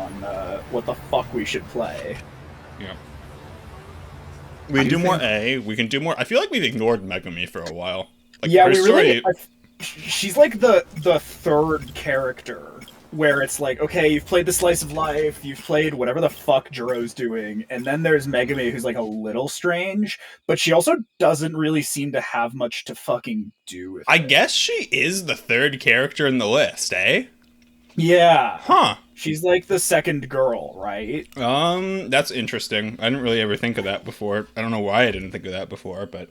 on what the fuck we should play. Yeah. We can do more A. We can do more. I feel like we've ignored Megami for a while. Like, Yeah, her we story... really. She's like the third character where it's like, okay, you've played the slice of life, you've played whatever the fuck Jiro's doing, and then there's Megami, who's like a little strange, but she also doesn't really seem to have much to fucking do with I it. guess she is the third character in the list, eh? Yeah. Huh. She's like the second girl, right? That's interesting. I didn't really ever think of that before. I don't know why I didn't think of that before, but...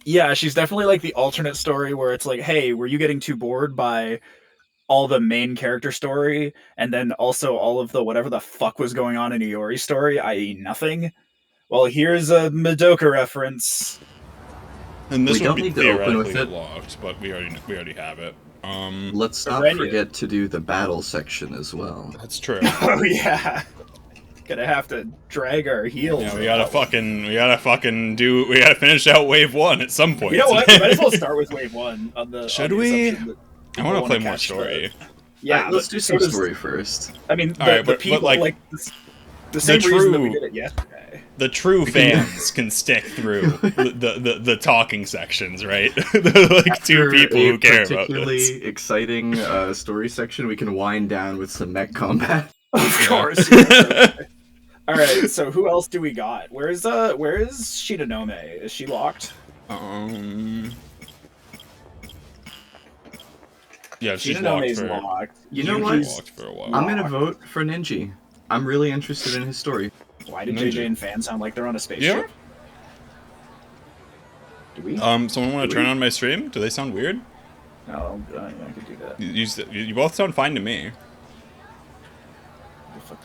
Yeah, she's definitely like the alternate story where it's like, hey, were you getting too bored by all the main character story, and then also all of the whatever the fuck was going on in Iori's story, i.e. nothing? Well, here's a Madoka reference. And this we don't would be need to open with theoretically it. locked, but we already have it. Let's not forget to do the battle section as well. That's true. Oh yeah. Gonna have to drag our heels. Yeah, we gotta finish out wave 1 at some point. You know what? We might as well start with wave 1 on the. Should on the we? assumption that I want to people play wanna more catch story. Yeah, let's do some story first. I mean, All right, the but people like the same reason that we true- did it yesterday. The true fans can stick through the talking sections, right? The like two After people who care about particularly this. exciting story section, we can wind down with some mech combat. Of course. Yes. All right. So who else do we got? Where is Shitanome? Is she locked? Yeah, she's locked Shitanome's for. locked. You know she's what? locked for a while. I'm gonna vote for Ninji. I'm really interested in his story. Why did Ninja. JJ and Fan sound like they're on a spaceship? Yeah. Do we? Someone want to turn on my stream? Do they sound weird? Oh, I could do that. You both sound fine to me.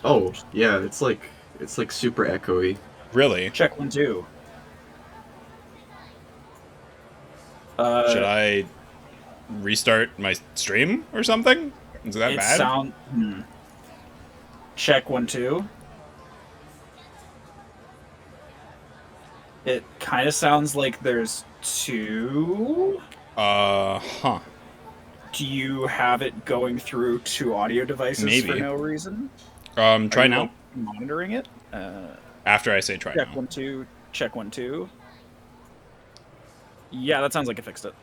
Oh, yeah, it's like super echoey. Really? Check 1 2. Should I restart my stream or something? Is that It bad? Check 1 2. It kind of sounds like there's 2. Huh. Do you have it going through 2 audio devices Maybe. for no reason? Try Are you now. Monitoring it. After I say try Check now. 1 2. Check 1 2. Yeah, that sounds like it fixed it.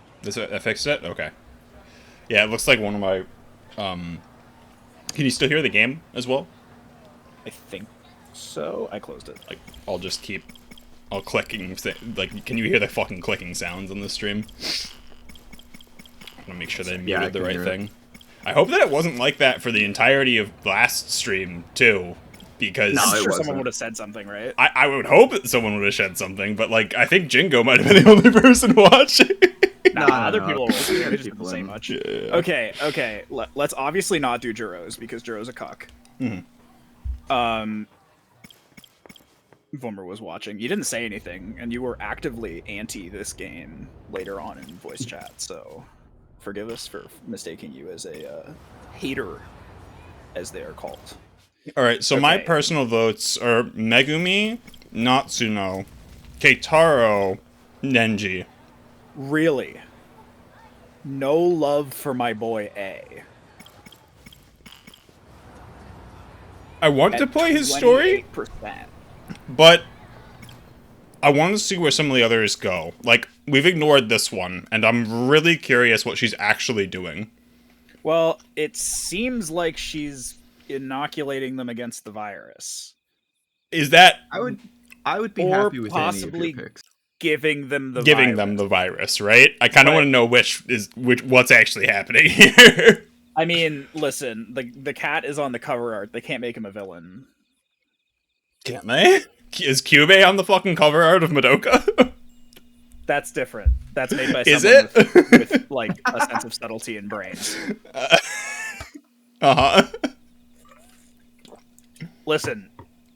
I fixed it? Okay. Yeah, it looks like one of my... Can you still hear the game as well? I think so. I closed it. Like, I'll just keep... I'll clicking... Like, can you hear the fucking clicking sounds on the stream? I want to make sure that I Yeah, muted I the can right hear thing. I hope that it wasn't like that for the entirety of last stream, too. Because... No, I'm it sure wasn't. someone would have said something, right? I would hope that someone would have said something, but, like, I think Jingo might have been the only person watching. Nah, other people there's will. other They just people didn't say in. much. Yeah. Okay. Let's obviously not do Jiro's because Jiro's a cuck. Vomer was watching. You didn't say anything, and you were actively anti this game later on in voice chat. So, forgive us for mistaking you as a hater, as they are called. Alright, so my Okay. personal votes are Megumi, Natsuno, Keitaro, Nenji. Really, no love for my boy A. I want to At play his story, 28%. but I want to see where some of the others go. Like, we've ignored this one, and I'm really curious what she's actually doing. Well, it seems like she's inoculating them against the virus. Is that I would be Or happy with possibly any of your picks. giving them the giving virus. them the virus, right? I kind of Right. want to know what's actually happening here. I mean, listen, the cat is on the cover art. They can't make him a villain. Can't they? Is Kyubey on the fucking cover art of Madoka? That's different. That's made by Is someone it? with like a sense of subtlety and brains. Uh-huh. Listen,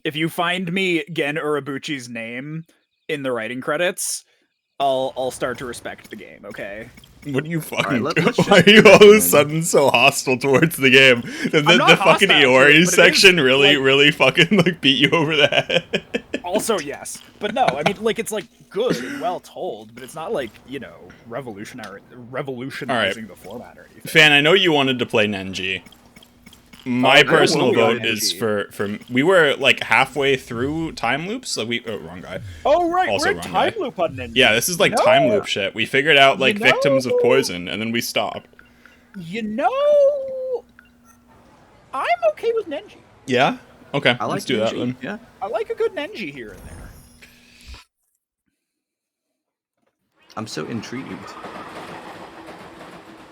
if you find me Gen Urabuchi's name in the writing credits, I'll start to respect the game, okay? What are you fucking Alright, doing? let's just Why are do you that all of a then. sudden so hostile towards the game? The not fucking hostile to it, Iori but it section is, really, like- really fucking, like, beat you over the head. Also, yes. But no, I mean, like, it's, like, good and well told, but it's not, like, you know, revolutionizing the format or anything. Fan, I know you wanted to play Nenji. My Oh, personal really? vote is for we were like halfway through time loops. Like wrong guy. Oh right, Also we're in wrong time guy. loop on Ninja. Yeah, this is like No. time loop shit. We figured out like You victims of know- poison, and then we stopped. You know, I'm okay with Nenji. Yeah. Okay. I like Let's do that Ninja. then. Yeah. I like a good Nenji here and there. I'm so intrigued.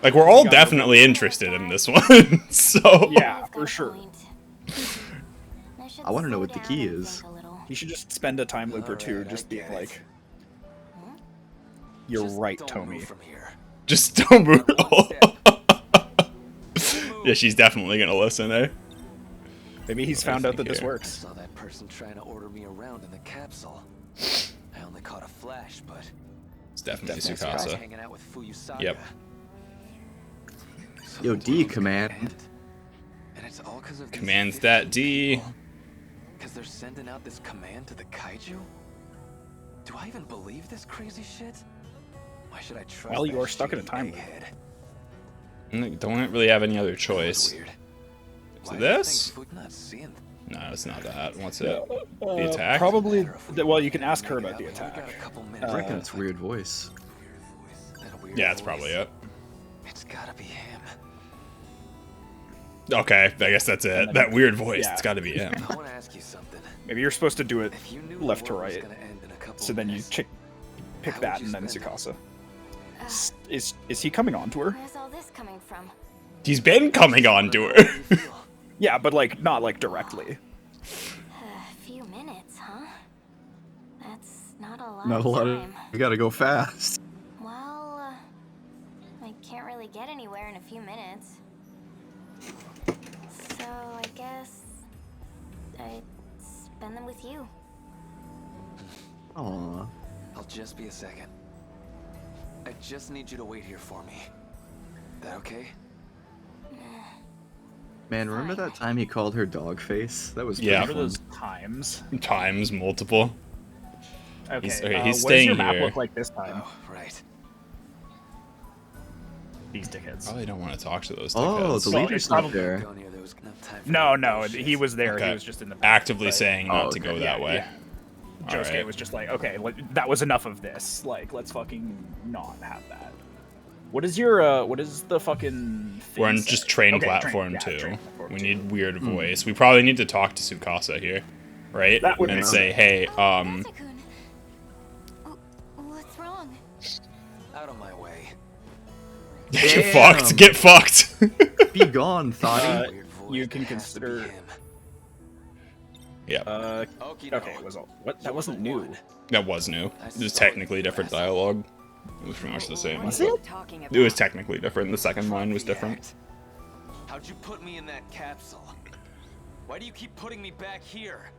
Like we're all got definitely interested in this one. So Yeah, for sure. I wanna know what the key is. You should just spend a time loop or two just being like, "You're right, Tommy." just don't move. Yeah, she's definitely gonna listen, eh? Maybe he's found out that this here. works. Saw that person trying to order me around in the capsule. I only caught a flash, but It's definitely Definitely I was Tsukasa. hanging out with Fuyusaka. Yep. Yo, D command. And it's all because of these Commands 50 that D. people. Because they're sending out this command to the kaiju? Do I even believe this crazy shit? Why should I trust Well, you that are stuck in a shitty time loop. Mm, Don't really have any other That's choice. weird. Is Why it do you this? think Food not seeing? No, it's not that. What's it? The attack? Probably. Well, you can ask her about the We got attack. a couple minutes. I reckon it's weird voice. That weird Yeah, that's voice. probably it. It's gotta be him. Okay, I guess that's it. That weird voice. Yeah. It's got to be him. I want to ask you something. Maybe you're supposed to do it If you knew left the to world was right. gonna end in a couple So then you minutes, pick How would that you and then spend it? Tsukasa. Is he coming on to her? Where's all this coming from? He's been coming on to How do her. you feel? Yeah, but like not like directly. A few minutes, huh? That's not a lot Not of a lot of. time. You gotta go fast. Well, I can't really get anywhere in a few minutes. So I guess I spend them with you. Aww. I'll just be a second. I just need you to wait here for me. That okay? Man, remember that time he called her dog face? That was Yeah. pretty Remember fun. those times? Times multiple. Okay, He's what does staying your map here. look like this time? Oh, right. These dickheads. Probably don't want to talk to those Oh, dickheads. the Well, leader's it's not probably there. Going here, there was enough time for No, that no, bullshit. he was there. Okay. He was just in the back. Actively but saying not to okay. go that Yeah, way. yeah. Josuke Alright. was just like, okay, that was enough of this. Like, let's fucking not have that. What is your what is the fucking thing We're on say? just train Okay, platform yeah, 2. train platform We two. need weird voice. We probably need to talk to Tsukasa here, right? That would and make say, hey, Masakun. What's wrong? Out of my way. get Damn. fucked, get fucked. Be gone, Thoughty. Weird voice, you can that has to be consider- him. Yeah, Okie okay, doke. it was all what? That You're wasn't the new. one. that was new. It was technically different dialogue. It was pretty much the same. What it? are you talking about? It was technically different. The second line was different. How'd you put me in that capsule? Why do you keep putting me back here?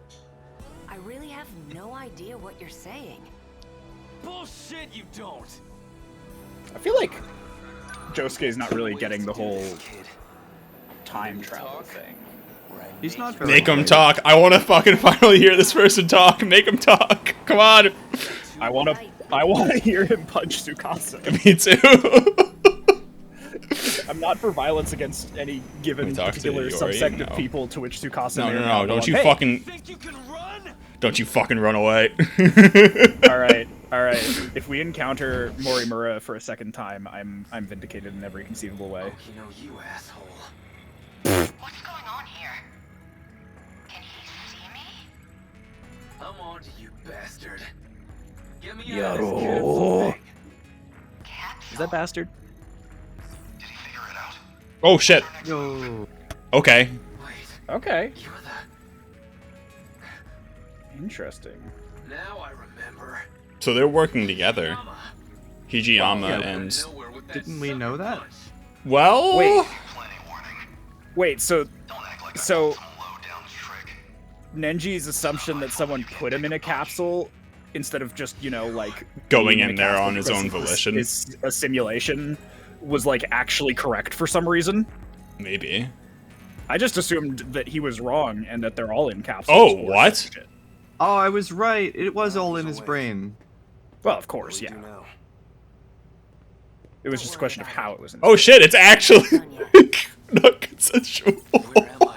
I really have no idea what you're saying. Bullshit, you don't. I feel like Josuke's not really Ways getting to the do whole this, kid. time You travel talk? thing. Right. He's not very Make him bright. talk. I want to fucking finally hear this person talk. Make him talk. Come on. I want to hear him punch Tsukasa. Me too. I'm not for violence against any given Let me talk to particular Yori, subsect no. of people to which Tsukasa No, may no, or may no. not Don't go you on. Hey, fucking. Think you can run? Don't you fucking run away. all right, all right. If we encounter Morimura for a second time, I'm vindicated in every conceivable way. You know, you asshole. What's going on here? Can he see me? I'm on to you, bastard. Get me Yo. out of this capsule thing. Is that bastard? Did he figure it out? Oh shit. Yo. Okay. Wait, Okay, you're the... interesting. Now I remember. So they're working together. Mama. Hijiyama Yeah, and. Nowhere with that Didn't we son know of a that? punch. Well. Wait, Plenty warning. wait. So Don't act like So- I some low-down trick. Nenji's assumption that someone put him in a capsule instead of just, you know, like Going being in a there capsule on his because own it's- volition. It's a simulation was like actually correct for some reason. Maybe. I just assumed that he was wrong and that they're all in capsules. Oh, or what? some shit. Oh, I was right. It was all in his brain. Well, of course, What do yeah. we do now? It was just a question of how it was in. Oh shit! It's actually not consensual. Where am I?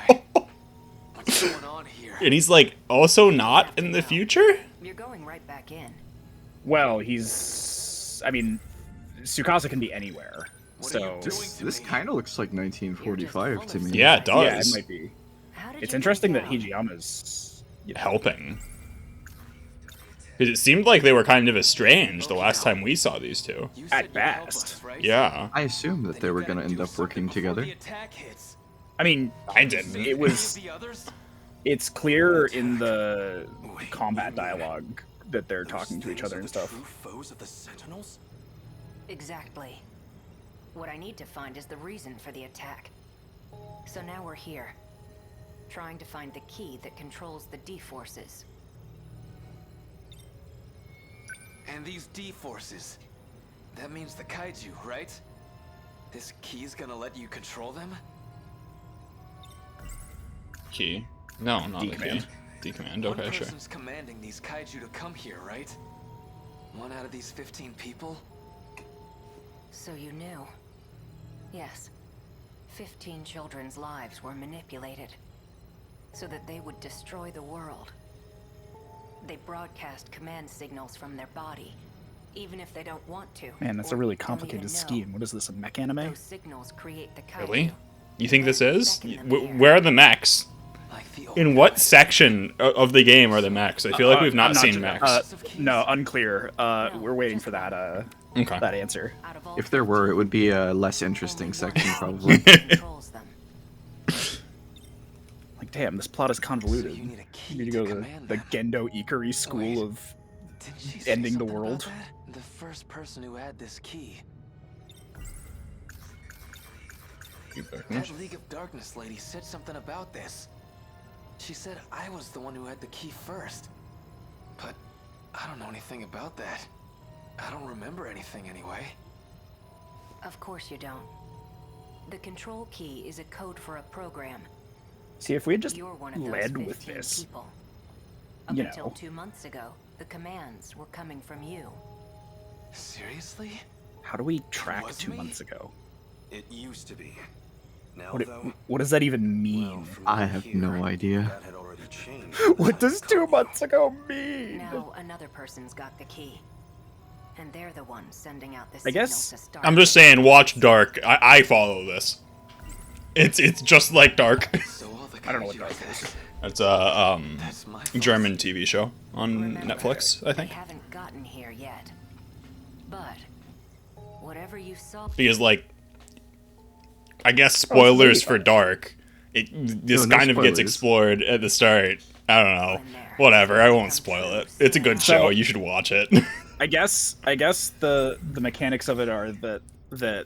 going on here? And he's like, also not in the future? You're going right back in. Well, he's. I mean, Tsukasa can be anywhere. What are you So. doing to This me? kind of looks like 1945 to me. Yeah, it Yeah, it does. might be. How did It's you interesting get that down? Hijiyama's. Helping. 'Cause it seemed like they were kind of estranged the last time we saw these two. You At said you'd help best. us, right? Yeah. I assumed that Then they you were gotta going to end do up something working before together. the attack hits. I mean, I didn't. See It was- any of the others? it's clear in the combat dialogue that they're talking to each other and stuff. True foes of the Sentinels? Exactly. What I need to find is the reason for the attack. So now we're here, trying to find the key that controls the D-forces. And these D-forces, that means the kaiju, right? This key's gonna let you control them? Key. No, not the key. D-command. D-command, One okay, sure. person's commanding these kaiju to come here, right? One out of these 15 people? So you knew. Yes. 15 children's lives were manipulated so that they would destroy the world. They broadcast command signals from their body, even if they don't want to. Man, that's a or really don't complicated even know. scheme. What is this, a mech anime? Those signals create the kaiju. Really? You think this is? Second them here. Where are the mechs? Like the old In what guys. section of the game are the mechs? I feel like we've not I'm seen sure. mechs. No, unclear. We're waiting for that Okay. that answer. Out of all If there were, it would be a less interesting section, probably. controls them. Like, damn, this plot is convoluted. So you need a key You need to to go to command the them. Gendo Ikari school of Didn't she say ending the something about world. that? The first person who had this key. That League of Darkness lady said something about this. She said I was the one who had the key first. But I don't know anything about that. I don't remember anything anyway. Of course you don't. The control key is a code for a program. See, if we had just You're one of those led with 15 this, people. Up you until know. 2 months ago, the commands were coming from you. Seriously? how do we track was 2 me? months ago? It used to be. Now, What, though, what does that even mean? well, from I what have hear, no idea. that had already changed. What does 2 months ago mean? Now another person's got the key. And they're the ones sending out the I signal guess to start. I'm just saying, watch Dark. I follow this. It's just like Dark. So all the I don't know what kaiju Dark attack, is. It's a That's my fault. German TV show on Remember, Netflix, I think. They haven't gotten here yet. But whatever you saw, Because like, I guess spoilers for Dark. This No kind of gets spoilers. explored at the start. I don't know. Whatever. I won't spoil it. It's a good show. You should watch it. I guess the mechanics of it are that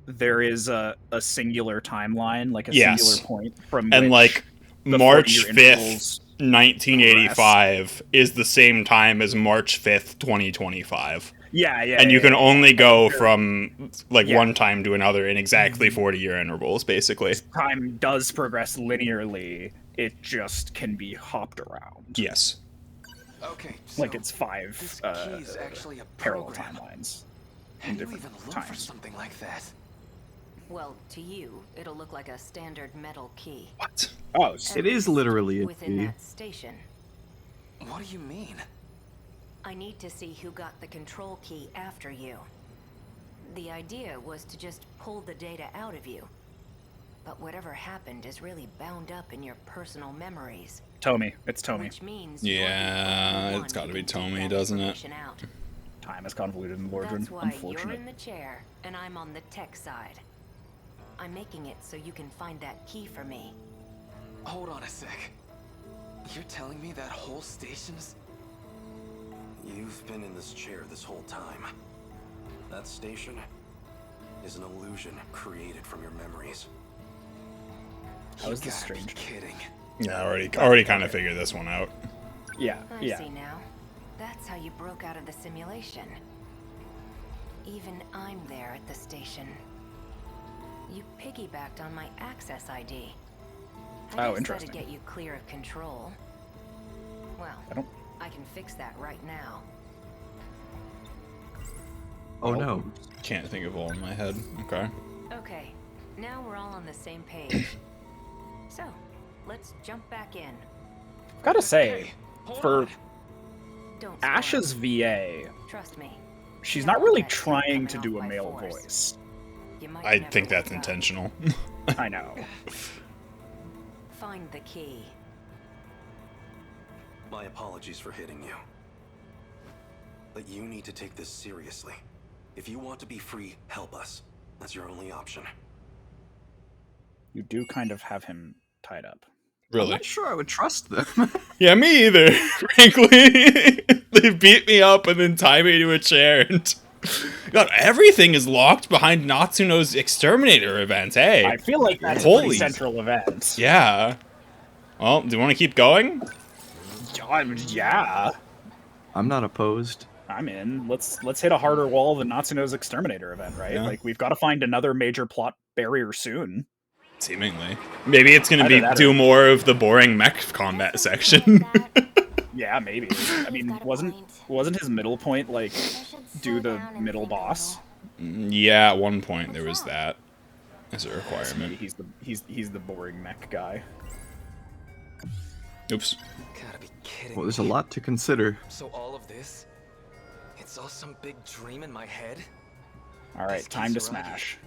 there is a singular timeline, like a Yes. singular point from And which like the March 40-year 5th, intervals 1985 is the same time as March 5th, 2025. Yeah, yeah. And you yeah, can yeah. only go from like Yeah. one time to another in exactly 40-year intervals, basically. Time does progress linearly. It just can be hopped around. Yes. Okay, Like so it's 5 this key's actually a parallel program. timelines How in do you different even look for times. something like that? well, to you, it'll look like a standard metal key. What? Oh, At It is least literally a within key. that station. What do you mean? I need to see who got the control key after you. The idea was to just pull the data out of you. But whatever happened is really bound up in your personal memories. Tomy. It's Tomy. Which means Yeah, you're the only it's one gotta who be can dig Tomy, that doesn't it? information out. Time is convoluted and Lordran. That's why Unfortunate. you're in the chair and I'm on the tech side. I'm making it so you can find that key for me. Hold on a sec. You're telling me that whole station's... You've been in this chair this whole time. That station is an illusion created from your memories. How is You this gotta be strange? kidding. Yeah, already kind of figured this one out. Yeah, I yeah. see now. That's how you broke out of the simulation. Even I'm there at the station. You piggybacked on my access ID. I Oh, guess interesting. that'd get you clear of control. Well, I don't. I can fix that right now. Oh no. Can't think of all in my head. Okay. Okay, now we're all on the same page. So, let's jump back in. Gotta say, Hey, hold for on. Don't Ash's start. VA, Trust me. she's Now not really that shit trying coming to off do a by male force. voice. You might I never think that's wake up. intentional. I know. Find the key. My apologies for hitting you. But you need to take this seriously. If you want to be free, help us. That's your only option. You do kind of have him tied up. I'm Really? not sure I would trust them. Yeah, me either, frankly. They beat me up and then tie me to a chair and... God, everything is locked behind Natsuno's exterminator event, hey? I feel like that's a Holy- pretty central event. Yeah. Well, do you want to keep going? Yeah, I'm not opposed. I'm in. Let's hit a harder wall than Natsuno's exterminator event, right? Yeah. Like we've got to find another major plot barrier soon. Seemingly. Maybe it's gonna Either be that do or- more of the boring mech combat section. Yeah, maybe. I mean, wasn't his middle point like do the middle boss? Yeah, at one point there was that as a Maybe requirement. he's the boring mech guy. Oops. Gotta be kidding Well, there's a me. lot to consider. So all of this, it's all some big dream in my head? All right, This time to Kisaragi, smash.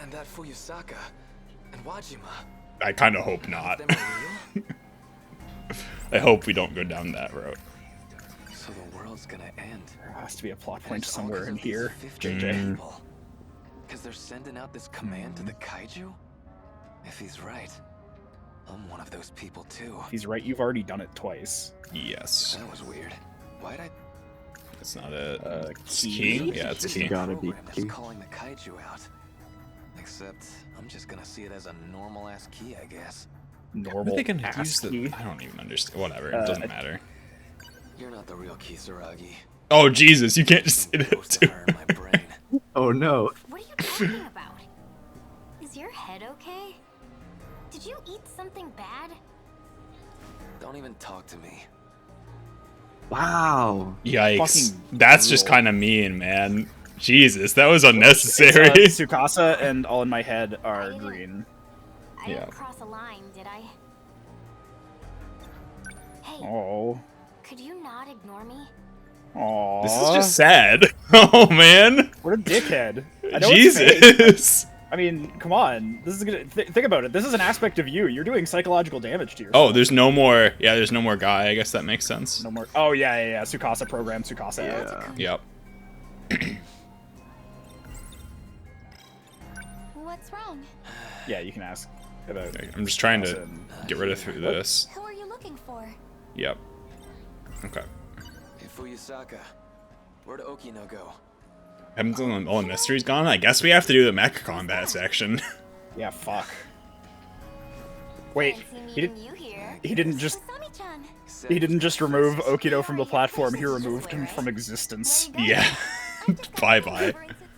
And that Fuyusaka, and Wajima. I kind of hope not. Them are real? I hope we don't go down that road. So the world's gonna end. There has to be a plot And point it's all somewhere 'cause in of these here, 50 JJ. people. Because they're sending out this command to the kaiju? If he's right, I'm one of those people too. If he's right, you've already done it twice. Yes. That was weird. Why'd I... That's not it. It's key? key? Yeah, it's This key. gotta be program that's key. calling the kaiju out. Except, I'm just gonna see it as a normal-ass key, I guess. What Normal are they gonna ass use the... key. I don't even understand. Whatever, it doesn't matter. You're not the real Kisaragi. Oh, Jesus, you can't just say that Close to too. her in my brain. Oh no. What are you talking about? Is your head okay? Did you eat something bad? Don't even talk to me. Wow. Yikes. Fucking That's just brutal. kind of mean, man. Jesus, that was It's, unnecessary. Tsukasa and All in My Head are green. I Yeah. didn't cross a line, did I? Hey, Oh. could you not ignore me? Aww. This is just sad. Oh, man. What a dickhead. I know it's fake, but- Jesus. I mean, come on. This is gonna think about it. This is an aspect of you. You're doing psychological damage to yourself. Oh, there's no more... Yeah, there's no more guy. I guess that makes sense. no more. Oh yeah. Tsukasa program. Tsukasa out. Yeah. Yep. What's wrong? Yeah, you can ask about. I'm just trying to Awesome. get rid of through this. Who are you looking for? Yep. Okay. Hey, Fuyusaka. Where'd Okino go? Haven't all the mysteries gone? I guess we have to do the mech combat section. Yeah, fuck. Wait, Fancy he meeting didn't. you here. He didn't just. Kasami-chan. He didn't just remove Okino from the Sorry, platform. He this is removed just him way, from right? existence. There you go. Yeah. Bye-bye.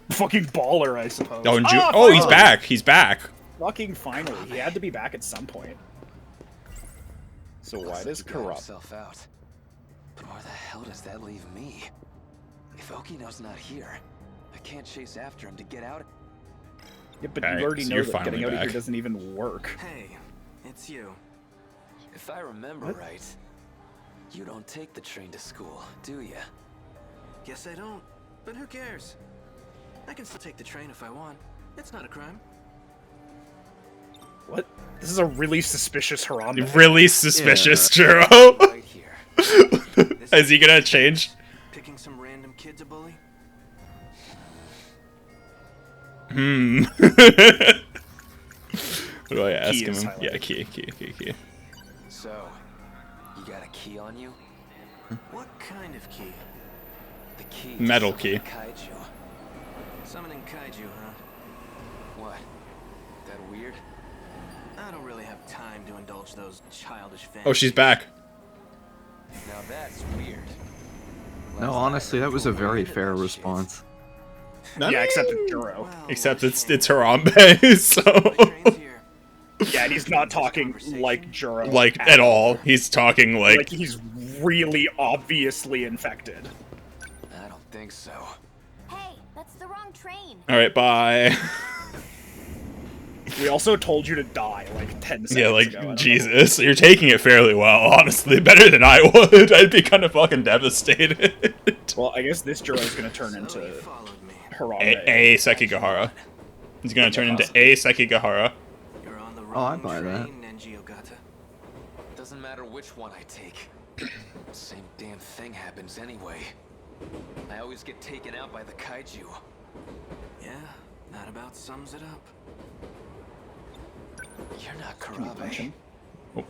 Fucking baller, I suppose. Oh, and Ah, oh, he's finally! back. He's back. Fucking finally. He had to be back at some point. So why Looks like does he got corrupt? himself out. But where the hell does that leave me? If Okino's not here, I can't chase after him to get out. Yeah, but Okay, you already so know you're that finally getting out of back. here doesn't even work. Hey, it's you. If I remember What? right, you don't take the train to school, do ya? Guess I don't. But who cares? I can still take the train if I want. It's not a crime. What? This is a really suspicious Harambe. Really suspicious, Juro. Right here. Is he gonna change? Picking some random kid to bully? Hmm. What do I ask Key him? is Yeah, highlighted. key. So, you got a key on you? What kind of key? The key. to Metal summon key. the Kaiju. Summoning kaiju, huh? What? That weird? I don't really have time to indulge those childish fantasies. Oh, she's back. Now that's weird. No, Last honestly, night that was a we very did fair that shit. response. Yeah, except it's Juro. Well, Except it's okay. Harambe, My so train's here. Yeah, and he's not talking like Juro. like at all. He's talking Like like he's really obviously infected. I don't think so. Hey, that's the wrong train. all right, bye. We also told you to die like 10 seconds Yeah, like, ago. I don't know. Jesus, you're taking it fairly well, honestly. Better than I would. I'd be kind of fucking devastated. Well, I guess this Jiro is going to turn into Followed me. Harambe. A Sekigahara. He's gonna turn into a Sekigahara. You're on the Oh, I wrong buy that. train, Nenji Ogata. Doesn't matter which one I take. Same damn thing happens anyway. I always get taken out by the kaiju. Yeah, that about sums it up. You're not Karabe. Well,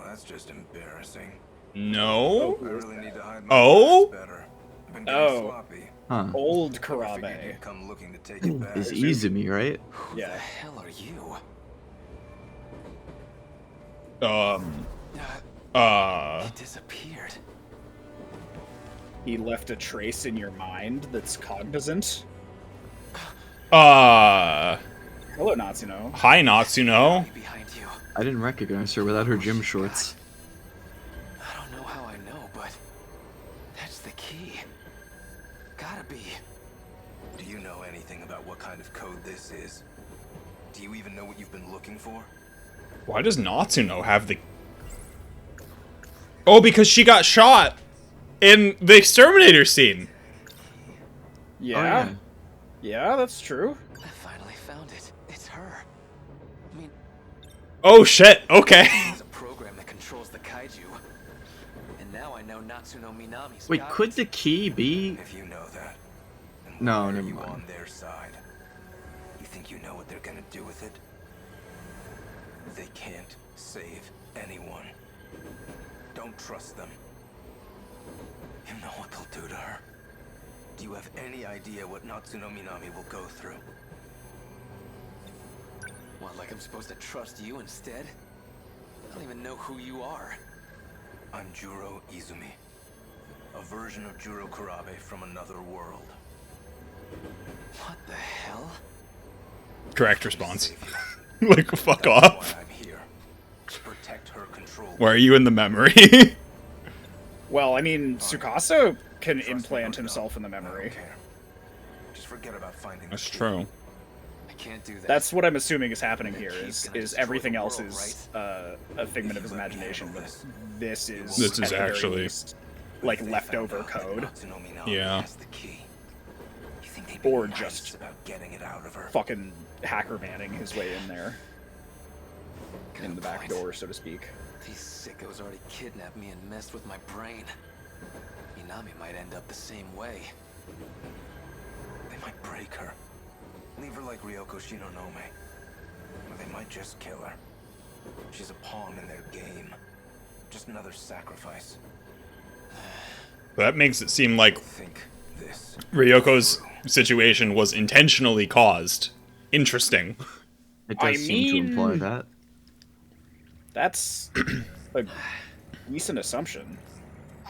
that's just embarrassing. No. I really need to hide my Oh? cards better. I've been Oh. getting sloppy. Huh. Old I figured Karabe. you'd come looking to take it back. Is Izumi, right? Who the Yeah. hell are you? Uh. He disappeared. He left a trace in your mind that's cognizant. Hello, Natsuno. Hi, Natsuno. Behind you. I didn't recognize her without her gym shorts. I don't know how I know, but that's the key. Gotta be. Do you know anything about what kind of code this is? Do you even know what you've been looking for? Why does Natsuno have the... Oh, because she got shot in the exterminator scene. Yeah. Oh, Yeah, that's true. I finally found it. It's her. I mean, Oh, shit. Okay. there's a program that controls the kaiju. And now I know Natsuno Minami's Wait, got could it. the key be? If you know that, then No, why are never you mind. on their side? You think you know what they're gonna do with it? They can't save anyone. Don't trust them. You know what they'll do to her. Do you have any idea what Natsuno Minami will go through? What, like I'm supposed to trust you instead? I don't even know who you are. I'm Juro Izumi. A version of Juro Kurabe from another world. What the hell? Correct response. Save you. Like, fuck That's off. why I'm here. To protect her control. Why are you in the memory? Well, I mean, Tsukasa can Trust me, implant no, himself in the I don't memory. care. Just forget about finding That's the key. true. I can't do that. That's what I'm assuming is happening The here. key's Is gonna is destroy everything the else world, is a figment of his imagination, but this is This is at the very actually- least, like If they leftover found out that code. Natsuno Minami Yeah. has the key, you think they'd be Or nice just about getting it out of her? Fucking hacker manning his way in there, Good in the back point. door, so to speak. These sickos already kidnapped me and messed with my brain. Minami might end up the same way. They might break her. Leave her like Ryoko Shinonome. Or they might just kill her. She's a pawn in their game. Just another sacrifice. That makes it seem like Think this. Ryoko's situation was intentionally caused. Interesting. It does I seem to imply mean- that. That's a decent assumption.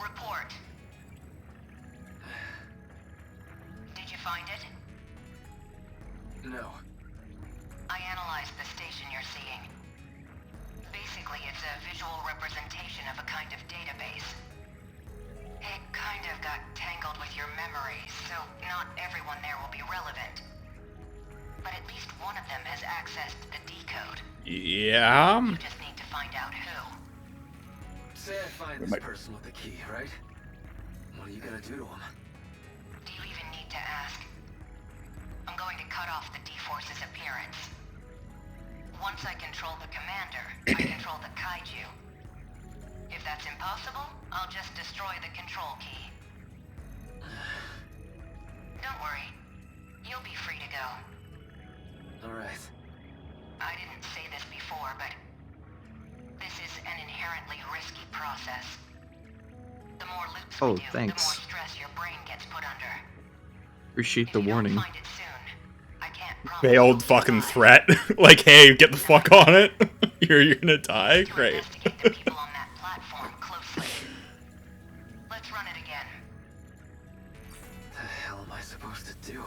Report. Did you find it? No. I analyzed the station you're seeing. Basically, it's a visual representation of a kind of database. It kind of got tangled with your memories, so not everyone there will be relevant. But at least one of them has accessed the decode. Yeah. You just need to find out who. Say I find this person with the key, right? What are you gonna do to him? Do you even need to ask? I'm going to cut off the D-Force's appearance. Once I control the commander, I control the kaiju. If that's impossible, I'll just destroy the control key. Don't worry. You'll be free to go. Alright. I didn't say this before, but this is an inherently risky process. The more loops Oh, we do, thanks. the more stress your brain gets put under. Appreciate If the you don't warning. find it soon, I can't promise Veiled you'll fucking survive. threat. Like, hey, get the fuck on it. You're gonna die? To Great. investigate the people on that platform closely. Let's run it again. What the hell am I supposed to do?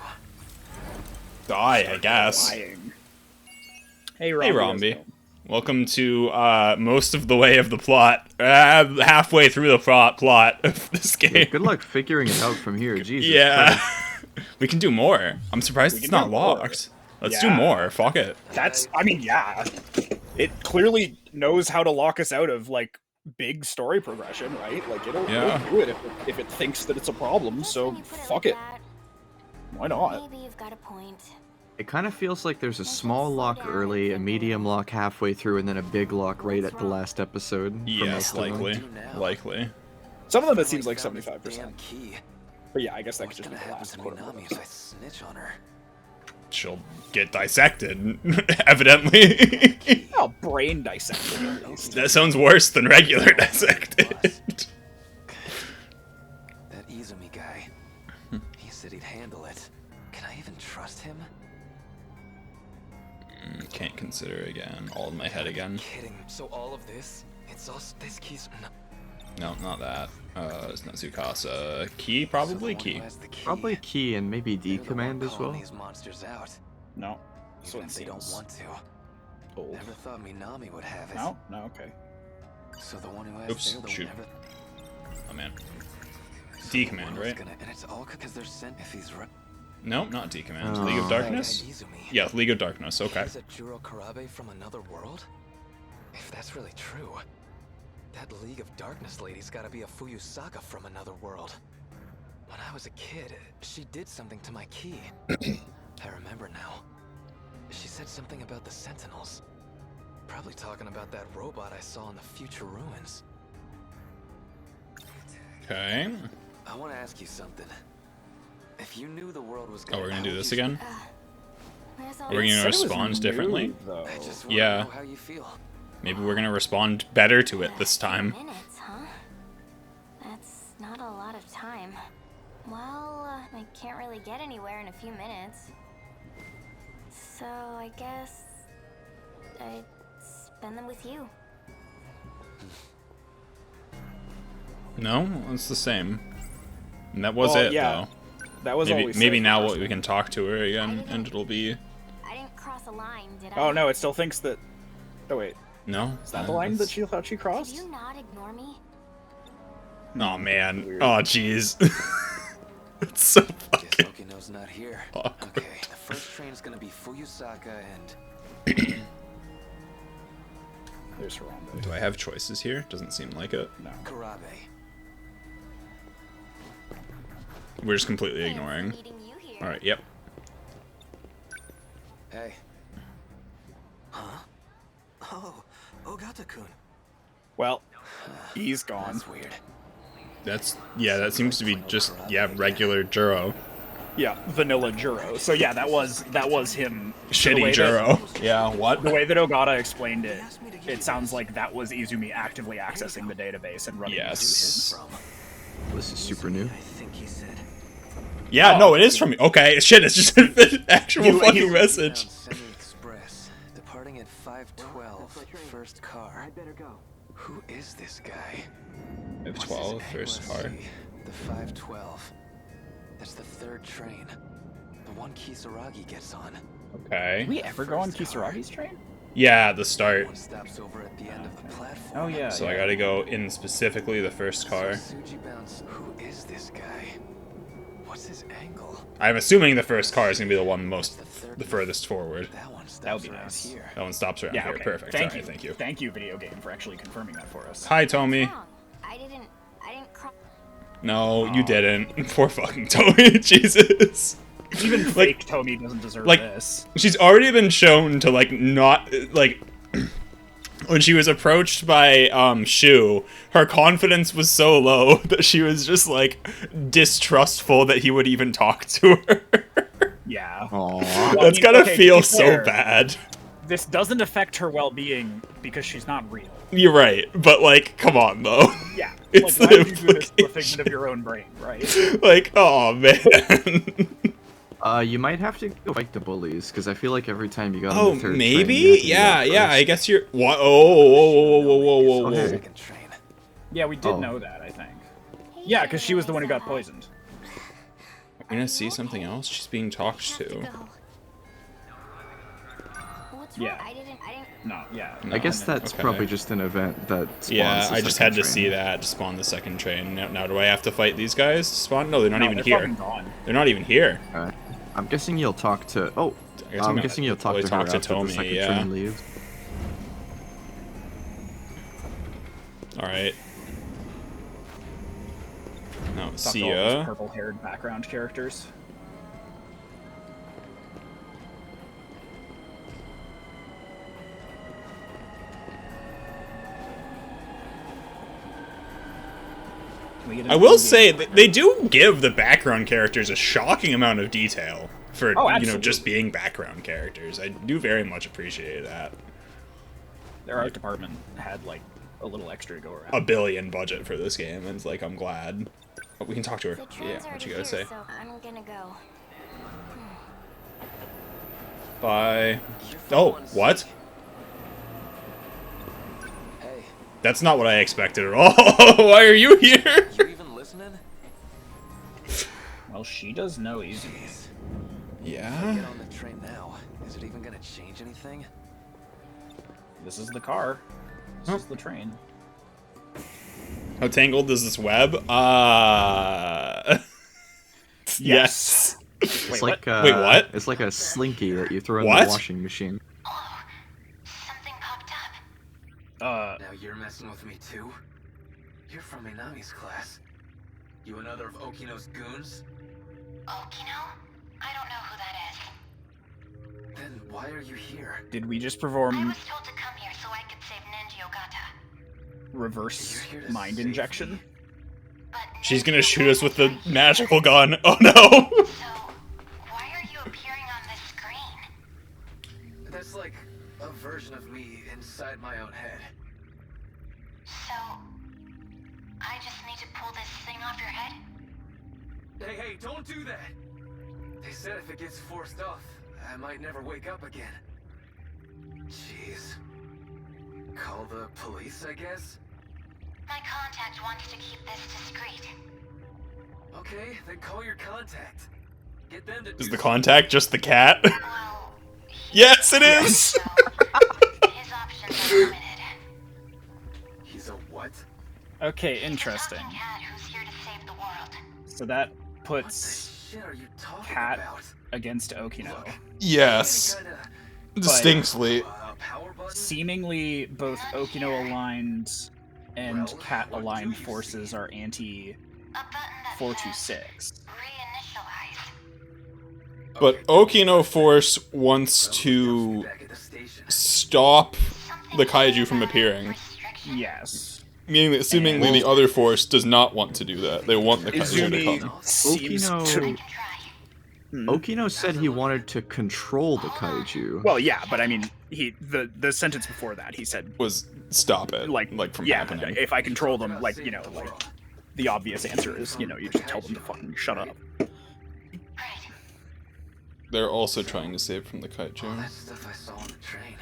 Die, I guess. Lying. Hey, Hey, Romby. Romby. Welcome to most of the way of the plot. Halfway through the plot of this Yeah, game. good luck figuring it out from here. Jesus Yeah. Christ. We can do more. I'm surprised We it's can not do more. locked. Let's do Yeah. more. Fuck it. That's, I mean, yeah. It clearly knows how to lock us out of, like, big story progression, right? Like, it'll Yeah. do it if it thinks that it's a problem, Guess so when you put fuck like it. that, Why not? Maybe you've got a point. It kind of feels like there's a small lock early, a medium lock halfway through, and then a big lock right at the last episode. for Yes, most of them. likely. Likely. Some of them it Finally seems like found this 75%. damn key. But yeah, I guess that could What's just be gonna the happen last to quote. Minami if I snitch on her? She'll get dissected, evidently. Oh, brain dissecting at least. That sounds worse than regular dissected. That Izumi guy. He said he'd handle it. Can I even trust him? Can't consider again. All in my head again. Kidding. So all of this? It's all this key's. No. No, not that. It's not Tsukasa. Key, probably So the one who Key. has the key, Probably Key and maybe D they're the one command as calling well. These monsters out. No. So Even it if they don't seems want to. old. Never thought Minami would have it. No? No, okay. So the one who has Oops, they're the shoot. one never. Oh man. So D the command, world's right? Gonna, and it's all because they're sent. If he's right. No, not D command. Oh. League of Darkness? Izumi. Yeah, League of Darkness. Okay. He's a Juro Karabe from another world? If that's really true, that League of Darkness lady's gotta be a Fuyusaka from another world. When I was a kid, she did something to my key. I remember now. She said something about the Sentinels. Probably talking about that robot I saw in the future ruins. Okay. I want to ask you something. If you knew the world was Oh, gonna we're gonna do how this would you- again? Where's all Are we this- gonna Said it was respond differently? new, though. I just want Yeah. to know how you feel. Maybe we're gonna respond better to it this time. Minutes, huh? That's not a lot of time. Well, I can't really get anywhere in a few minutes. So I guess I'd spend them with you. No, it's the same. And that was Well, it, yeah. though. That was Maybe, always maybe said now first we one. can talk to her again, and it'll be... I didn't cross a line, did I? Oh no, it still thinks that. Oh wait, No? is that the line that she thought she Did crossed? you not ignore me? Oh man. Weird. Oh jeez. It's so Guess fucking... Okino's not here. awkward. Okay, the first train is gonna be Fuyusaka and There's Harambe. Do I have choices here? Doesn't seem like it. No. Karabe. We're just completely Thanks for ignoring. meeting you here. Alright, yep. Hey. Huh? Oh, Ogata-kun. Well, he's gone. That's weird. Yeah, that seems to be just, yeah, regular Juro. Yeah, vanilla Juro. So yeah, that was him. The Shitty way Juro. that- Yeah, what? The way that Ogata explained it, it sounds like that was Izumi actively accessing the database and running Yes. into him. This is super new. I think he said. Yeah, Oh. no, it is from me. Okay, shit, it's just an actual You- fucking you- message. Semi Express, departing at 5:12. First car. I better go. Who is this guy? What's his 12, name? first Let's car. see. The 5:12. That's the third train. The one Kisaragi gets on. Okay. Did we ever go on Kisaragi's train? Yeah, the start. One stops over at the end of the platform. Oh yeah. So I gotta go in specifically the first car. Suji bounce. Who is this guy? What's his angle? I'm assuming the first car is gonna be the one The third. the furthest forward. That one stops That would be around nice. here. That one stops around Yeah. here. Okay. Perfect. Thank Alright, you. thank you. Thank you, video game, for actually confirming that for us. Hi, Tommy. Wrong. I didn't cross. No, you didn't. Poor fucking Tommy. Jesus. Even Like- fake Tomy doesn't deserve like- this. She's already been shown to like not like when she was approached by Shu, her confidence was so low that she was just like distrustful that he would even talk to her. Yeah. Aww. Well, I That's mean, gotta okay, to feel be so fair, bad. This doesn't affect her well-being because she's not real. You're right, but like, come on though. Yeah. It's like, the why would you do this to a implication. figment of your own brain, right? Like, oh man. You might have to go fight the bullies, because I feel like every time you go on Oh, the third train, maybe? you have to do Yeah, that yeah. I first. guess you're. What? Oh, whoa, whoa, whoa, whoa, whoa, Okay. whoa. Second train. Yeah, we did Oh. know that, I think. Yeah, because she was the one who got poisoned. We're gonna see something else. She's being talked Have to to. go. What's Yeah. wrong? I didn't. No, yeah. I guess No, that's okay. probably just an event that spawns Yeah, the I just second had to see train. that to spawn the second train. Now do I have to fight these guys to spawn? No, they're not No, even they're here. fucking gone. They're not even here. I'm guessing you'll talk to. Oh, I'm guessing you'll talk to her after the second train leaves. All right. No, Talk see to all those ya. purple-haired background characters. I will say they do give the background characters a shocking amount of detail for just being background characters. I do very much appreciate that. Their art department had like a little extra to go around. $1 billion budget for this game, and it's like I'm glad. Oh, we can talk to her. Yeah, what you gotta say? So I'm gonna go. Bye. Oh, what? Hey, That's not what I expected at all. Why are you here? you even listening? Well, she does know easy. Yeah. Get on the train now. Is it even gonna change anything? This is the car. This is the train. How tangled is this web? Yes. It's like Wait, what? It's like a slinky that you throw in What? the washing machine. Oh, something popped up. Now you're messing with me too? You're from Minami's class. You another of Okino's goons? Okino? I don't know who that is. Then why are you here? Did we just I perform was told to come here so I could save Nenji Ogata. reverse You're here to mind save injection? me? But She's gonna Nenji shoot us with the Ogata's right magical gun. Oh no! here. So, why are you appearing on this screen? That's like a version of me inside my own head. So, I just need to pull this thing off your head? Hey, don't do that! They said if it gets forced off, I might never wake up again. Jeez. Call the police, I guess? My contact wants to keep this discreet. Okay, then call your contact. Get them to Is do the contact just the cat? Well, Yes, it is! so, his options are limited. He's a what? Okay, He's a interesting. talking cat who's here to save the world. So that What puts the shit are you talking Cat about? against Okino. Yes. Kinda, Distinctly. power button? Seemingly, both Okino aligned and Well, Cat what do aligned you forces see? are anti A button that 426. says reinitialize. But Okino Force wants to Back at the station. stop Something the kaiju about from appearing. restriction. Yes. Meaning that seemingly the other force does not want to do that. They want the kaiju to Izumi come. seems Okino- to. I can try. Okino said he wanted to control the kaiju. Well, yeah, but I mean, the sentence before that, he said, Was stop it. like from yeah, happening. if I control them, like the obvious answer is, you just tell them to fucking shut up. Right. They're also trying to save from the All kaiju. that stuff I saw on the train.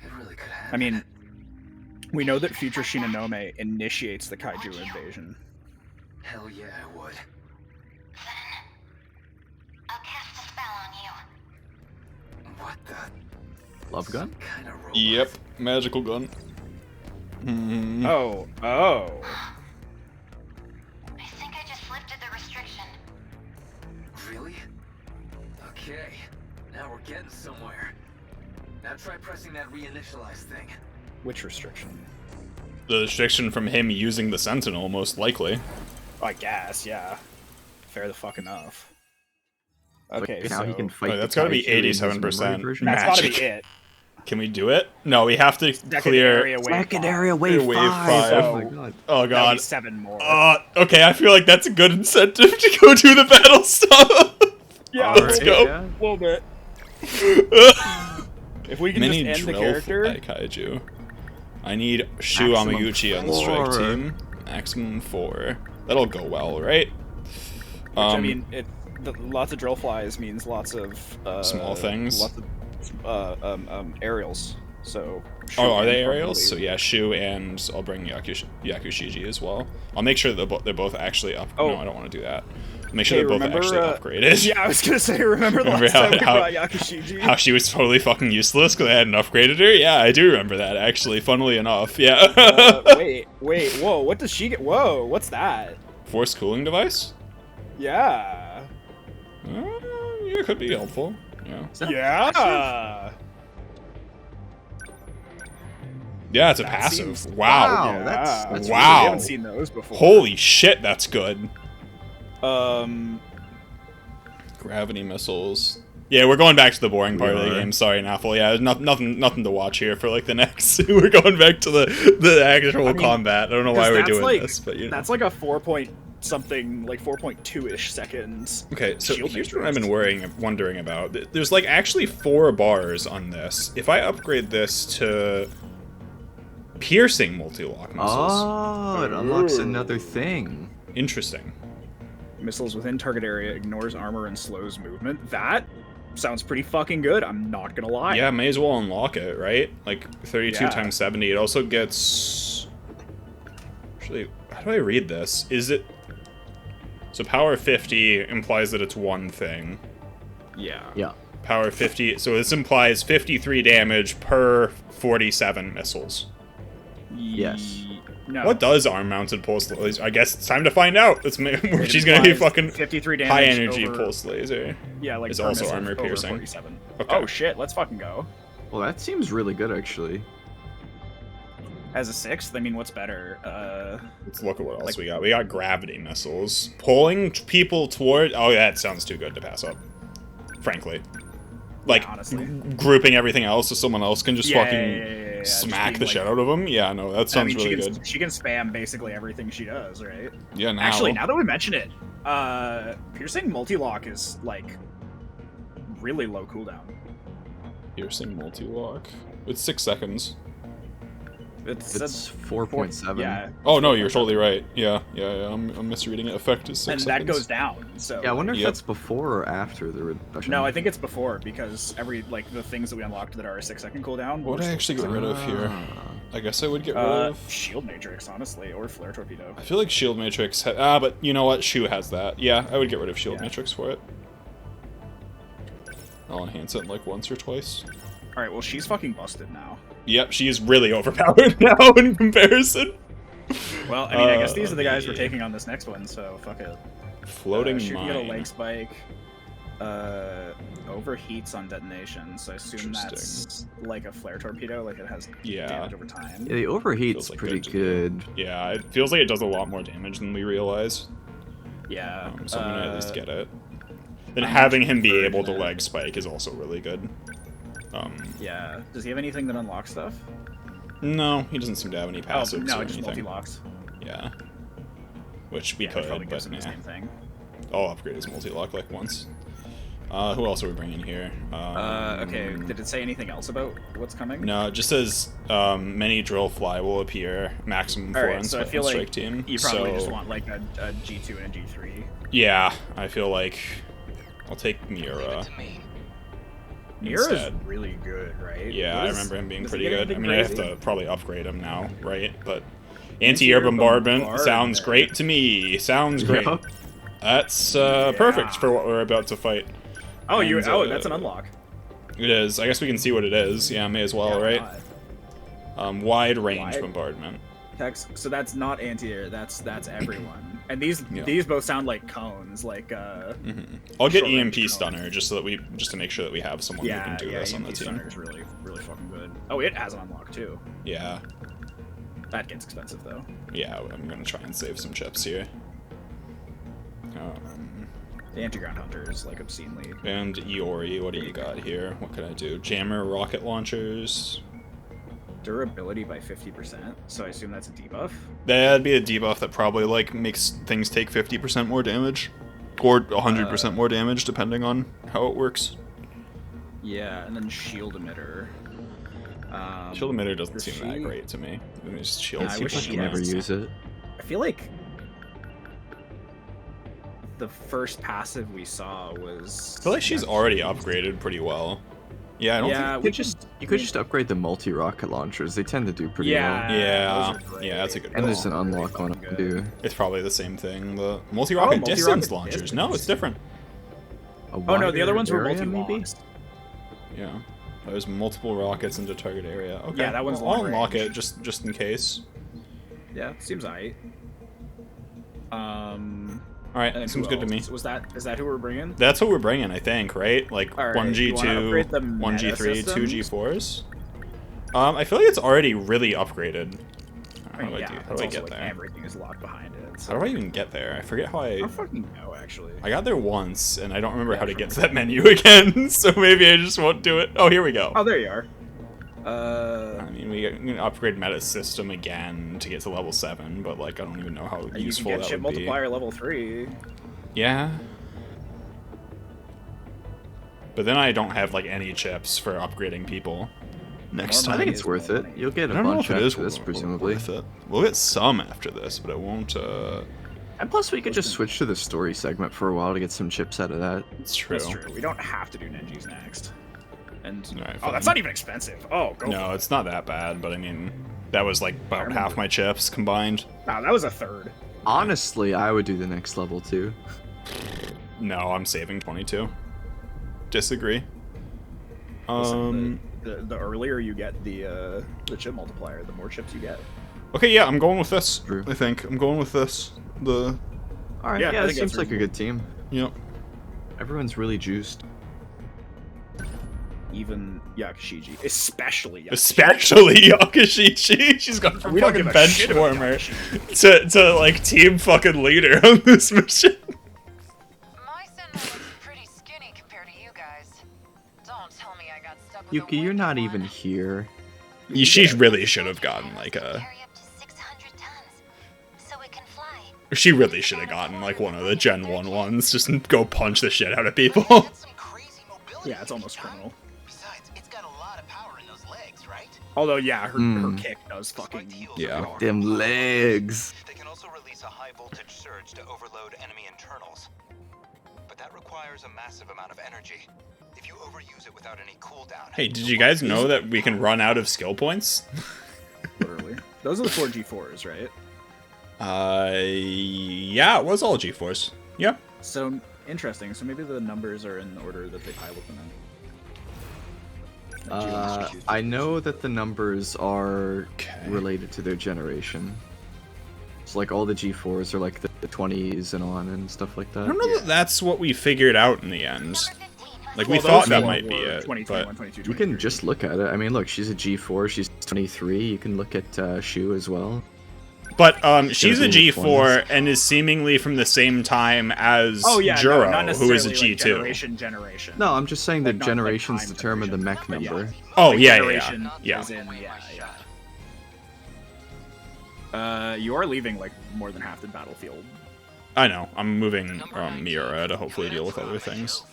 It really could happen. I mean, we know that future Shinonome initiates the kaiju invasion. Hell yeah, I would. Then, I'll cast a spell on you. What the Love gun? kind of robot? Yep. Magical gun. Hmm. Oh. I think I just lifted the restriction. Really? Okay. Now we're getting somewhere. Now try pressing that reinitialize thing. Which restriction? The restriction from him using the Sentinel, most likely. I guess, yeah. Fair the fuck enough. Okay, Wait, now so he can fight. that's the gotta be kaiju in his 87%. memory version? that's gotta be magic. it. Can we do it? No, we have to Second clear. area wave Second five. area wave Wave 5. five. Oh my god. Oh That'll be god. 7 more. Okay, I feel like that's a good incentive to go do the battle stuff. yeah, let's Alright, go. yeah. a little bit. If we can Mini just end the drill character, fly kaiju. I need Shu Maximum Amaguchi on the strike 4. team. Maximum 4. That'll go well, right? which I mean, lots of drill flies means lots of Small things. lots of aerials. So. Oh, are they shooting aerials? probably- So yeah, Shu and I'll bring Yakushiji as well. I'll make sure that they're both actually up. Oh. No, I don't want to do that. Make sure Hey, they're both remember, actually upgraded. Yeah, I was gonna say, remember the Remember last time we how- brought Yakushiji? How she was totally fucking useless because I hadn't upgraded her? Yeah, I do remember that, actually, funnily enough. Yeah. Wait, whoa, what does she get? Whoa, what's that? Force cooling device? Yeah. Yeah, it could be helpful. Yeah. Yeah. Yeah, it's a That passive. seems- Wow. Yeah. that's Wow. We haven't seen those before. Holy shit, that's good. Gravity missiles. Yeah, we're going back to the boring part of the game. Sorry, Naffle. Yeah, there's nothing to watch here for like the next. We're going back to the actual combat. I don't know why we're doing like, this, but you know. That's like a 4 point something, like 4.2-ish seconds. Okay, so Shield here's what matrix. I've been wondering about. There's like actually 4 bars on this. If I upgrade this to piercing multi-lock missiles. Oh, it unlocks another thing. Interesting. Missiles within target area ignores armor and slows movement. That sounds pretty fucking good. I'm not gonna lie. Yeah, may as well unlock it, right? Like 32 Yeah. times 70. It also gets. Actually, how do I read this? Is it? So power 50 implies that it's one thing. Yeah. Yeah. Power 50. So this implies 53 damage per 47 missiles. Yes. No. What does arm-mounted pulse laser? I guess it's time to find out. It's she's gonna be implies fucking 53 damage high energy over- pulse laser. Yeah, like It's per also missile armor over piercing. 47. Okay. Oh shit, let's fucking go. Well, that seems really good, actually. As a 6th, I mean, what's better? Let's look at what else Like- we got. We got gravity missiles. Pulling people toward... Oh, that sounds too good to pass up. Frankly. Like, honestly. grouping everything else so someone else can just Yeah, fucking yeah, just smack being the like- shit out of them. Yeah, no, that I sounds mean, really she can, good. she can spam basically everything she does, right? Yeah, now. Actually, now that we mention it, piercing multi-lock is, like, really low cooldown. Piercing multi-lock. It's 6 seconds. It's 4.7. Yeah. Oh, no, you're totally right. Yeah. I'm misreading it. Effect is 6 And seconds. that goes down, so... Yeah, I wonder if Yep. that's before or after the reduction. No, I think it's before, because the things that we unlocked that are a 6-second cooldown... What would I actually get rid of here? I guess I would get rid of... Shield Matrix, honestly, or Flare Torpedo. I feel like Shield Matrix... but you know what? Shu has that. Yeah, I would get rid of Shield Matrix for it. I'll enhance it like once or twice. Alright, well, she's fucking busted now. Yep, she is really overpowered now in comparison. Well, I mean, I guess these are the guys we're taking on this next one, so fuck it. Floating She can get a mine. leg spike. Overheats on detonation, so I assume that's like a flare torpedo, like it has damage over time. Yeah, the overheat's Feels like pretty to good. do. Yeah, it feels like it does a lot more damage than we realize. Yeah. So I'm gonna at least get it. Then I'm having actually him be converting able to it. leg spike is also really good. Yeah. Does he have anything that unlocks stuff? No, he doesn't seem to have any passives no, or just anything. multi-locks. Yeah. Which we Yeah, it could, probably but gives him the nah. same thing. I'll upgrade his multi-lock like once. Who else are we bringing here? Okay, did it say anything else about what's coming? No, it just says many drill fly will appear, maximum 4 Alright, on so I feel strike like team. you probably so, just want like a G2 and a G3. Yeah, I feel like I'll take Mira. Mira's instead. really good, right? Yeah, What I is- remember him being does he pretty get good. I anything mean, I have crazy? to probably upgrade him now, right? But Anti-air anti-air bombardment bombardment. sounds great to me. Sounds great. Yup. That's perfect for what we're about to fight. Oh, And, that's an unlock. It is. I guess we can see what it is. Yeah, may as well, Yeah, right? why not? Wide range Wide? bombardment. Text. So that's not anti-air. That's everyone. And these both sound like cones. Like I'll get short range EMP cones. stunner just to make sure that we have someone who can do this on the EMP team. Stunner is really fucking good. Oh, it has an unlock too. Yeah, That gets expensive though. yeah. I'm gonna try and save some chips here. The anti-ground hunter is like obscenely. And Iori, what do you got here? What can I do? Jammer rocket launchers. Durability by 50%. So I assume that's a debuff. That'd be a debuff that probably like makes things take 50% more damage, or 100% more damage, depending on how it works. Yeah, and then shield emitter. Shield emitter doesn't does seem that she- great to me. I mean, it's just shield. I wish I she can never has- use it. I feel like the first passive we saw was. I feel like she's already upgraded pretty well. Yeah, I don't Yeah, think. You could just upgrade the multi-rocket launchers. They tend to do pretty well. Yeah, those are great. yeah, that's a good And there's call. an unlock on it too. It's probably the same thing. The multi-rocket multi-rocket distance launchers. distance. No, it's different. A Oh no, the other wider ones were area, multi-locks. Yeah. There's multiple rockets into target area. Okay. Yeah, that one's I'll long unlock range. it just in case. Yeah, seems alright. All right, And then seems who good to me. else? Is that who we're bringing? That's what we're bringing, I think, right? Like All right, one you wanna upgrade the G2, one meta G3, two systems? G4s. I feel like it's already really upgraded. I mean, How do I yeah, do? How it's do I also get like there? everything is locked behind it. So. How do I even get there? I forget how I I. don't fucking know, actually. I got there once, and I don't remember Yeah, how to sure. get to that menu again. So maybe I just won't do it. Oh, here we go. Oh, there you are. I mean, we can upgrade meta system again to get to level 7, but like I don't even know how You can useful get that ship would be. multiplier level 3. Yeah. But then I don't have like any chips for upgrading people next More I time. think money it's is worth more it. money. You'll get I a don't know bunch if it is after this, presumably. worth it. We'll get some after this, but it won't. And plus, we could just switch to the story segment for a while to get some chips out of that. It's true. That's true. We don't have to do Nenji's next. And Alright, oh, fine. that's not even expensive. Oh, go No, for it's not that bad, but I mean, that was like about remember. half my chips combined. it. Wow, that was a third. Honestly, I would do the next level too. No, I'm saving 22. Disagree. Listen, the earlier you get the chip multiplier, the more chips you get. Okay, yeah, I'm going with this. True. I think I'm going with this. All right, Yeah, I yeah, it think seems that's like a good team. Yep. Everyone's really juiced. Even Yakushiji, especially Yakushiji. Especially Yakushichi. She's got a We don't fucking give a bench shit about warmer Yakushiji. to like team fucking leader on this mission. My Sentinel looks pretty skinny compared to you guys. Don't tell me I got stuck with Yuki, a you're not wicked even one. here. She really should have gotten like a. Carry up to 600 tons, so it can fly. She really should have gotten like one of the Gen 1 ones. Just go punch the shit out of people. That's some crazy mobility, Yeah, it's almost John. criminal. Besides, it's got a lot of power in those legs, right? Although, yeah, her Hmm. kick does fucking. Yeah. Them legs. They can also release a high voltage surge to overload enemy internals. But that requires a massive amount of energy. If you overuse it without any cooldown. Hey, did you guys know that we can run out of skill points? Literally. Those are the 4 G4s, right? Yeah, it was all G-Force. Yeah. So, interesting. So maybe the numbers are in the order that they pilot them in. I know that the numbers are Okay. related to their generation. So like all the G4s are like the 20s and on and stuff like that. I don't know that that's what we figured out in the end. Like, we Well, thought those that four might be were it, 20, but... 21, 22, You can 23. just look at it. I mean, look, she's a G4, she's 23. You can look at Shu as well. But she's a She's in the G4 and is seemingly from the same time as Oh yeah, Juro, no, not who is a necessarily, G2. like, generation. No, I'm just saying that Like, not, like, generations time determine the mech generation. number. Oh, Like, yeah, generation yeah. is in, you are leaving like more than half the battlefield. I know. I'm moving Miura to hopefully deal with other things.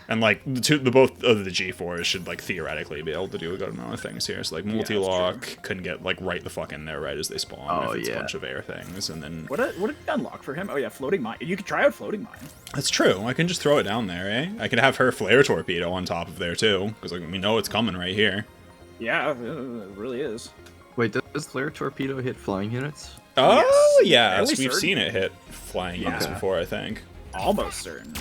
And like the both of the G4s should like theoretically be able to do a good amount of things here. So like multi-lock can get like right the fuck in there right as they spawn. Oh, if it's yeah. a bunch of air things, and then What did it unlock for him? Oh yeah, floating mine. You could try out floating mine. that's true. I can just throw it down there, eh? I could have her flare torpedo on top of there too, because like we know it's coming right here. Yeah, it really is. Wait, does Flare Torpedo hit flying units? Oh Yes. yeah, Fairly we've certain. seen it hit flying units Yeah. before, I think. Almost certain.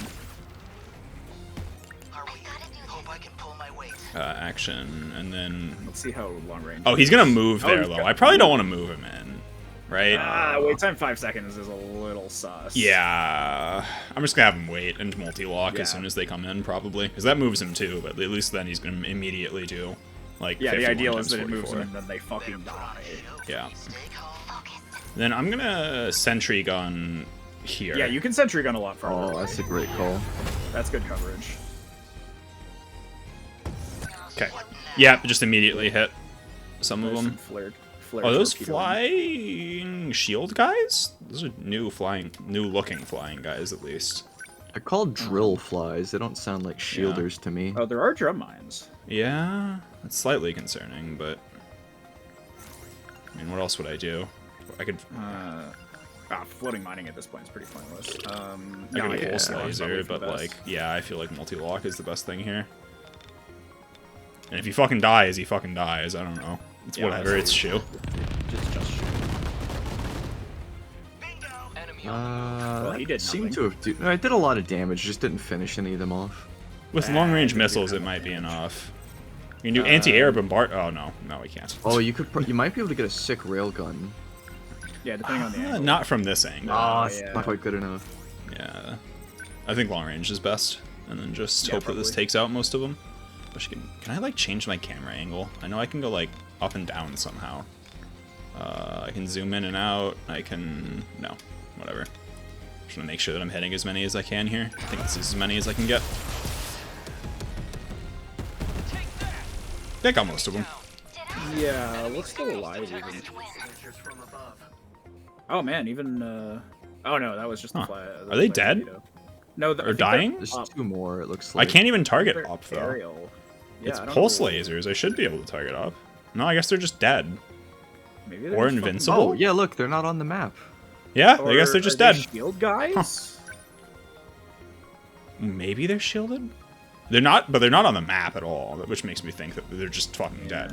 Hope I can pull my weight. Action, and then Let's see how long range. oh, he's gonna move Oh, there he's though. got- I probably don't want to move him in, right? Wait time 5 seconds is a little sus. Yeah, I'm just gonna have him wait and multi-lock Yeah. as soon as they come in, probably, because that moves him too. But at least then he's gonna immediately do like. Yeah, the 51 ideal times is that it moves 44. them and then they fucking die. Yeah. Then I'm gonna sentry gun here. Yeah, you can sentry gun a lot farther. Oh, away. that's a great call. That's good coverage. Okay. Yeah, just immediately hit some of There's them. some flared Are those torpedo. flying shield guys? Those are new looking flying guys at least. They're called drill flies. They don't sound like shielders to me. Oh, there are drum mines. Yeah, that's slightly concerning, but I mean, what else would I do? I could Floating mining at this point is pretty pointless. I no, could yeah, pulse probably laser, for the but best. like, yeah, I feel like multi-lock is the best thing here. And if he fucking dies, he fucking dies. I don't know. It's Yeah, whatever. It's Shu. just shoot. He did seemed to have. No, it did a lot of damage. Just didn't finish any of them off. With long-range missiles, it might be enough. You can do anti-air bombard. Oh no, no, we can't. Oh, you could. You might be able to get a sick railgun. Yeah, depending on the angle. Not from this angle. Ah, yeah. not quite good enough. Yeah. I think long range is best. And then just Yeah, hope that this probably. takes out most of them. Wish I can I, like, change my camera angle? I know I can go, like, up and down somehow. I can zoom in and out. I can... No. Whatever. Just want to make sure that I'm hitting as many as I can here. I think this is as many as I can get. I got most of them. Yeah, what's still alive even? Oh man, even oh no, that was just the fly. Are they dead? Torpedo. No, I Or think dying? they're There's up. 2 more, it looks I like. can't even target They're up, though. aerial. Yeah, It's I don't pulse know. lasers. I should be able to target up. No, I guess they're just dead. Maybe they're Or just fucking- invincible. Oh, yeah, look, they're not on the map. Yeah, I Or guess they're just are they dead. Shield guys. Maybe they're shielded? They're not, but they're not on the map at all, which makes me think that they're just fucking dead.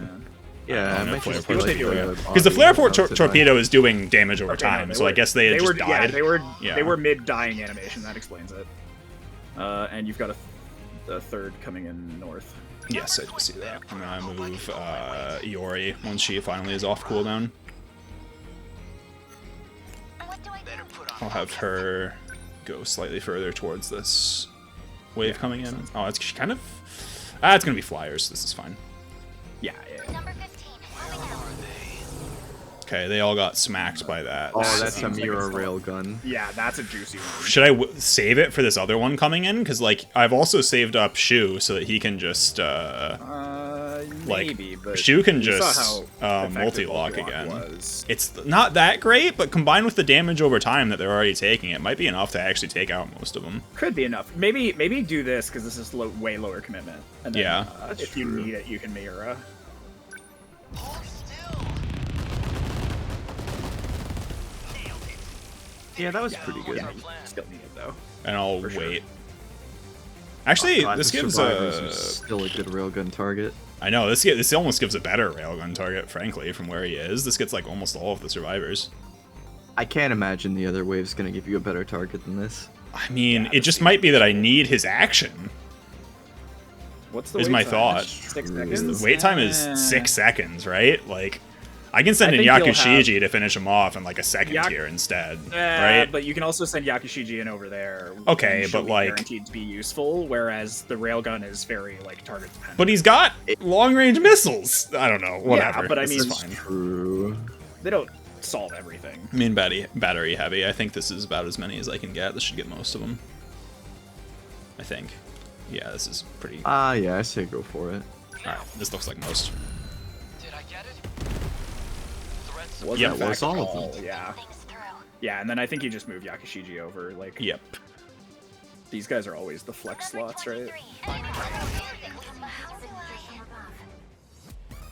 Yeah, I it don't know might if just flare be port like torpedo- the Because the body flare of port the torpedo is doing damage over Okay, no, time, they so I were- guess they had just Yeah, died. they Yeah. were mid dying animation. That explains it. And you've got a third coming in north. Yes, I do see that. I'm gonna move Iori once she finally is off cooldown. I'll have her go slightly further towards this wave coming in. Oh, it's she kind of... it's gonna be flyers. This is fine. Yeah, yeah. Okay, they all got smacked by that. Oh, So- that's a mirror railgun. Yeah, that's a juicy one. Should I save it for this other one coming in? Because, like, I've also saved up Shu so that he can just, like, Maybe, but Shu can you saw just how effective multi-lock multi-lock again. was. It's not that great, but combined with the damage over time that they're already taking, it might be enough to actually take out most of them. Could be enough. Maybe do this because this is way lower commitment. And then, Yeah. if you need it, you can Miura. Yeah, that was pretty good. Yeah, still need it though. And I'll For sure. wait. Actually, God, this the gives survivors are a... still a good railgun target. I know, this almost gives a better railgun target, frankly, from where he is. This gets, like, almost all of the survivors. I can't imagine the other wave's gonna give you a better target than this. I mean, Yeah, it just might be that I need his action. What's the Is wait my time? thought. 6 seconds. The wait time is Eh. 6 seconds, right? Like, I can send I in think you'll Yakushiji to finish him off in like a second here instead, right? But you can also send Yakushiji in over there. Okay, and she'll but, be like- guaranteed to be useful, whereas the railgun is very like target dependent. But he's got long-range missiles. I don't know, whatever. Yeah, but I This mean, is fine. True. they don't solve everything. I mean, battery heavy. I think this is about as many as I can get. This should get most of them. I think. Yeah, this is pretty... Yeah, I say go for it. Alright, this looks like most. Did I get it? Was Yeah, in it was fact all of them. Yeah. Yeah, and then I think you just move Yakushiji over. Like, Yep. these guys are always the flex slots, right?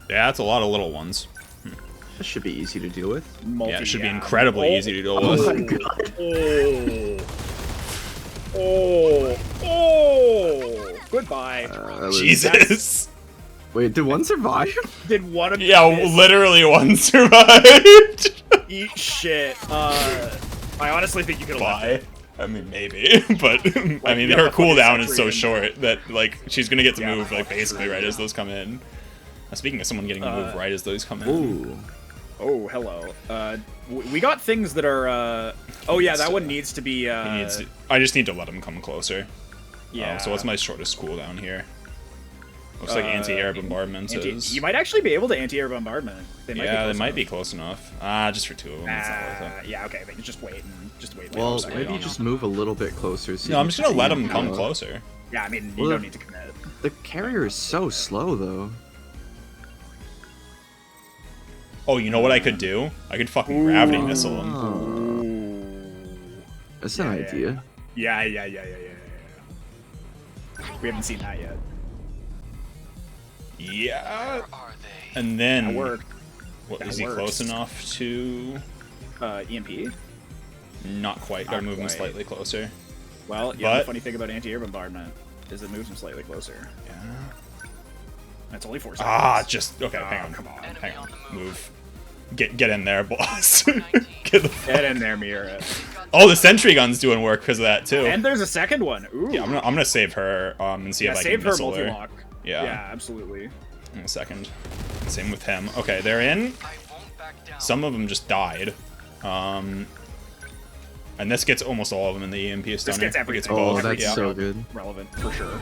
Yeah, that's a lot of little ones. This should be easy to deal with. Yeah, it should be incredibly easy to deal with. Oh my god. Oh! Goodbye. That was- Jesus! Wait, did one survive? Did one of Yeah, this literally one survived! eat shit? I honestly think you could have left Bye. it. I mean, maybe, but I mean, you her have the fucking cooldown is so sentry short that like she's gonna get to Yeah, move like fucking basically true. right as those come in. Speaking of someone getting to move right as those come in, Ooh. Oh, hello. We got things that are. Oh yeah, that So, one needs to be. he needs to, I just need to let him come closer. Yeah. So what's my shortest cooldown here? Looks like anti-air bombardment is. You might actually be able to anti-air bombardment. They might Yeah, be they close might be enough. close enough. Just for 2 of them. It's not worth it. Yeah, okay, then just wait and just wait. Well, later, so maybe you just know. move a little bit closer. So No, you I'm just gonna can let see him come how- closer. Yeah, I mean you Well, don't need to commit. The carrier is so slow, though. Oh, you know what I could do? I could fucking gravity missile him. Oh, that's an Yeah, yeah, idea. Yeah. We haven't seen that yet. Yeah. Are they? And then That worked. What, That is he works. close enough to? EMP. Not quite. Gotta Not move him quite. slightly closer. Well, yeah. The But- funny thing about anti-air bombardment is it moves them slightly closer. Yeah. That's only 4 seconds. Just okay. Hang on. come on. Hang on. Move. Get in there, boss. Get the. Get in there, Mira. Oh, the sentry gun's doing work because of that too. And there's a second one. Ooh. Yeah, I'm gonna save her and see Yeah, if I save can her missile her multi-lock. Yeah. Yeah, absolutely. in a second. Same with him. Okay, they're in. I won't back down. Some of them just died. And this gets almost all of them in the EMP stunner. This gets It everything. Oh, both. that's Yeah. so good. Relevant for sure.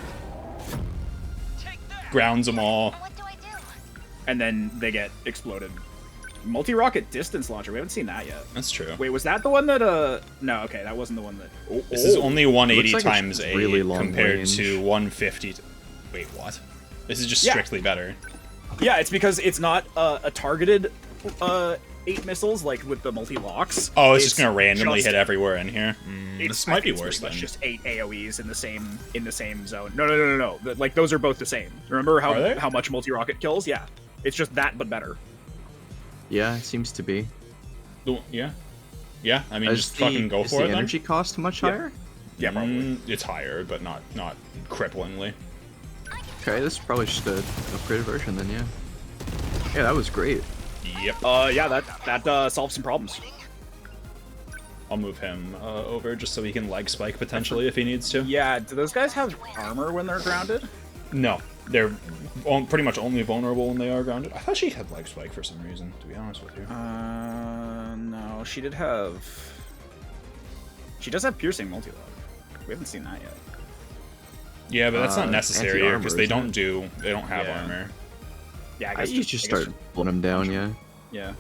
Grounds them all. What do I do? And then they get exploded. Multi-rocket distance launcher. We haven't seen that yet. That's true. Wait, was that the one that No, okay, that wasn't the one that. This is only 180 Looks like times it's 8 really long compared range. to 150. Wait, what? This is just Yeah. strictly better. Yeah, it's because it's not a targeted 8 missiles like with the multi-locks. Oh, it's just gonna randomly just- hit everywhere in here. This might be it's worse pretty much then. just 8 AOE's in the same zone. No. Like those are both the same. Remember Are they? how much multi-rocket kills? Yeah, it's just that but better. Yeah, it seems to be. Yeah. Yeah, I mean, Is just fucking go is for the it then. energy cost much higher? Yeah, probably. It's higher, but not cripplingly. Okay, this is probably just an upgraded version then, yeah. Yeah, that was great. Yep. Yeah, that solves some problems. I'll move him over just so he can leg spike potentially if he needs to. Yeah, do those guys have armor when they're grounded? No, they're pretty much only vulnerable when they are grounded. I thought she had leg spike for some reason, to be honest with you. No, she did have. She does have piercing multi-lock. We haven't seen that yet. Yeah, but that's not necessary here anti-armor, because they isn't don't have Yeah. armor. Yeah, I usually just start blowing them down, yeah. Yeah.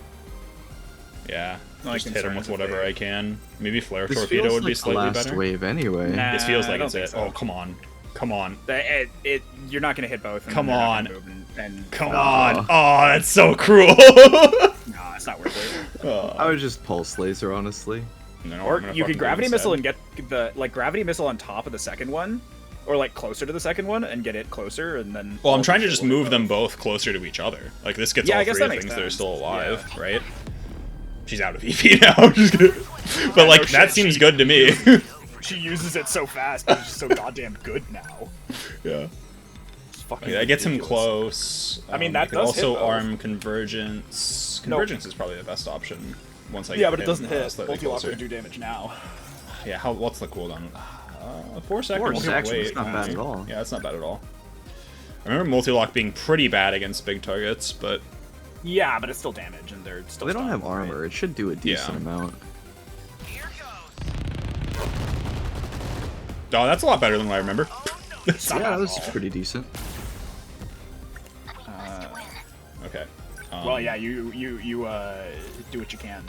Yeah, My just hit him concern with is if whatever they- I can. Maybe flare This torpedo feels would be like the slightly last better. wave anyway. Nah. This feels I like don't it's think it. so. Oh, come on. Come on. You're not gonna hit both. And Come then they're not on. gonna move and Come Oh. on. Oh, that's so cruel. Nah, it's not worth it. I would just pulse laser, honestly. No, Or I'm gonna you fucking could do it gravity instead. missile and get the gravity missile on top of the second one, or like closer to the second one and get it closer, and then. Well, I'm all trying to the just shit will move hit them both. both closer to each other. Like, this gets Yeah, all I guess three that of makes things that are sense. still alive, Yeah. right? She's out of EP now. Just kidding. But, like, no that shit, seems she- good to me. She uses it so fast. It's just so goddamn good now. Yeah. It's fucking Okay, that gets him ridiculous. close. I mean, I that could does also hit, though. arm convergence. Convergence is probably the best option. Once I Yeah, get but it him, doesn't hit. slightly Multi-lock closer. would do damage now. Yeah, what's the cooldown? 4 seconds. 4 Okay, seconds, wait, it's not bad at all. Yeah, it's not bad at all. I remember multi-lock being pretty bad against big targets, but Yeah, but it's still damage, and they're still. They don't stunned, have armor. right? It should do a decent amount. oh, that's a lot better than what I remember. It's not Yeah, bad that was at all. pretty decent. Okay. Well, yeah, you do what you can.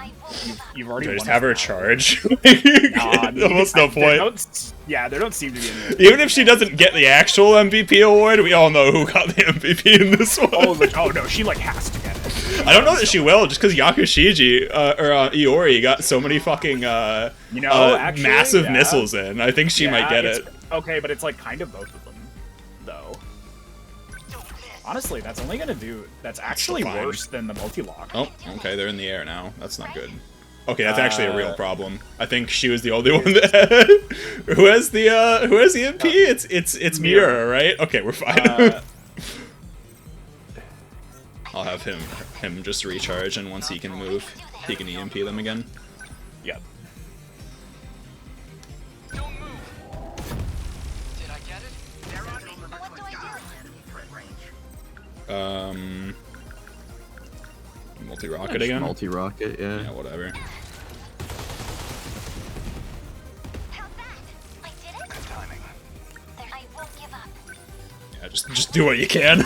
You've already. Do I just won have her this battle. charge? Nah, Almost no there point. there don't seem to be any. Even if she doesn't get the actual MVP award, we all know who got the MVP in this one. Oh no, she like has to get it. I don't know that she will, just because Yakushiji or Iori got so many fucking Actually, massive yeah. missiles in. I think she might get it's- it. Okay, but it's like kind of both of them, though. Honestly, that's only gonna do. That's actually fine. worse than the multi-lock. Oh, okay, they're in the air now. That's not good. Okay, that's actually a real problem. I think she was the only one that who has the MP. It's Mira, right? Okay, we're fine. I'll have him just recharge, and once he can move, he can EMP them again. Yep. Did I get it? They're on me. Multi-rocket again. Multi-rocket, yeah. Yeah, whatever. How's that? I did it? Good timing. I won't give up. Yeah, just do what you can.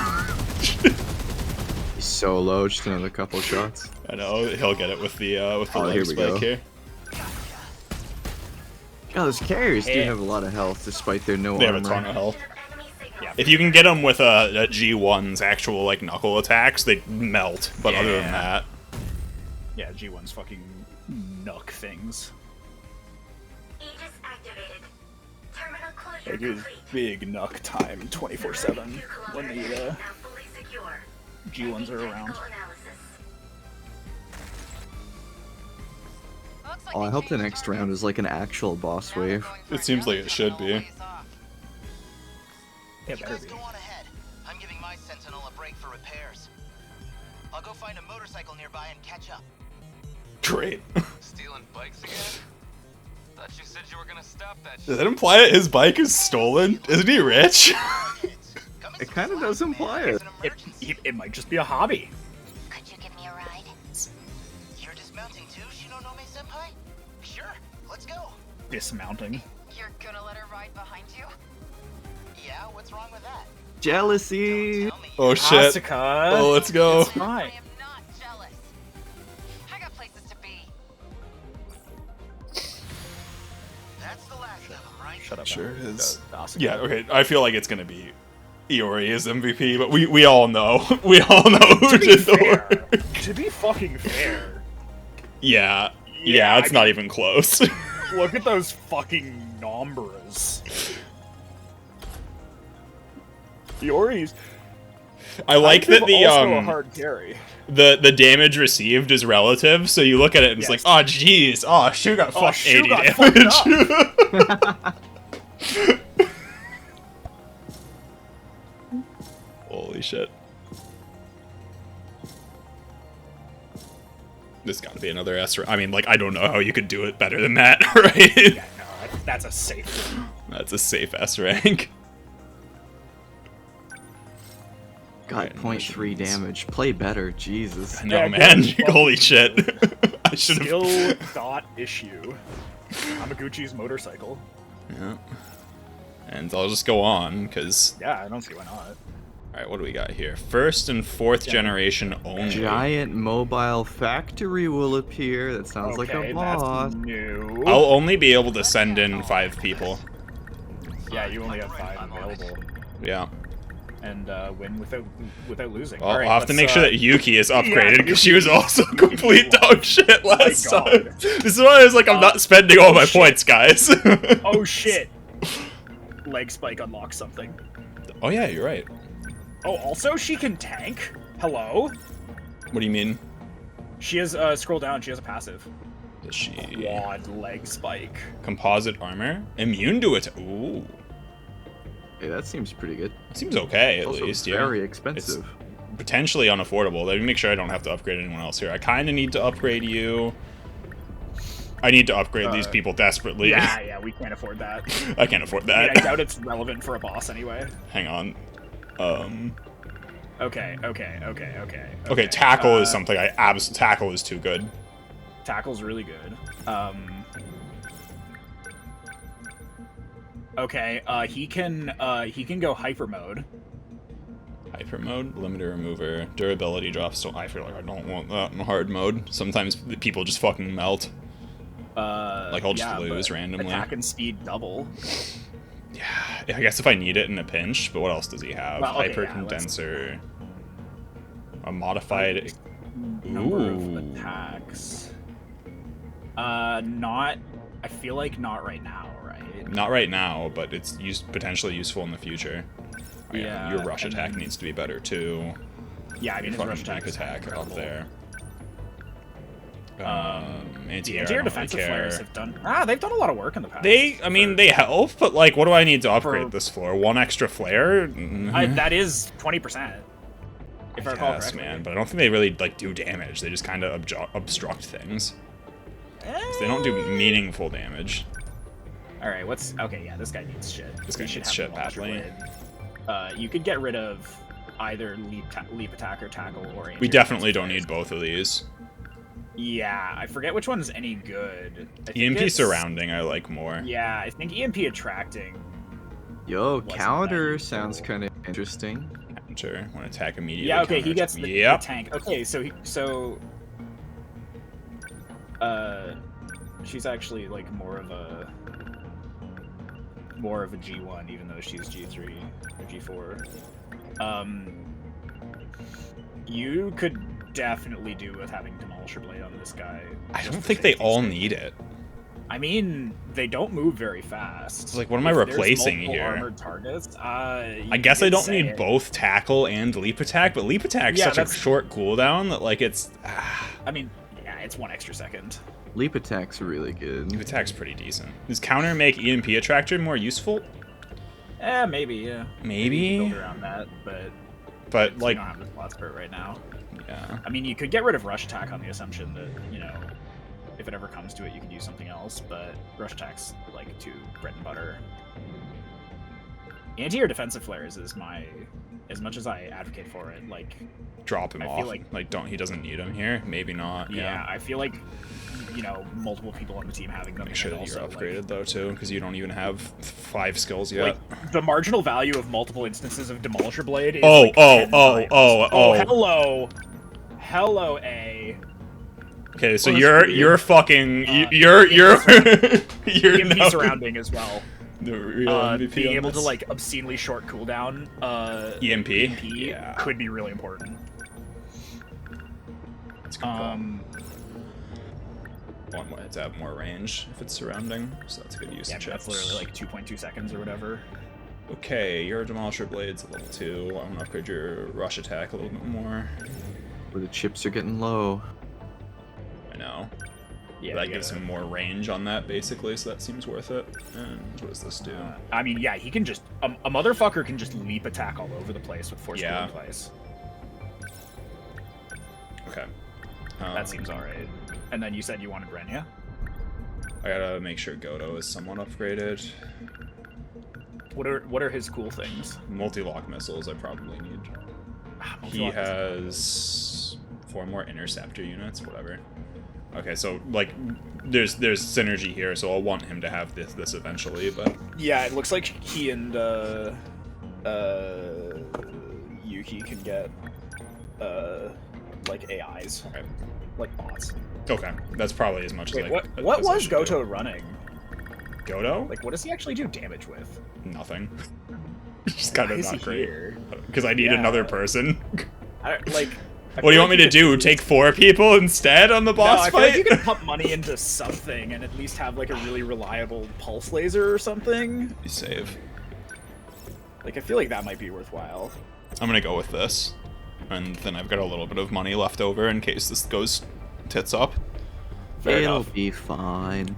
He's so low, just another couple shots. I know he'll get it with the Oh, leg here we spike go. here. God, those carriers do Yeah. have a lot of health despite their no They have armor. a ton of health. Yeah. If you can get them with a G1's actual like knuckle attacks, they melt. But other than Yeah. that, Yeah, G1's fucking nuck things. Aegis activated. Terminal closure Like his big nuck time 24/7 when the now fully secure. G1s are around. Oh, I hope the next round is like an actual boss wave. it seems like it should be. Yeah, You better guys be. go on ahead. I'm giving my Sentinel a break for repairs. I'll go find a motorcycle nearby and catch up. Great. Stealing bikes again? Thought you said you were gonna stop that Does that imply that his bike is stolen? Isn't he rich? Come and It kind of supply does me, imply man. it. It's an It, emergency. it might just be a hobby. Could you give me a ride? You're dismissed. dismounting too, Shinonome-senpai? Sure, let's go. Dismounting. You're gonna let her ride behind you? Yeah, what's wrong with that? Jealousy. Don't tell me. Oh shit. Asuka. Oh, let's go. It's I fine. am not jealous. I got places to be. That's the last of them, right? Shut up. Sure Alan. is. Asuka. Yeah, okay. I feel like it's gonna be Iori as MVP, but we all know. We all know who To be did the fair, work. to be fucking fair, Yeah. Yeah, it's I not mean, even close. look at those fucking Nombras. Iori's I like kind that of the also a hard carry. the damage received is relative, so you look at it and it's Yes. like, oh jeez, oh Shu got fucked Shu 80 got damage. Holy shit. This gotta be another S. I mean, like, I don't know how you could do it better than that, right? Yeah, no, that's a safe one. That's a safe S rank. Got 0.3 damage. Play better, Jesus. I know, Yeah, man. good. Holy shit. I should have. Skill dot issue. Amaguchi's motorcycle. Yeah. And I'll just go on, because. Yeah, I don't see why not. Alright, what do we got here? First and fourth generation only. Giant mobile factory will appear. That sounds like Okay, a boss. that's new. I'll only be able to send in 5 people. Yeah, you only have 5 available. Yeah. And win without losing. Well, All right, I'll have to let's, make sure that Yuki is upgraded, because Yuki- she was also complete dog shit last God. time. This is why I was like, I'm not spending all my shit. points, guys. Oh shit! Leg spike unlocks something. Oh yeah, you're right. Oh, also she can tank. Hello. What do you mean? She has scroll down. She has a passive. Is she Quad leg spike. composite armor? Immune to it. Ooh. Hey, that seems pretty good. Seems okay, at Also least, yeah. very expensive. It's potentially unaffordable. Let me make sure I don't have to upgrade anyone else here. I kind of need to upgrade you. I need to upgrade these people desperately. Yeah, we can't afford that. I can't afford I that. mean, I doubt it's relevant for a boss anyway. Hang on. Okay. Okay, tackle is something tackle is too good. Tackle's really good. Okay, he can go hyper mode. Hyper mode, limiter remover, durability drops. I feel like I don't want that in hard mode. Sometimes people just fucking melt. Like I'll just lose but randomly. Attack and speed double. Yeah, I guess if I need it in a pinch. But what else does he have? Well, okay, Hyper yeah, condenser. A modified. Number of Ooh. attacks. Not. I feel like not right now, right? Not right now, but it's potentially useful in the future. Oh, Yeah, your rush and attack then- needs to be better too. Yeah, I mean, Your his rush fucking attack deep is kind of attack up incredible. there. The Anti-air, I anti-air don't really defensive flares care. have done. They've done a lot of work in the past. I mean, they help, but like, what do I need to upgrade For- this for? One extra flare? That is 20%. If I recall Yes, correctly. man, but I don't think they really like do damage. They just kind of obstruct things. 'Cause they don't do meaningful damage. All right, okay? Yeah, this guy needs shit. This guy He should needs have shit the launcher badly. blade. You could get rid of either leap attack or tackle or. We anti-air definitely defensive don't flares. need both of these. Yeah, I forget which one's any good. I think EMP it's- surrounding I like more. Yeah, I think EMP attracting. Yo, Wasn't counter that sounds useful. kind of interesting. Sure, want to attack immediately. Yeah, okay, he counter gets attack. the Yep. tank. Okay, she's actually like more of a G1, even though she's G3 or G4. You could definitely do with having Demolisher Blade on this guy. I just don't for think they safety's all sake. need it. I mean, they don't move very fast. It's like, what am I If there's replacing multiple here? Armored targets. I guess I don't need both tackle and leap attack, but leap attack's Yeah, such a that's- short cooldown that like it's I mean, yeah, it's 1 extra second. Leap attack's really good. leap attack's pretty decent. Does counter make EMP attractor more useful? Maybe, yeah. Maybe? You can build around that, but But we like, don't have the spots for it right now. yeah. I mean, you could get rid of rush attack on the assumption that, if it ever comes to it, you could use something else, but rush attack's like too bread and butter. Anti-air defensive flares is my, as much as I advocate for it, like Drop him I off. feel like he doesn't need him here. Maybe not. yeah, I feel like multiple people on the team having them. Make sure that also, you're upgraded though too, because you don't even have 5 skills yet. Like, the marginal value of multiple instances of Demolisher Blade is Oh, like hello, A. Okay, so Well, you're fucking you're EMP now surrounding as well. the real MVP Being on able to this. like obscenely short cooldown EMP? EMP could be really important. That's a good call. Want it to have more range if it's surrounding, so that's a good use Yeah, of but that's chips. literally like 2.2 seconds or whatever. Okay, your Demolisher Blade's at level 2. I'm gonna upgrade your rush attack a little bit more. Where the chips are getting low. I know. Yeah, That gives him more range on that, basically, so that seems worth it. And what does this do? I mean, yeah, he can just a motherfucker can just leap attack all over the place with force Yeah. in place. Okay. That seems alright. And then you said you wanted Renya? I gotta make sure Godo is somewhat upgraded. What are his cool things? Multi-lock missiles I probably need. He Multi-lock has 4 more interceptor units, whatever. Okay, so like there's synergy here, so I'll want him to have this eventually, but Yeah, it looks like he and Yuki can get like AIs, okay. like bots. Okay, that's probably as much Wait, as what as I was should Goto do. running? Goto? Like, what does he actually do damage with? Nothing. Just kind Why of is he not great. here? Because I need Yeah. another person. I What do feel you like want me to could do? use- Take 4 people instead on the No, boss I feel like fight? you can pump money into something and at least have like a really reliable pulse laser or something. You save. Like, I feel like that might be worthwhile. I'm gonna go with this. And then I've got a little bit of money left over in case this goes tits up. Fair It'll enough. be fine.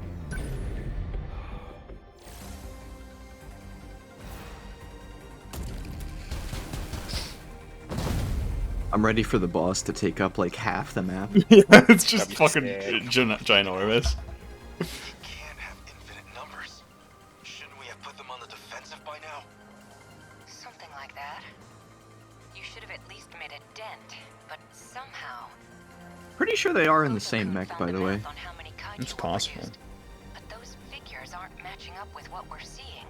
I'm ready for the boss to take up like half the map. Yeah, it's just That'd be fucking sick. ginormous. Can't have infinite numbers. Shouldn't we have put them on the defensive by now? Something like that. You should have at least made a dent, but somehow... Pretty sure they are in the same mech, by the way. On how many kaiju It's were possible. produced, but those figures aren't matching up with what we're seeing.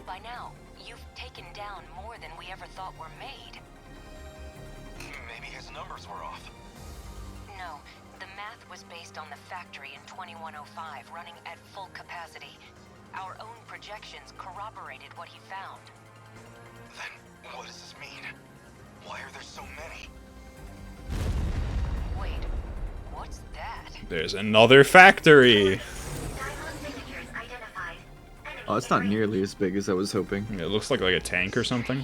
By now, you've taken down more than we ever thought were made. Maybe his numbers were off. No, the math was based on the factory in 2105 running at full capacity. Our own projections corroborated what he found. Then what does this mean? Why are there so many? Wait, what's that? There's another factory. Oh, it's not nearly as big as I was hoping. It looks like a tank or something.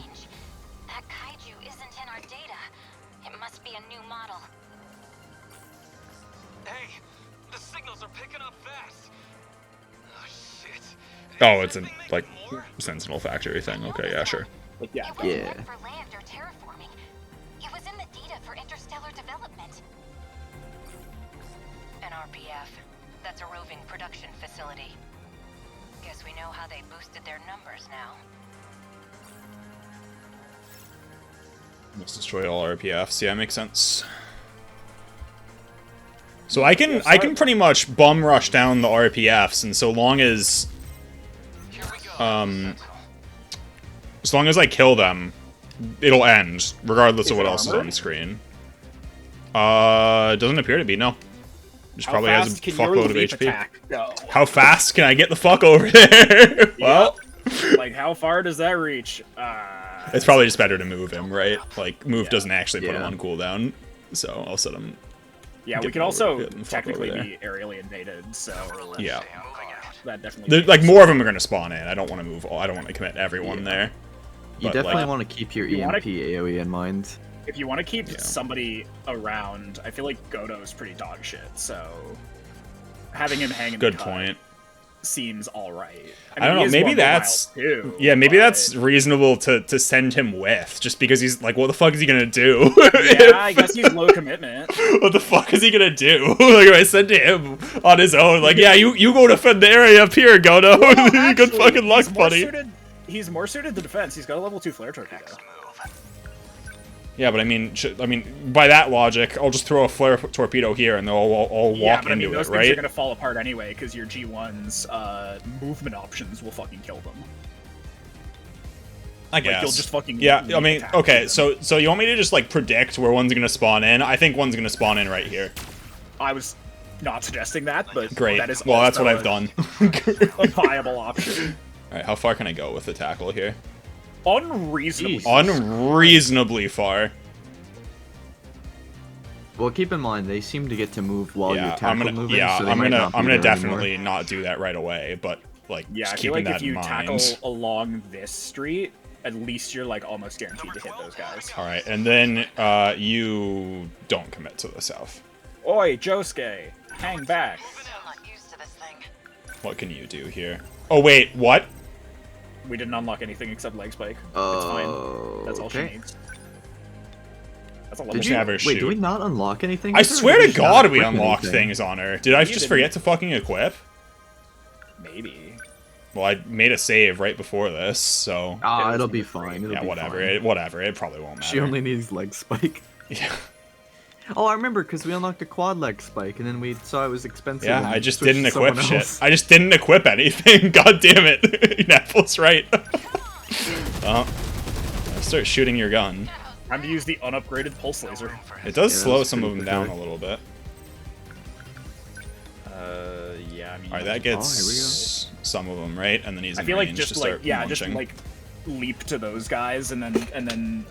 That kaiju isn't in our data. It must be a new model. Hey, the signals are picking up fast. Oh shit. Oh, it's a like Sentinel factory thing. Okay, yeah, sure. Like, yeah. It wasn't Yeah. meant for land or terraforming. It was in the data for interstellar development. An RPF. That's a roving production facility. Guess we know how they boosted their numbers now. Let's destroy all RPFs. Yeah, makes sense. So I can pretty much bum rush down the RPFs, and so long as I kill them, it'll end, regardless of what it else is armored? on screen. It doesn't appear to be, no. Just How probably has fast a can your fuckload of leap HP. attack go? How fast can I get the fuck over there? Well, Like, how far does that reach? it's probably just better to move him, right? Like, move doesn't actually put him Yeah. on cooldown, so I'll set him. Yeah, we Get could over- also get the fuck technically over be aerially invaded, so Yeah. that definitely. Like, more of them are going to spawn in. I don't want to move all. I don't want to commit everyone there. You But, definitely like, want to keep your You wanna- EMP AoE in mind. If you want to keep Yeah. somebody around, I feel like Godo's pretty dog shit. So having him hang in Good the cut point. seems all right. I don't know. he is Maybe more mobile, that's too, yeah. Maybe but- that's reasonable to send him with, just because he's like, what the fuck is he gonna do? Yeah, I guess he's low commitment. What the fuck is he gonna do? Like, if I send to him on his own, like, yeah, you go defend the area up here, Godo. Good Actually, fucking luck, he's more buddy. he's more suited to defense. He's got a level 2 flare torpedo. Yeah, but I mean, by that logic, I'll just throw a flare torpedo here, and they'll all Yeah, walk but I mean, into those it, things right? are gonna fall apart anyway because your G1's movement options will fucking kill them. I guess. You'll just fucking yeah, I mean, attack okay, them. so you want me to just like predict where one's gonna spawn in? I think one's gonna spawn in right here. I was not suggesting that, but Great. that is Well, that's also what I've done. a viable option. All right, how far can I go with the tackle here? Unreasonably. Unreasonably far. Well, keep in mind they seem to get to move while Yeah, you tackle moving. So they I'm might gonna not be I'm gonna there definitely anymore. not do that right away, but like Yeah, just I feel keeping like that if you in tackle mind. along this street, at least you're like almost guaranteed to hit those guys. All right, and then you don't commit to the south. Oi, Josuke, hang back. I'm not used to this thing. What can you do here? Oh wait, what? We didn't unlock anything except leg spike. It's fine. That's all she Okay. needs. That's a Did level you? Never Wait, shoot. do we not unlock anything? I with her, or swear did to we just not God we equip unlocked anything? things on her. Did I just didn't. forget to fucking equip? Maybe. Well, I made a save right before this, so Ah, it'll be fine. It'll yeah, be whatever. fine. Whatever. It probably won't matter. She only needs leg spike. Yeah. Oh, I remember because we unlocked a quad leg spike, and then we saw it was expensive. Yeah, and I just switched didn't to equip someone shit. else. I just didn't equip anything. God damn it. Apple's right. Well, start shooting your gun. Time to use the unupgraded pulse laser. It does Yeah, slow that's some of pretty them down a pathetic. little bit. Yeah, I mean. Alright, that gets some of them, right? And then he's I in feel like range just to like start just launching. like leap to those guys, and then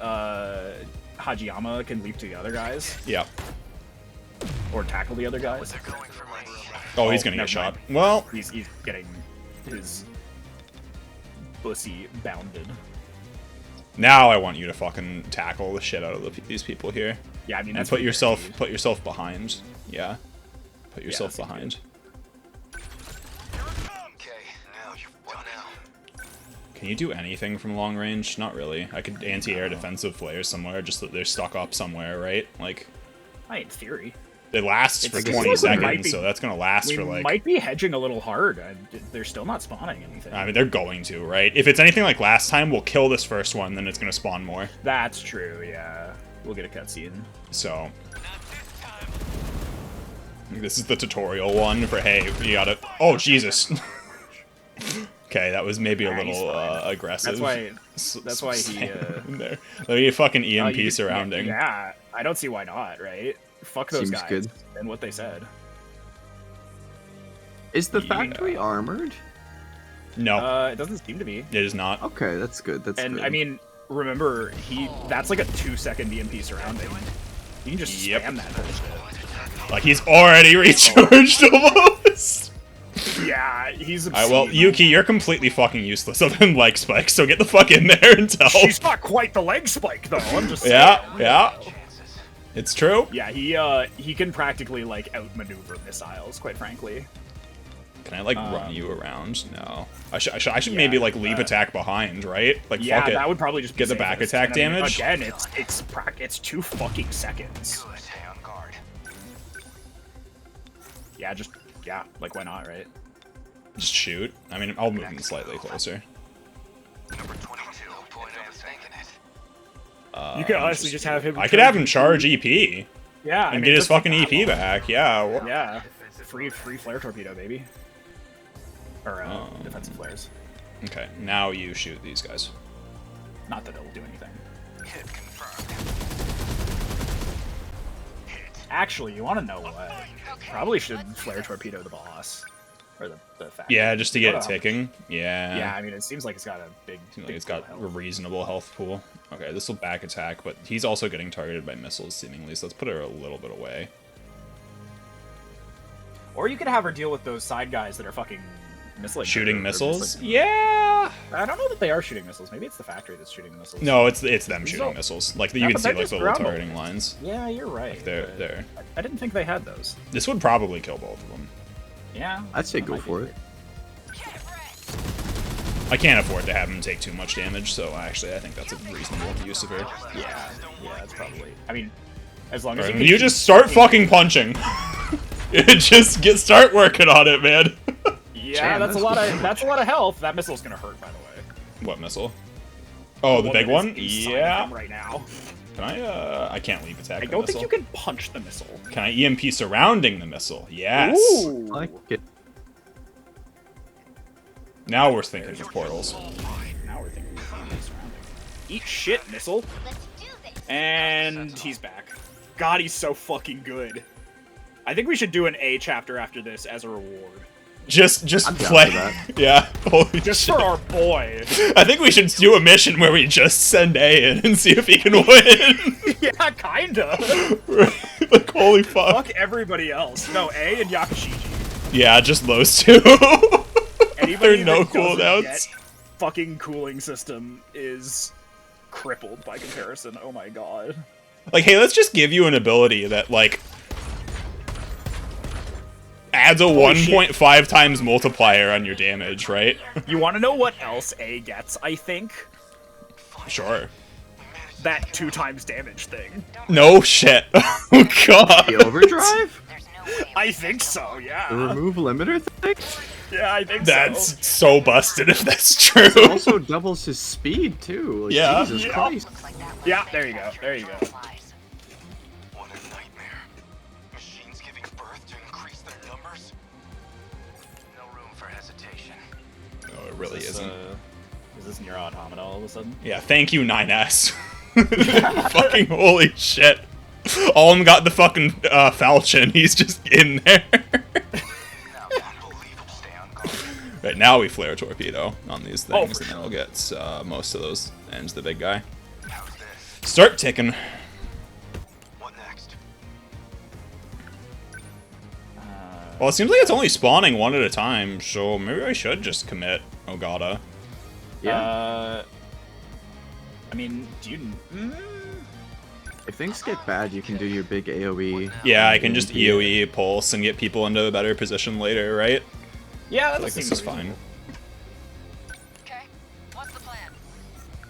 Hajiyama can leap to the other guys Yeah. or tackle the other guys. Oh, he's gonna never get shot. mind. Well, He's getting his pussy bounded. now I want you to fucking tackle the shit out of these people here. Yeah, I mean And that's put what you yourself need. put yourself behind. Yeah. Put yourself seems behind. Okay, now you've done now. Can you do anything from long range? Not really. I could anti-air defensive flares somewhere, just that they're stuck up somewhere, right? Like, In theory, it lasts for It's- 20 it's like we might seconds, be- so that's gonna last we for like... might be hedging a little hard. They're still not spawning anything. I mean, they're going to, right? If it's anything like last time, we'll kill this first one, then it's gonna spawn more. That's true. Yeah, we'll get a cutscene. So... This is the tutorial one for, hey, you gotta... Oh, Jesus! Okay, that was maybe a Nah, he's little fine. aggressive. That's why he. in there. Let me fucking EMP you could- surrounding. Yeah, I don't see why not. Right? Fuck those Seems guys good. and what they said. Is the Yeah. factory armored? No, It doesn't seem to be. it is not. Okay, that's good. That's And good. I mean, remember, that's like a 2-second EMP surrounding. You can just Yep. spam that bullshit. Like, he's already recharged almost! Yeah, he's Alright, obscene. well, Yuki, you're completely fucking useless other than leg spike, so get the fuck in there and tell. She's not quite the leg spike though. I'm just saying. Yeah. It's true. Yeah, he can practically like outmaneuver missiles, quite frankly. Can I, like, run you around? No. I should maybe, like, leap attack behind, right? Like, Yeah, fuck it. that would probably just be Get the back safest. attack And I mean, damage? Again, it's 2 fucking seconds. Stay on guard. Yeah, like why not, right? Just shoot. I mean, I'll move him slightly closer. Number 22. No point overthinking it. You could honestly just have him. I could have him charge EP Yeah, I and mean, get his just like fucking that EP long. back. Yeah. Yeah, free flare torpedo, baby. Or defensive flares. Okay, now you shoot these guys. Not that it'll do anything. Hit confirmed. Actually, you want to know what? Probably should flare torpedo the boss. Or the factory. Yeah, just to get it Hold on. ticking. Yeah. Yeah, I mean, it seems like it's got a big. Seems big like it's got pool a of health. reasonable health pool. Okay, this will back attack, but he's also getting targeted by missiles seemingly, so let's put her a little bit away. Or you could have her deal with those side guys that are fucking missiling. Shooting her, or missiles? missiling- Yeah. I don't know that they are shooting missiles. Maybe it's the factory that's shooting missiles. No, it's them These shooting all- missiles. Like you Yeah, can but see they're like just the little ground targeting lines. Yeah, you're right. Like they're but there. I didn't think they had those. This would probably kill both of them. Yeah. I'd say that go might for be it. I can't afford to have him take too much damage, so actually I think that's a reasonable use of her. Yeah, that's probably. I mean, as long as Alright, can you keep just start fucking- fucking punching. Start working on it, man. Yeah, that's a lot of health. That missile's gonna hurt, by the way. What missile? Oh, the big one? Yeah. Right now. Can I can't leave attack I the don't missile. think you can punch the missile. Can I EMP surrounding the missile? Yes. Ooh. Like it. Now we're thinking of portals. Now we're thinking of surrounding. Eat shit, missile. And he's back. God, he's so fucking good. I think we should do an A chapter after this as a reward. Just I'm down play. for that. Yeah. Holy Just shit. for our boy. I think we should do a mission where we just send A in and see if he can win. Yeah, kinda. Like, holy fuck. Fuck everybody else. No, A and Yakashiji. Yeah, just those two. Anybody There are no that doesn't cooldowns. get fucking cooling system is crippled by comparison. Oh my god. Like, hey, let's just give you an ability that, like, adds a 1.5 times multiplier on your damage, right? You want to know what else A gets, I think? Sure. That 2 times damage thing. No shit. Oh god. The overdrive? I think so, The yeah. remove limiter thing? Yeah, I think That's so busted if that's true. It also doubles his speed too. Like, Yeah. Jesus Yeah. Christ. Yeah, there you go. There you go. What a nightmare. Machines giving birth to increase their numbers? No room for hesitation. No, it really isn't. Is this Near Automata all of a sudden? Yeah, thank you, 9S. Fucking holy shit. All of them got the fucking falchion. He's just in there. Right, now we flare torpedo on these things, and then we'll get most of those ends the big guy. Start ticking. What next? Well, it seems like it's only spawning one at a time, so maybe I should just commit Ogata. Yeah. I mean, do you... If things get bad, you can do your big AoE. Yeah, I can just EOE pulse and get people into a better position later, right? Yeah, I that feel like seems this is reasonable. fine. Okay, what's the plan?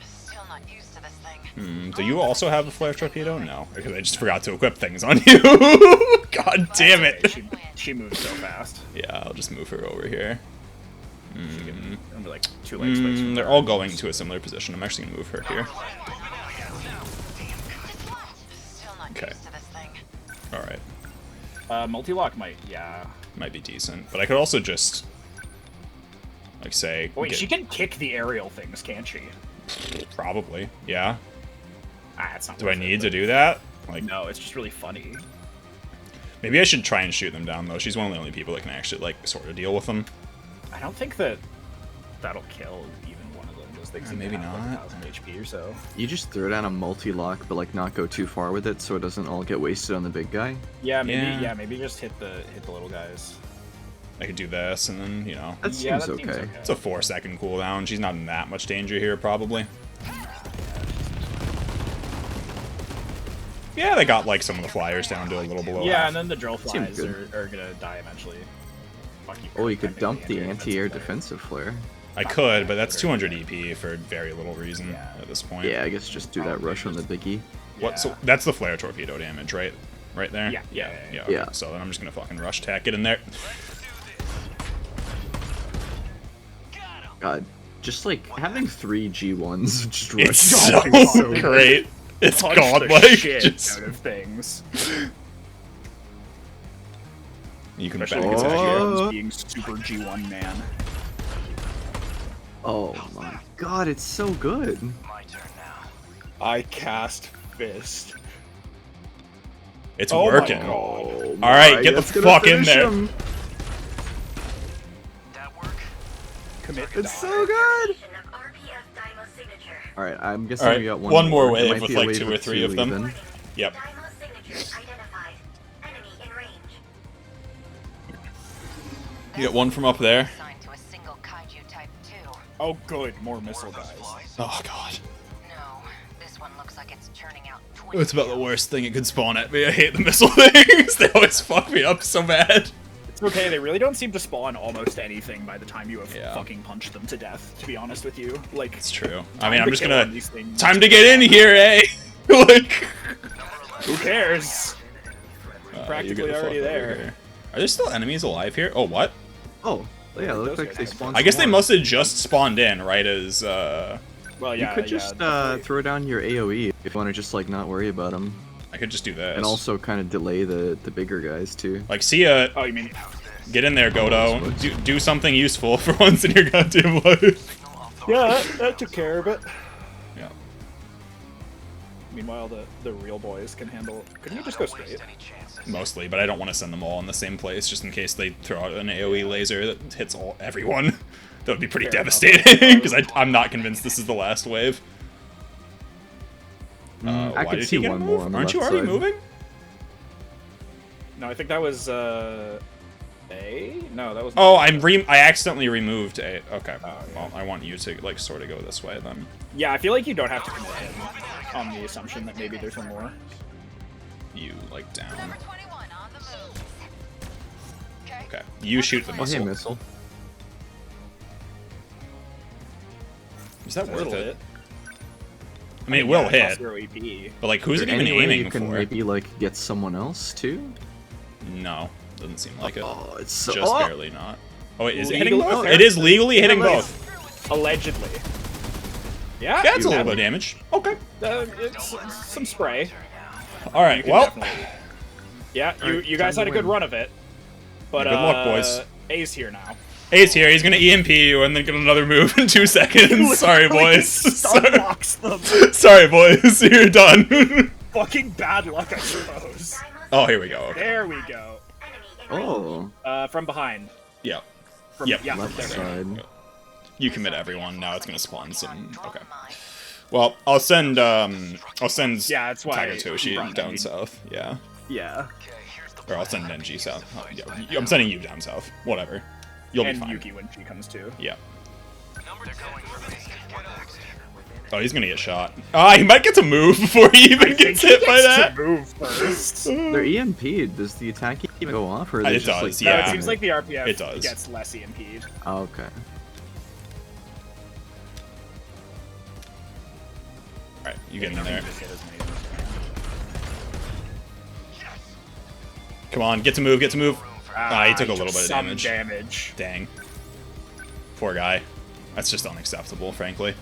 Still not used to this thing. Do you also have a flare torpedo? No, because I just forgot to equip things on you. God damn it. She moves so fast. Yeah, I'll just move her over here. It'll be like 2 legs. They're all going to a similar position. I'm actually gonna move her here. Still not Okay. used to this thing. Alright. Multi-lock might, yeah. Might be decent. But I could also just, like, say... Wait, get- she can kick the aerial things, can't she? Probably. Yeah. Ah, it's not Do I worth it, need to but- do that? Like, No, it's just really funny. maybe I should try and shoot them down, though. She's one of the only people that can actually, like, sort of deal with them. I don't think that that'll kill even one of them. Those things even maybe have, not. like 1,000 HP or so. You just throw down a multi-lock, but like not go too far with it, so it doesn't all get wasted on the big guy. Yeah, maybe. Yeah. Yeah, maybe just hit the little guys. I could do this, and then, you know... That Yeah, seems that seems okay. okay. It's a 4-second cooldown. She's not in that much danger here, probably. Yeah, they got, like, some of the flyers down to a little below Yeah, half. and then the drill Seems flies good. are gonna die eventually. Fuck you. Oh, you could dump the Technically, anti-air defensive flare. I could, but that's 200 EP for very little reason Yeah. at this point. Yeah, I guess just do that rush on the biggie. What? So that's the flare torpedo damage, right? Right there. Yeah, Yeah. yeah. Okay. Yeah. So then I'm just gonna fucking rush tack it in there. God, just like having 3 G1s just It's rush. so great. It's Punch the godlike. shit Just- out of things. You can Especially back because attack here. Oh. being super G1 man. Oh my god, it's so good. My turn now. I cast fist. It's Oh my working. God. Oh All right, my, get the that's gonna fuck in finish there. him. That work? Commit to It's die. so good. All right, I'm guessing All right, we got one more There wave might with, be a like, wave 2 or or 3 two of them. even. Yep. You get one from up there. Assigned to a single kaiju type 2. Oh, good. More missile guys. Oh god. No, this one looks like it's churning out twin It's about the tails. worst thing it could spawn at me. I hate the missile things. They always fuck me up so bad. It's okay. They really don't seem to spawn almost anything by the time you have Yeah. fucking punched them to death. To be honest with you, like It's true. I mean, I'm just kill gonna... on these things. Time to get in here, eh? Like... Who cares? you Practically get the fuck already over there. here. Are there still enemies alive here? Oh, what? Oh, Yeah, it looked like they spawned. I guess they some must have just spawned in, right? As Well, You could just throw down your AOE if you want to just like not worry about them, I could just do this. and also kind of delay the bigger guys too. like, see ya. Oh, you mean? Get in there, Godo. Do something useful for once in your goddamn life. Yeah, that took care of it. Yeah. Meanwhile, the real boys can handle. Couldn't you just go straight? Mostly, but I don't want to send them all in the same place just in case they throw out an AoE laser that hits everyone. That would be pretty Fair devastating, because I'm not convinced this is the last wave. I why could did see he get one a more move? on the Aren't you left already side. moving? No, I think that was A. No, that was. Oh, I accidentally removed A. Okay, yeah. well, I want you to like sort of go this way then. Yeah, I feel like you don't have to commit him on the assumption that maybe there's one more. You like down. Okay, you shoot the Oh, missile. hey, missile. Is that A worth little it? bit. I mean, it will Yeah, hit, 0 EP. but like, who's Is it there even any way aiming you can for? maybe like get someone else too? No, doesn't seem like it. Oh, it's so. Just oh! barely not. Oh wait, is it hitting Legal- both? oh, It is legally hitting Yeah, both. Allegedly. Yeah, Yeah, it's a you little have bit of damage. Okay. It's some spray. All right. You can Well, definitely- Yeah, Alright, you guys time had a to good win. run of it. But Good luck, boys. A's here now. Ace here. He's gonna EMP you and then get another move in 2 seconds. Sorry, boys. Sorry. Unlocks them. Sorry, boys. You're done. Fucking bad luck, I suppose. Oh, here we go. Okay. There we go. Oh, From behind. Yeah. From, Yep. Yeah, left there we go. side. You commit everyone. Now it's gonna spawn some. Okay. Well, I'll send. Yeah, that's why Takatoshi run down Nenji. south. Yeah. Yeah. Or I'll send Nenji south. Oh, yeah. I'm sending you down south. Whatever. You'll And be fine. Yuki when she comes too. Yeah. Oh, he's gonna get shot. Ah, he might get to move before he even gets hit by that. Move first. They're EMP'd. Does the attack even go off, or are they It just does, like? No, yeah. it seems like the RPF It does. gets less EMP'd. Oh, okay. Alright, you get in there. Just hit as many as you can. Come on, get to move, get to move. Ah, he took a little bit of some damage. Dang. Poor guy. That's just unacceptable, frankly.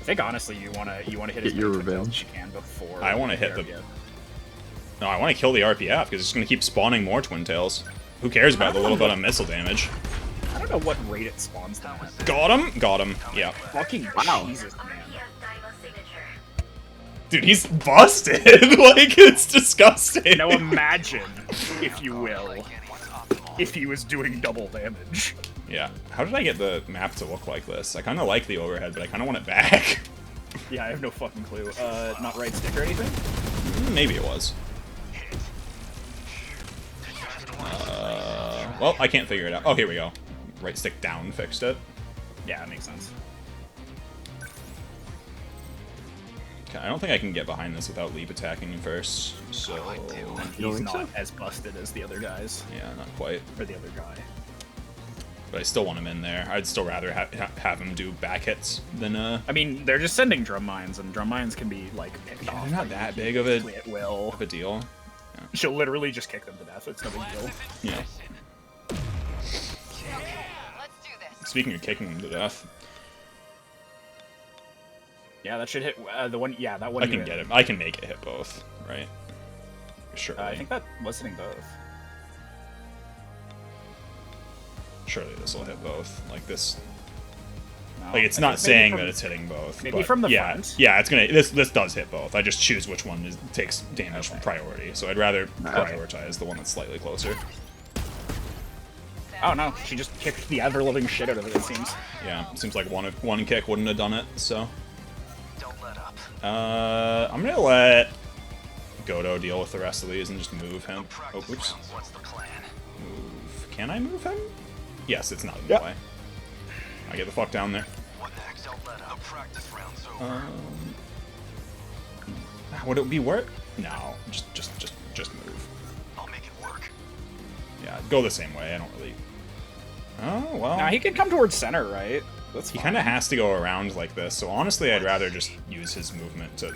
I think honestly, you wanna hit as Get your many twin tails revenge. as you can before. I wanna hit the- RPF. No, I want to kill the RPF because it's going to keep spawning more Twin Tails. Who cares about the little bit of missile damage? I don't know what rate it spawns them at. Got him? Got him. Yeah. Fucking Wow. Jesus, man. Dude, he's busted. Like, it's disgusting. Now imagine, if you will, if he was doing double damage. Yeah. How did I get the map to look like this? I kind of like the overhead, but I kind of want it back. Yeah, I have no fucking clue. Not right stick or anything? Maybe it was. Well, I can't figure it out. Oh, here we go. Right stick down fixed it. Yeah, that makes sense. Okay, I don't think I can get behind this without leap attacking him first. So, He's think not so? as busted as the other guys. yeah, not quite. Or the other guy. But I still want him in there. I'd still rather have him do back hits than I mean, they're just sending drum mines, and drum mines can be, like, picked Yeah, off. they're not that big of a It will. deal. She'll literally just kick them to death. It's no big deal. Yeah. Speaking of kicking them to death, Yeah, that should hit the one. Yeah, that one. I you can hit. get it. I can make it hit both, right? Surely. I think that was hitting both. Surely this will hit both. Like this. No, Like it's I not think saying maybe that it's hitting both. maybe but from the yeah, front? Yeah, it's gonna. This does hit both. I just choose which one takes damage priority. So I'd rather prioritize the one that's slightly closer. Oh no, she just kicked the ever living shit out of it. It seems. Yeah, seems like one kick wouldn't have done it. So. Don't let up. I'm gonna let Godo deal with the rest of these and just move him. Oh, oops. What's the plan? Move. Can I move him? Yes, it's not in Yep. the way. I get the fuck down there. What next? Don't let up. The practice round's over. Would it be worth? No, just move. I'll make it work. Yeah, go the same way. I don't really. Oh well. Now he can come towards center, right? That's He fine. kind of has to go around like this. So honestly, I'd rather just use his movement to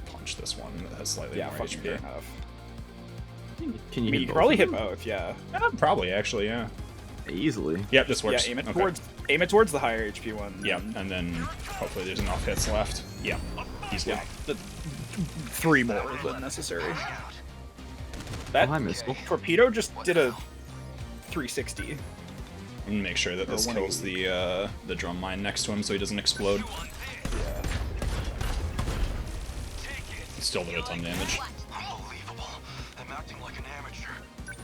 punch this one that has slightly Yeah, more fucking fair HP. enough. Can I you mean, hit you both could probably of hit them? both. Yeah. Probably actually, yeah. Easily. Yep, this works. Yeah, Okay. aim it towards the higher HP one. Yep, and then hopefully there's enough hits left. Yep, easily. Yeah, 3 more than necessary. That Oh, hi, Missile. torpedo just did a 360. And make sure that this kills the drum mine next to him so he doesn't explode. Yeah. Still did a ton of damage. Unbelievable. I'm acting like an amateur.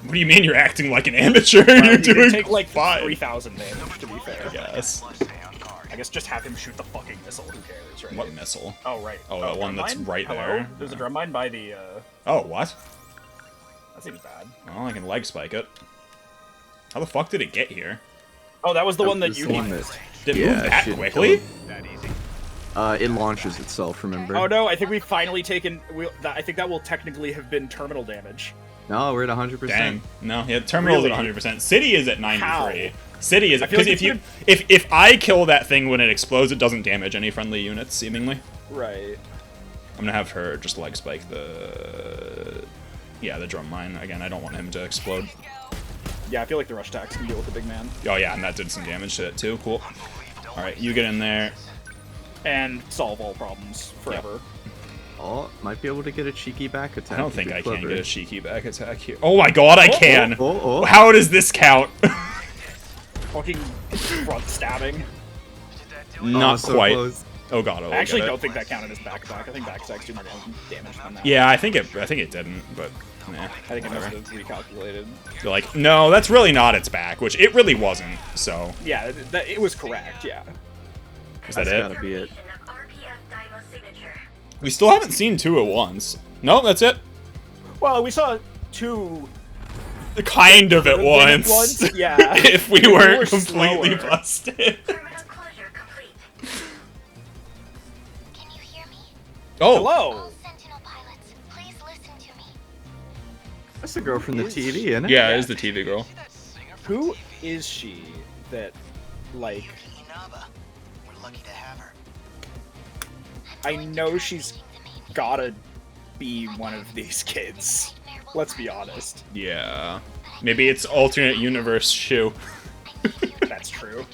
What do you mean you're acting like an amateur? Well, You're he did doing take like fine. 3,000 damage, to be fair. Yes. I guess just have him shoot the fucking missile. Who cares, right? What missile? Oh, right. Oh, the one drum that's mine? right Hello? there. There's a drum mine by the. Oh, what? That seems bad. Well, I can leg spike it. How the fuck did it get here? Oh, that was the one that was you the one needed. that- Did it Yeah, move that shit, quickly? It launches itself, remember? Oh no, I think we've finally taken. I think that will technically have been terminal damage. No, we're at 100%. Dang. No, yeah, terminal's Really? at 100%. City is at 93. How? City is I feel because like if you if I kill that thing when it explodes, it doesn't damage any friendly units, seemingly. Right. I'm gonna have her just leg spike the drum mine again. I don't want him to explode. Yeah, I feel like the rush tax can deal with the big man. Oh yeah, and that did some damage to it too. Cool. All right, you get in there. And solve all problems forever. Oh, might be able to get a cheeky back attack. I don't if think you're I can clever. get a cheeky back attack here. Oh my god, I can! Oh. How does this count? Fucking front stabbing. Not so quite. close. Oh god, I actually get it. don't think that counted as back attack. I think back attacks do more damage than that. Yeah, I think it didn't, but nah. I think it must have recalculated. You're like, no, that's really not its back, which it really wasn't. So Yeah, it was correct. Yeah. is that That's it? gotta be it. We still haven't seen 2 at once. No, that's it. Well, we saw 2 Kind of at once. Yeah. If we If we weren't were completely slower. busted. Can you hear me? Oh. Hello. All Sentinel pilots, please listen to me. That's the girl from the TV, isn't it? Yeah, it is the TV girl. Who is she that, like, Inaba. We're lucky to have her. I know she's gotta be one of these kids. Let's be honest. Yeah. Maybe it's alternate universe Shu. That's true.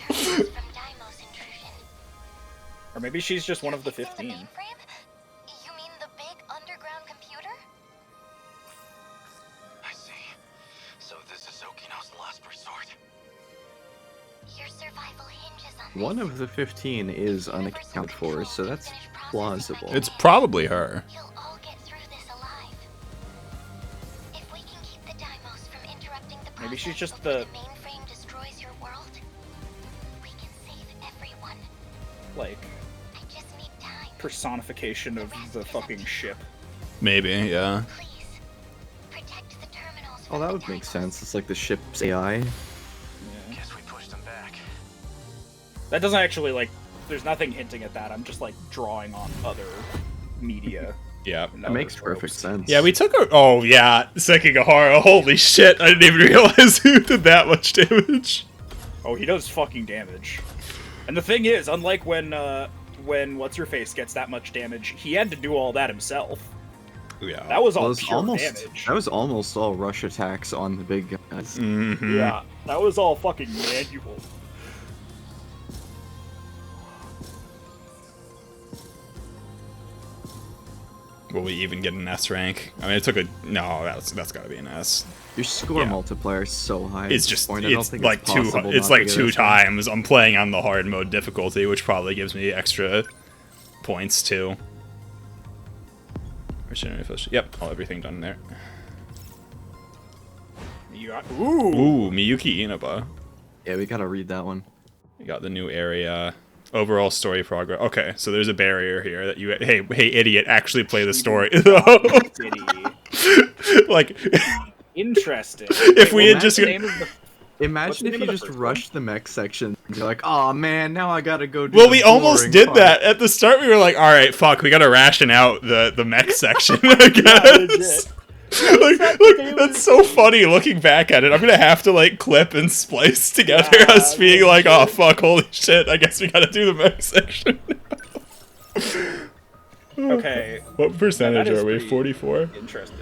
Or maybe she's just one of the 15. You mean the big underground computer? I see. So this is Okino's last resort. Your survival hinges on One of the 15 is unaccounted for, so that's plausible. It's probably her. You'll all get through this alive. If we can keep the Deimos from interrupting the process Maybe she's just before the- mainframe destroys your world, we can save everyone. Like, I just need time. personification of the fucking ship. Maybe, yeah. Please protect the terminals. Oh, that would make sense. It's like the ship's AI. Guess we pushed them back. That doesn't actually, like, there's nothing hinting at that. I'm just, like, drawing on other media. Yeah. That makes perfect sense. Yeah, we took a. Oh, yeah. Sekigahara. Holy shit. I didn't even realize who did that much damage. Oh, he does fucking damage. And the thing is, unlike when What's-Her-Face gets that much damage, he had to do all that himself. Yeah. That was all Well, it's pure almost, damage. that was almost all rush attacks on the big guys. Mm-hmm. Yeah, that was all fucking manual. Will we even get an S rank? I mean, it took a. No, that's gotta be an S. Your score Yeah. multiplier is so high. It's at this just point. I don't it's think like two possible it's not to like get two this one. times. I'm playing on the hard mode difficulty, which probably gives me extra points too. Yep, all everything done there. You got, ooh. Ooh, Miyuki Inaba. Yeah, we gotta read that one. You got the new area. Overall story progress. Okay, so there's a barrier here that you. Hey, idiot! Actually play the story. Like, Interesting. if we had just. What's the name of the- Imagine name if of you the just first rushed the mech section. You're like, oh man, now I gotta go do Well, the we almost boring did part." that at the start. We were like, "All right, fuck, we gotta ration out the mech section." I guess. Like, that's so funny looking back at it. I'm gonna have to like clip and splice together us being like, "Oh fuck, holy shit! I guess we gotta do the mech section." Okay. What percentage That is are we? pretty 44. Interesting.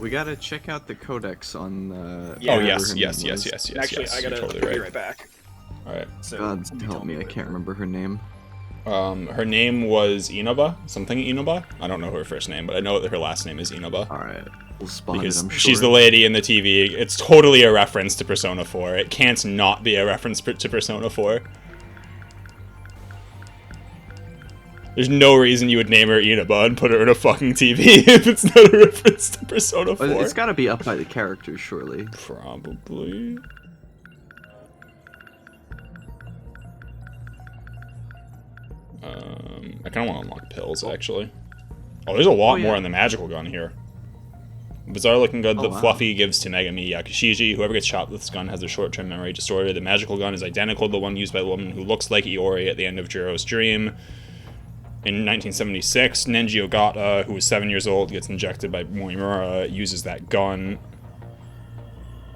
We gotta check out the codex on. Oh yes. Actually, I gotta you're totally be right back. All right. So God somebody help tell me, I what can't her- remember her name. Her name was Inoba, something Inoba. I don't know her first name, but I know that her last name is Inoba. All right, we'll spot Because it. I'm sure. she's the lady in the TV. It's totally a reference to Persona 4. It can't not be a reference to Persona 4. There's no reason you would name her Inoba and put her in a fucking TV if it's not a reference to Persona 4. Well, it's got to be up by the characters, surely. Probably. I kind of want to unlock pills, actually. Oh, there's a lot more on the magical gun here. Bizarre looking gun that Fluffy gives to Megami Yakushiji. Whoever gets shot with this gun has their short-term memory distorted. The magical gun is identical to the one used by the woman who looks like Iori at the end of Jiro's dream. In 1976, Nenji Ogata, who was 7 years old, gets injected by Moimura, uses that gun.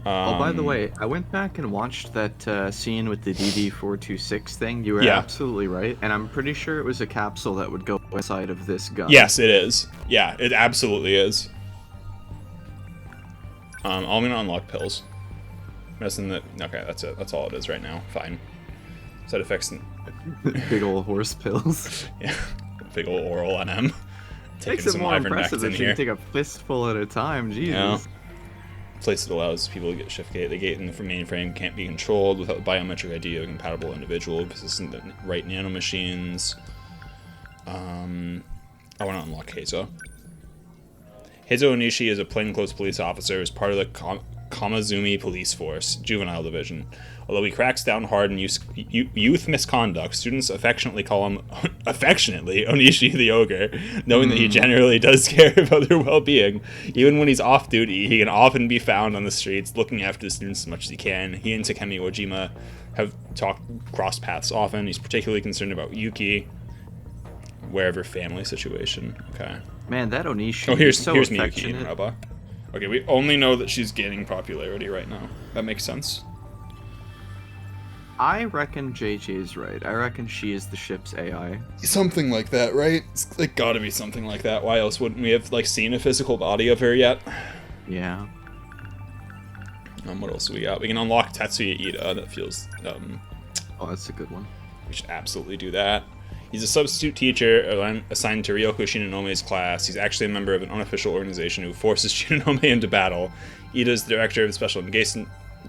Oh, by the way, I went back and watched that scene with the DD-426 thing. You were absolutely right, and I'm pretty sure it was a capsule that would go inside of this gun. Yes, it is. Yeah, it absolutely is. I'm gonna unlock pills. Messing that. Okay, that's it. That's all it is right now. Fine. Side effects. Big old horse pills. Yeah, big old oral NM. Makes it more impressive if you can take a fistful at a time. Jesus. Yeah. Place that allows people to get shift gate. The gate in the mainframe can't be controlled without the biometric ID of a compatible individual. This isn't the right nanomachines. I want to unlock Heizo. Heizo Onishi is a plainclothes police officer as part of the Kamazumi Police Force, Juvenile Division. Although he cracks down hard in youth misconduct, students affectionately call him, Onishi the Ogre, knowing that he generally does care about their well-being. Even when he's off duty, he can often be found on the streets looking after the students as much as he can. He and Takemi Ojima have crossed paths often. He's particularly concerned about Yuki, wherever family situation. Okay. Man, that Onishi here's is so here's affectionate. Miyuki and Raba. Okay, we only know that she's gaining popularity right now. That makes sense. I reckon JJ's right. I reckon she is the ship's AI. Something like that, right? It's like gotta be something like that. Why else wouldn't we have like seen a physical body of her yet? Yeah. What else do we got? We can unlock Tetsuya Ida. That feels Oh, that's a good one. We should absolutely do that. He's a substitute teacher assigned to Ryoko Shinonome's class. He's actually a member of an unofficial organization who forces Shinonome into battle. Ida is the director of the Special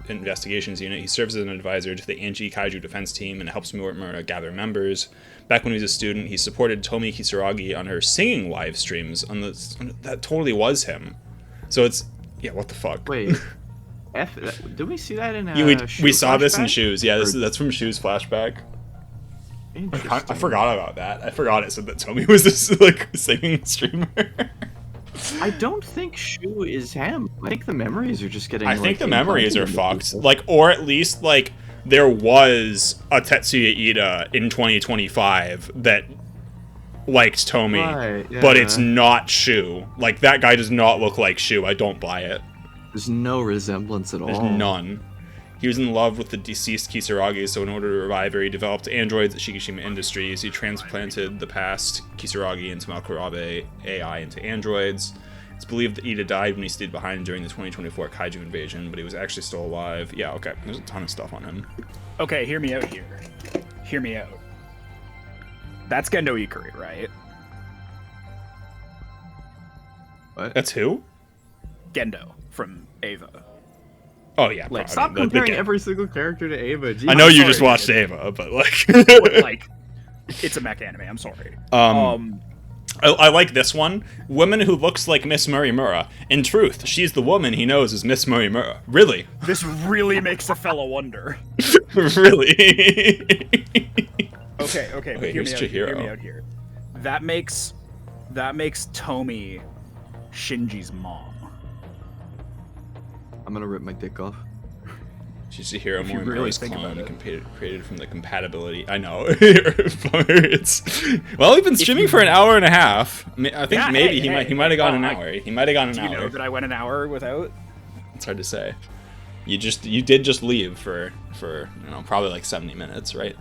Investigations Unit. He serves as an advisor to the Anti-Kaiju Defense Team and helps Mura gather members. Back when he was a student, he supported Tomi Kisaragi on her singing live streams. That totally was him. So it's... Yeah, what the fuck? Wait. Did we see that in we saw this in flashback? Shoes. Yeah, that's from Shoes flashback. I forgot about that. I forgot it said that Tomi was this like singing streamer. I don't think Shu is him. I think the memories are just getting. I think the memories are fucked. Like, or at least like there was a Tetsuya Ida in 2025 that liked Tomi, Right, yeah. but it's not Shu. Like that guy does not look like Shu. I don't buy it. There's no resemblance at There's all. none. He was in love with the deceased Kisaragi, so in order to revive her, he developed androids at Shikishima Industries. He transplanted the past Kisaragi into Makurabe AI into androids. It's believed that Ida died when he stayed behind during the 2024 Kaiju invasion, but he was actually still alive. Yeah, okay. There's a ton of stuff on him. Okay, hear me out here. Hear me out. That's Gendo Ikari, right? What? That's who? Gendo from Ava. Oh, yeah. Like, Stop comparing every single character to Ava. I know I'm you sorry, just watched dude. Ava, but like... Like, it's a mech anime, I'm sorry. I like this one. Woman who looks like Miss Murimura. In truth, she's the woman he knows as Miss Murimura. Really? This really makes a fella wonder. Really? Okay, but hear here's me Chihiro. out here. That makes Tomi Shinji's mom. I'm gonna rip my dick off. She's Chihiro If you Morimura's really think clone, about it. created from the compatibility. I know. It's well, we've been streaming for an hour and a half. I think Yeah, maybe hey, he might have gone an I- hour. He might have gone an Do you hour. know that I went an hour without? It's hard to say. You did just leave for probably like 70 minutes, right?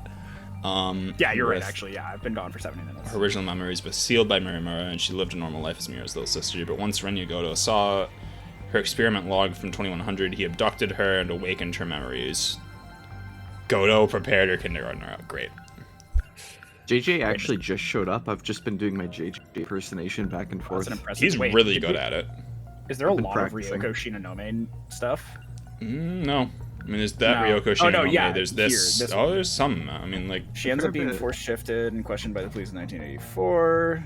Yeah, you're right, with- actually. Yeah, I've been gone for 70 minutes. Her original memories were sealed by Murimura, and she lived a normal life as Mira's little sister. But once Renya Goto saw her experiment log from 2100. He abducted her and awakened her memories. Godo prepared her kindergartner out. Great. JJ actually just showed up. I've just been doing my JJ impersonation back and forth. That's an impressive. He's Wait, really did good we- at it. Is there a been lot practicing. of Ryoko Shinonome stuff? No. I mean, there's that No. Ryoko Oh, no, Shinonome, yeah, there's here, this. this Oh, one. there's some. I mean, like, She ends up being bit. force shifted and questioned by the police in 1984.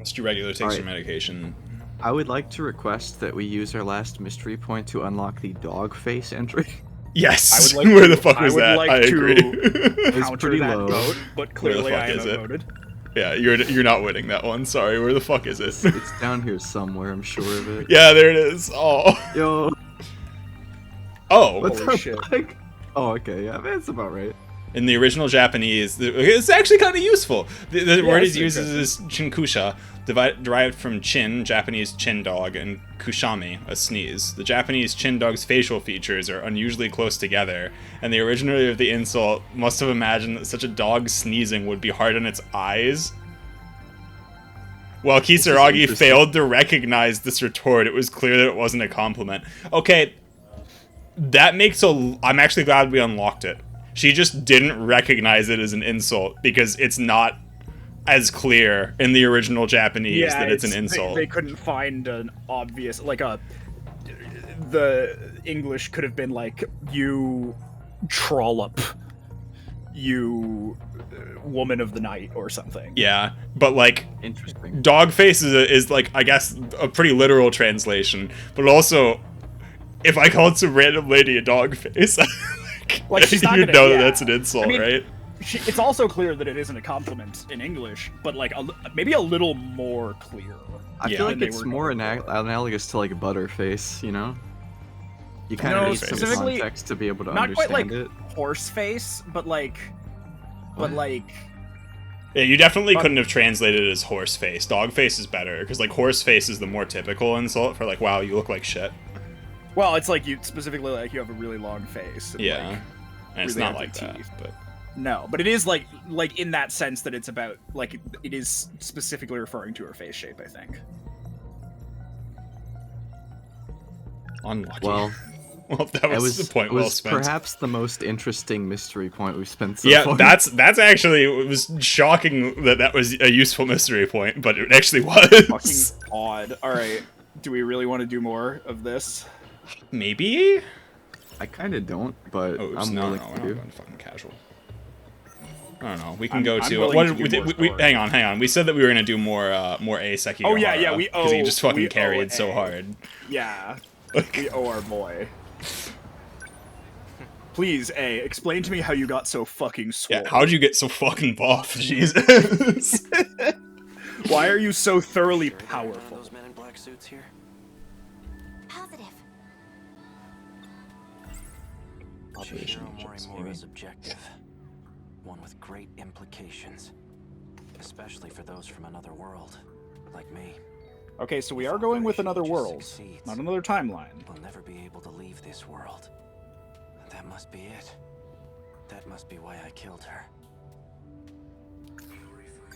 Stu Regular takes Alright. her medication. I would like to request that we use our last mystery point to unlock the dog face entry. Yes! I would like Where to- the fuck I was would that? like I to- agree. It's Counter pretty that low. vote, but clearly fuck I am is it? outvoted. Yeah, you're not winning that one. Sorry. Where the fuck is it? It's down here somewhere, I'm sure of it. Yeah, there it is. Oh. Yo, Oh. what's Holy up, shit. Mike? Oh, okay, yeah, that's about right. In the original Japanese, it's actually kind of useful. The word it's is used as chinkusha, derived from chin, Japanese chin dog, and kushami, a sneeze. The Japanese chin dog's facial features are unusually close together, and the originator of the insult must have imagined that such a dog sneezing would be hard on its eyes. While Kisaragi interesting. failed to recognize this retort, it was clear that it wasn't a compliment. Okay, that makes I'm actually glad we unlocked it. She just didn't recognize it as an insult because it's not as clear in the original Japanese that it's an insult. They couldn't find an obvious, like the English could have been like, you trollop, you woman of the night, or something. Yeah, but like, Interesting. dogface is like, I guess, a pretty literal translation, but also, if I called some random lady a dogface, Like, she's not you'd gonna- know yeah. that that's an insult, I mean, right? It's also clear that it isn't a compliment in English, but like maybe a little more clear. I Yeah. feel like than they it's were more going analogous to like Butterface, you know? You kind No, of need some specifically- context to be able to Not quite understand like it. horse face, but like, Yeah, you definitely couldn't have translated it as horse face. Dog face is better, because like horse face is the more typical insult for like, wow, you look like shit. well, it's like you specifically like you have a really long face. And, Yeah. like, And it's really not ugly like that, teeth. but... no, but it is like in that sense that it's about like it is specifically referring to her face shape. I think. Unlucky. Well, Well, that was, the point it well was spent. perhaps the most interesting mystery point we've spent so Yeah, far. that's actually, it was shocking that was a useful mystery point, but it actually Fucking was. odd. All right, do we really want to do more of this? Maybe? I kind of don't, but Oh, I'm no, willing we're to. not going fucking casual. I don't know. We can I'm go to willing what to did do more we story. hang on. We said that we were gonna do more A Sekigahara. Oh, yeah, we because he owe- just we fucking owe carried so A. hard. Yeah, we owe our boy. Please, A, explain to me how you got so fucking swole. Yeah, how'd you get so fucking buff? Jesus. Why are you so thoroughly One powerful? of those men in black suits here? Positive. Chihiro Morimura's objective. One with great implications. Especially for those from another world, like me. Okay, so we are going with another Just world, succeeds. not another timeline. We'll never be able to leave this world. That must be it. That must be why I killed her.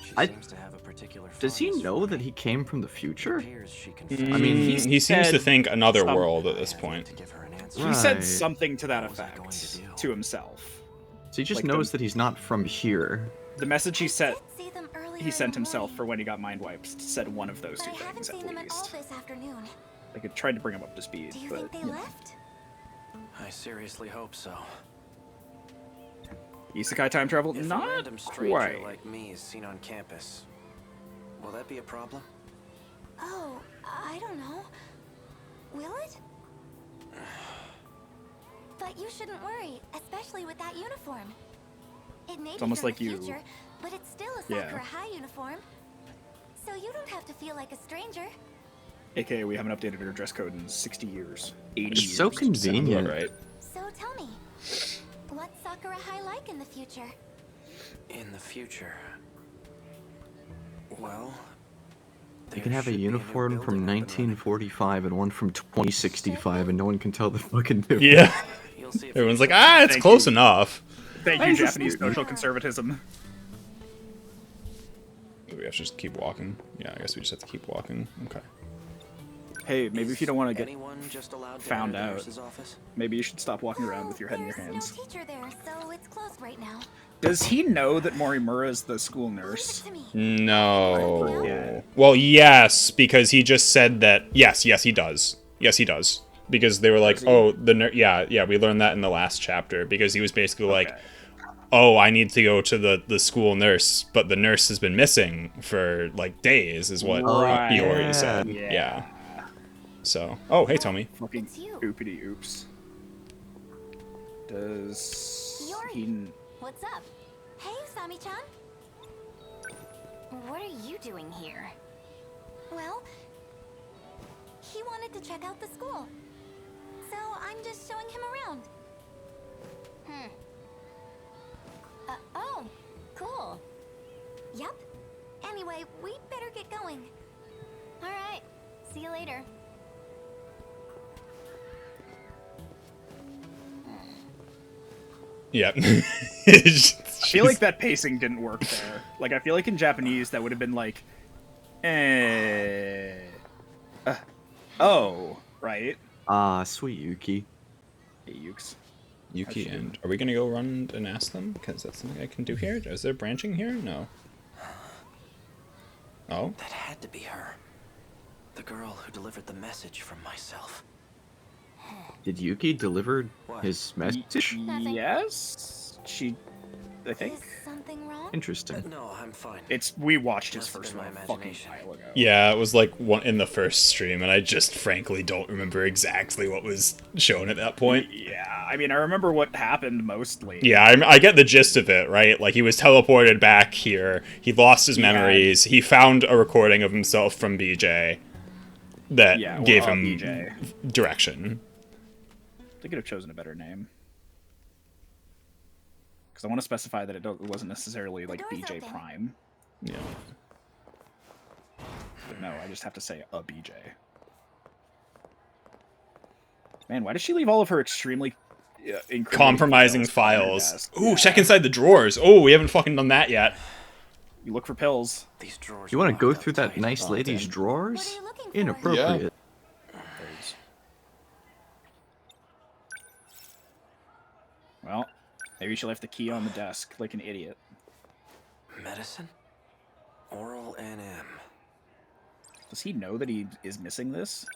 She seems to have a particular Does he fondness know for that me. he came from the future? Appears she I confessed. mean, he he seems to said think another some- world at this I have point. to give her an answer. He Right. said something to that What was I going effect to do? to himself. So he just Like knows the- that he's not from here. The message he sent See them earlier he in sent the himself morning, for when he got mind wiped said one of those but two I haven't things seen at them at all least. this afternoon. Like it tried to bring him up to speed, Do you but think they you know. left? I seriously hope so. Isekai time travel? If a Not random stranger quite. like me is seen on campus, will that be a problem? Oh, I don't know. Will it? But you shouldn't worry, especially with that uniform. It may be almost from like the you- future, but it's still a Yeah. Sakura High uniform. So you don't have to feel like a stranger. AKA we haven't updated our dress code in 60 years. 80 It's years. so Sounds convenient. about right. So tell me, what's Sakura High like in the future? In the future. Well, You can have a uniform from 1945 and one from 2065, and no one can tell the fucking difference. Yeah. You'll see if Everyone's you- like, ah, it's Thank close you. enough. Thank Why you, is this Japanese new? social conservatism. We have to just keep walking. Yeah, I guess we just have to keep walking. Okay. Hey, maybe if you don't want to get anyone just allowed to found enter the out, nurse's office? maybe you should stop walking around with your head in your There's hands. no teacher there, so it's closed right now. Does he know that Morimura is the school nurse? Leave it to me. No. Yeah. Well, yes, because he just said that. Yes, he does. Yes, he does. Because they were like, oh, the nurse. Yeah, we learned that in the last chapter. Because he was basically like, oh, I need to go to the school nurse, but the nurse has been missing for like days, is what Iori said. Yeah. So, oh, hey, Tommy. Fucking It's you. oopity oops. Does he? What's up? Hey, Usami-chan. What are you doing here? Well, he wanted to check out the school. So I'm just showing him around. Oh, cool. Yep. Anyway, we better get going. All right. See you later. Yeah. I feel like that pacing didn't work there. Like, I feel like in Japanese that would have been like, oh, right? Ah, sweet Yuki. Hey, Ukes. Yuki, and are we gonna go run and ask them? Because that's something I can do here. Is there branching here? No. Oh. That had to be her. The girl who delivered the message from myself. Did Yuki deliver his message? Nothing. Yes, I think. Is something wrong? Interesting. No, I'm fine. We watched his Must have first been one my a fucking imagination. while ago. Yeah, it was like one in the first stream, and I just frankly don't remember exactly what was shown at that point. Yeah, I mean, I remember what happened mostly. Yeah, I get the gist of it, right? Like, he was teleported back here, he lost his memories, he found a recording of himself from BJ that gave him BJ. direction. They could have chosen a better name. Because I want to specify that it wasn't necessarily like BJ open. Prime. Yeah. But no, I just have to say a BJ. Man, why does she leave all of her extremely incriminating Compromising files on her files. desk? Ooh, check inside the drawers. Oh, we haven't fucking done that yet. You look for pills. These drawers You want to are go locked through up that tight. nice lady's What drawers? are you looking for? Inappropriate. Well, maybe she left the key on the desk like an idiot. Medicine? Oral NM. Does he know that he is missing this?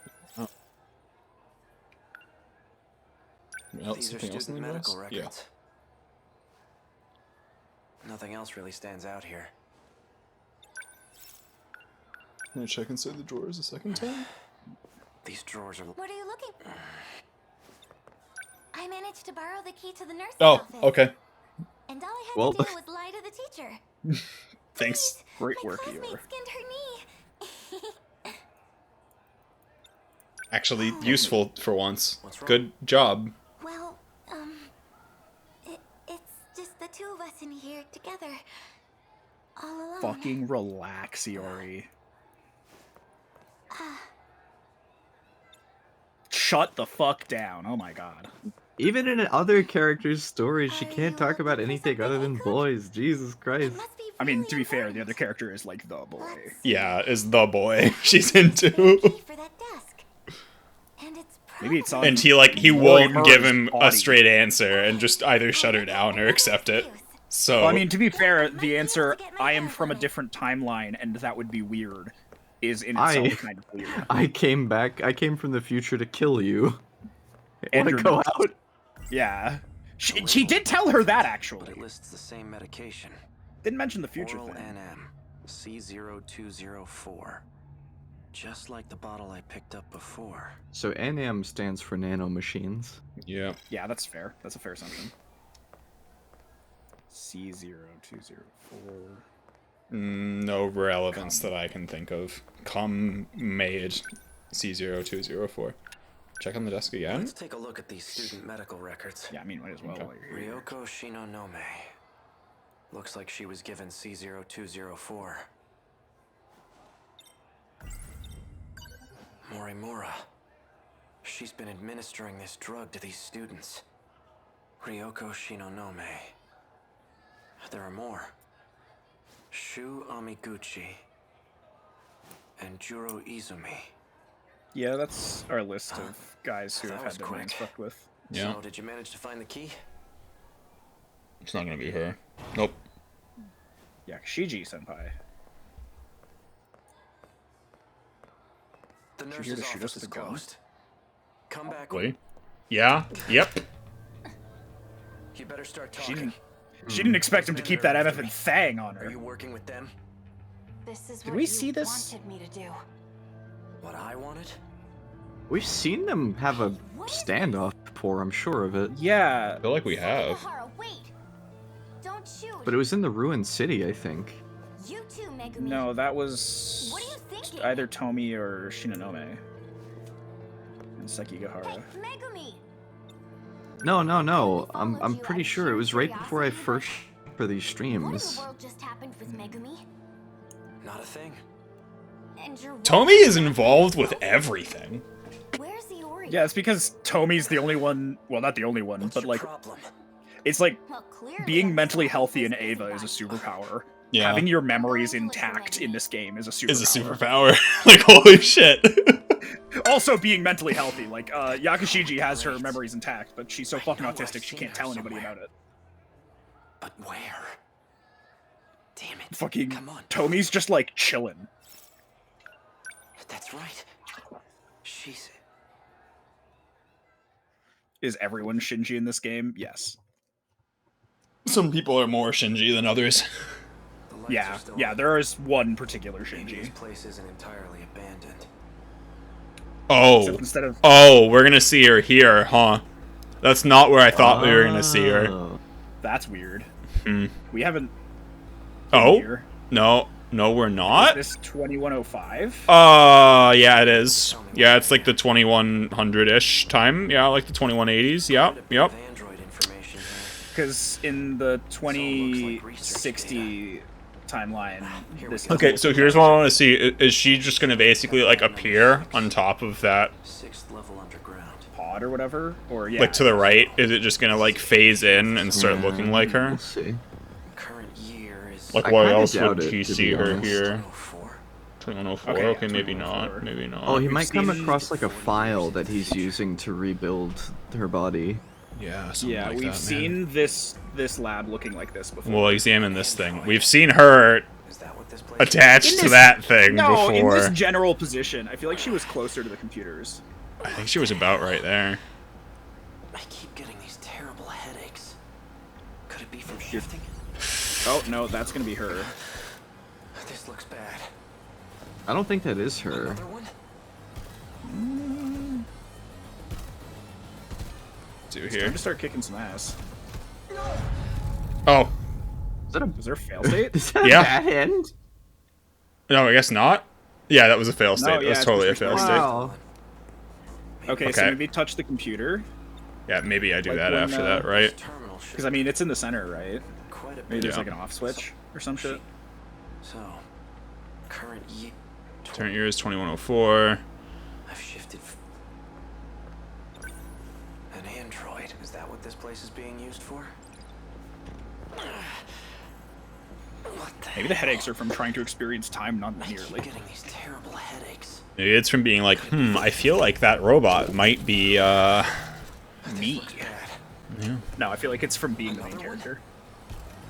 These are student medical records. Nothing else really stands out here. Can I check inside the drawers a second time? These drawers are... What are you looking for? I managed to borrow the key to the nurse's Oh, office. okay. And all I had Well- to do was lie to the teacher. Thanks. Great My work, classmate Eeyore. skinned her knee. Actually useful for once. What's wrong? Good job. Well, it's just the two of us in here together. All alone. Fucking relax, Iori. Shut the fuck down. Oh my god. Even in other characters' stories, she Are can't you talk about looking for anything other something than I could- boys. Jesus It Christ. must be I mean, really to be fair, the important. other character is like the boy. Let's Yeah, is the boy she's into. key for that desk. And it's Maybe it's probably- And he Roy won't Murray's give him a body. straight answer and just either shut her down or accept it. So Well, I mean, to be fair, the answer, I am from a different timeline and that would be weird, is in itself kind of weird. I came from the future to kill you. And Wanna you're go not. out? Yeah. She did tell her that, But actually. it lists the same medication. Didn't mention the future Oral thing. NM. C0204. Just like the bottle I picked up before. So NM stands for nano machines. yeah. Yeah, that's fair. That's a fair assumption. C0204. No relevance that I can think of. Made C0204. Check on the desk again. Let's take a look at these student medical records. Yeah, I mean, might as well. while you're here. Ryoko Shinonome. Looks like she was given C0204. Morimura. She's been administering this drug to these students. Ryoko Shinonome. There are more. Shu Amiguchi and Juro Izumi. Yeah, that's our list of guys who have had their names fucked with. Yeah. So, did you manage to find the key? It's not gonna be her. Nope. Yeah, Shiji senpai. The Is she here nurse's to shoot us office with is a gun? closed. Come back. Wait. Yeah. Yep. You better start She talking. didn't expect him to keep that MF and Thang on Are her. you working with them? This is Did what we you see this? wanted me to do. What I wanted? We've seen them have a standoff before, I'm sure of it. Yeah. I feel like we have. Sekigahara, wait! Don't shoot! But it was in the ruined city, I think. You too, Megumi. No, that was What are you thinking? either Tomi or Shinonome. And Hey, Sekigahara. Megumi! No. I'm pretty sure it was right before I first for these What in streams. the world just happened with Megumi? Not a thing. And your Tomi is involved with everything. Where's the Ori? Yeah, it's because Tomi's the only one. Well, not the only one, What's but your like, problem? it's like Well, clearly being I'm mentally still healthy in this busy Ava is a body. superpower. Yeah. Having your memories intact in this game is a superpower. Is a superpower. Like, holy shit. Also, being mentally healthy, like Yakashiji has her memories intact, but she's so fucking autistic she can't tell anybody about it. But where? Damn it. Fucking Come on. Tomi's just like chilling. That's right. She's... Is everyone Shinji in this game? Yes. Some people are more Shinji than others. The lights Yeah, are still yeah, on. there is one particular Maybe this Shinji. place isn't entirely abandoned. Except Oh. instead of Oh, we're gonna see her here, huh? That's not where I thought we were gonna see her. Oh. that's weird. Hmm. We haven't been Oh? here. No, we're not? Is this 2105? Yeah, it is. Yeah, it's like the 2100-ish time. Yeah, like the 2180s. Yep, yep. Android information here. Because in the 2060 timeline, this Okay, so here's what I want to see. Is she just gonna basically, like, appear on top of that, 6th level underground. pod or whatever, or yeah, like, to the right? Is it just gonna, like, phase in and start looking like her? We'll see. Current year is Like, I why kinda else doubt would it, he to see be her honest. here? 104. 2104? Okay, Okay, yeah, maybe 2104. not. Maybe not. Oh, he We've might come seen- across like a file that he's using to rebuild her body. Yeah, something yeah, like we've that, seen this lab looking like this before. We'll examine this thing. We've seen her Is that what this place attached In to this- that thing No, in before. this general position, I feel like she was closer to the computers. I think she was about right there. I keep getting these terrible headaches. Could it be from shifting? Oh no, that's gonna be her. This looks bad. I don't think that is her. Another one? Do Time here. to start kicking some ass. Oh, Is that a Is there a fail state? is that Yeah. a bad end? no, I guess not. Yeah, that was a fail No, state. That yeah, was it's totally a supposed fail to be state. Wow. Okay, so Okay. maybe touch the computer. Yeah, maybe I do Like that when, after that, right? Terminal should Because I mean, it's in the center, right? quite a Maybe bit. there's Yeah. like an off switch or some shit. So, current year. Current year is 2104. I've shifted. An android. Is that what this place is being used for? What the Maybe the headaches are from trying to experience time I non-linearly. keep getting these terrible headaches. Maybe it's from being like, I feel like that robot might be, Me. Looks bad. No, I feel like it's from being the main character.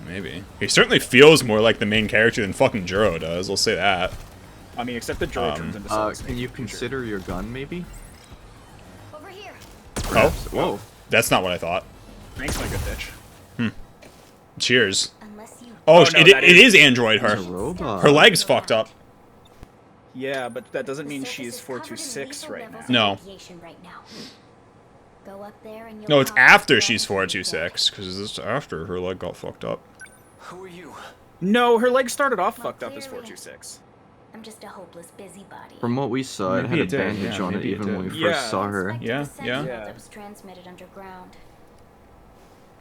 maybe. He certainly feels more like the main character than fucking Juro does, we'll say that. I mean, except that Joy turns into Solid Snake Can you in the future. consider your gun, maybe? Over here. Oh, Whoa. that's not what I thought. Thanks, my good bitch. Cheers. Unless you. Oh, no, it that is is- Android, It's a her. robot. Her leg's fucked up. Yeah, but that doesn't mean The surface she's is covered in 426 lethal right now. levels of No. radiation right now. Go up there and you'll No, it's pop after the she's guns 426, because it's after her leg got fucked up. Who are you? No, her leg started off Well, fucked up as clearly- 426. I'm just a hopeless busybody. From what we saw, it Maybe had a it did, bandage yeah, on it maybe it even when we did. first Yeah. saw her. Inspected Yeah, the Sentinel yeah. that was transmitted underground.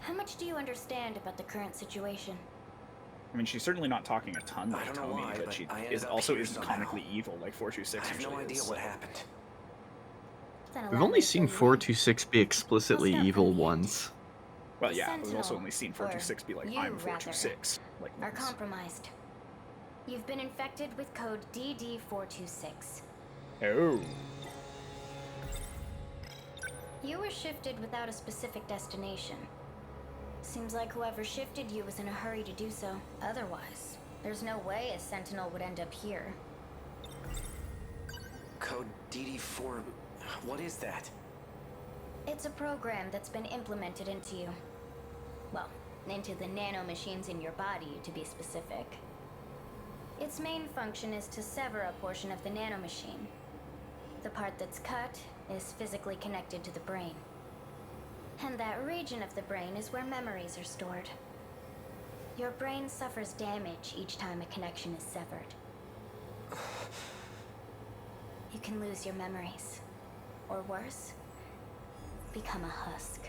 How much do you understand about the current situation? I mean, she's certainly not talking a ton I like don't know Tomi, why, but but she I ended is up also here isn't somehow. comically evil like I 426 have usually no idea is. what happened. Then We've allow only me to seen fill you in. 426 be explicitly I'll start evil from the end. once. Well, yeah, we've also Sentinel, only seen or 426 be like, you, I'm rather, 426. Like, Are once. compromised. You've been infected with code DD426. Oh. You were shifted without a specific destination. Seems like whoever shifted you was in a hurry to do so. Otherwise, there's no way a Sentinel would end up here. Code DD4... What is that? It's a program that's been implemented into you. Well, into the nanomachines in your body, to be specific. Its main function is to sever a portion of the nanomachine. The part that's cut is physically connected to the brain. And that region of the brain is where memories are stored. Your brain suffers damage each time a connection is severed. You can lose your memories. Or worse, become a husk.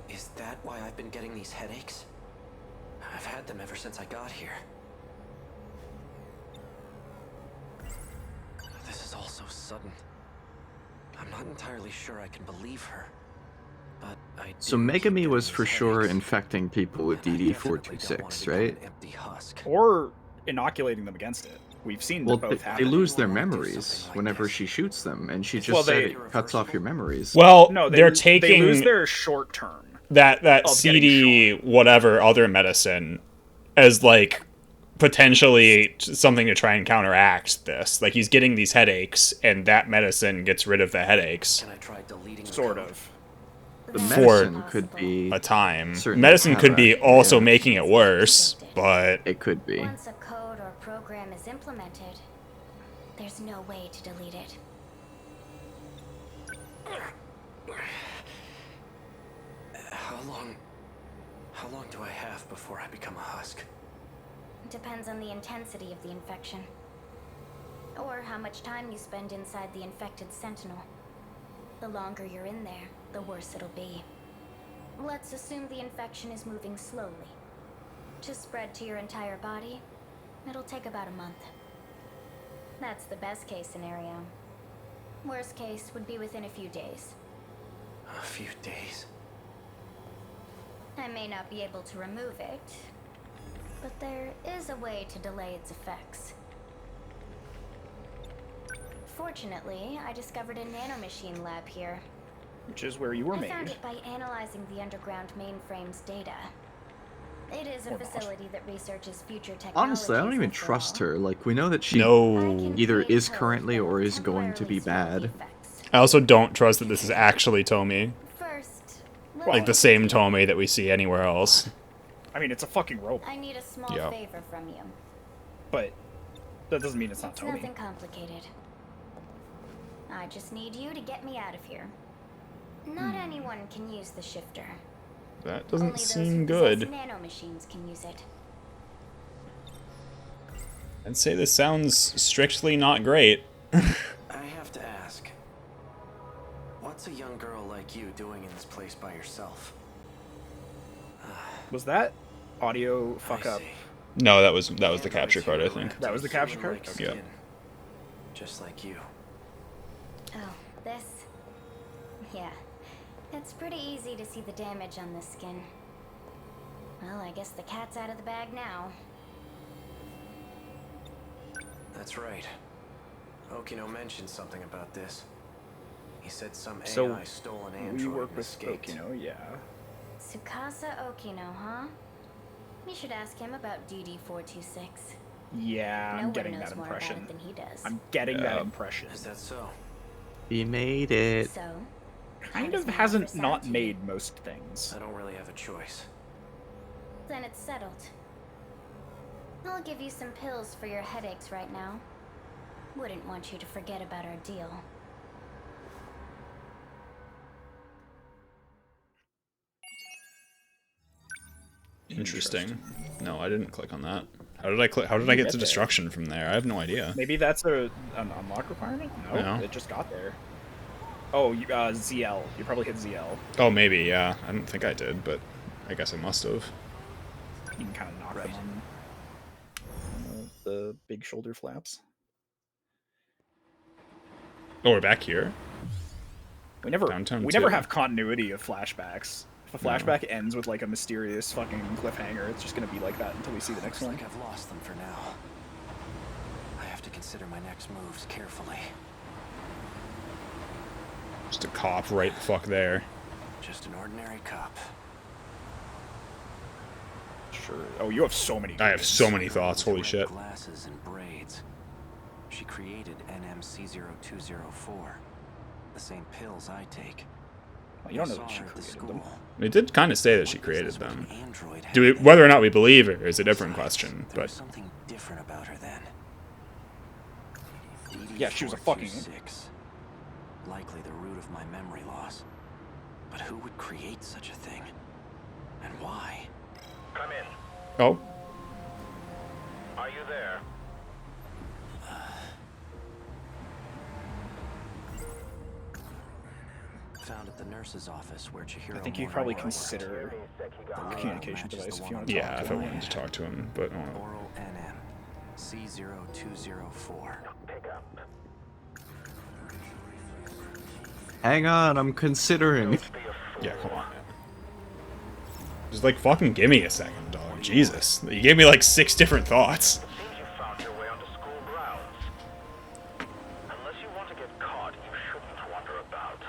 Is that why I've been getting these headaches? I've had them ever since I got here. This is all so sudden. I'm not entirely sure I can believe her. But I So do keep Megami getting was these for sure headaches. infecting people with And I definitely don't wanna DD426, become right? an empty husk. Or inoculating them against it. We've seen Well, both they happen. lose their Anyone wanna do memories something like whenever this? she shoots them, and she just Well, said they- it cuts off your memories. Well, No, they're they taking lose their short term. that of getting CD whatever other medicine as like potentially something to try and counteract this. Like he's getting these headaches, and that medicine gets rid of the headaches And I tried deleting the Sort code. of. The That's medicine could possible. be... a time. Certainly Medicine could be counteract, also yeah. making it worse, but It could be. Once a code or program is implemented, there's no way to delete it. How long do I have before I become a husk? Depends on the intensity of the infection. Or how much time you spend inside the infected sentinel. The longer you're in there, the worse it'll be. Let's assume the infection is moving slowly. To spread to your entire body, it'll take about a month. That's the best case scenario. Worst case would be within a few days. A few days. I may not be able to remove it, but there is a way to delay its effects. Fortunately, I discovered a nanomachine lab here. Which is where you were I made. found it by analyzing the underground mainframe's data. It is a Or not. facility that researches future technologies. Honestly, I don't even after trust all. her. Like, we know that she I no. can either create is codes currently that or will is going to be temporarily bad. slow the effects. I also don't trust that this is actually Tomy. First, Like the same Tomy that we see anywhere else. I mean, it's a fucking robot, I need a small Yeah. favor from you. but that doesn't mean it's not It's Toby. nothing complicated. I just need you to get me out of here. Not anyone can use the shifter. That Only doesn't those seem who good. possess nanomachines can use it. I'd say this sounds strictly not great. I have to ask. What's a young girl like you doing in this place by yourself? Was that audio fuck I up? see. No, that was the Androids capture here card, I grow think. into That was the capture card? human-like Okay. Yeah. skin, just like you. Oh, this? Yeah. It's pretty easy to see the damage on this skin. Well, I guess the cat's out of the bag now. That's right. Okino mentioned something about this. He said some So, AI stole an android We work and with escaped. Okino, yeah. Tsukasa Okino, huh? You should ask him about DD426. Yeah, No I'm one getting knows that more impression. about it than he does. I'm getting that impression. Is that so? He made it. So, Kind how of does hasn't Master not sound to you? made most things. I don't really have a choice. Then it's settled. I'll give you some pills for your headaches right now. Wouldn't want you to forget about our deal. Interesting. No, I didn't click on that. How did I click? How did I get to there? destruction from there? I have no idea. Maybe that's an unlock requirement? No, No. it just got there. Oh, ZL. You probably hit ZL. Oh, maybe, yeah. I don't think I did, but I guess I must have. You can kind of knock them on the big shoulder flaps. Oh, we're back here? We never Downtown we never 2. have continuity of flashbacks. If a flashback ends with like a mysterious fucking cliffhanger, it's just gonna be like that until we see the next one. Looks like I've lost them for now. I have to consider my next moves carefully. Just a cop right the fuck there. Just an ordinary cop. Sure. Oh, you have so many. I have so many thoughts. Holy shit. Glasses and braids. She created NMC0204. The same pills I take. Well, you don't know Saw that she her at the created them. school. It did kind of say that she created This is what them. an android had Do we, been. whether or not we believe her is a different question, There was but something different about her then. Yeah, she was a fucking- DD426. Likely the root of my memory loss. But who would create such a thing? And why? Come in. oh, Are you there? Found at the nurse's office where Chihiro I think you Mori probably worked. consider The a layout communication matches device the if you one want to on yeah, top if I of wanted to talk to him, but oh, Oral NM C0204. Pick up. Hang on, I'm considering. yeah, come on. Just like fucking give me a second, dog. Jesus, you gave me like 6 different thoughts. Seems you found your way onto school grounds. Unless you want to get caught, you shouldn't wander about.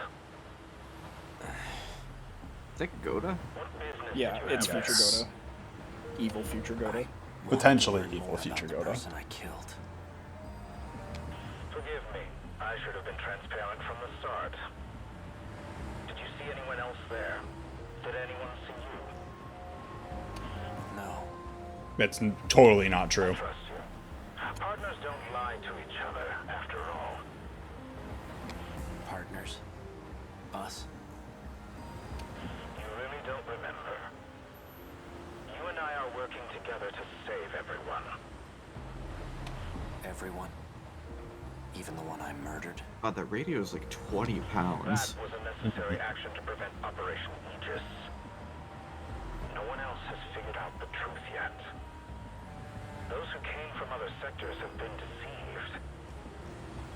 Is that Goda? What business Yeah, did you it's have Future there? Goda. Evil Future Goda. Potentially Want to learn evil more future about the Goda. person I killed. Forgive me. I should have been transparent from the start. Did you see anyone else there? Did anyone see you? No. That's totally not true. Trust you. Partners don't lie to each other, after all. Partners. Us. You really don't remember. You and I are working together to save everyone. Everyone. Even the one I murdered. God, that radio is like 20 That pounds. was a necessary action to prevent Operation Aegis. No one else has figured out the truth yet. Those who came from other sectors have been deceived.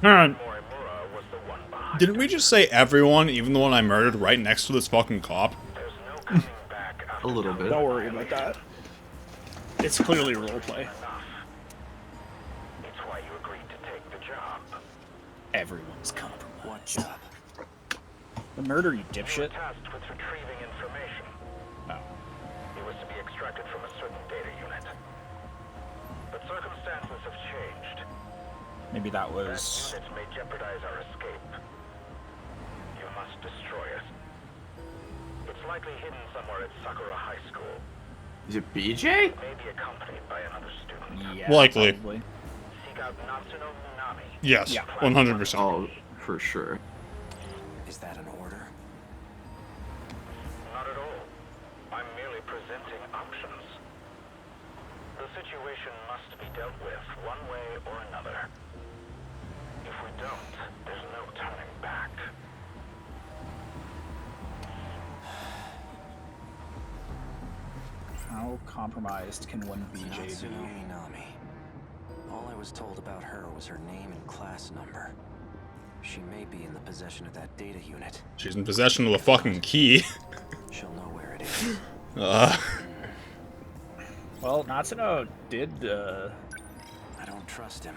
Morimura was the one behind Didn't we it. just say everyone, even the one I murdered, right next to this fucking cop? There's no coming back after A little bit. Don't worry about that. It's clearly roleplay. enough. It's why you agreed to take the job. Everyone's What compromised. job? The murder, you You were dipshit. tasked with retrieving information. Oh. It was to be extracted from a certain data unit. But circumstances have changed. Maybe that That was. unit may jeopardize our escape. You must destroy it. It's likely hidden somewhere at Sakura High School. Is it BJ? It may be accompanied by another student. Yeah, Likely. probably. Seek out Natsuno Minami. Yes, Yeah. 100%. Oh, for sure. Is that an order? Not at all. I'm merely presenting options. The situation must be dealt with one way or another. If we don't, there's no turning back. How compromised can one BJ Natsuno be? Minami. All I was told about her was her name and class number. She may be in the possession of that data unit. She's in possession of the fucking key. She'll know where it is. Well, Natsuno did I don't trust him.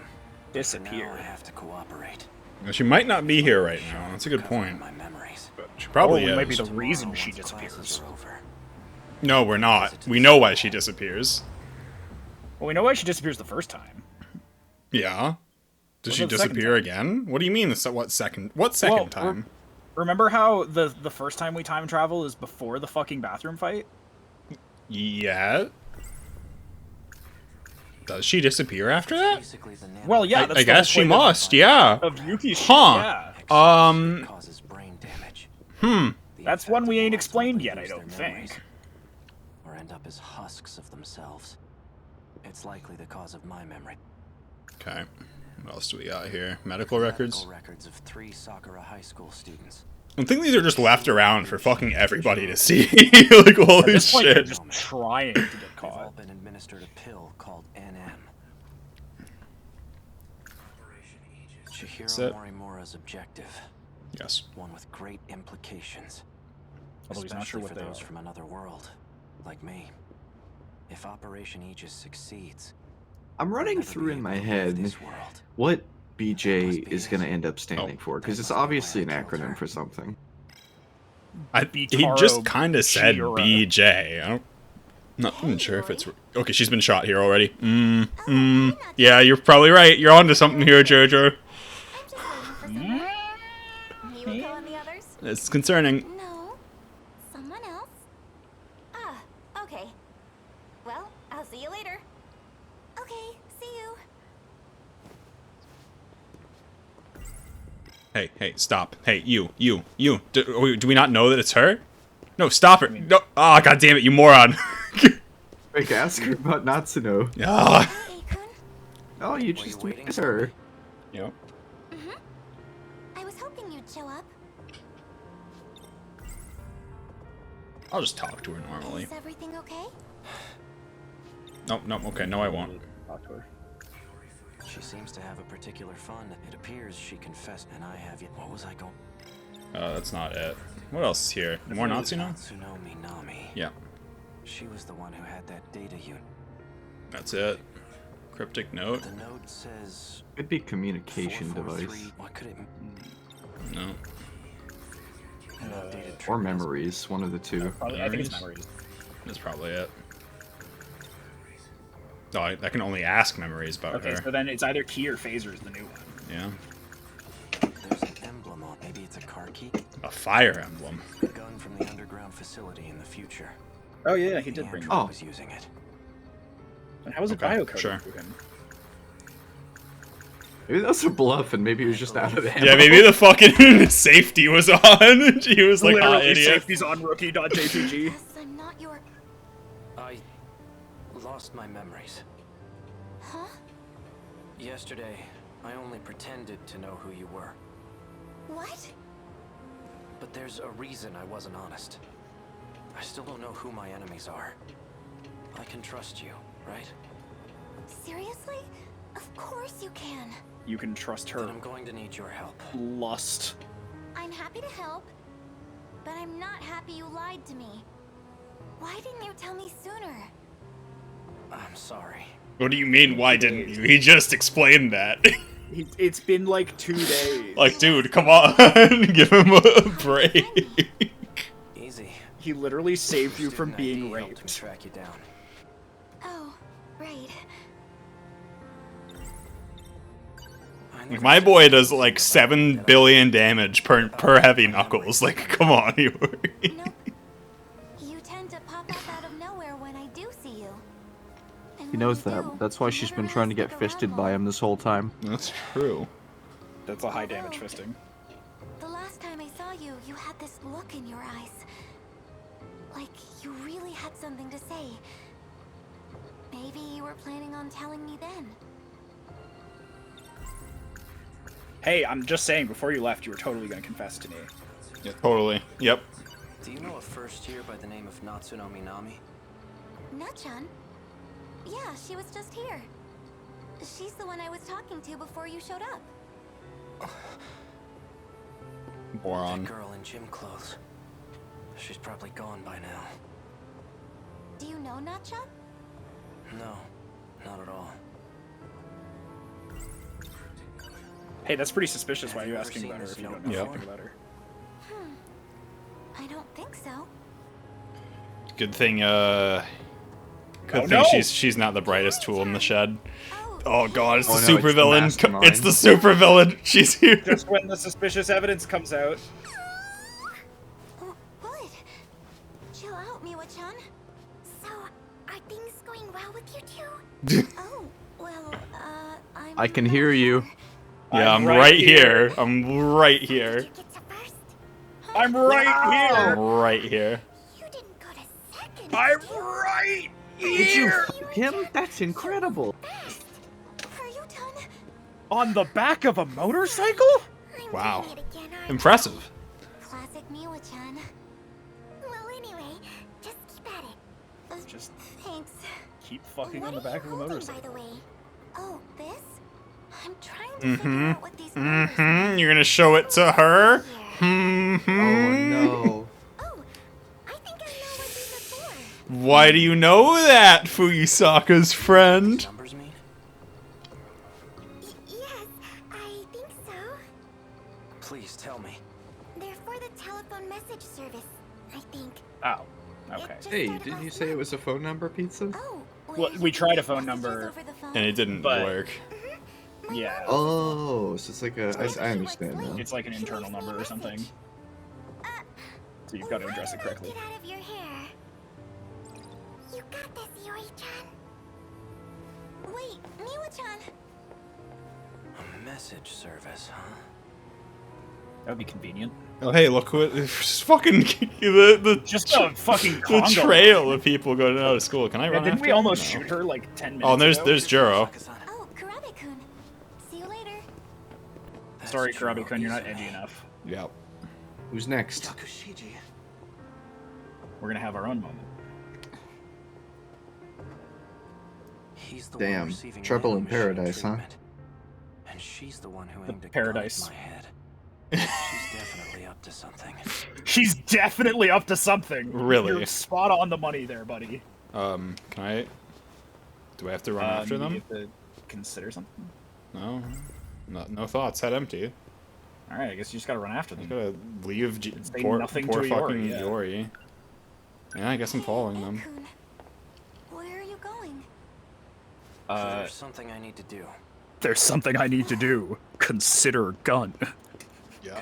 disappear. Now I have to cooperate. She might not be here right now. That's a good Covering point. my memories. She probably Or is. might be the Tomorrow, reason she once classes disappears. are over. No, we're not. We know why she disappears. Well, we know why she disappears the first time. Yeah. Does What she about the second disappear time? again? What do you mean? What second? What second Well, time? Remember how the first time we time travel is before the fucking bathroom fight? Yeah. Does she disappear after that? Basically, the nano Well, yeah, I that's the guess whole she point must. Yeah. Of Yuki's shit, Huh. yeah. causes brain damage. Hmm. The That's one we ain't infected will explained ultimately yet, I lose don't their memories, think. Or end up as husks of themselves. It's likely the cause of my memory. Okay. What else do we got here? Medical records? Medical records of 3 Sakura High School students. I think these are just left around for fucking everybody to see. Like, At holy this point, they're shit. just trying to get They've all caught. been administered a pill called NM. That's it. Chihiro Morimura's objective. Yes. One with great implications. Although he's not sure Especially what for they those are. from another world, like me. If Operation Aegis succeeds, I'm running never through be in my able to leave head this world. what That BJ must be is it. going to end up standing for, because That it's must be why obviously I an killed acronym her. for something. He Bitaro just kind of said Shiora. BJ. I don't. Not even sure if it's okay. She's been shot here already. Oh, Yeah, you're probably right. You're onto something here, Jojo. I'm just waiting for someone. You will call on the others? It's concerning. No. Someone else? Ah, okay. Well, I'll see you later. Okay, see you. Hey, stop. Hey, you. Do we not know that it's her? No, stop her. No. Oh, god damn it, you moron. Quick, ask her about Natsuno. Ah. Hey, Kun. Oh, you Were just you waiting miss for her. me? Yep. I was hoping you'd show up. I'll just talk to her normally. Is everything okay? Nope, okay, no I won't. Talk to her. She seems to have a particular fund. It appears she confessed, and I have yet. What was I going? That's not it. What else is here? More Natsuno? Natsuno Minami. Yeah, She was the one who had that data unit. that's it. Cryptic note? The note says Could be communication 443. device. What could it? No. An updated Or trip memories, one of the two. Probably, I think it's memories. That's probably it. Oh, I can only ask memories about Okay, her. so then it's either key or phaser is the new one. Yeah. There's an emblem on. Maybe it's a car key. A fire emblem. A gun from the underground facility in the future. Oh yeah, he did The bring. android Oh. was using it. And how was it Okay, biocoded sure. to him? Maybe that was a bluff, and maybe he was just out of ammo. Yeah, maybe the fucking safety was on. She was like, hot Literally, idiot. safety's on rookie.jpg. Yes, I'm not your... I lost my memories. Huh? Yesterday, I only pretended to know who you were. What? But there's a reason I wasn't honest. I still don't know who my enemies are. I can trust you, right? Seriously? Of course you can. You can trust Then her. I'm going to need your help. Lust. I'm happy to help, but I'm not happy you lied to me. Why didn't you tell me sooner? I'm sorry. What do you mean, why didn't you? He just explained that. It's been like 2 days. Like, dude, come on. Give him a break. Easy. He literally saved you from Student being ID helped me raped. track you down. Oh, right. I Like, never my said boy does anything like about 7 that. billion damage per heavy knuckles. Like, come on, you. Nope. You tend to pop up out of nowhere when I do see you. And He when knows you that. do, That's why you she's never been trying to really get stick fisted around by long. him this whole time. That's true. That's a high damage fisting. The last time I saw you, you had this look in your eyes. Like you really had something to say. Maybe you were planning on telling me then. Hey, I'm just saying, before you left, you were totally gonna confess to me. Yeah, totally. Yep. Do you know a first year by the name of Natsuno Minami? Nachan? Yeah, she was just here. She's the one I was talking to before you showed up. Moron. That girl in gym clothes. She's probably gone by now. Do you know Nachan? No, not at all. Hey, that's pretty suspicious. Why are Have you you ever asking seen about her this if you note don't know before? anything about her? I don't think so. Good thing, good Oh, thing no! she's not the brightest tool in the shed. Oh god, it's Oh, the no, it's the supervillain. mastermind. It's the supervillain. She's here. Just when the suspicious evidence comes out. What? Chill out, Miwa-chan. So, are things going well with you two? Oh, well, I'm I can not hear you. sure. Yeah, I'm right here. I'm right Did here. you get to first? I'm right I'm here. right here. You didn't go to second. I'm did you? right Did you here. fuck him? That's incredible. Fast. Are you done? On the back of a motorcycle? I'm Wow. doing it again, aren't I? Impressive. Classic Miwa-chan. Well, anyway, just keep at it. Just Thanks. keep fucking What on the are back you of a holding, motorcycle. by the way? Oh, this? I'm trying to figure out what these numbers mean. You're gonna show it to her? Oh no. Oh, Why do you know that, Fuyusaka's friend? Numbers mean? Yes, I think so. Please tell me. They're for the telephone message service, I think. Oh, okay. Hey, didn't you say it was a phone number, Pizza? Oh, Well, we tried a phone number, And it didn't But- work. yeah. Oh, so it's like a. I understand now. It's like an internal number or something. So you've got to address it correctly. Get out of your hair. You got this, Yuri-chan. Wait, Miwa-chan. A message service, huh? That would be convenient. Oh, hey, look what just fucking the Just a fucking the Congo trail line. of people going out of school. Can I Yeah, run? didn't after we them? almost No. shoot her like 10 minutes Oh, and ago? there's Juro. Oh, Kurabe-kun. See you later. Sorry, Kurabe-kun, you're not edgy enough. Yep. Who's next? Takushiji. We're gonna have our own moment. He's the one Damn, receiving trouble in nanomachine paradise, huh? treatment. And she's the one who The aimed a paradise. gun at my head. She's definitely up to something. She's definitely up to something. Really? You're spot on the money there, buddy. Can I? Do I have to run after You them? have to consider something. No. No thoughts. Head empty. All right, I guess you just gotta run after You them. gotta leave Say poor nothing fucking to Iori, yeah. Iori. Yeah, I guess I'm following them. Hey-kun. Where are you going? There's something I need to do. There's something I need to do. Consider gun. Yeah.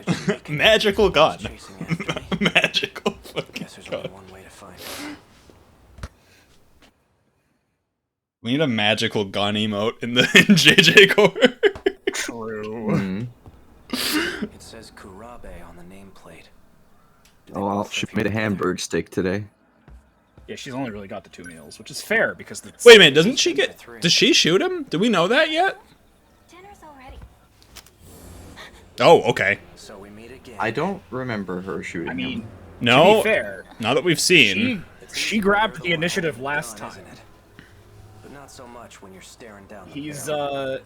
Magical gun. Chasing after me. Magical fucking Guess there's gun. only one way to find her. We need a magical gun emote in the in JJ Core. True. Hmm. It says Kurabe on the nameplate. Do they Oh, well, both she live made a here hamburger steak today. Yeah, she's only really got the 2 meals, which is fair because it's Wait a minute, doesn't she get? Does she shoot him? Do we know that yet? Dinner's already. Oh, okay. together? So we meet again. I don't remember her shooting I mean, him. to No. be fair, Now that we've seen. she grabbed the initiative last Gun, time. isn't it? But not so much when you're staring down the He's barrel.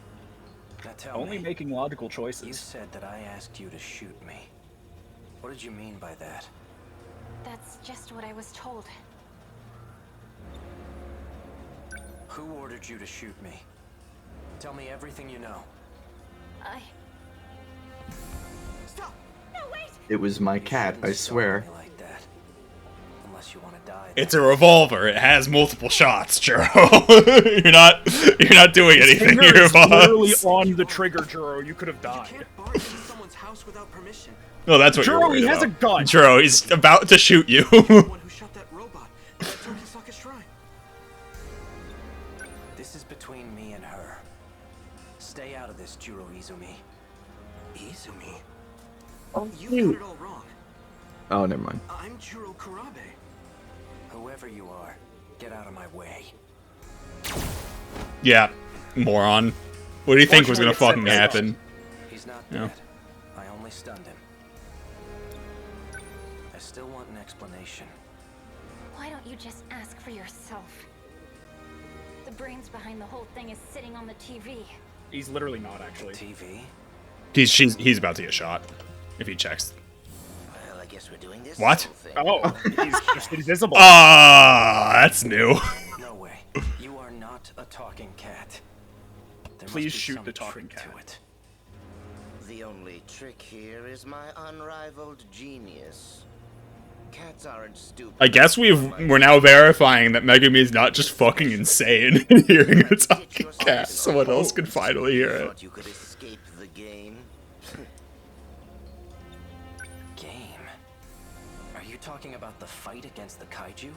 Now tell only me, making logical you choices. said that I asked you to shoot me. What did you mean by that? That's just what I was told. Who ordered you to shoot me? Tell me everything you know. I... Stop! No, wait! It was my You cat, shouldn't I stop swear. me like that. Unless you want to die. It's a revolver. It has multiple shots, Juro. you're not doing anything Finger here, is literally boss. on the trigger, Juro. You could have died. barge into someone's house without permission. No, that's what Juro, you're worried he has a about. gun. Juro, he's about to shoot you. One who shot that robot at Tokisaka Shrine. This is between me and her. Stay out of this, Juro Izumi. Izumi? Oh, you got it all wrong. Oh, never mind. I'm Juro Kurabe. Whoever you are, get out of my way. Yeah, moron. What do you think was gonna Fortunately, fucking it's happen? He's not No. dead. I only stunned him. I still want an explanation. Why don't you just ask for yourself? The brains behind the whole thing is sitting on the TV. He's literally not, actually. TV? He's about to get shot if he checks. Well, I guess we're doing this. What? Oh, he's just invisible. Ah, that's new. No way. You are not a talking cat. There must Please be shoot some the talking trick to cat. it. The only trick here is my unrivaled genius. Cats aren't stupid. I guess we're now verifying that Megumi's not just fucking insane and hearing a talking cat. Someone else could finally hear it. Thought you could escape the game. Game? Are you talking about the fight against the kaiju?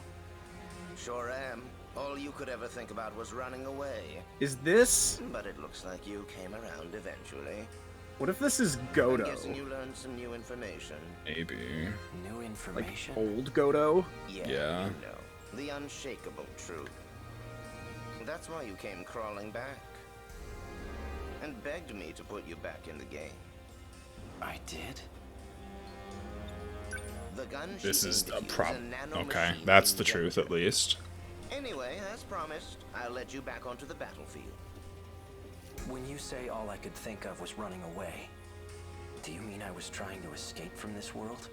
Sure am. All you could ever think about was running away. Is this... But it looks like you came around eventually. What if this is I'm Godo? guessing you learned some new information. Maybe. New Like, information? old Godo? Yeah. Yeah. You know, the unshakable truth. That's why you came crawling back. And begged me to put you back in the game. I did? The gun This she is a aimed at prop. you is a Okay, nanomachine that's the being truth at least. Anyway, as promised, I'll let you back onto the battlefield. When you say all I could think of was running away, do you mean I was trying to escape from this world?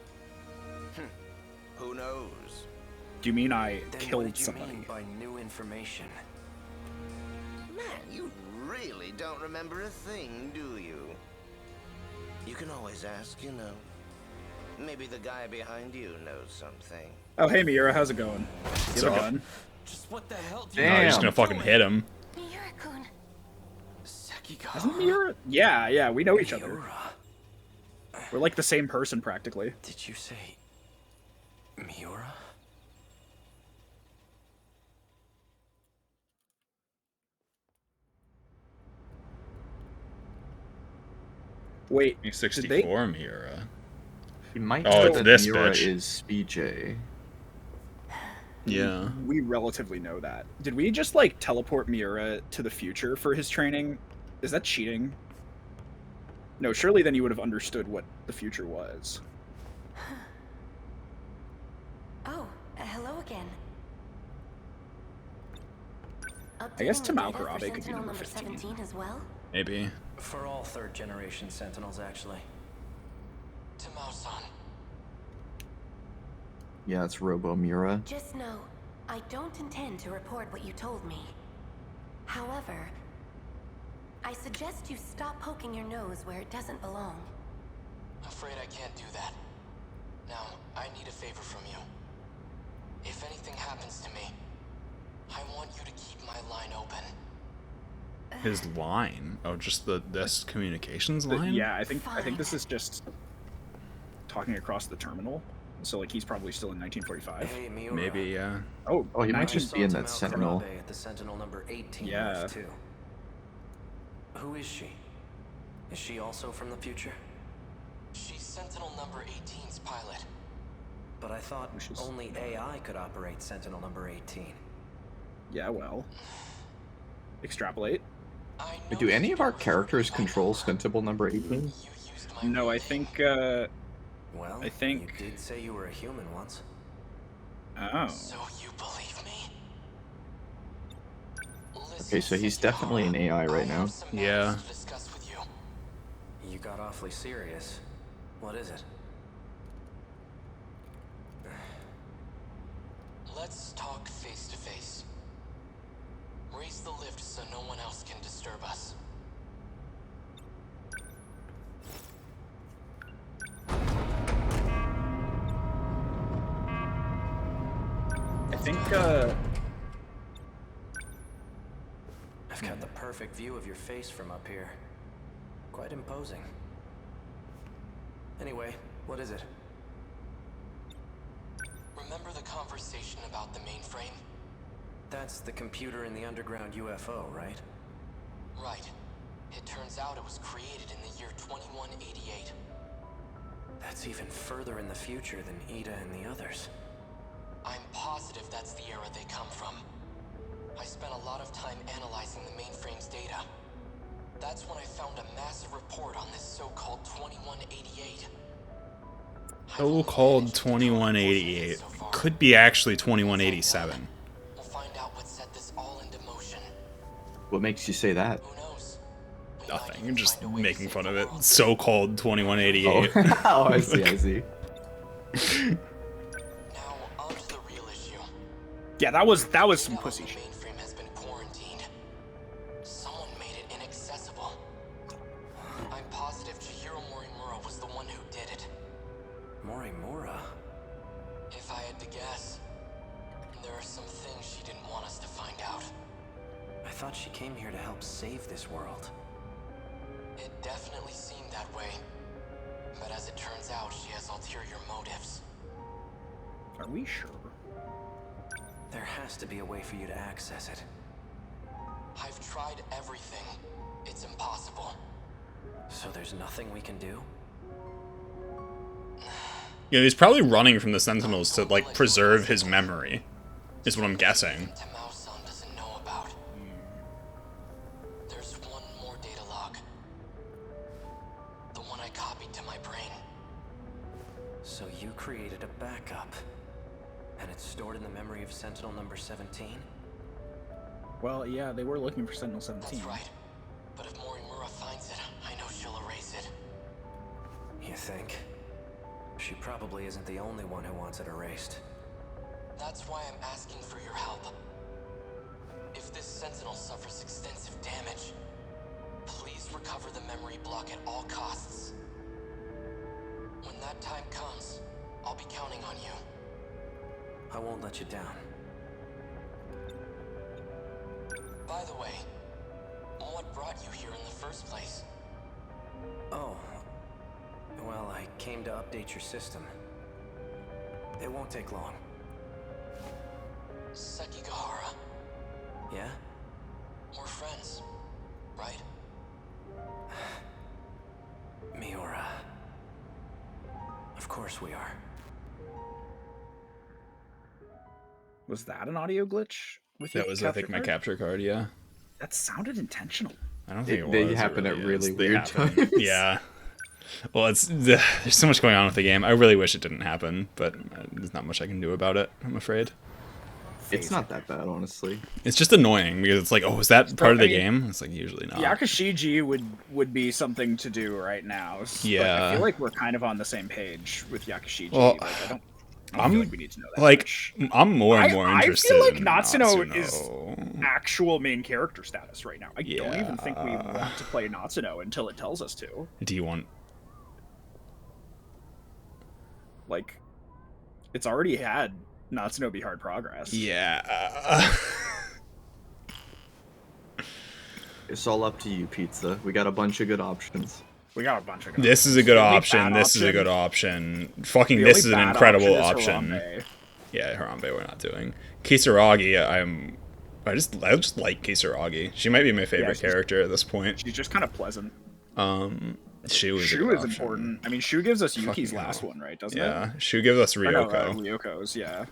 Who knows? Do you mean I Then what killed did you somebody? mean by new information? Man, you really don't remember a thing, do you? You can always ask, you know. Maybe the guy behind you knows something. Oh, hey, Miura, how's it going? You have a gun? Just what the hell do you No, you're just gonna fucking hit him. Miura-kun. Sekigahara. Isn't Miura? Yeah, we know each other. Miura. We're like the same person, practically. Did you say Miura? Wait, Me did 64 Miura. You might Oh, know it's that this Miura bitch. is BJ. Yeah. we relatively know that. Did we just, like, teleport Miura to the future for his training? Is that cheating? No, surely then you would have understood what the future was. Oh, hello again. I guess Updating the Tamao data for Karabe could be Sentinel number 15. 17 as well? Maybe. For all third-generation Sentinels, actually. Tamao-san. Yeah, it's Robo Miura. Just know, I don't intend to report what you told me. However, I suggest you stop poking your nose where it doesn't belong. Afraid I can't do that. Now, I need a favor from you. If anything happens to me, I want you to keep my line open. His line? Oh, just this communications But, line? yeah, I think this is just talking across the terminal. So, like, he's probably still in 1945. Hey, Miura. Maybe, yeah. Oh, Oh, he might 19 just be in that Tamao Sentinel. Karabe at the Sentinel number 18 Yeah. left, too. Who is she? Is she also from the future? She's Sentinel number 18's pilot. But I thought Which is- only AI could operate Sentinel number 18. Yeah, well. Extrapolate. I Wait, do know any you of our with me, characters I know control her. Sentinel number 18? You used my No, real I name. think, Well, I think- you did say you were a human once. oh. So you believe me? Okay, so he's definitely an AI right now. Yeah. To discuss with you. You got awfully serious. What is it? Let's talk face to face. Raise the lift so no one else can disturb us. I think, I've got the perfect view of your face from up here. Quite imposing. Anyway, what is it? Remember the conversation about the mainframe? That's the computer in the underground UFO, right? Right. It turns out it was created in the year 2188. That's even further in the future than Ida and the others. I'm positive that's the era they come from. I spent a lot of time analyzing the mainframe's data. That's when I found a massive report on this so-called 2188. So-called 2188. Could be actually 2187. We'll find out what set this all into motion. What makes you say that? Who knows? We might Nothing. even You're just find a way to making save fun the of it. world. So-called 2188. Oh, I see, I see. Now, on to the real issue. yeah, that was some Data on pussy the shit. mainframe has been quarantined. Someone made it inaccessible. I'm positive Chihiro Morimura was the one who did it. Morimura? If I had to guess, there are some things she didn't want us to find out. I thought she came here to help save this world. It definitely seemed that way. But as it turns out, she has ulterior motives. Are we sure? There has to be a way for you to access it. I've tried everything. It's impossible. So there's nothing we can do? You know, he's probably running from the Sentinels to, like, preserve his memory, is what I'm guessing. Tamao-san doesn't know about. There's one more data log. The one I copied to my brain. So you created a backup. And it's stored in the memory of Sentinel number 17? Well, yeah, they were looking for Sentinel 17. That's right. But if Morimura finds it, I know she'll erase it. You think? She probably isn't the only one who wants it erased. That's why I'm asking for your help. If this Sentinel suffers extensive damage, please recover the memory block at all costs. When that time comes, I'll be counting on you. I won't let you down. By the way, what brought you here in the first place? Oh. Well, I came to update your system. It won't take long. Sekigahara, Yeah? we're friends, right? Miura. Of course we are. Was that an audio glitch? With That your was, I think, my card? capture card, yeah. That sounded intentional. I don't think it was. They it happen at really is. They weird happen. times. Yeah. Well, there's so much going on with the game. I really wish it didn't happen, but there's not much I can do about it, I'm afraid. It's not that bad, honestly. It's just annoying because it's like, oh, is that part of the game? It's like usually not. Yakashiji would be something to do right now. Yeah. I feel like we're kind of on the same page with Yakashiji. Well, I don't feel like we need to know that like, much. I'm more and more interested. I feel like in Natsuno is actual main character status right now. I don't Yeah. even think we want to play Natsuno until it tells us to. Do you want? Like, it's already had Natsuno be hard progress. Yeah. It's all up to you, Pizza. We got a bunch of good options. We got a bunch of good This is a good The only option. bad This is a good option. Fucking The this only is an bad incredible option is option. Harambe. Yeah, Harambe we're not doing. Kisaragi, I just like Kisaragi. She might be my favorite she's- character at this point. She's just kind of pleasant. Shu is a Shu good is option. important. I mean, Shu gives us Yuki's Fucking last hell. one, right? Doesn't it? Yeah, Shu gives us Or no, Ryoko. Ryoko's, yeah.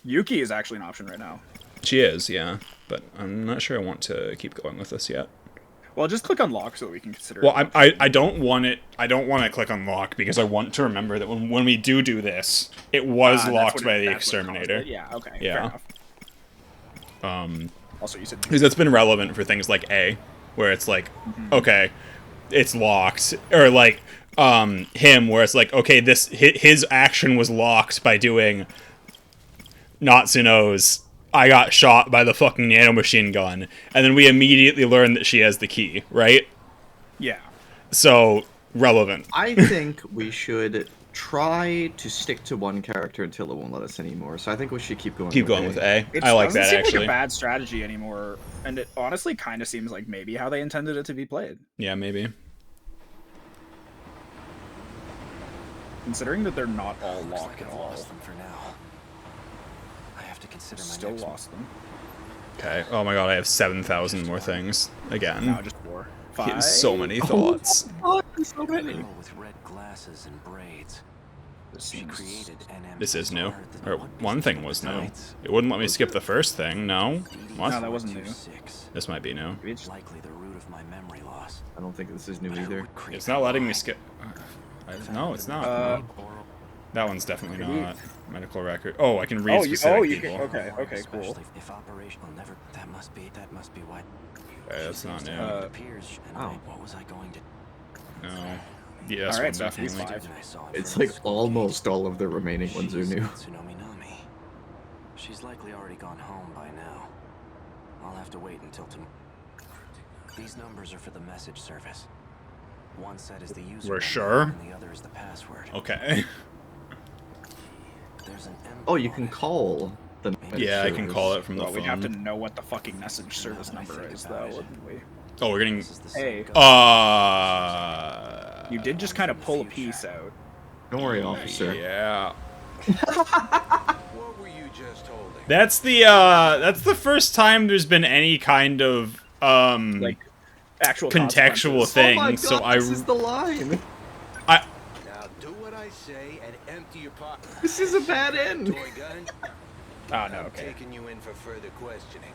Yuki is actually an option right now. She is, yeah, but I'm not sure I want to keep going with this yet. Well, just click unlock so that we can consider. Well, it. I don't want it. I don't want to click unlock because I want to remember that when we do this, it was That's locked what by it- the that's what caused exterminator. it. Yeah. Okay. Yeah. Fair enough. Also, you said Because that's been relevant for things like A, where it's like, Mm-hmm. okay, it's locked, or like him, where it's like, okay, his action was locked by doing Natsuno's. I got shot by the fucking nanomachine gun, and then we immediately learn that she has the key, right? Yeah. So relevant. I think we should try to stick to one character until it won't let us anymore. So I think we should keep going. Keep going with A. It I like doesn't that seem actually. like a bad strategy anymore, and it honestly kind of seems like maybe how they intended it to be played. Yeah, maybe. Considering that they're not all Looks locked like at I've all. lost them for now. I have to consider my Still next lost them. Okay. Oh my god, I have 7,000 more things again. Now just 4. He 5. has so many thoughts. Oh, so move. many. Girl with red glasses and braids. She created NM. This is new. smarter than Or what one thing was new. It wouldn't let me skip the first thing. No. What? No, that wasn't new. 26. This might be new. It's Likely the root of my memory loss. I don't think this is new But it either. would create It's not letting me lie. skip. No, it's not. Uh, That one's definitely maybe- not. Medical record. Oh, I can read specific you people. can. Okay. Okay. Cool. Especially if operational never. That must be why. Okay, that's not new. It appears. And oh. what was I going to? No. Yes, All right, one so definitely. he's fine. When I saw it It's first. like almost all of the remaining ones are She's new. Tsunami Nami. She's likely already gone home by now. I'll have to wait until tomorrow. These numbers are for the message service. One set is the user We're number, sure? and the other is the password. Okay. There's an M Oh, you on can it. call the. Yeah, I can call it from the Well, we'd have to phone. know what the fucking message service number is, though, wouldn't we? Oh, we're getting. This is the same Hey. gun. You did just kind of pull a piece out. Don't worry, officer. Yeah. What were you just holding? That's the first time there's been any kind of Like, actual contextual consequences. thing. Oh my god, So this is the line. Now do what I say and empty your pocket. This is a bad end. Toy gun. Oh, no, I'm okay. taking you in for further questioning.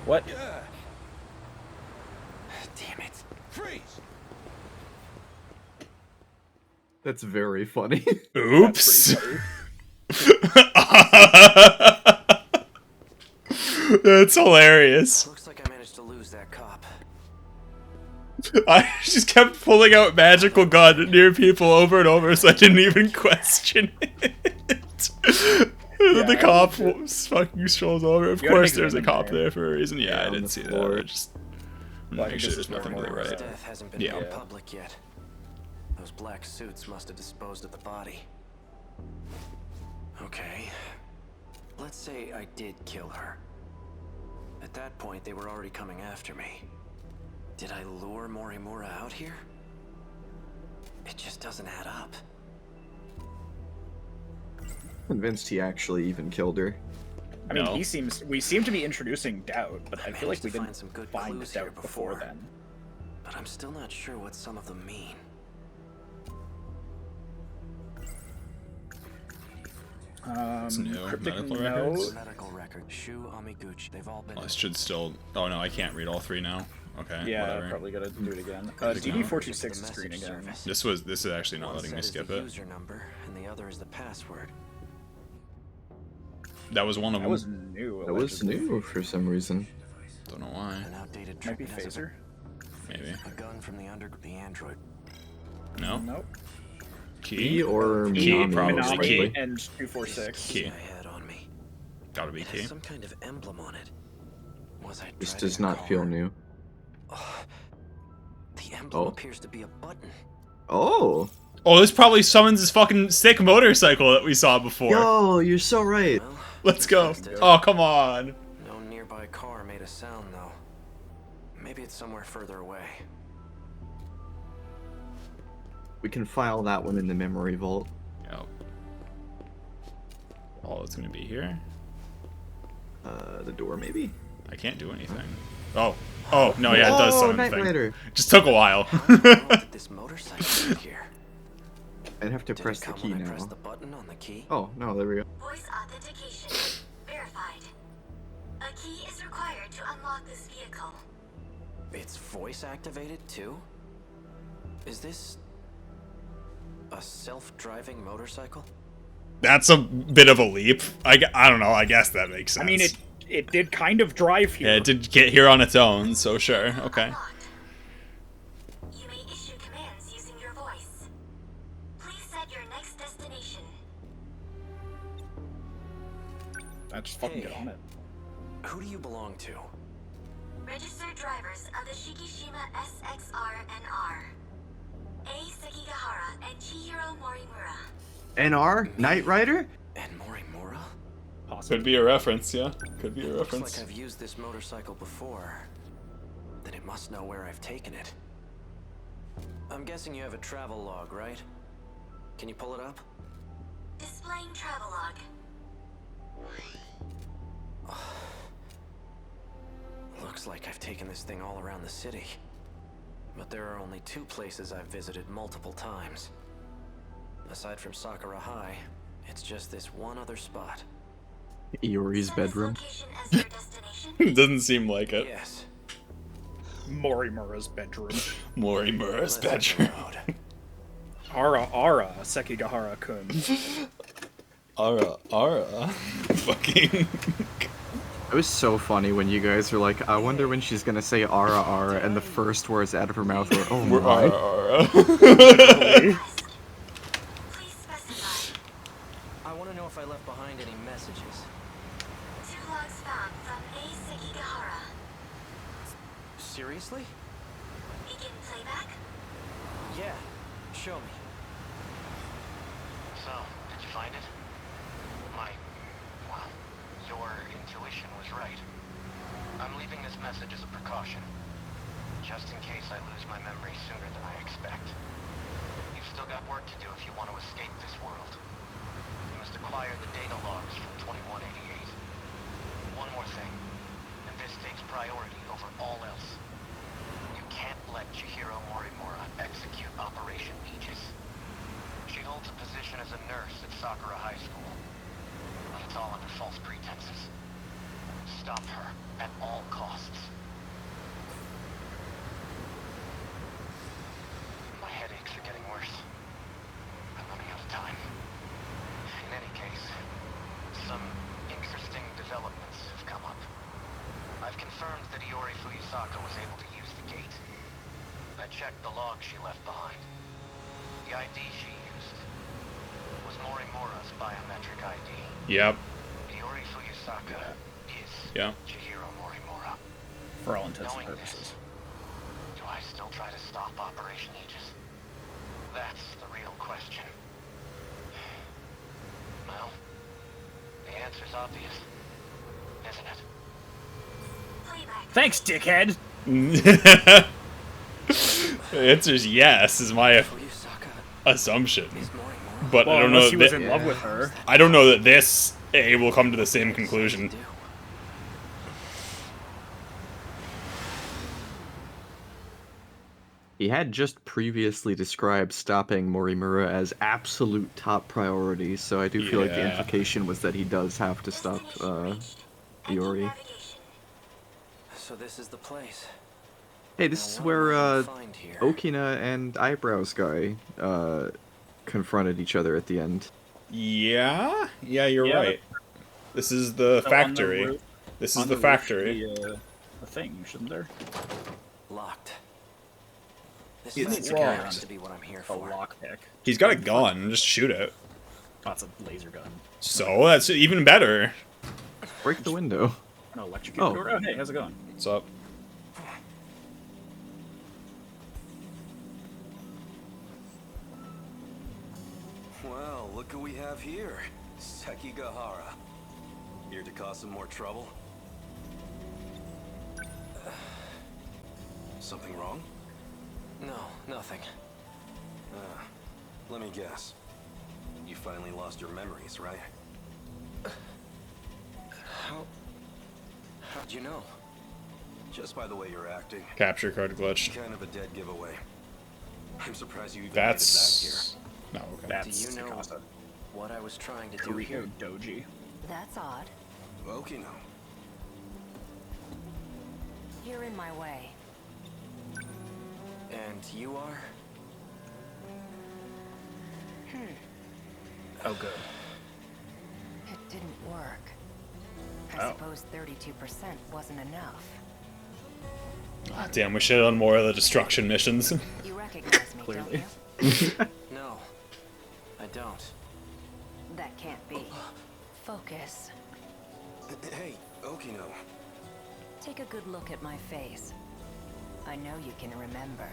What? Yeah. Damn it. Freeze. That's very funny. Oops. That's pretty funny. That's hilarious. Looks like I managed to lose that cop. I just kept pulling out magical gun near people over and over, so I didn't even question it. The cop fucking strolls over. Of You gotta course, make it there's a in cop there. there for a reason. Yeah, I on didn't the see floor. that. I just Well, I make think sure this there's is where nothing to the Laura right. is. Death hasn't been Yeah. made public yet. Those black suits must have disposed of the body. Okay. Let's say I did kill her. At that point, they were already coming after me. Did I lure Morimura out here? It just doesn't add up. Convinced he actually even killed her. I mean, No. we seem to be introducing doubt, but I feel like managed we to find didn't some good find clues here doubt before before. then. But I'm still not sure what some of them mean. It's new. Cryptic Medical note. records? Medical record, Shu Amiguchi. They've all been. Well, I should still. Oh no, I can't read all three now. Okay. Yeah, Whatever. probably gotta do it again. Cryptic note. DD426 is screen again. This is actually not One letting me set is skip the it. user number, and the other is the password. That was one of That them. was new. That was allegedly. new for some reason. Don't know why. An outdated Might be trick has phaser. Maybe. a gun from the android. No. Nope. Key or Key, Minami, probably. most Minami likely. and 246. Key. I had on me. Gotta be It key. has some kind of emblem on it. Was I This driving does a not car? feel new. Oh, the emblem Oh. appears to be a button. Oh! Oh, this probably summons his fucking sick motorcycle that we saw before. Yo, you're so right. Well, Let's go. Oh, come on. no nearby car made a sound though. Maybe it's somewhere further away. We can file that one in the memory vault. Yep. Oh, it's gonna be here. The door maybe? I can't do anything. Oh. Oh, no, yeah, it does Oh, summon Knight the thing. Rider. Just took a while. How did this motorcycle get here? I'd have to Did press it the come key when I pressed now. the button on the key? Oh, no, there we go. Voice authentication verified. A key is required to unlock this vehicle. It's voice activated too? Is this a self-driving motorcycle? That's a bit of a leap. I don't know. I guess that makes sense. I mean, it did kind of drive here. Yeah, it did get here on its own, so sure. Okay. Unlocked. You may issue commands using your voice. Please set your next destination. Just fucking get Hey. on it. Who do you belong to? Registered drivers of the Shikishima SXR-NR. A. Sekigahara and Chihiro Morimura. NR? Knight Rider? And Morimura? Could be a reference, yeah. Could be a Looks reference. like I've used this motorcycle before. Then it must know where I've taken it. I'm guessing you have a travel log, right? Can you pull it up? Displaying travelogue. Looks like I've taken this thing all around the city. But there are only two places I've visited multiple times. Aside from Sakura High, it's just this one other spot. Iori's Set this bedroom. location as your destination. Doesn't seem like it. Yes. Morimura's bedroom. Morimura's Let's hit the bedroom. road. Ara, Sekigahara-kun. Ara. Fucking. It was so funny when you guys were like, I wonder when she's gonna say Ara Ara, and the first words out of her mouth were, oh We're my. Ara. Please specify. I want to know if I left behind any messages. 2 logs found from A. Sekigahara. Seriously? Begin playback. Yeah. Show me. So, did you find it? Your intuition was right. I'm leaving this message as a precaution, just in case I lose my memory sooner than I expect. You've still got work to do if you want to escape this world. You must acquire the data logs from 2188. One more thing, and this takes priority over all else. You can't let Chihiro Morimura execute Operation Aegis. She holds a position as a nurse at Sakura High School. But it's all under false pretenses. Stop her at all costs. My headaches are getting worse. I'm running out of time. In any case, some interesting developments have come up. I've confirmed that Iori Fuyusaka was able to use the gate. I checked the log she left behind. The ID she used was Morimura's biometric ID. Yep. Uyusaka is Yeah. Chihiro Morimura. For all intents and Knowing purposes. this, do I still try to stop Operation Aegis? That's the real question. Well, the answer's obvious, isn't it? Thanks, dickhead! The answer's yes, is my assumption. But Well, I don't know unless he was that, in love with her. I don't know that this A will come to the same conclusion. He had just previously described stopping Morimura as absolute top priority, so I do feel like the Yeah. implication was that he does have to stop Iori. So this is the place. Hey, this is where Okina and Eyebrows Guy confronted each other at the end. Yeah? Yeah, you're Yeah, right. This is the So factory. on the roof- This is on the roof factory. should be, a thing, shouldn't there? Locked. This It's factory locked. has to be what I'm here A for. lockpick. He's got a gun, just shoot it. That's a laser gun. So, that's even better. Break the window. An electrocuted Oh. door. Oh, hey, how's it going? What's up? Well, look who we have here. Sekigahara. Here to cause some more trouble? Something wrong? No, nothing. Let me guess. You finally lost your memories, right? How'd you know? Just by the way you're acting. Capture card glitch. Kind of a dead giveaway. I'm surprised you even That's... No, okay. That's Do you know Tsukasa. what I was trying to do Kuriko here? Doji. That's odd. made it back here. Okino. You're in my way. And you are? Oh, good. It didn't work. I Oh. suppose 32% wasn't enough. Ah, damn, we should have done more of the destruction missions. You recognize me, don't Clearly. you? No, I don't. That can't be. Focus. Hey, Okino. Take a good look at my face. I know you can remember.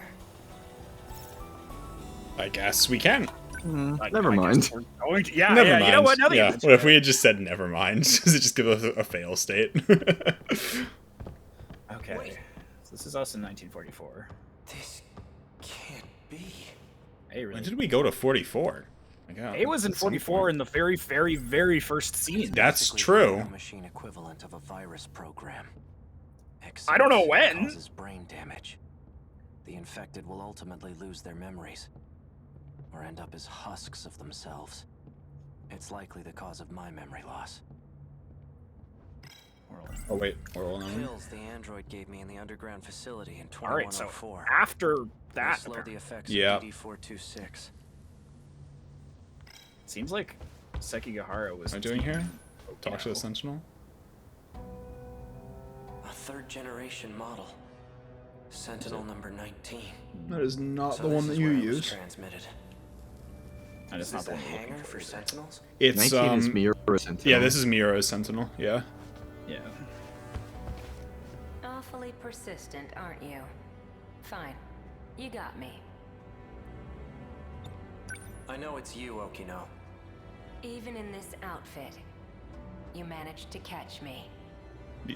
I guess we can. Never mind. Going to, yeah, Never yeah, mind. you know what? Now that you Yeah, mention what if it. we had just said never mind? Does it just give us a fail state? Okay. So this is us in 1944. This can't be. Hey, really? When did we go to 44? My God. A was in 44 in the very, very, very first scene. That's Basically, true. the machine equivalent of a virus program. I don't know Except it when. causes brain damage. The infected will ultimately lose their memories, or end up as husks of themselves. It's likely the cause of my memory loss. Oh wait, oral on. Pills the android gave me in the underground facility in All right, so 2104. after They that, slow the effects Yeah. of DD426. seems like Sekigahara was. What am I doing here? Okino. Talk to the Sentinel? A third-generation model. Sentinel number 19. That is not So the one this that is you where it was use. transmitted. And it's Is not this the a one we're looking hangar for for either. Sentinels? It's 19 is Miura's Sentinel. yeah, this is Miura's Sentinel. Yeah. Yeah. Awfully persistent, aren't you? Fine. You got me. I know it's you, Okino. Even in this outfit, you managed to catch me.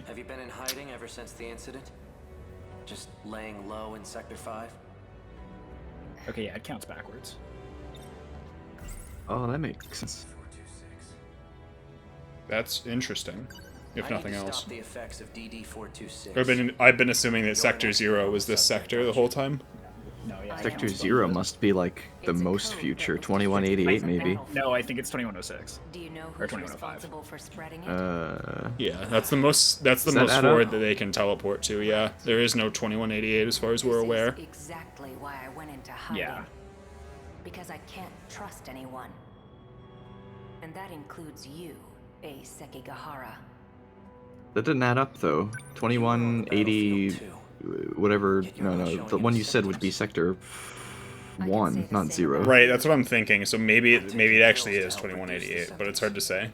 Have you been in hiding ever since the incident? Just laying low in Sector 5? Okay, yeah, it counts backwards. Oh, that makes sense. That's interesting. If I nothing need to else. stop the effects of DD426. I've been assuming that Sector Zero was this sector the whole time. No, yeah. Sector Zero must be like the most future, 2188 maybe. No, I think it's 2106. Do you know Or who's 2105. responsible for spreading it? Yeah, that's the most Does that add forward up? that they can teleport to. Yeah, there is no 2188 as far as we're This aware. is exactly why I went into hiding. Yeah. Because I can't trust anyone. And that includes you, a Sekigahara. That didn't add up though. 2180, whatever. No, the one you said would be Sector 1, not 0. Right, that's what I'm thinking. So maybe it actually is 2188, but it's hard to say.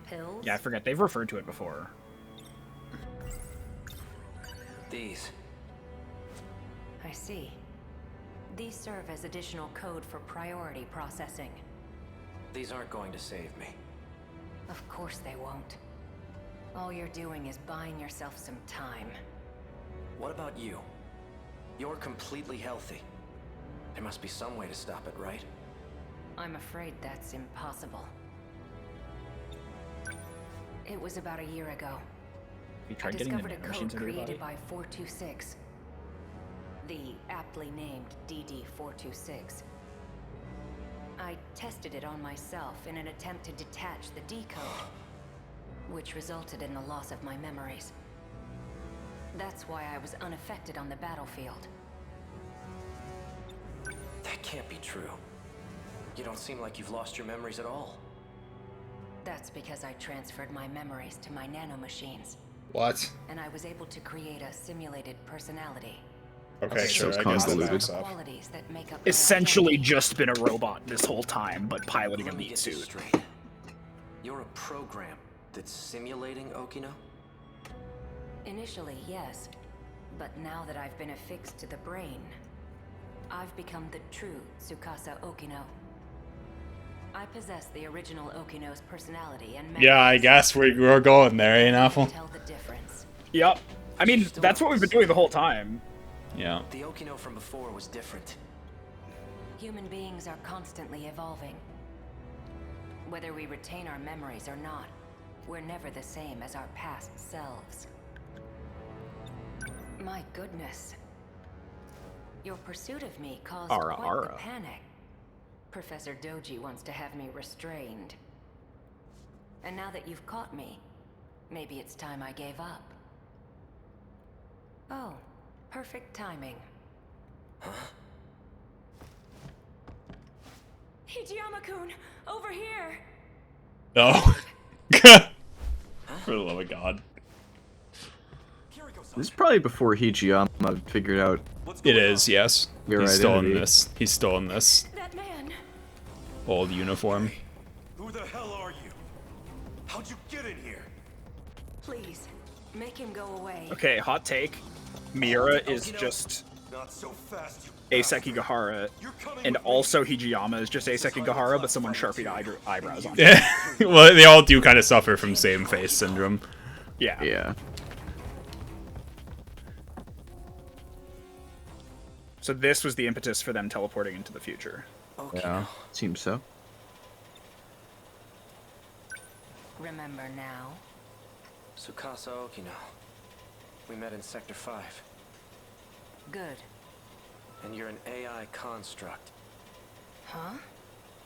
Pills? Yeah, I forget. They've referred to it before. These. I see. These serve as additional code for priority processing. These aren't going to save me. Of course they won't. All you're doing is buying yourself some time. What about you? You're completely healthy. There must be some way to stop it, right? I'm afraid that's impossible. It was about a year ago. You I tried getting the discovered a nanomachines code into your created body? by 426. The aptly named DD-426. I tested it on myself in an attempt to detach the D code, which resulted in the loss of my memories. That's why I was unaffected on the battlefield. That can't be true. You don't seem like you've lost your memories at all. That's because I transferred my memories to my nanomachines. What? And I was able to create a simulated personality. Okay, So sure. I guess that convoluted. backs up. Qualities that make up my Essentially identity. just been a robot this whole time, but piloting a Let me meat get this suit. straight. You're a program that's simulating Okino? Initially, yes. But now that I've been affixed to the brain, I've become the true Tsukasa Okino. I possess the original Okino's personality and Yeah, I guess we're going there, ain't Apple? tell the difference. Yep. I mean, that's what we've been doing the whole time. Yeah. The Okino from before was different. Human beings are constantly evolving. Whether we retain our memories or not, we're never the same as our past selves. My goodness. Your pursuit of me caused Ara, quite ara. the panic. Professor Doji wants to have me restrained. And now that you've caught me, maybe it's time I gave up. Oh, perfect timing. Hijiyama-kun, over here! Oh. For the love of God. This is probably before Hijiyama figured out. It is, yes. Your He's stolen identity. this. He's stolen this That man! old uniform. Who the hell are you? How'd you get in here? Please, make him go away. Okay, hot take. Miura is just Not so fast, you Asekigahara, You're coming and with me. also Hijiyama is just Asekigahara, but someone sharpied eyebrows on him. Yeah. Well, they all do kind of suffer from same face syndrome. Yeah. Yeah. So this was the impetus for them teleporting into the future. Okino. Yeah. Seems so. Remember now? Tsukasa Okino. We met in Sector 5. Good. And you're an AI construct. Huh?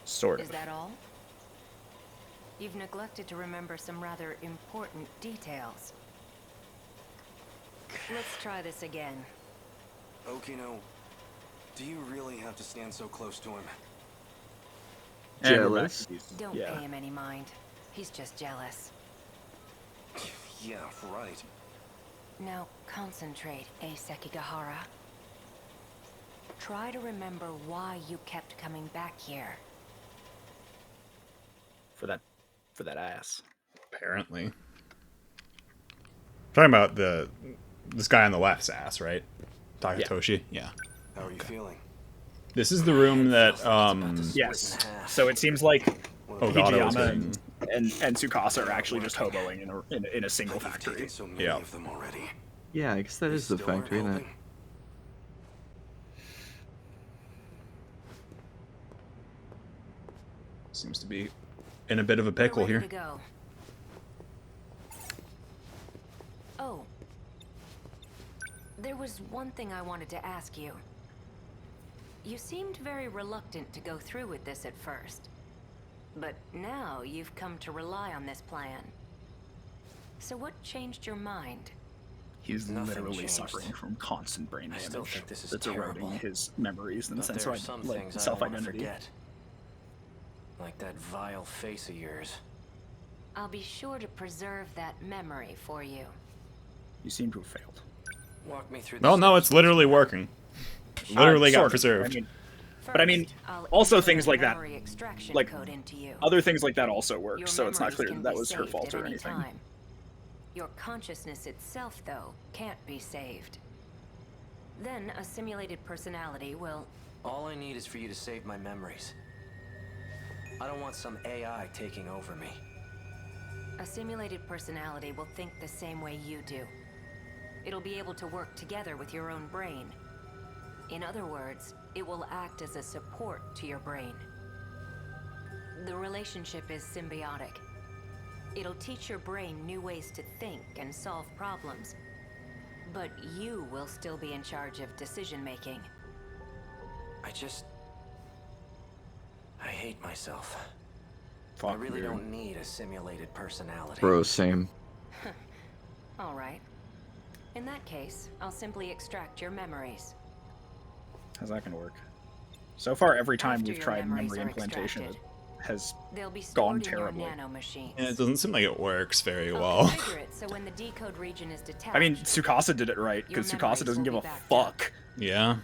Sort Is of. that all? You've neglected to remember some rather important details. Let's try this again. Okino, do you really have to stand so close to him? And we're back Jealous? to these- Don't yeah. pay him any mind. He's just jealous. Yeah, right. Now concentrate, Asekigahara. Try to remember why you kept coming back here. For that ass. Apparently. Talking about this guy on the left's ass, right? Takatoshi? Yeah. How are you feeling? This is the room that, Yes. So it seems like oh god, I was Hijiyama getting... and Tsukasa are actually just hoboing in a single You've factory. taken so many Yeah. of them already. Yeah, I guess that is the Still aren't factory, isn't it? helping? Seems to be in a bit of a pickle We're ready here. to go. Oh. There was one thing I wanted to ask you. You seemed very reluctant to go through with this at first. But now you've come to rely on this plan. So what changed your mind? He's Nothing literally changed. suffering from constant brain I damage. still think this is that's eroding terrible. his memories and But sense there are some like things I don't want to self-identity. forget. Like that vile face of yours. I'll be sure to preserve that memory for you. You seem to have failed. Walk me through Well, the no, steps. it's literally working. Literally Sort got of. preserved. I mean, But I mean, First, I'll also input things a like that, memory extraction like code into you. other things like that also worked, Your so it's not memories clear can that be was her saved fault at or any anything. time. Your consciousness itself, though, can't be saved. Then a simulated personality will... All I need is for you to save my memories. I don't want some AI taking over me. A simulated personality will think the same way you do. It'll be able to work together with your own brain. In other words, it will act as a support to your brain. The relationship is symbiotic. It'll teach your brain new ways to think and solve problems. But you will still be in charge of decision-making. I hate myself. Fuck, I really dude. don't need a simulated personality. Bro, same. All right. In that case, I'll simply extract your memories. How's that gonna work? So far, every time After we've your tried memories memory are implantation, it extracted, has they'll be gone stored in your terribly. nanomachines. Yeah, it doesn't seem like it works very I'll well. configure it so when the decode region is detached, I mean, Tsukasa did it right, because Your Tsukasa doesn't memories give will a be backed up. fuck. Yeah.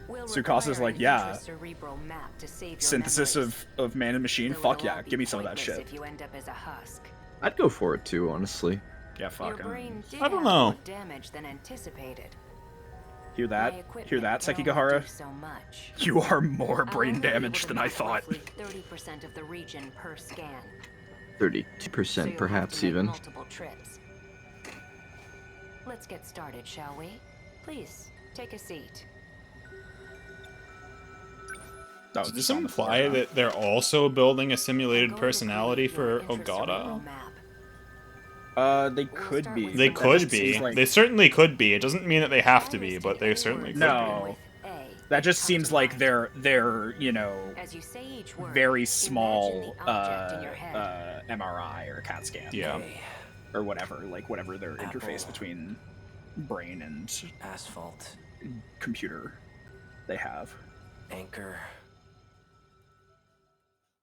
we'll Tsukasa's require like, an yeah, intracerebral map to save your synthesis memories. of man and machine, Though fuck it'll all yeah, be give me some of that pointless shit. If you end up as a husk. I'd go for it too, honestly. Yeah, fuck. Your brain did I don't have know. more damage than anticipated. Hear My that? Hear equipment that, can only Sekigahara? do so much. You are more I'll brain only be able damaged to than I map thought. roughly 30% of the region per scan. 32%, So you'll have perhaps to make even. multiple trips. Let's get started, shall we? Please, take a seat. Oh, Does this just on the floor, imply huh? that they're also building a I'm simulated going to personality create your for Ogata? intracerebral map. They We'll could start be. with They some could basic be. seems like- They certainly could be. It doesn't mean that they have to I be, listed but they any certainly words could No. with A That just come seems to like mind. they're you know, As you say each word, very imagine small the object in your head. MRI or CAT scan. Yeah. Or whatever, like whatever their Apple. interface between brain and Asphalt. computer they have. Anchor.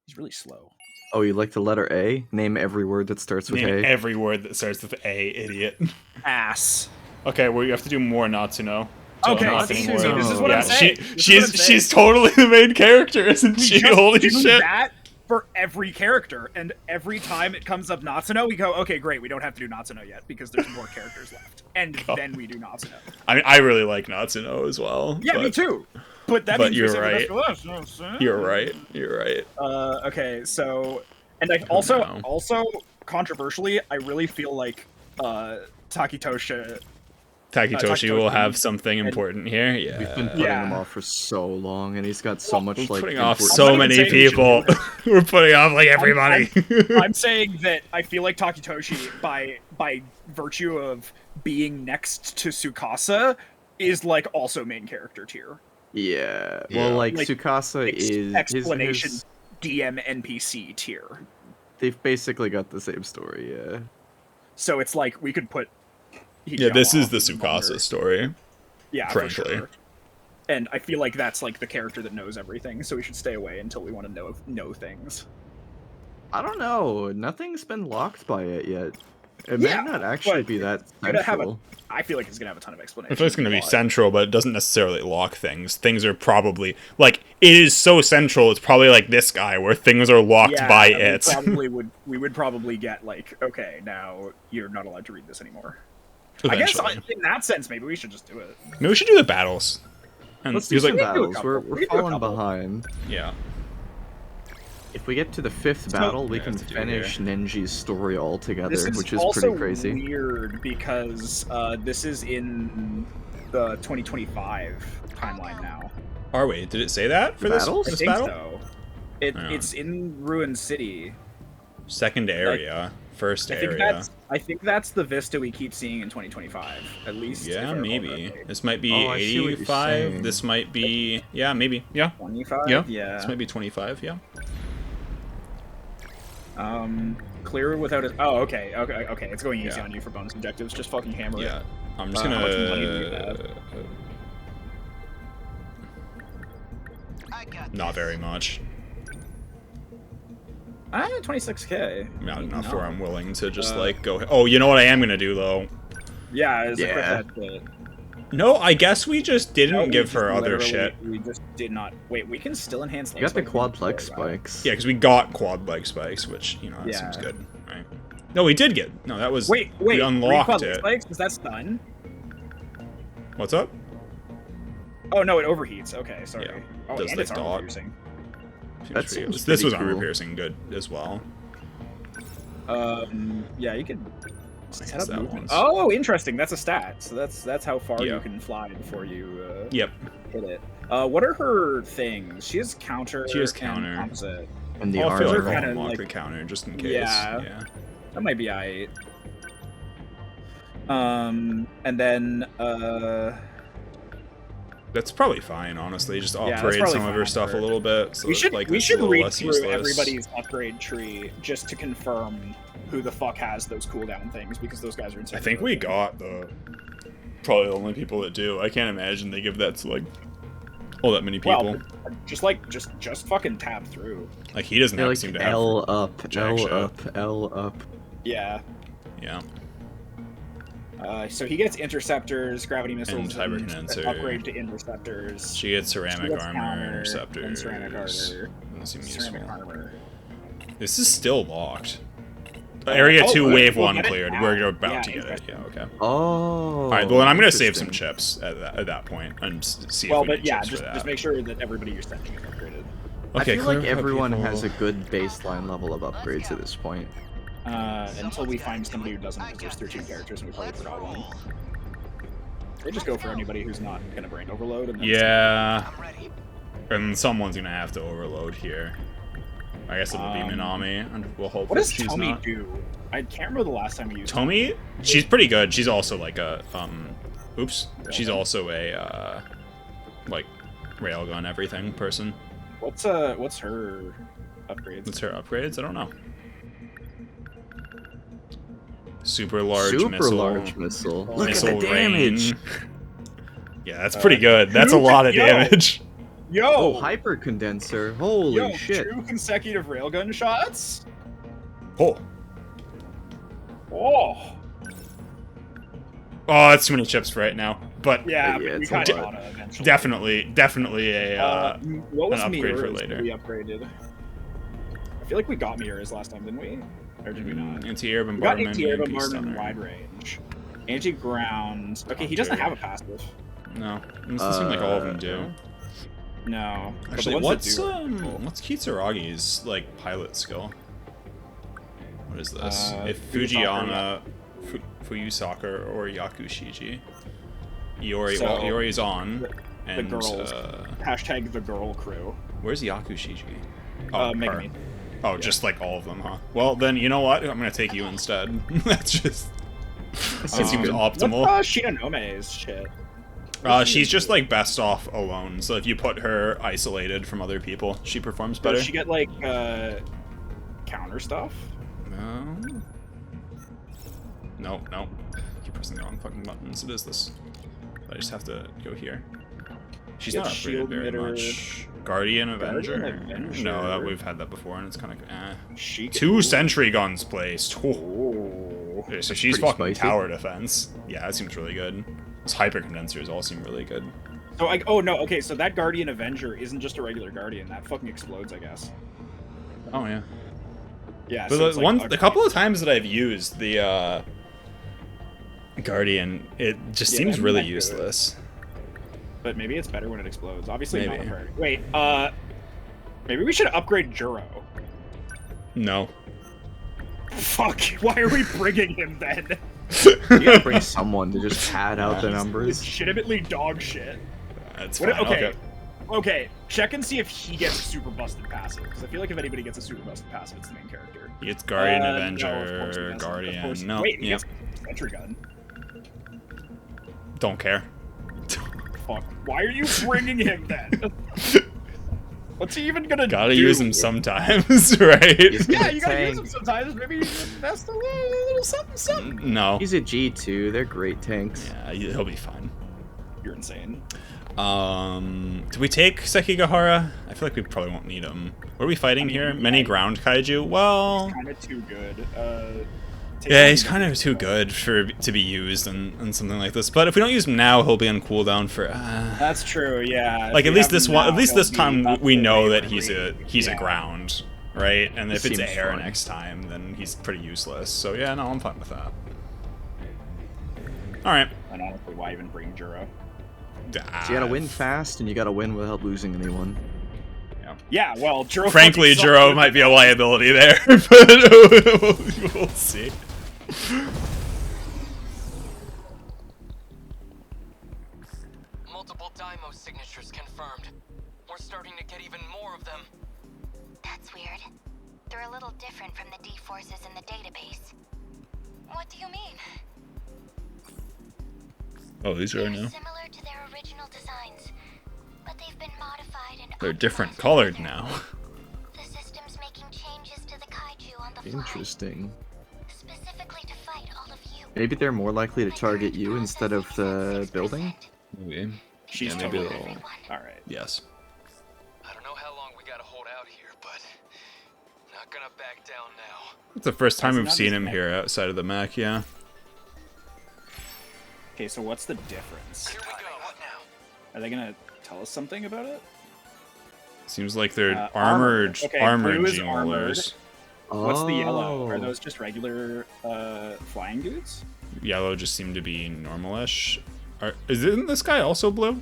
He's really slow. Oh, you like the letter A? Name every word that starts with Name A. every word that starts with A, idiot. Ass. Okay, well, you have to do more Natsuno. to Okay, unlock see, any see, more. this is what Yeah, I'm saying. This is what I'm saying. she's totally the main character, isn't We she? just Holy do shit. that for every character, and every time it comes up Natsuno, we go, okay, great, we don't have to do Natsuno yet because there's more characters left, and then we do Natsuno. I mean, I really like Natsuno as well. Yeah, but, me too. But that but means you're we saved the best right. for last, you know what I'm saying? You're right. You're right. Okay, so, and I also, no. controversially, I really feel like Takitoshi Takitoshi will Takitoshi have something and- important here. We've been Yeah. putting Yeah. him off for so long, and he's got so much We're like. putting off important- so I'm not many even saying we should people. do We're putting off like everybody. I'm saying that I feel like Takitoshi, by virtue of being next to Tsukasa, is like also main character tier. Yeah. Yeah. Well, like Like, Tsukasa is explanation his- DM NPC tier. They've basically got the same story. Yeah. So it's like we could put. Yeah, this Hijama is the even longer. Tsukasa story. Yeah, for frankly. sure. And I feel like that's like the character that knows everything, so we should stay away until we want to know things. I don't know. Nothing's been locked by it yet. It Yeah, might not actually but be that gonna have a- central. I feel like it's gonna have a ton of explanation. I feel it's going to be But- central, but it doesn't necessarily lock things. Things are probably like it is so central. It's probably like this guy where things are locked Yeah, by we it. probably we would probably get like, okay, now you're not allowed to read this anymore. I guess Eventually. in that sense, maybe we should just do it. Maybe we should do the battles. And Let's he do was some like, battles. couple. We're We can do a falling couple. behind. yeah. If we get to the 5th battle, we yeah, can have to do finish Nenji's story altogether, This is which is also pretty crazy. weird because this is in the 2025 timeline now. Are we? Did it say that for The this, battles? for I this think battle? so. Yeah. It's in Ruin City. Second area, first area. I think that's the Vista we keep seeing in 2025, at least. if I Yeah, recall maybe. correctly. This might be Oh, I see what you're 85. saying. This might be, yeah, maybe. Yeah. 25. Yeah. Yeah. This might be 25. Yeah. Clear without it. Oh, okay. It's going easy Yeah. on you for bonus objectives. Just fucking hammer Yeah. it. I'm just How gonna. much money do you have? Not very much. 26k. Not enough No. where I'm willing to just like go. Oh, you know what I am gonna do though? Yeah, it's Yeah. a quick No, I guess we just didn't No, we give just her other literally- shit. We just did not. Wait, we can still enhance. You got the spikes quad leg before that. spikes. Yeah, because we got quad leg spikes, which, you know, that seems Yeah. good, right? No, we did get. No, that was. Wait, we unlocked quad leg it. spikes? Was that stun? What's up? Oh no, it overheats. Okay, sorry. Yeah, Oh, does and the it's armor dot. piercing. Seems That pretty seems good. This was pretty armor cool. piercing good as well. Yeah, you could set guess up that movement. one's- Oh, interesting. That's a stat. So that's how far Yeah. you can fly before you Yep. hit it. What are her things? She has counter. She has and counter. composite. And the I feel armor. like I'll kinda unlock like- the counter just in case. Yeah. That might be aight. And then That's probably fine, honestly. Just Yeah, that's upgrade probably some of her fine stuff for- a little bit. So we that, should like, we it's a should little read less through useless. everybody's upgrade tree just to confirm who the fuck has those cooldown things because those guys are insane. I think we got probably the only people that do. I can't imagine they give that to like all that many people. Well, just fucking tab through. Like he doesn't They're have, like seem to have. L up, jack L shit. up, L up. Yeah. Yeah. So he gets interceptors, gravity missiles, And hyper condenser. upgrade to interceptors. She gets ceramic gets armor, counter, interceptors. and ceramic armor. Doesn't seem Ceramic useful. armor. This is still locked. Area 2, good. wave We'll 1 get it cleared. now. We're about Yeah, to get it. interesting. Yeah, okay. Oh. Alright, well then I'm gonna save some interesting. chips at that point and see Well, if we but need yeah, chips for that. just make sure that everybody you're sending is upgraded. I Okay, feel like clear cut everyone people. has a good baseline level of upgrades at this point. Until we find somebody who doesn't, because there's 13 characters and we probably forgot one. They just go for anybody who's not gonna brain overload. And then Yeah. And someone's gonna have to overload here. I guess it'll be Minami, and we'll hope What that does she's Tomi not. do? I can't remember the last time we used Tomi? She's pretty good. She's also like a, oops. She's also a, like, railgun everything person. What's her upgrades? What's her upgrades? I don't know. Super large Super missile. large missile. Look missile at the damage. range. Yeah, that's pretty good. That's a lot of yo. damage. Yo! Oh, hyper condenser. Holy Yo, shit. 2 consecutive railgun shots? Oh. Oh! Oh, that's too many chips for right now. But Yeah, Yeah, we it's kind a of lot. oughta eventually. definitely a what was an upgrade for Miura's later. that we upgraded? I feel like we got Miura's last time, didn't we? Or did we not? anti-air We got bombardment. anti-air EMP bombardment stunner. wide range. Anti-ground. Okay, he doesn't have a passive. No, it doesn't seem like all of them do. No. But the Actually, ones that do are what's Kitsuragi's like pilot skill? What is this? If Fujisaka, Fujiana, Fuyusaka, or Yakushiji, Iori, So, well, Iori's on, the and girls. Hashtag the girl crew. where's Yakushiji? Megami. her. Oh, just like all of them, huh? Well, then you know what? I'm gonna take you instead. That's just that seems optimal. What's Shinanome's shit? She's just like best off alone. So if you put her isolated from other people, she performs better. Does she get like counter stuff? No. No. Keep pressing the wrong fucking buttons. It is this. I just have to go here. She's Get not upgraded shield very emitter. much. Guardian Avenger? Avenger. No, we've had that before, and it's kind of She 2 sentry guns placed. Oh. Oh. Okay, so she's pretty fucking spicy. tower defense. Yeah, that seems really good. Those hyper condensers all seem really good. So oh no, okay, so that Guardian Avenger isn't just a regular Guardian. That fucking explodes, I guess. Oh yeah. Yeah. But so it's the couple of times that I've used the Guardian, it just Yeah, seems I'm really not good. useless. But maybe it's better when it explodes. Obviously not Maybe. a priority. Wait, maybe we should upgrade Juro. No. Fuck, why are we bringing him then? You gotta bring someone to just pad out the numbers. Legitimately dog shit. That's What, fine. okay. Okay, check and see if he gets a super busted passive. Because I feel like if anybody gets a super busted passive, it's the main character. It's Guardian No, of Avenger, course he doesn't. Of Guardian. course- No, Wait, he yeah. gets a sentry gun. Don't care. Fuck. Why are you bringing him then? What's he even gonna Gotta do? use him sometimes, right? He's Yeah, gonna you gotta use tank. him sometimes. Maybe you invest a little something, something. No. He's a G2. They're great tanks. Yeah, he'll be fine. You're insane. Do we take Sekigahara? I feel like we probably won't need him. What are we fighting here? Many ground kaiju? Well, Kind of too good. Yeah, he's kind of too good to be used in something like this. But if we don't use him now, he'll be on cooldown for. That's true. Yeah. Like If at we least have this him one. now, At least he'll this be time up we to know that Waverly. he's a ground, right? And if it's seems air fine. next time, then he's pretty useless. So yeah, no, I'm fine with that. All right. And honestly, why even bring Juro? So you gotta win fast, and you gotta win without losing anyone. Yeah, well, Juro. Frankly, fucking Juro sucks. might be a liability there, but we'll see. Multiple Daimo signatures confirmed. We're starting to get even more of them. That's weird. They're a little different from the D-forces in the database. What do you mean? Oh, these are They're new. similar to their original designs, but they've been modified and They're different optimized colored further. now. The system's making changes to the kaiju on the fly, Interesting. specifically to fight all of you. Maybe they're more likely to target you instead of the building? Maybe. She's Yeah, maybe totally. they'll. All right. Yes. I don't know how long we gotta hold out here, but not gonna back down now. It's the first time Is it we've not seen just him mech? here outside of the mech. Yeah. Okay, so what's the difference? Here we go. What now? Are they gonna tell us something about it? Seems like they're Armored. Okay, armored blue is G-Molars. What's the yellow? Are Oh. those just regular flying dudes? Yellow just seem to be normalish. Isn't this guy also blue?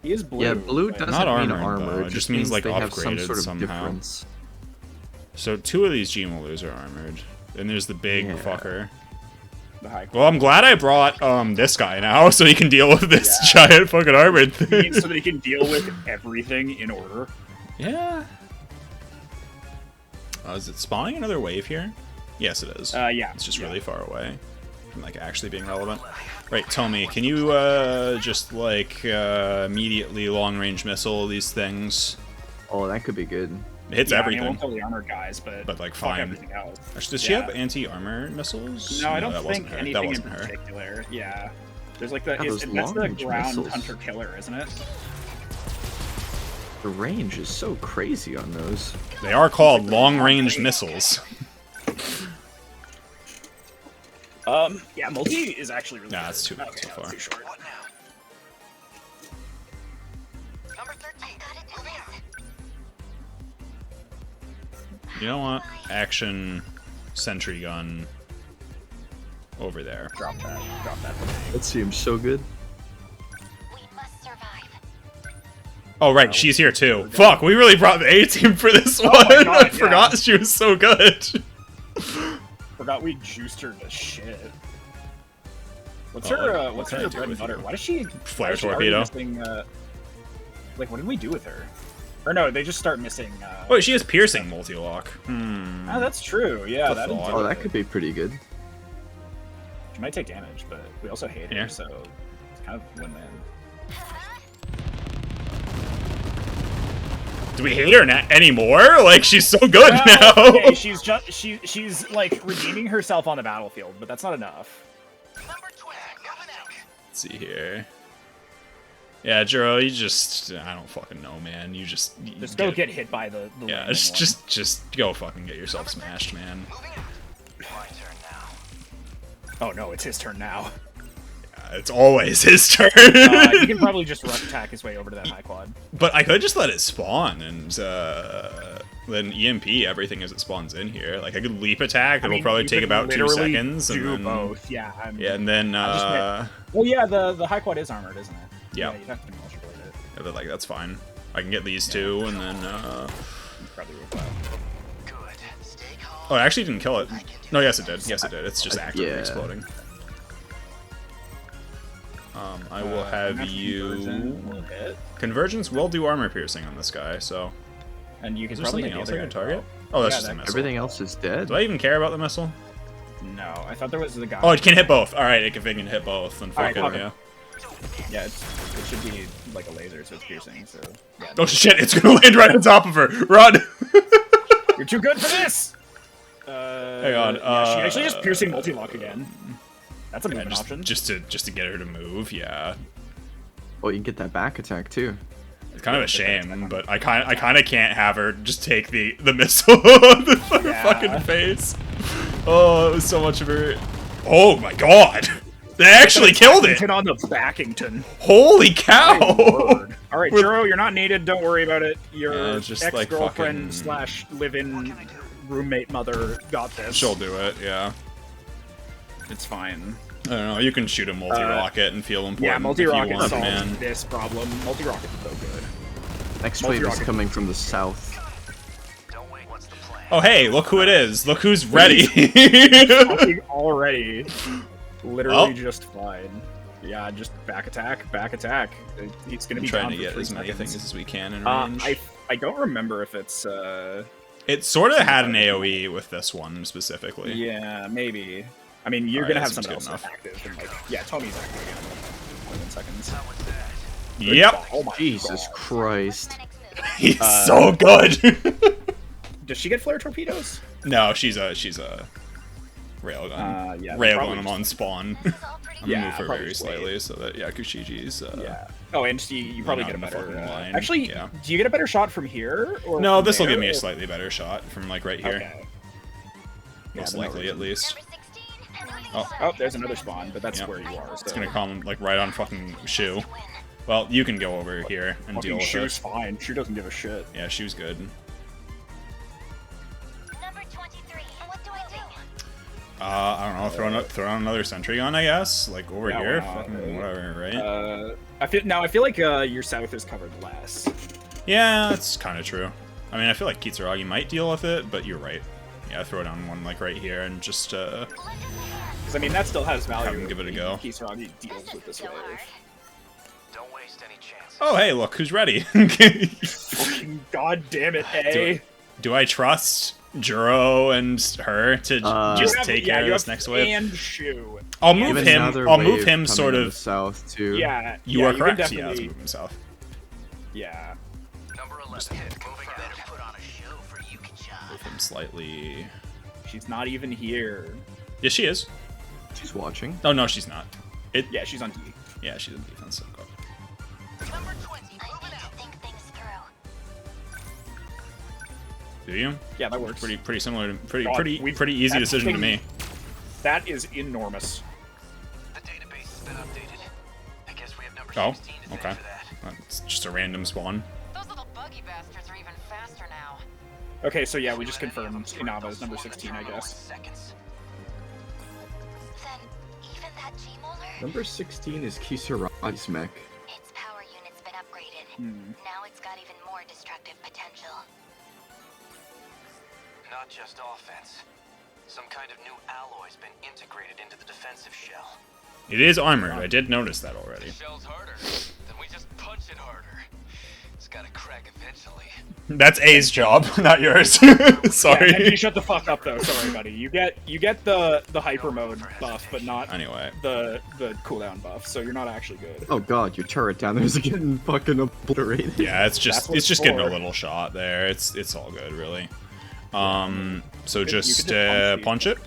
He is blue. Yeah, blue but- doesn't Not mean armored, armor. though. It It just just means, means like, they have some upgraded sort of somehow. difference. So 2 of these G-Molars are armored. And there's the big Yeah. fucker. The high Well, I'm glad I brought this guy now, so he can deal with this Yeah. giant fucking armored thing. so they can deal with everything in order. Yeah. Is it spawning another wave here? Yes, it is. Yeah. It's just yeah. really far away from like actually being relevant. Right, tell me, can you just like immediately long range missile these things? Oh, that could be good. It hits Yeah, I mean, it everything. won't kill the armored guys, but like, fuck fine. everything else. Actually, does she Yeah. have anti-armor missiles? No, I don't that think wasn't her. anything That in wasn't her. particular. Yeah. There's like the Yeah, those that's the long-range ground missiles. hunter killer, isn't it? The range is so crazy on those. They are called long range missiles. Yeah, multi is actually really. Nah, good. it's too Okay, too that's far. too short. What now? Number 13. Gotta do this. You know what? Action sentry gun over there. Drop that. Drop that. That seems so good. We must survive. Oh right, she's here too. Fuck, we really brought the A team for this one. my God, I forgot she was so good. Forgot we juiced her to shit. What's Oh, her what what's can I her do bread and with butter? you? Why does she Flare why is she already torpedo. missing, like what did we do with her? Or no, they just start missing Oh, she has piercing multi-lock. Hmm. Oh, that's true. Yeah, That's a that'd thought. do Oh, it. that could be pretty good. She might take damage, but we also hate her, Yeah. so it's kind of win-win. Do we hate her anymore? Like she's so good now. Okay, she's just she's like redeeming herself on the battlefield, but that's not enough. Number 12. Coming out. Let's see here. Yeah, Juro, you just I don't fucking know, man. You just Just go get hit by the yeah, landing one. just go fucking get yourself smashed, man. Moving out. My turn now. Oh no, it's his turn now. It's always his turn. He can probably just rush attack his way over to that high quad. But I could just let it spawn and then EMP everything as it spawns in here. Like I could leap attack. It'll probably you take could about 2 literally seconds. Do And then, both. Yeah. yeah, and then well, yeah, the high quad is armored, isn't it? Yeah. You'd have to demolish blade it. yeah, but like that's fine. I can get these two, and then Probably worthwhile. Good. Stay calm. oh, it actually didn't kill it. No, yes it did. Yes it did. It's just actively Yeah. exploding. I will have Conversion you. will hit, Convergence will do armor piercing on this guy. So and you can is there probably something hit else the I other can guy as target? Oh, that's Yeah, just a that- missile. Everything else is dead. Do I even care about the missile? well. No, I thought there was the guy. Oh, it can hit both. All right, if it can hit both, then fuck Alright, it. fuck it. Yeah. Yeah, it should be like a laser, so it's piercing. So yeah, Oh shit! It's gonna land right on top of her. Run! you're too good for this. Hang on. Yeah, she actually just piercing multi-lock again. That's a movement option. just to get her to move. Yeah. Oh, you can get that back attack too. It's kind of a shame, but I kind of can't have her just take the missile on the Yeah. fucking face. Oh, it was so much of her. Oh my god! They actually killed it! Hit on the Backington. Holy cow! All right, Juro, you're not needed. Don't worry about it. Your just, like, ex-girlfriend fucking- / live-in roommate mother got this. She'll do it, yeah. It's fine. I don't know, you can shoot a multi-rocket and feel important Yeah, if multi-rocket you want, solves man. this problem. Multi-rocket is so good. Next wave is Multi-rocket. coming from the south. Oh hey, look who it is. Look who's ready. Fucking already. Literally Well. just fine. Yeah, just back attack, back attack. He's gonna be trying down to for get 3 as many seconds. things as we can in range. I don't remember if it's It sort of had an AoE with this one specifically. yeah, maybe. I mean, you're Alright, gonna that have seems someone else good active, and like, yeah, Tommy's active again in 11 seconds. Yep. Oh my Jesus God. Christ. He's so good. Does she get flare torpedoes? No, she's a railgun. Yeah. Railgun probably him on spawn. I'm Yeah, gonna move her probably very just wait. slightly so that Kushiji's Yeah. Oh, and you probably not get a in the better. fucking line. Actually, Yeah. do you get a better shot from here? Or No, from this will there, give me a or- slightly better shot from like right here. Okay. Most then no likely at least. Oh, there's another spawn, but that's Yep. where you are. So. It's gonna come like right on fucking Shu. Well, you can go over here and deal Fucking with Shu's it. fine. Shu doesn't give a shit. Yeah, Shu's good. Number 23. What do I do? I don't know. Throw on another sentry gun, I guess. Like over Yeah, here, why not, fucking right? whatever, right? I feel like your south is covered less. Yeah, that's kind of true. I mean, I feel like Kitsuragi might deal with it, but you're right. Yeah, throw down one like right here and just Because I mean, that still has value. Have him give it a go. Kisaragi deals with this wave. Don't waste any chances. Oh, hey, look who's ready. Fucking god damn it, A. Do I trust Juro and her to just take care of this next wave? And Shu. I'll move him. Another I'll move wave him coming sort in the of. south too. Yeah. You yeah, are can correct. Yeah, let's definitely- move him south. Yeah. Number 11 hit. Moving out. Put on a show for Yuki-chan. Move him slightly. She's not even here. Yes, she is. She's watching. Oh no, she's not. Yeah, she's on D. Yeah, she's in defense. So good. Number 20. I need to think things through. Do you? Yeah, that works. Pretty similar. To, pretty God, pretty we've- pretty easy that decision to thing- me. That is enormous. The database has been updated. I guess we have number Oh, 16 to okay. thank for that. It's just a random spawn. Those little buggy bastards are even faster now. Okay, so yeah, we just confirmed Inaba is number 16, I guess. Seconds. Then, even that G-Molar? Number 16 is Kisaragi's mech. Its power unit's been upgraded. Now it's got even more destructive potential. Not just offense. Some kind of new alloy's been integrated into the defensive shell. It is armored. I did notice that already. The shell's harder. Then we just punch it harder. It's gotta crack eventually. That's A's job, not yours. Yeah, Sorry. you shut the fuck up though. Sorry, buddy. You get the hyper mode buff, but not Anyway. the cooldown buff. So you're not actually good. Oh god, your turret down there's getting fucking obliterated. Yeah, it's That's just what it's it's just getting a for. little shot there. It's all good, really. So could just just punch it,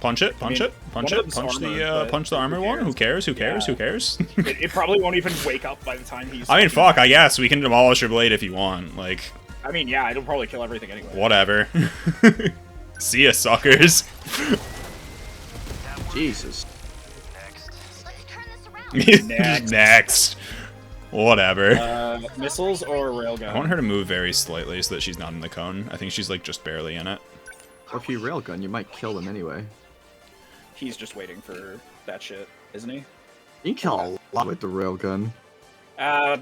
punch it, punch it, punch one it, of punch them's the armored, but punch the who armor one. Who cares? Who cares? Yeah. Who cares? It probably won't even wake up by the time he's. I mean, fuck. I guess we can demolish your blade if you want. Like, I mean, yeah, it'll probably kill everything anyway. whatever. See ya, suckers. Jesus. Let's turn this around. Next. Next. Whatever. Missiles or railgun? I want her to move very slightly so that she's not in the cone. I think she's like just barely in it. Or if you railgun, you might kill them anyway. He's just waiting for that shit, isn't he? You can kill a lot with the railgun.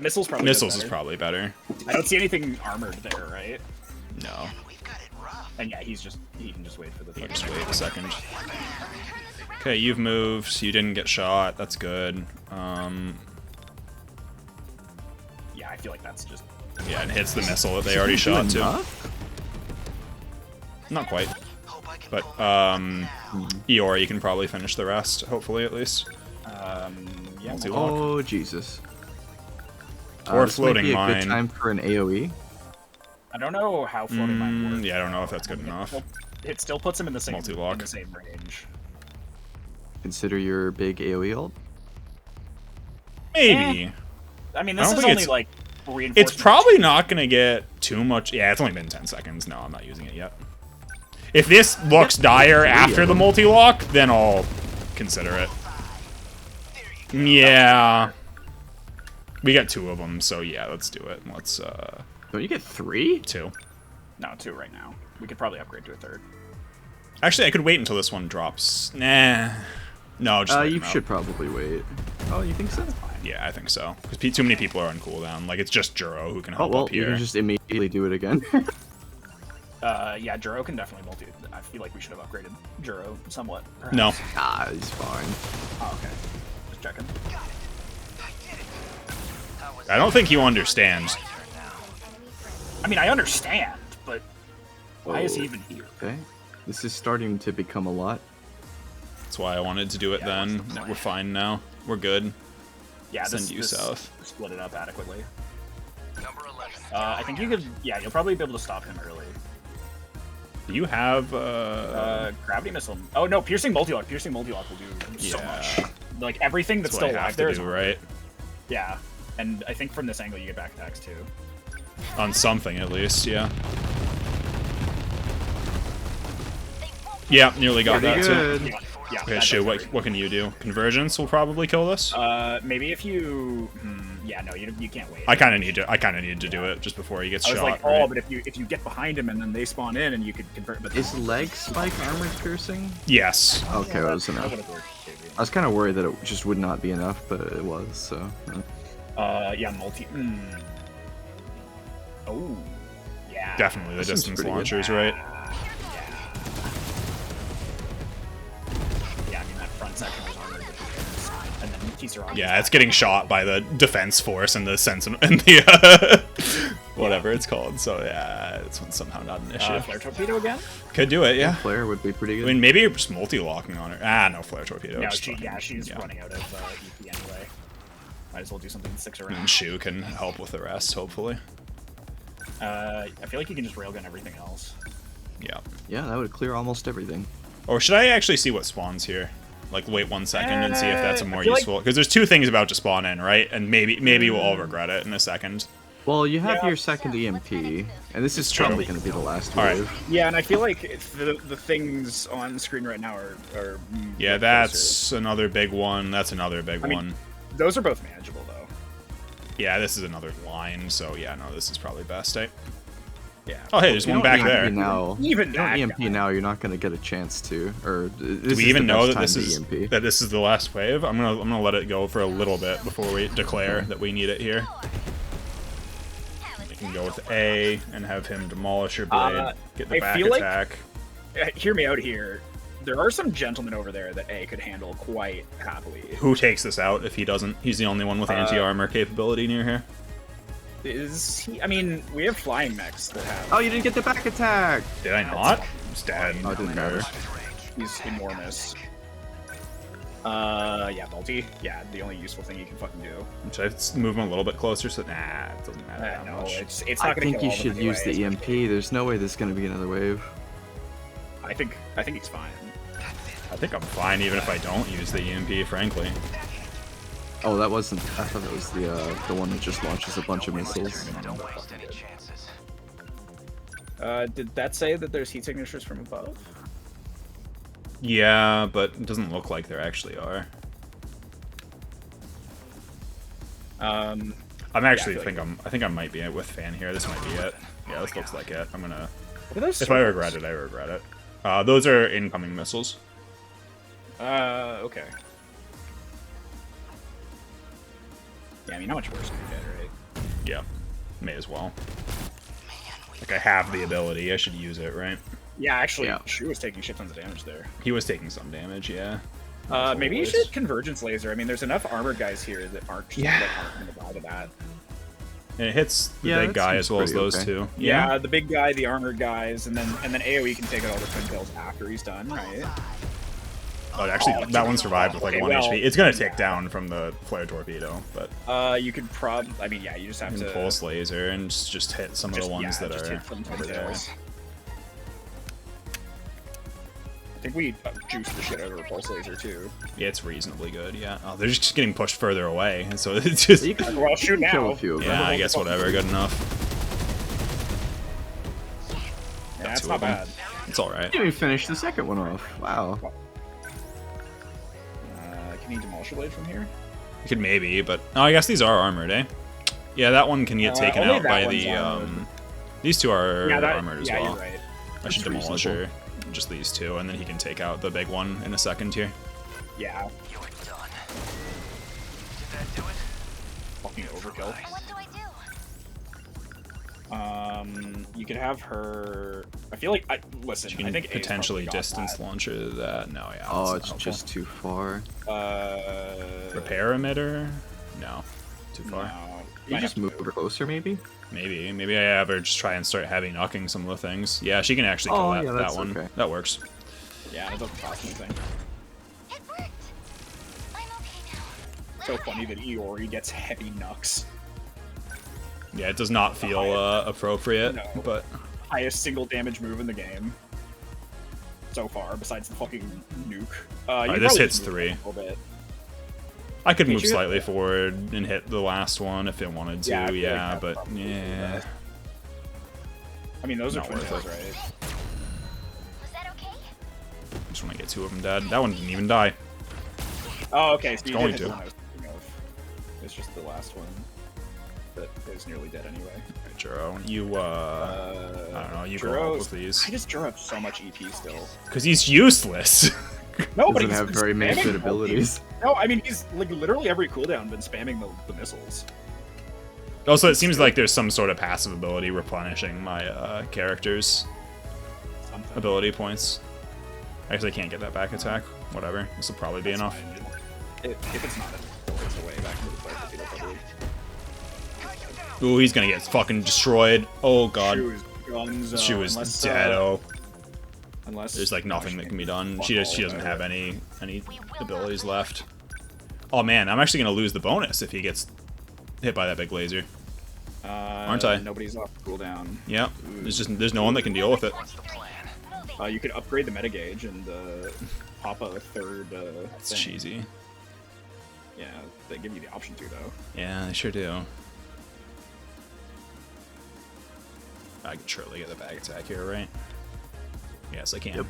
Missiles probably. Missiles does is better. probably better. I don't see anything armored there, right? No. We've got it rough. And yeah, he can just wait for the. Yeah, just wait a second. Okay, you've moved. You didn't get shot. That's good. Yeah, I feel like that's just. Yeah, it hits the missile that they already shot too. Enough? Not quite. But, Eeyore, you can probably finish the rest, hopefully, at least. Yeah. Multi-lock. Oh Jesus. Or this might floating be a mine. good time for an AOE. I don't know how floating mine works. Yeah, I don't know if that's good enough. It still puts him in the same Multi-lock. in the same range. Consider your big AOE ult. Maybe. I mean, I this don't is think only it's- like reinforcement. It's probably not gonna get too much. Yeah, it's only been 10 seconds. No, I'm not using it yet. If this looks dire after the multi-lock, then I'll consider it. Yeah. We got 2 of them, so yeah, let's do it. Let's, Don't you get 3? 2. No, 2 right now. We could probably upgrade to a 3rd. Actually, I could wait until this one drops. Nah. No, just wait You them out. should probably wait. Oh, you think so? Yeah, I think so. Because too many people are on cooldown. Like, it's just Juro who can help Oh, well, up you here. can just immediately do it again. Yeah, Juro can definitely multi. I feel like we should have upgraded Juro somewhat. Perhaps. No. Ah, he's fine. Oh, okay. Just checking. I don't think you understand. I mean, I understand, but why is he even here? Okay. This is starting to become a lot. That's why I wanted to do it then. We're fine now. We're good. Yeah, Send you this south. split it up adequately. I think you could. Yeah, you'll probably be able to stop him early. Do you have gravity missile? Oh no, piercing multi-lock. Piercing multi-lock will do so much. Like everything that's still alive there is right. Yeah, and I think from this angle you get back attacks too. On something at least, yeah. Yeah, nearly got that too. Yeah, okay, Shu, what can you do? Convergence will probably kill this. Maybe if you. Yeah, no, you can't wait. I kind of need to do it just before he gets I was shot. like, right? oh, but if you get behind him and then they spawn in and you could convert. But Is leg spike armor piercing? Yes. Okay, that was enough. I was kind of worried that it just would not be enough, but it was. So. Yeah, multi. Oh. Yeah. Definitely the That seems distance pretty good. launchers, right? Yeah, I mean that front section was armored, and then Kisaragi. Yeah, it's getting shot by the defense force and the Sentinel and the whatever it's called. So yeah, this one's somehow not an issue. Flare torpedo again? Could do it, yeah. Flare would be pretty good. I mean, maybe you're just multi-locking on her. Ah, no, flare torpedo. No, just she's running out of EP anyway. Might as well do something 6 around. And Shu can help with the rest, hopefully. I feel like you can just railgun everything else. Yeah. Yeah, that would clear almost everything. Or should I actually see what spawns here? Like, wait 1 second and see if that's a more I feel useful... Because there's 2 things about to spawn in, right? And maybe we'll all regret it in a second. Well, you have your second EMP, and this is true. probably going to be the last Alright. wave. Yeah, and I feel like the things on the screen right now are Yeah, that's another big one. That's another big one. Those are both manageable, though. Yeah, this is another line, so yeah, no, this is probably best, eh? Yeah. Oh, hey, there's If you one don't back EMP there. Now, Even if you don't that EMP guy. now, you're not going to get a chance to. Or Do we even know that this is the last wave? I'm gonna let it go for a little bit before we declare that we need it here. We can go with A and have him demolish your blade, get the I back feel like- attack. Hear me out here. There are some gentlemen over there that A could handle quite happily. Who takes this out if he doesn't? He's the only one with anti-armor capability near here. Is he? I mean, we have flying mechs that have. Oh, you didn't get the back attack! Did I not? He's dead. Oh, it didn't matter. He's enormous. Yeah, multi. Yeah, the only useful thing you can fucking do. Should I move him a little bit closer? So nah, it doesn't matter that No, much. it's not I gonna think kill you all of them should use the anyway. EMP. There's no way there's going to be another wave. I think he's fine. I think I'm fine even if I don't use the EMP, frankly. Oh, that wasn't. I thought that was the one that just launches a bunch of missiles. Don't waste any chances. Did that say that there's heat signatures from above? Yeah, but it doesn't look like there actually are. Um, I'm actually yeah, I think I might be with Fan here. This might be it. Yeah, this looks like it. I'm gonna. What are those If I swords? regret it, I regret it. Those are incoming missiles. Okay. Yeah, I mean, how much worse can you get, right? Yeah, may as well. Like I have the ability, I should use it, right? Yeah, actually, Yeah. Shu was taking shit tons of damage there. He was taking some damage, yeah. Maybe you Always. should convergence laser. I mean, there's enough armored guys here that aren't going to die to that. And it hits the Yeah, big that guy seems as well as pretty those okay. two. Yeah, the big guy, the armored guys, and then AoE can take out all the twin kills after he's done, right? Oh, actually, that one survived with like Okay, 1 well, HP. It's gonna take down from the flare torpedo, but You could I mean, yeah, you just have you can to pulse laser and just hit some of the ones that just are hit some twin over there. kills. I think we juiced the shit out of a pulse laser too. Yeah, it's reasonably good. Yeah. Oh, they're just getting pushed further away, and so it's just. You can Well, shoot kill now. a few of them. Yeah, I guess whatever. Good enough. Yeah, Got that's two not of them. bad. It's all right. You didn't even finish the second one off. Wow. Can he demolish a blade from here? You could maybe, but oh, I guess these are armored, eh? Yeah, that one can get taken only out that by one's the armored. These two are Yeah, armored as yeah, well. you're right. I should That's demolish reasonable. her. Just these two, and then he can take out the big one in a second here. Yeah. You're done. Did that do it? Fucking overkill. What do I do? You could have her. I feel like listen. She can I think A's potentially probably got distance that. launcher that. No, yeah. Oh, that's it's not just too far. repair emitter. No, too far. No. You just move her closer, maybe? Maybe I have her just try and start heavy knocking some of the things. Yeah, she can actually kill Oh, that, yeah, that that's one. okay. That works. Yeah, it doesn't cost anything. It worked. I'm okay now. So funny that Iori gets heavy knucks. Yeah, it does not feel appropriate, No. but Highest single damage move in the game. So far, besides the fucking nuke. Alright, this hits 3. A little bit. I could Can't move you- slightly forward and hit the last one if it wanted to. Yeah, I feel like Yeah, that but probably would do yeah. that. I mean, those are Not twin worth tails, it. right? Was that okay? Just want to get 2 of them dead. That one didn't even die. Oh, okay. So you going did hit to. the one I was thinking of. It's just the last one that is nearly dead anyway. Alright, Juro, you I don't know. You go up Juro's- with these I just Juro have so much EP still. because he's useless. No, but Doesn't he's have been very many spamming good all abilities. these- No, I mean he's like literally every cooldown been spamming the missiles. Also, it seems like there's some sort of passive ability replenishing my character's Something. ability points. I guess I can't get that back attack. Whatever. This will probably be That's enough. fine. If it's not, it's a way back into the fight. It'll probably Ooh, he's gonna get fucking destroyed. Oh god. Shoe is gonzo, She was unless, dead. Oh, Unless there's like nothing that can be done. She Fuck she all doesn't of have it. any abilities left. Oh man, I'm actually gonna lose the bonus if he gets hit by that big laser. Aren't I? Nobody's off cooldown. Yep. There's no one that can deal with it. What's the plan? You could upgrade the meta gauge and pop a third. It's thing. cheesy. Yeah, they give you the option to though. Yeah, they sure do. I can surely get the bag attack here, right? Yes, I can. Yep.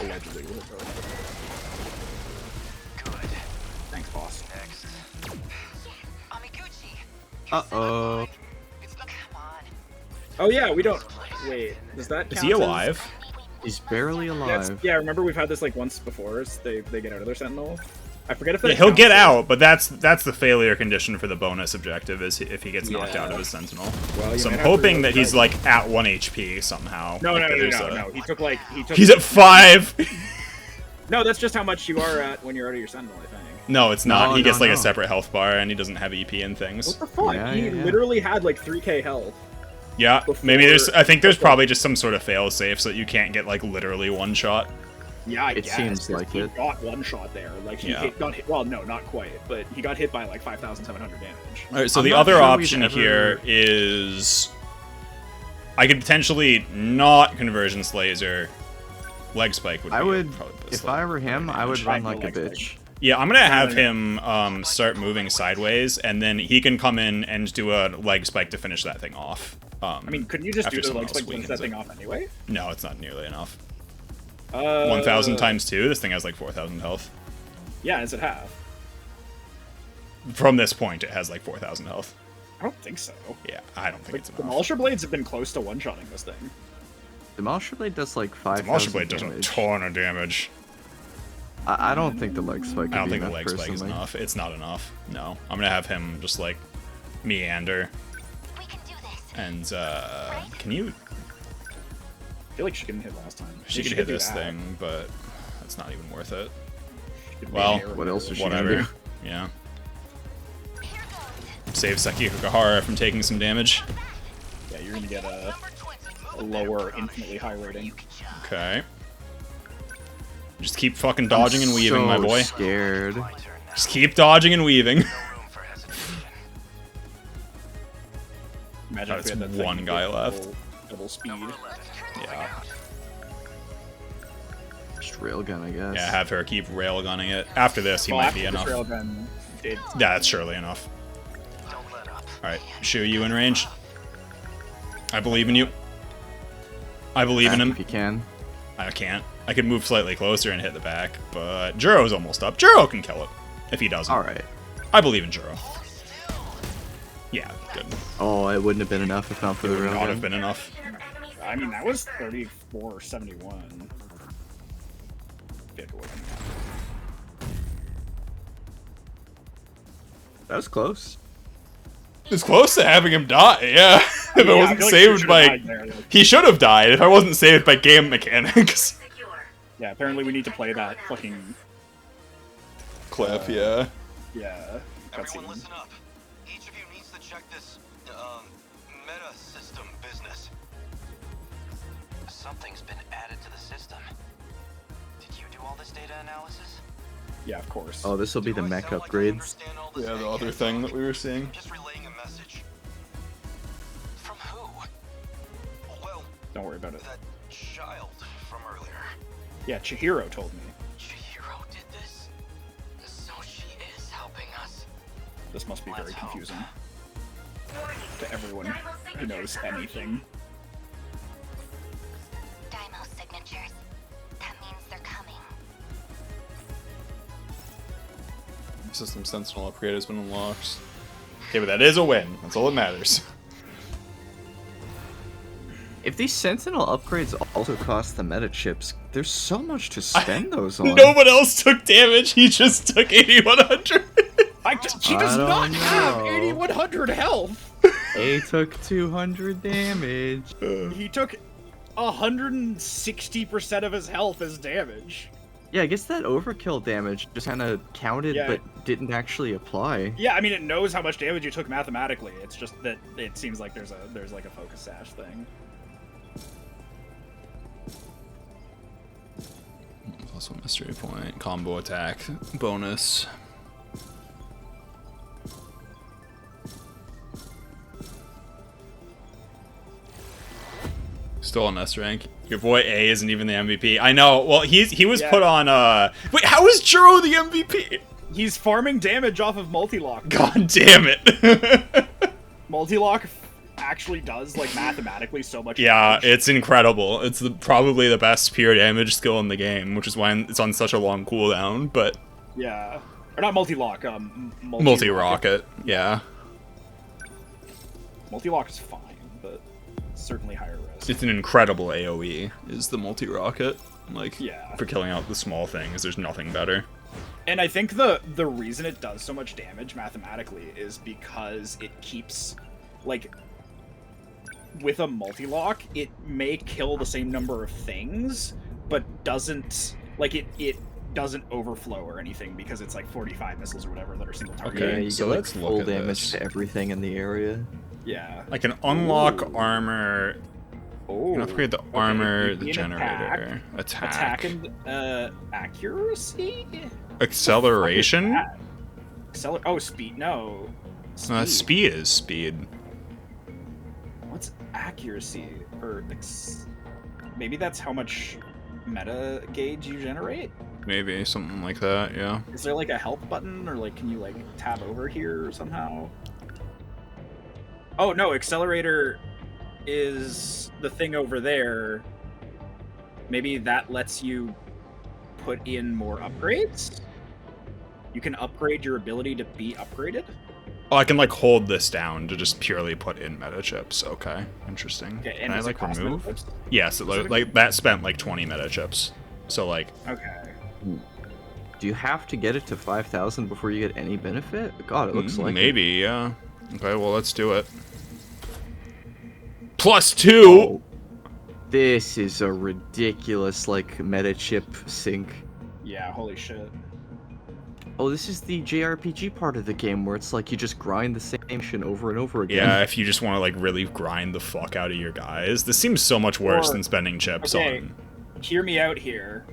Allegedly, will it go? Good. Thanks, boss. Next. Uh-oh. Come on. Oh yeah, we don't. Wait, does that? Is count he as- alive? He's barely Yeah, alive. yeah, remember we've had this like once before. They get out of their sentinel. I forget if that Yeah, he'll get counts as- out, but that's the failure condition for the bonus objective is if he gets knocked out of his sentinel. Well, you So I'm might have to hoping that retry he's it. like at 1 HP somehow. No, Like, no, that no, there's no, a- no. He took. He's at 5. No, that's just how much you are at when you're out of your sentinel. I think. No, it's not. No, He gets no, like a no. separate health bar, and he doesn't have EP and things. What the fuck? Yeah, he yeah, yeah. literally had like 3k health. Yeah, Before- maybe there's. I think there's before- probably just some sort of fail safe so that you can't get like literally one shot. Yeah, I It guess. seems like he it. got one shot there. Like he Yeah. got hit. Well, no, not quite, but he got hit by like 5,700 damage. All right, so I'm the not other sure we've option ever- here is I could potentially not conversions laser. Leg spike would. I be would, probably the if slight I were him, I would advantage. run Triangle like a leg bitch. spike. Yeah, I'm gonna have him start moving sideways, and then he can come in and do a leg spike to finish that thing off. I mean, couldn't you just after do the someone leg else spike to finish that weakens thing it. off anyway? No, it's not nearly enough. 1,000 1,000 times 2. This thing has like 4,000 health. Yeah, does it have? From this point, it has like 4,000 health. I don't think so. Yeah, I don't think Like, it's enough. Demolisher blades have been close to one-shotting this thing. Demolisher Blade does like 5,000 Demolisher blade does a damage. ton of damage. I don't think the leg spike would I don't be think the enough, leg spike is personally. enough. It's not enough. No, I'm gonna have him just like meander. We can do this. And can you? I feel like she couldn't hit last time. She Maybe could hit do this that. thing, but that's not even worth it. She could Well, maybe what else is she Whatever. gonna do? Yeah. Here goes. Save Seki Hikahara from taking some damage. Yeah, you're gonna get a lower, infinitely high rating. Okay. Just keep fucking dodging and weaving, so my boy. Scared. My turn now. Just keep dodging and weaving. No room for hesitation. Imagine Oh, if we it's had that thing one with guy left. Double speed. Number 11. Yeah. Just railgun, I guess. Yeah, have her keep railgunning it. After this, he Well, might after be this enough. railgun did. Yeah, that's surely enough. Don't let up. Alright, Shu, you in range? I believe in you. I believe in him. If you can. I can't. I could move slightly closer and hit the back, but Juro's almost up. Juro can kill it if he doesn't. Alright. I believe in Juro. Yeah, good. Oh, it wouldn't have been enough if not for the Would not railgun. have been enough. I mean, that was 3471. That was close. It's close to having him die, yeah. If it Yeah, I wasn't feel like saved he by... should've died there, like- He should have died if I wasn't saved by game mechanics. Yeah, apparently we need to play that fucking... Clip, yeah. Yeah. Everyone cutscene. listen up. Each of you needs to check this, meta system business. Something's been added to the system. Did you do all this data analysis? Yeah, of course. Oh, this will be the Do I mech sound like I upgrades. understand all this Yeah, the egghead other thing talk? that we were seeing. I'm just relaying a message. From who? Well, Don't worry about it. that child from earlier. Yeah, Chihiro told me. Chihiro did this? So she is helping us. This must be very confusing. To everyone who knows anything. Daimo signatures. That means they're coming. System Sentinel upgrade has been unlocked. Okay, but that is a win. That's all that matters. If these Sentinel upgrades also cost the meta chips, there's so much to spend those on. No one else took damage, he just took 8100. She does I not don't have know. 8100 health! A took 200 damage. He took 160% of his health as damage. Yeah, I guess that overkill damage just kind of counted, Yeah. but didn't actually apply. Yeah, I mean, it knows how much damage you took mathematically. It's just that it seems like there's like a focus sash thing. Also mystery point, combo attack, bonus. Still on S rank. Your boy A isn't even the MVP. I know. Well, he was Yeah. put on. Wait, how is Juro the MVP? He's farming damage off of multi-lock. God damn it. Multi-lock actually does like mathematically so much Yeah, damage. it's incredible. It's probably the best pure damage skill in the game, which is why it's on such a long cooldown. But Yeah. Or not multi-lock, multi-rocket, yeah. Multi-lock is fine, but certainly higher risk. It's an incredible AoE, is the multi-rocket. Like, Yeah. for killing out the small things, there's nothing better. And I think the reason it does so much damage mathematically is because it keeps, like, with a multi-lock, it may kill the same number of things, but doesn't, like, it doesn't overflow or anything because it's like 45 missiles or whatever that are single target. Okay, Yeah, you so get like let's look full at damage this. to everything in the area. Yeah. I can unlock armor. Oh. You can upgrade the okay, armor, maybe the an generator, attack, Attack and, accuracy? acceleration. Oh, speed, no. Speed is speed. What's accuracy? Or maybe that's how much meta gauge you generate? Maybe something like that. Yeah. Is there like a help button, or like can you like tab over here somehow? Oh no, accelerator is the thing over there. Maybe that lets you put in more upgrades? You can upgrade your ability to be upgraded? Oh, I can like hold this down to just purely put in meta chips. Okay, interesting. Okay, Can and I does it like cost meta remove? chips? Yes, like that spent like 20 meta chips. So like, Okay. Do you have to get it to 5,000 before you get any benefit? God, it looks like it. maybe, yeah. Okay, well let's do it. +2. This is a ridiculous, like, meta chip sync. Yeah, holy shit. Oh, this is the JRPG part of the game where it's like you just grind the same mission over and over again. Yeah, if you just want to like really grind the fuck out of your guys, this seems so much worse than spending chips on. Hear me out here.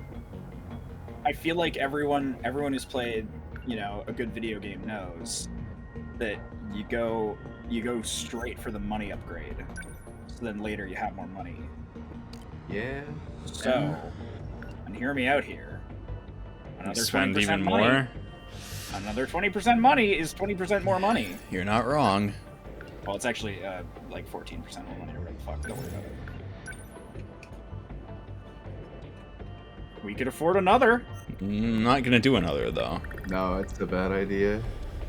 I feel like everyone who's played, you know, a good video game knows that you go straight for the money upgrade. So then later you have more money. Yeah. So, and hear me out here. Another Spend 20% even money. more. Another 20% money is 20% more money. You're not wrong. Well, it's actually like 14% more money, right? fuck, don't worry about it. We could afford another. Not gonna do another though. No, it's a bad idea.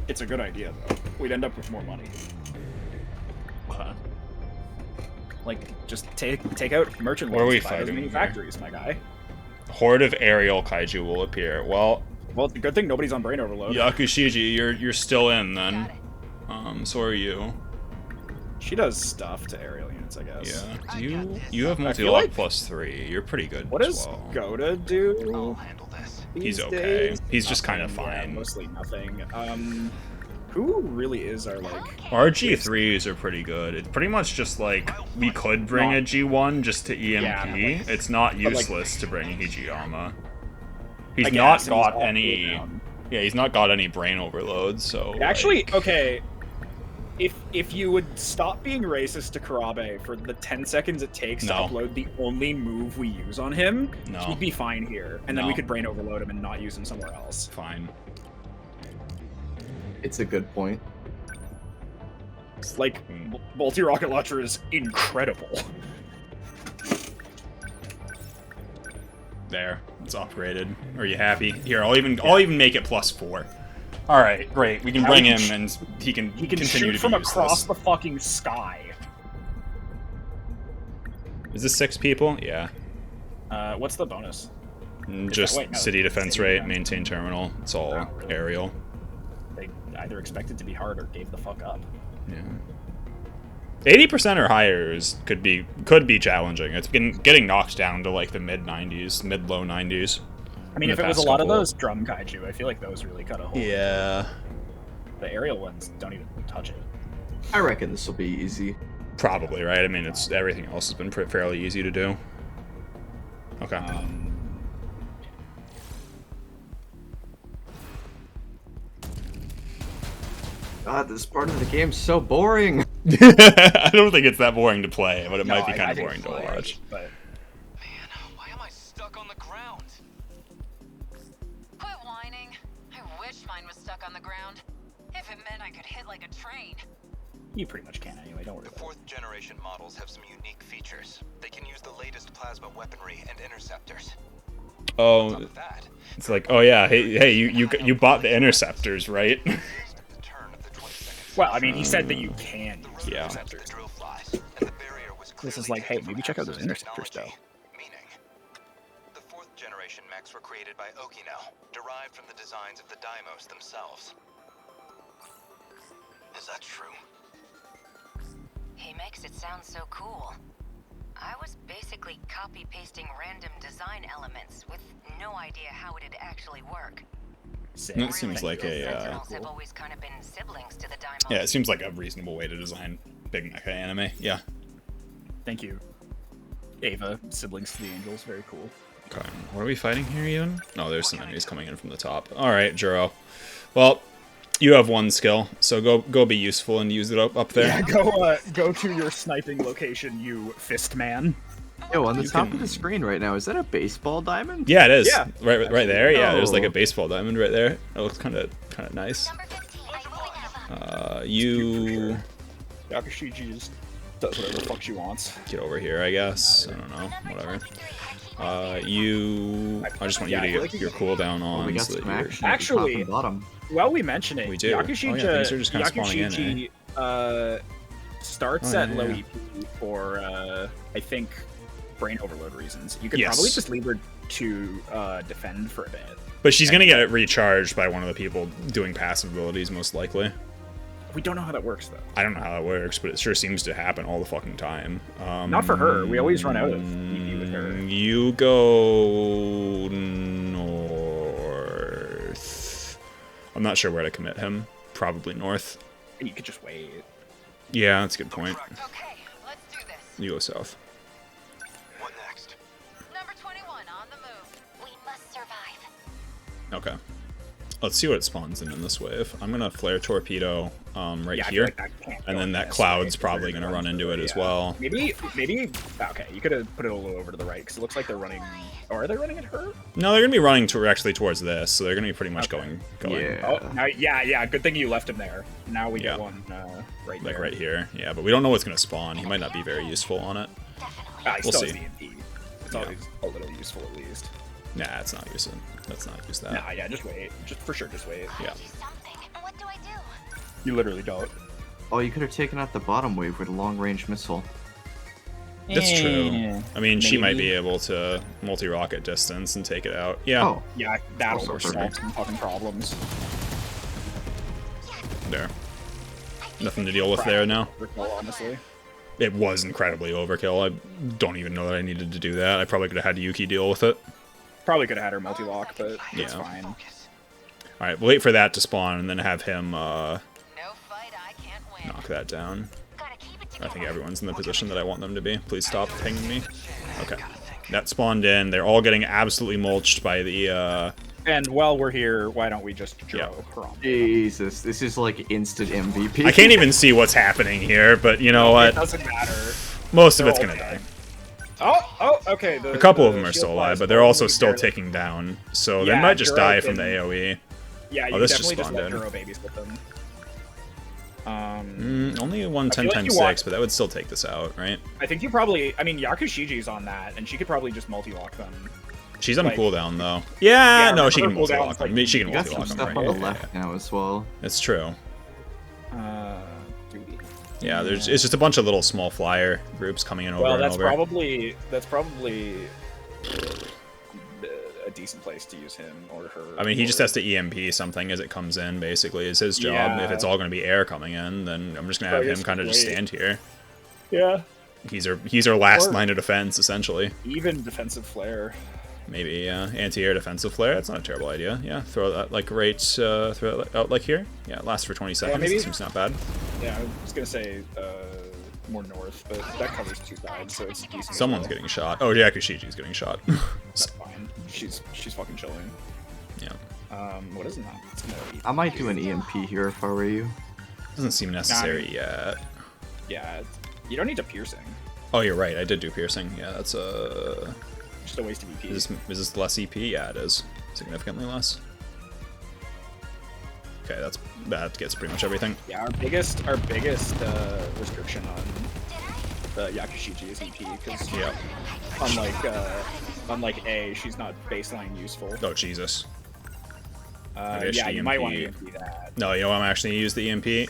It's a good idea though. We'd end up with more money. Like, just take out merchant Where are we buy those fighting many here? factories, my guy. Horde of aerial kaiju will appear. Well, it's a good thing nobody's on brain overload. Yakushiji, you're still in then. So are you. She does stuff to aerial units, I guess. Yeah. Do you have multi-lock +3. You're pretty good What as does well. Goda do? I'll handle this. He's these okay. days? He's just kind of Nothing, yeah, fine. mostly nothing. Who really is our, like... Our G3s are pretty good. It's pretty much just like, we could bring a G1 just to EMP. Yeah, It's not but, like, useless to bring Hijiyama. I He's guess, not and he's got all any... cooldown. Yeah, he's not got any brain overload, so... Actually, like, okay, if you would stop being racist to Karabe for the 10 seconds it takes to No. upload the only move we use on him, No. he'd be fine here. And then No. we could brain overload him and not use him somewhere else. Fine. It's a good point. Like, multi-rocket launcher is incredible. There. It's upgraded. Are you happy? Here, I'll even make it +4. Alright, great. We can Now bring we him can and he can He can continue shoot to from be across useless. the fucking sky. Is this 6 people? Yeah. What's the bonus? Just wait, no, city defense city rate, defense. maintain terminal. It's all Oh, really? aerial. They either expected to be hard or gave the fuck up. Yeah. 80% or higher could be challenging. It's been getting knocked down to like the mid-90s, mid-low 90s. I mean, in if the it was a past lot of couple. those drum kaiju, I feel like those really cut a hole. Yeah. The aerial ones don't even touch it. I reckon this will be easy. Probably, right? I mean, it's everything else has been fairly easy to do. Okay. God, this part of the game's so boring. I don't think it's that boring to play, but it might be kind of boring to watch. But Man, why am I stuck on the ground? Quit whining. I wish mine was stuck on the ground. If it meant I could hit like a train. you pretty much can anyway, don't worry The about it. 4th generation models have some unique features. They can use the latest plasma weaponry and interceptors. On top Oh, of that, it's like, oh yeah, hey, you bought the interceptors, right? at the turn of the 22nd Well, I mean, he said that you can use Yeah. interceptors. drill flies, and the barrier was This is clearly like, hey, taken maybe from check out those Axis interceptors, though. technology. Meaning, the 4th generation mechs were created by Okino, derived from the designs of the Daimos themselves. Is that true? He makes it sound so cool. I was basically copy-pasting random design elements with no idea how it'd actually work. Sick. That seems like the a, Sentinels have always kind of been siblings to the Daimos. Yeah, it seems like a reasonable way to design big mecha anime. Yeah. Thank you. Ava, siblings to the angels, very cool. Okay, what are we fighting here even? Oh, there's some enemies coming in from the top. Alright, Juro. Well, you have one skill, so go be useful and use it up there. Yeah, go to your sniping location, you fist man. Yo, on the You top can- of the screen right now, is that a baseball diamond? Yeah, it is. Yeah. Right there. Yeah, there's like a Oh. baseball diamond right there. It looks kind of nice. You Yakushiji just does whatever the fuck she wants. get over here, I guess. I don't know. Whatever. I just want you Yeah, I to feel get like your cooldown Oh, we on got so that some you're... action at the Actually- top and bottom. Well, we mention it. We do. Oh, yeah, things are just kinda spawning in, Yakushiji starts Oh, at yeah, low yeah. EP for, I think, brain overload reasons. You could Yes. probably just leave her to defend for a bit. But she's gonna get it recharged by one of the people doing passive abilities, most likely. We don't know how that works, though. I don't know how that works, but it sure seems to happen all the fucking time. Not for her. We always run out of EP with her. You go north. I'm not sure where to commit him. Probably north. You could just wait. Yeah, that's a good point. Okay, let's do this. You go south. What next? Number 21 on the move. We must survive. Okay. Let's see what it spawns in this wave. I'm gonna flare torpedo right Yeah, I feel here. like that can't And go then that this cloud's way, probably going to run into it as well. Maybe. Okay, you could have put it a little over to the right because it looks like they're running. Or are they running at her? No, they're going to be running actually towards this, so they're going to be pretty much going. Yeah. Oh, now, yeah. Good thing you left him there. Now we get one right like there. right here. Yeah, but we don't know what's going to spawn. He might not be very useful on it. We'll see. see. It's always a little useful at least. Nah, it's not useful. Let's not use that. Nah, yeah, just wait. Just wait. Yeah. What do I do? You literally don't. Oh, you could have taken out the bottom wave with a long-range missile. That's true. I mean, she might maybe. be able to multi-rocket distance and take it out. Yeah. Oh. Yeah, that'll Also solve perfect. some fucking problems. There. Nothing to deal with there now. Overkill, honestly. It was incredibly overkill. I don't even know that I needed to do that. I probably could have had Yuki deal with it. Probably could have had her multi-lock, but it's Yeah. fine. Alright, we'll wait for that to spawn and then have him knock that down. I think everyone's in the position that I want them to be. Please stop pinging me. Okay. That spawned in. They're all getting absolutely mulched by the And while we're here, why don't we just draw her on? Jesus, this is like instant MVP. I can't even see what's happening here, but you know It what? doesn't matter. Most of They're it's all gonna dead. die. Oh, okay. A couple of them are shield still alive, blast but they're also probably still barely- ticking down. So they Yeah, might just Duro die from can- the AoE. Yeah, you Oh, can this just definitely just spawned let in. Duro babies with them. Only one 10 feel like times you want- 6, but that would still take this out, right? I think you probably. I mean, Yakushiji's on that, and she could probably just multi-lock them. She's on Like- cooldown though. Yeah, no, remember she can her cooldown's multi-lock them. like- She can You got some multi-lock them, stuff right? on the Yeah, left now as well. It's true. Duty. Yeah, it's just a bunch of little small flyer groups coming in over Well, and that's over. probably a decent place to use him or her. I mean, he just or- has to EMP something as it comes in, basically, is his job. Yeah. If it's all going to be air coming in, then I'm just going to have I him guess kind of just wait. stand here. Yeah. He's our last Or- line of defense, essentially. Even defensive flare. Maybe anti-air defensive flare. That's not a terrible idea. Yeah, throw that like right, throw it out like here. Yeah, it lasts for 20 seconds. maybe- It seems not bad. Yeah, I was gonna say more north, but that covers two sides, so it's decent. as Someone's well. getting shot. Oh, Yakushiji's getting shot. That's fine. She's fucking chilling. Yeah. What is that? It's no E. I might do an EMP here if I were you. Doesn't seem necessary yet. Yeah, you don't need to piercing. Oh, you're right. I did do piercing. Yeah, that's Just a waste of EP. Is this less EP? Yeah, it is. Significantly less. Okay, that gets pretty much everything. Yeah, our biggest restriction on the Yakushiji is EP because Yeah. unlike A, she's not baseline useful. Oh, Jesus. Maybe I Yeah, should you might EMP. want to EMP that. No, you know I'm actually use the EMP.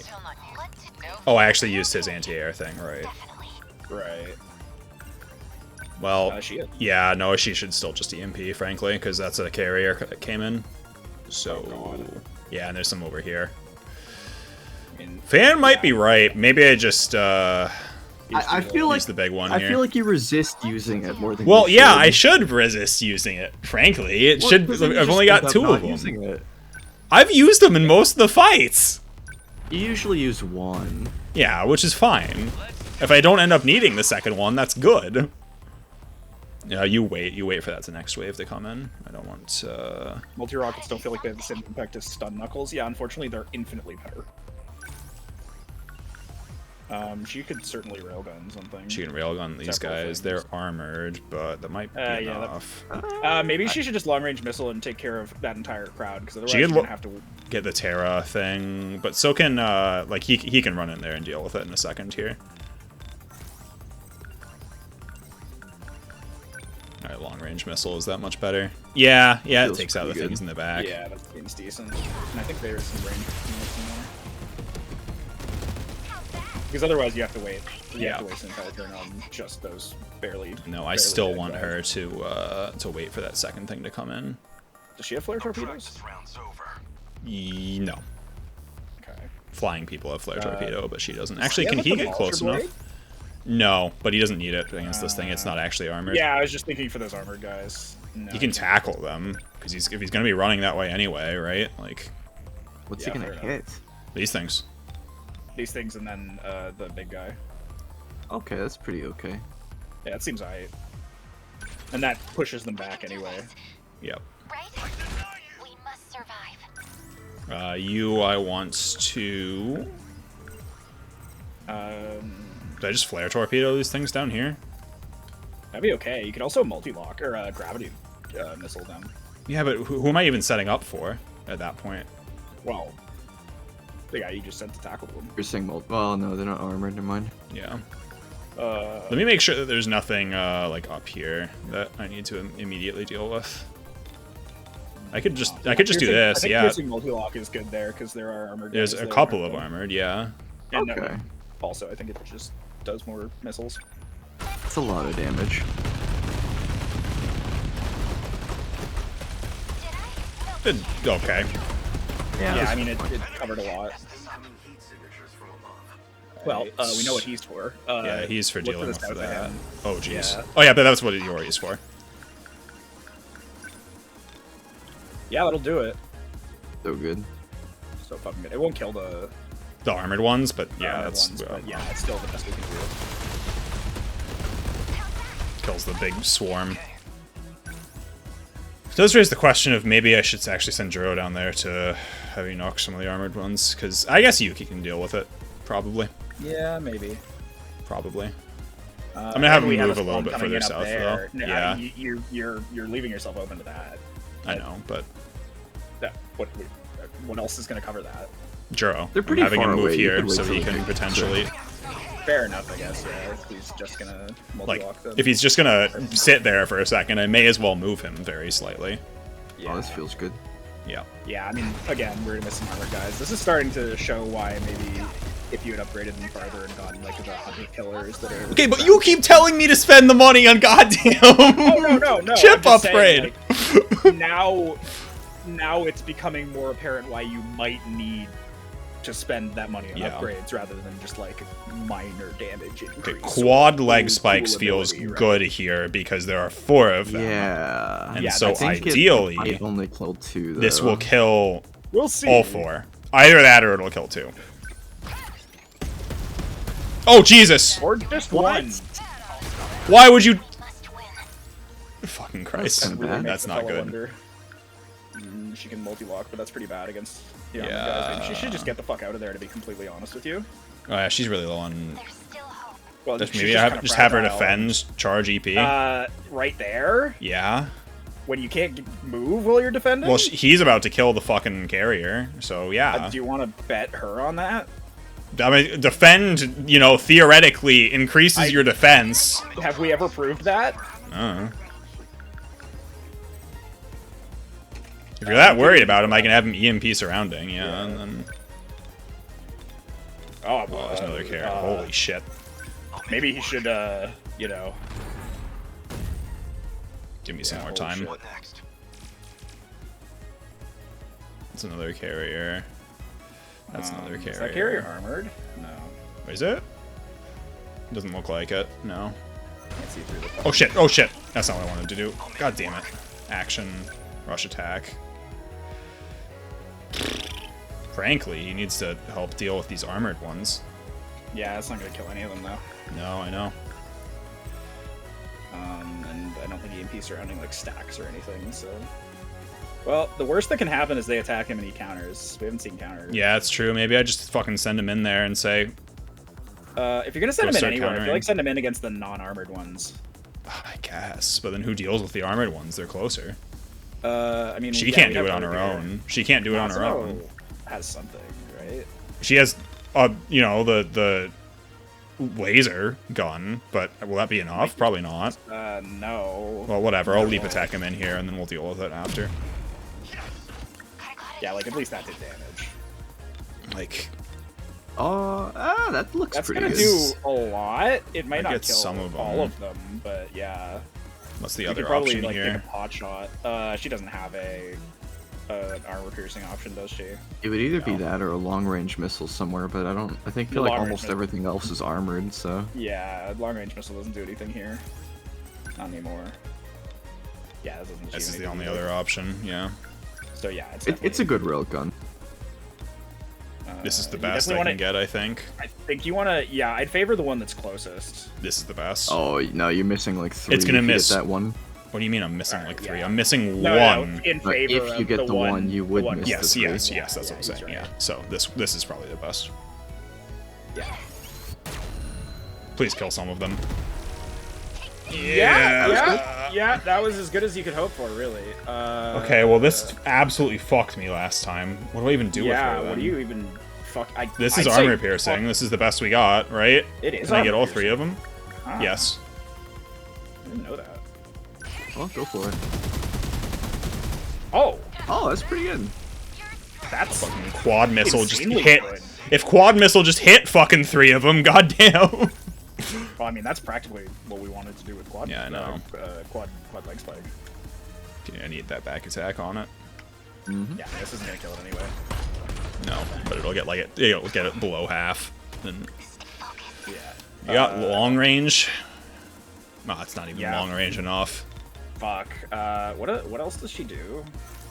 Oh, I actually used his anti-air thing, right? Right. Well, She is. yeah, no, she should still just EMP, frankly, because that's a carrier that came in. So, yeah, and there's some over here. Fan might be right. Maybe I just I feel like use the big one I here. feel like you resist using it more than. Well, you yeah, should. I should resist using it. Frankly, it Well, should. because then you I've just only got end up 2 not of them. using it. I've used them in most of the fights. You usually use one. Yeah, which is fine. If I don't end up needing the second one, that's good. Yeah, you wait for that next wave to come in. I don't want. Multi rockets don't feel like they have the same impact as stun knuckles. Yeah, unfortunately, they're infinitely better. She could certainly railgun something. She can railgun these Several guys. things. They're armored, but that might be Yeah, enough. Maybe she should just long range missile and take care of that entire crowd because otherwise She she's could gonna have to. get the Terra thing, but so can like he can run in there and deal with it in a second here. All right, long range missile is that much better? Yeah, it Feels takes out the pretty good. things in the back. Yeah, that seems decent. And I think there's some range in there. Because otherwise you have to wait. You have to waste an entire turn on just those barely. No, I barely still dead want guys. her to wait for that second thing to come in. Does she have flare torpedoes? No. Okay. Flying people have flare torpedo, but she doesn't. does Actually, he can have, he like, a get close Vulture enough? No, but he doesn't need it against this thing. It's not actually armored. Yeah, I was just thinking for those armored guys. No, He can tackle them because if he's gonna be running that way anyway, right? Like What's Yeah, he gonna fair enough. hit? these things. These things and then the big guy. Okay, that's pretty okay. Yeah, it seems alright. And that pushes them back anyway. Yep. Right? We must survive. I want to Did I just flare torpedo these things down here? That'd be okay. You could also multi-lock or gravity missile them. Yeah, but who am I even setting up for at that point? Well, the guy you just sent to tackle them. You're saying well, no, they're not armored. Never mind. Yeah. Let me make sure that there's nothing like up here that I need to immediately deal with. I could just do this. I think yeah. piercing multi-lock is good there because there are armored. There's a couple of armored. Yeah. And Okay. Also, I think it just does more missiles. That's a lot of damage. Okay. Yeah, I mean it covered a lot. Well, we know what he's for. Yeah, he's for dealing with scout that. him. Oh, jeez. Yeah. Oh, yeah, but that's what Yori is for. Yeah, that'll do it. So good. So fucking good. It won't kill the armored ones, but yeah, armored that's ones, but yeah, it's still the best we can do. Kills the big swarm. It does raise the question of maybe I should actually send Juro down there to have you knock some of the armored ones, because I guess Yuki can deal with it, probably. Yeah, maybe. Probably. I'm gonna have him move a little bit coming further in up south, there. though. Yeah, You're leaving yourself open to that. I know, but what else is gonna cover that? Juro. They're pretty I'm having far him move away. You here could wait so till he they can get potentially. Fair enough, I guess. Yeah, if he's just gonna multi-lock them. If he's just gonna sit there for a second, I may as well move him very slightly. Yeah. Oh, this feels good. Yeah. Yeah, I mean, again, we're gonna miss some armor guys. This is starting to show why maybe if you had upgraded them farther and gotten like the 100 killers that are. Okay, but you keep telling me to spend the money on goddamn no. chip I'm just upgrade. saying, like, now it's becoming more apparent why you might need to spend that money on upgrades rather than just like minor damage increase. Okay, quad leg cool spikes feels ability, right? good here because there are 4 of them. Yeah. And Yeah, so I think ideally, it only killed 2. Though. this will kill We'll see. all 4. Either that or it'll kill 2. Oh, Jesus! Or just one. Why would you... Fucking Christ. That's kinda bad. That's not good. Wonder. She can multi-lock, but that's pretty bad against guys. Yeah. Maybe she should just get the fuck out of there, to be completely honest with you. Oh yeah, she's really low on... Well, Just she's maybe kinda just have her fragile. defend, charge EP. Right there? Yeah. When you can't move while you're defending? Well, he's about to kill the fucking carrier, so yeah. Do you want to bet her on that? I mean, defend, you know, theoretically increases your defense. Have we ever proved that? If you're that worried about him, I can have him EMP surrounding, yeah. And then... Oh, there's another carrier. Holy shit. Maybe he should, you know... Give me some more time. That's another carrier. That's another carrier. Is that carrier armored? No. Is it? Doesn't look like it. No. Can't see through the... Oh shit! Oh shit! That's not what I wanted to do. God damn it. Action. Rush attack. Frankly, he needs to help deal with these armored ones. Yeah, that's not gonna kill any of them, though. No, I know. And I don't think EMP surrounding, like, stacks or anything, so... Well, the worst that can happen is they attack him and he counters. We haven't seen counters. Yeah, that's true. Maybe I just fucking send him in there and say... if you're gonna send him in start anywhere, I feel countering. like send him in against the non-armored ones. I guess. But then who deals with the armored ones? They're closer. I mean... She yeah, can't we'd do have it on to her figure- own. She can't do it on her Matsuno own. has something, right? She has, you know, the laser gun, but will that be enough? Probably not. No. Well, whatever. I'll leap attack him in here, and then we'll deal with it after. Yeah, like, at least that did damage. Like... that looks That's pretty gonna good. do a lot. It might I not get kill some of all them. of them, but yeah. What's the You other could probably, option like, here? take a pot shot. She doesn't have an armor piercing option, does she? It would either be that or a long-range missile somewhere, but I feel like long-range almost missile. everything else is armored, so... Yeah, long range missile doesn't do anything here. Not anymore. Yeah, that doesn't. This is the anything only either. other option, yeah. So yeah, It's a good railgun. This is the you best definitely I wanna- can get, I think. I think you want to. Yeah, I'd favor the one that's closest. This is the best. Oh, no, you're missing like 3 It's gonna if you miss. get that one. What do you mean I'm missing like 3? yeah. I'm missing No, one. in But favor if you of get the one, you would miss Yes, the 3. yes, that's what I'm he's saying, right. yeah. So this is probably the best. Yeah. Please kill some of them. Yeah, that was as good as you could hope for, really. Okay, well this absolutely fucked me last time. What do I even do with her then? What do you even... Fuck, This is I'd armor say- piercing. This is the best we got, right? It is Can I get armor all piercing. 3 of them? Ah. Yes. I didn't know that. Well, go for it. Oh! Oh, that's pretty good. That's... Fucking quad missile just insanely hit. good. If quad missile just hit fucking 3 of them, goddamn. Well, I mean, that's practically what we wanted to do with quad. Yeah, I know. Quad leg spike. I need that back attack on it. Yeah, this isn't gonna kill it anyway. No, but it'll get like it'll get it below half. Then Yeah. you got long range. No, it's not even Yeah. long range enough. Fuck. What else does she do?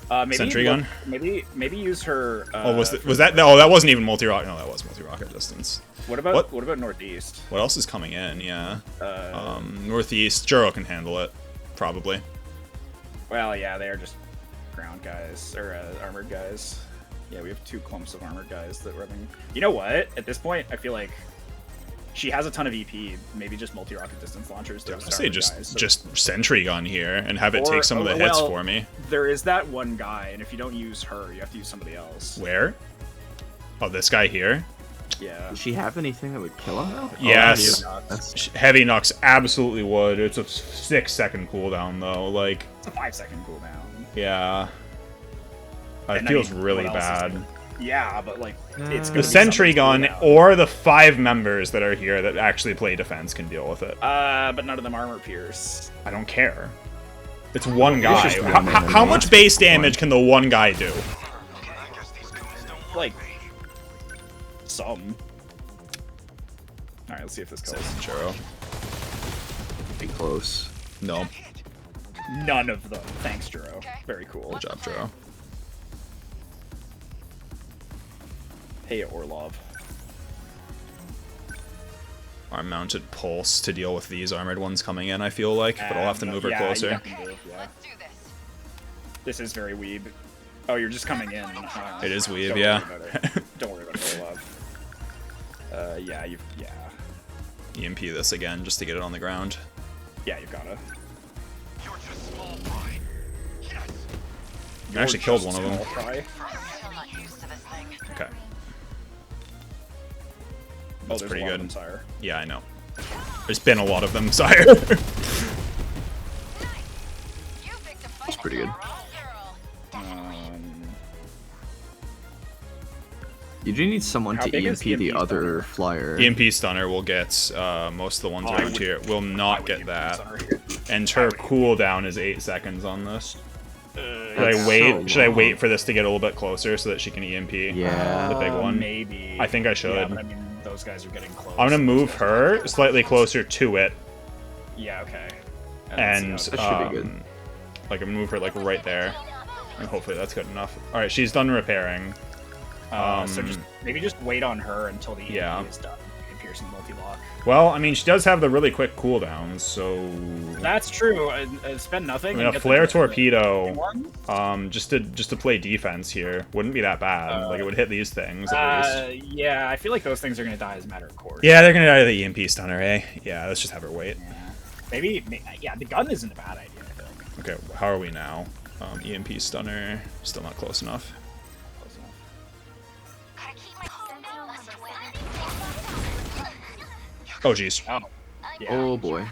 Maybe Sentry gun? Maybe use her. Was that? No, that wasn't even multi-rocket. No, that was multi-rocket distance. What about What? what about northeast? What else is coming in? Yeah. Northeast. Juro can handle it, probably. Well, yeah, they are just ground guys or armored guys. Yeah, we have 2 clumps of armored guys that we're having. You know what? At this point, I feel like she has a ton of EP. Maybe just multi-rocket distance launchers. I say just sentry gun here and have it take some of the hits for me. There is that one guy, and if you don't use her, you have to use somebody else. Where? Oh, this guy here. Yeah. Does she have anything that would kill him though? Yes. Oh, that's... Heavy Nux absolutely would. It's a 6-second cooldown though. Like. It's a 5-second cooldown. Yeah. It And feels I mean, really what else is bad. there? Yeah, but like it's The gonna be sentry gun something to or the 5 members that are here that actually play defense can deal with it. but none of them armor pierce. I don't care. It's one guy. just one How much base damage can the one guy do? Like some. All right, let's see if this kills. Churro. Be close. No. None of them. Thanks, Juro. Very cool. Good job, Churro. Hey, Orlov. Arm mounted pulse to deal with these armored ones coming in, I feel like, but I'll have to move her closer. Let's do this. This is very weeb. Oh, you're just coming in. It is weeb, Don't yeah. Worry about it. Don't worry about it, Orlov. Yeah. EMP this again just to get it on the ground. Yeah, you've gotta. I actually killed one of them. Okay. That's pretty good. Yeah, I know. There's been a lot of them, sire. That's pretty good. You do need someone How to big EMP is the EMP other flyer. EMP stunner will get most of the ones around here. Will not get that. And her cooldown is 8 seconds on this. Should I wait? So Should I wait for this to get a little bit closer so that she can EMP? Yeah. The big one. Maybe. I think I should. Yeah, but I mean, those guys are getting close. I'm gonna move her slightly closer to it, Yeah. Okay. and That should be good. like I'm gonna move her like right there, and hopefully that's good enough. All right, she's done repairing. So maybe just wait on her until the Yeah. EMP is done. Piercing multi-lock. Well, I mean, she does have the really quick cooldowns, so That's true. Spend nothing. I mean, and a get flare the torpedo, ones? just to play defense here wouldn't be that bad. Like it would hit these things at least. Yeah, I feel like those things are gonna die as a matter of course. Yeah, they're gonna die to the EMP stunner, eh? Yeah, let's just have her wait. Maybe. Yeah, the gun isn't a bad idea. I think. Okay, how are we now? EMP stunner, still not close enough. Close enough. Oh, jeez. Oh. Yeah. Oh boy.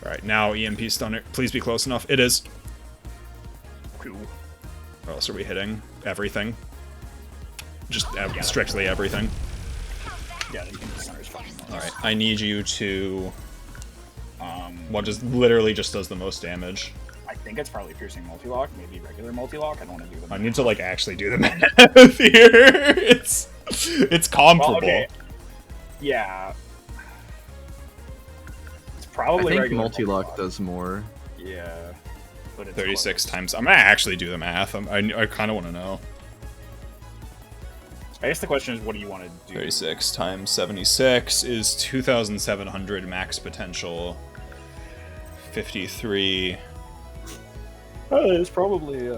Alright, now EMP stunner. Please be close enough. It is. Cool. Or else are we hitting everything? Just strictly everything. Yeah, the EMP stunner is fine. Alright, I need you to... what just literally just does the most damage. I think it's probably piercing multi-lock, maybe regular multi-lock. I don't want to do them. I need to, like, actually do the math here. It's comparable. Well, okay. Yeah. It's probably I think regular multi-lock does more. Yeah. But it's 36 close. times. I'm gonna actually do the math. I kind of want to know. I guess the question is, what do you want to do? 36 times 76 is 2,700 max potential. 53. It's probably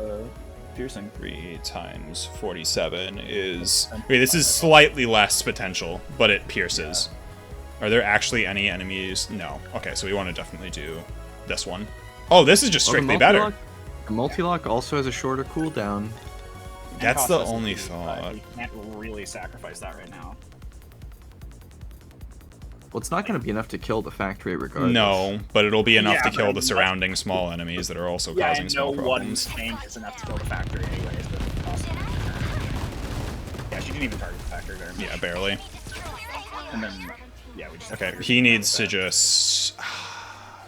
piercing. 3 times 47 is... Wait, this is slightly less potential, but it pierces. Are there actually any enemies? No. Okay, so we want to definitely do this one. Oh, this is just strictly better. The multi-lock also has a shorter cooldown. That's the only thought. You can't really sacrifice that right now. Well, it's not going to be enough to kill the factory regardless. No, but it'll be enough Yeah, to kill but the surrounding small enemies that are also Yeah, causing and small no problems. one tank is enough to kill the factory anyways, but awesome. Yeah, she didn't even target the factory very much. Yeah, barely. And then, yeah, we just have Okay, to he needs to just...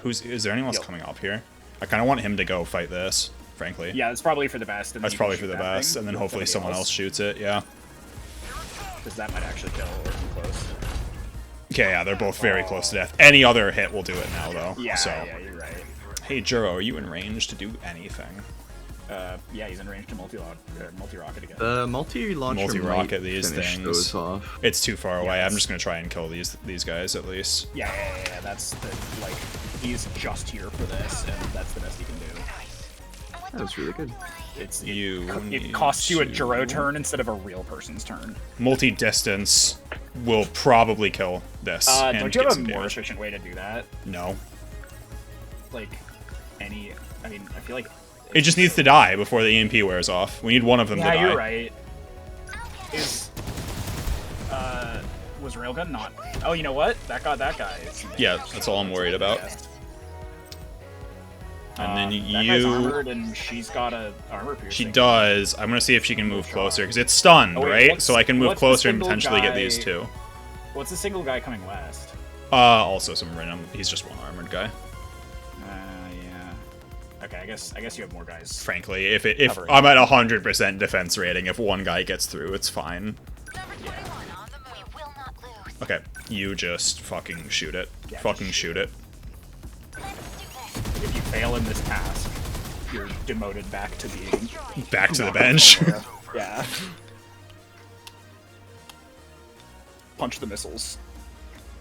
Is there anyone else coming up here? I kind of want him to go fight this, frankly. Yeah, it's probably for the best. And That's probably for the best, and then hopefully someone else shoots it, yeah. Because that might actually kill or be close. Okay, yeah, they're both very close to death. Any other hit will do it now, though. Yeah, so. yeah, you're right. Hey, Juro, are you in range to do anything? Yeah, he's in range to multi-rocket again. The multi-launcher Multi-rocket might these finish things. those off. It's too far away. Yeah, I'm just gonna try and kill these guys at least. Yeah, that's the, like, he's just here for this, and that's the best he can do. That was really good. It costs you a Juro turn instead of a real person's turn. Multi-distance will probably kill this. And Don't you get have a some more damage. efficient way to do that? No. Like, I feel like... It just needs to die before the EMP wears off. We need one of them to die. Yeah, you're right. Was Railgun not... Oh, you know what? That got that guy. Yeah, that's all I'm worried about. And then That guy's armored and she's got a armor piercing. She does. I'm gonna see if she can move closer, because it's stunned, right? So I can move closer and potentially get these two. What's the single guy coming west? Also some random... He's just one armored guy. Yeah. Okay, I guess you have more guys. Frankly, if I'm at 100% defense rating, if one guy gets through, it's fine. Okay, you just fucking shoot it. Yeah, fucking shoot it. If you fail in this task, you're demoted back to being... Back to the bench. Yeah. Punch the missiles.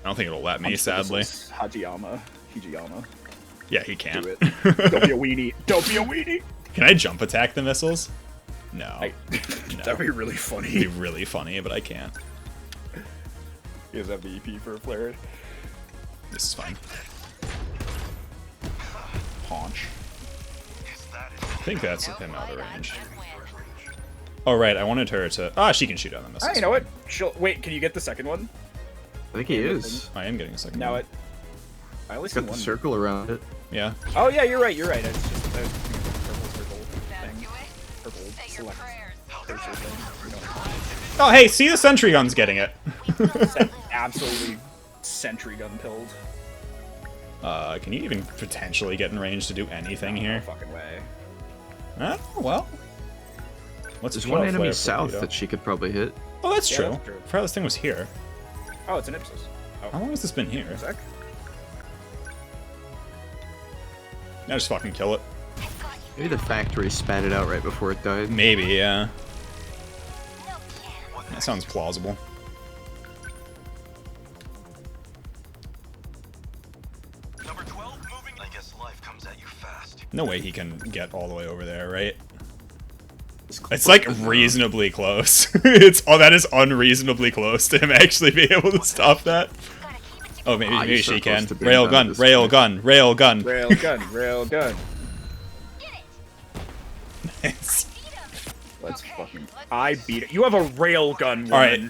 I don't think it'll let me, Punch the sadly. missiles. Hijiyama. Yeah, he can't. Do it. Don't be a weenie. Don't be a weenie! Can I jump attack the missiles? No. No. That'd be really funny. It'd be really funny, but I can't. He has MVP for a flare. This is fine. Paunch. I think that's him out of range. Oh, right, I wanted her to... Ah, she can shoot out the missiles. You know what? Wait, can you get the second one? I think he is. I am getting a second Now one. it... I only It's see got the one. circle around it. Yeah. Oh, yeah, you're right. It's just the purple circle thing. Purple select cursor thing. Oh, hey, see, the sentry gun's getting it. Absolutely sentry gun pilled. Can you even potentially get in range to do anything here? No fucking way. Oh, well. Let's There's throw one a enemy flare south torpedo. that she could probably hit. Oh, that's Yeah, true. that's true. I forgot this thing was here. Oh, it's an Ipsos. Oh. How long has this been here? A sec. Now just fucking kill it. Maybe the factory spat it out right before it died. Maybe, yeah. That sounds plausible. Number 12 moving. I guess life comes at you fast. No way he can get all the way over there, right? It's like reasonably close. That is unreasonably close to him actually being able to stop that. Oh, maybe she can. Rail gun. Nice. Let's fucking... I beat it. You have a railgun, woman. Alright.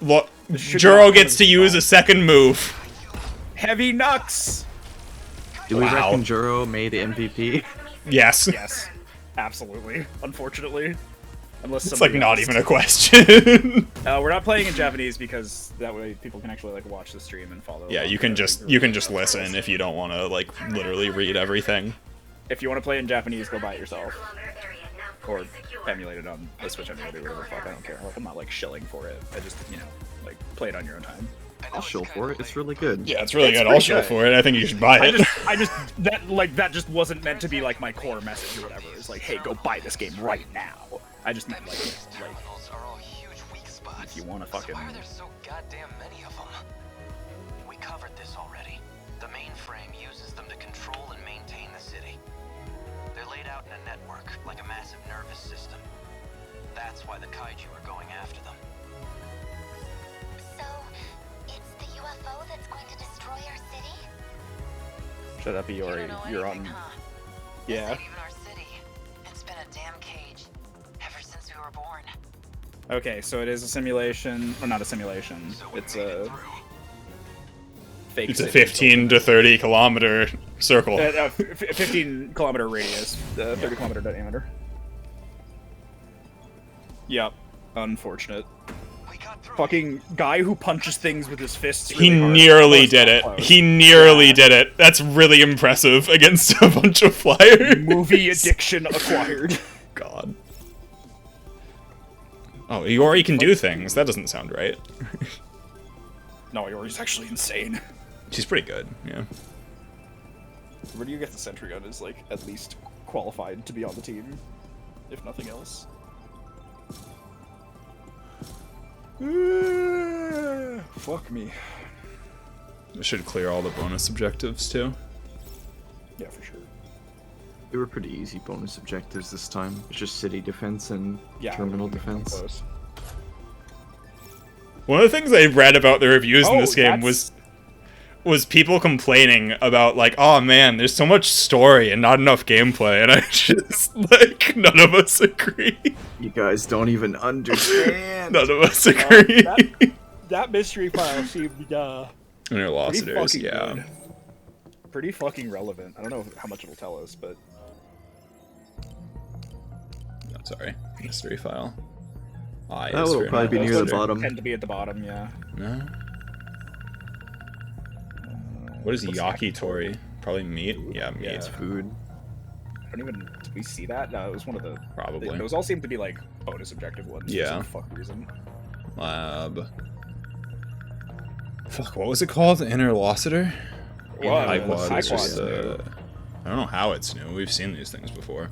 Look, Juro gets to use a second move. Heavy Nux! Do we reckon Juro made MVP? Yes. Yes. Absolutely. Unfortunately. Unless It's like somebody not else- even a question. We're not playing in Japanese because that way people can actually like watch the stream and follow. Yeah, along you can with just everything. listen if you don't want to like literally read everything. If you want to play in Japanese, go buy it yourself. Or emulate it on the Switch emulator, whatever the fuck, I don't care. Like, I'm not like shilling for it. I just, like play it on your own time. I'll shill for it. It's really good. Yeah, it's really good. I'll pretty show good. for it. I think you should buy it. I just that just wasn't meant to be like my core message or whatever. It's like, hey, go buy this game right now. I just meant like Sentinels are all huge weak spots. if you want to fucking. Why are there so goddamn many of them? We covered this already. The mainframe uses them to control and maintain the city. They're laid out in a network, like a massive nervous system. Shut up, Iori. You're on. Yeah. Even our city. It's been a damn cage ever since we were born. Okay, so it is a simulation, or not a simulation. It's a fake. It's a 15 to 30 kilometer circle. 15-kilometer radius, 30-kilometer diameter. Yep. Unfortunate. Fucking guy who punches things with his fists. Really He hard. nearly did it. He nearly did it. That's really impressive against a bunch of flyers. Movie addiction acquired. God. Oh, Iori can do things. That doesn't sound right. No, Iori's actually insane. She's pretty good, yeah. Where do you get the sentry gun is like at least qualified to be on the team, if nothing else. Fuck me. We should clear all the bonus objectives too. Yeah, for sure. They were pretty easy bonus objectives this time. It's just city defense and terminal defense. Close. One of the things I read about the reviews in this game that's- was people complaining about, like, oh man, there's so much story and not enough gameplay, and I just, like, none of us agree. You guys don't even understand. None of us agree. That mystery file seemed Interlocutors, yeah. good. Pretty fucking relevant. I don't know how much it'll tell us, but No, sorry, mystery file. I That will probably be near the bottom. Tend to be at the bottom, yeah. No. What is yakitori? Probably meat. Yeah, meat. It's food. I don't even. Did we see that? No, it was one of the. Probably. Those all seem to be like bonus objective ones. Yeah. For some fuck reason. Lab. Fuck, what was it called? Interlocutor? Well, It's just, I don't know how it's new. We've seen these things before.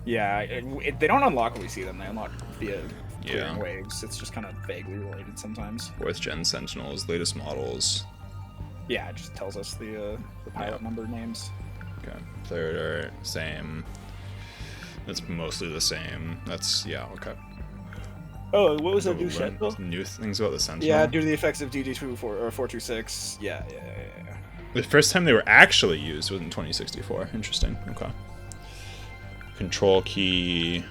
Yeah, they don't unlock when we see them. They unlock via clearing Yeah. waves. It's just kind of vaguely related sometimes. 4th gen Sentinels, latest models. Yeah, it just tells us the pilot number names. Okay. Third are same. That's mostly the same. That's, yeah, okay. Oh, what was that new Learn set though? New things about the Sentinel. Yeah, due to the effects of DD2 or 426. Yeah. The first time they were actually used was in 2064. Interesting. Okay. Control key.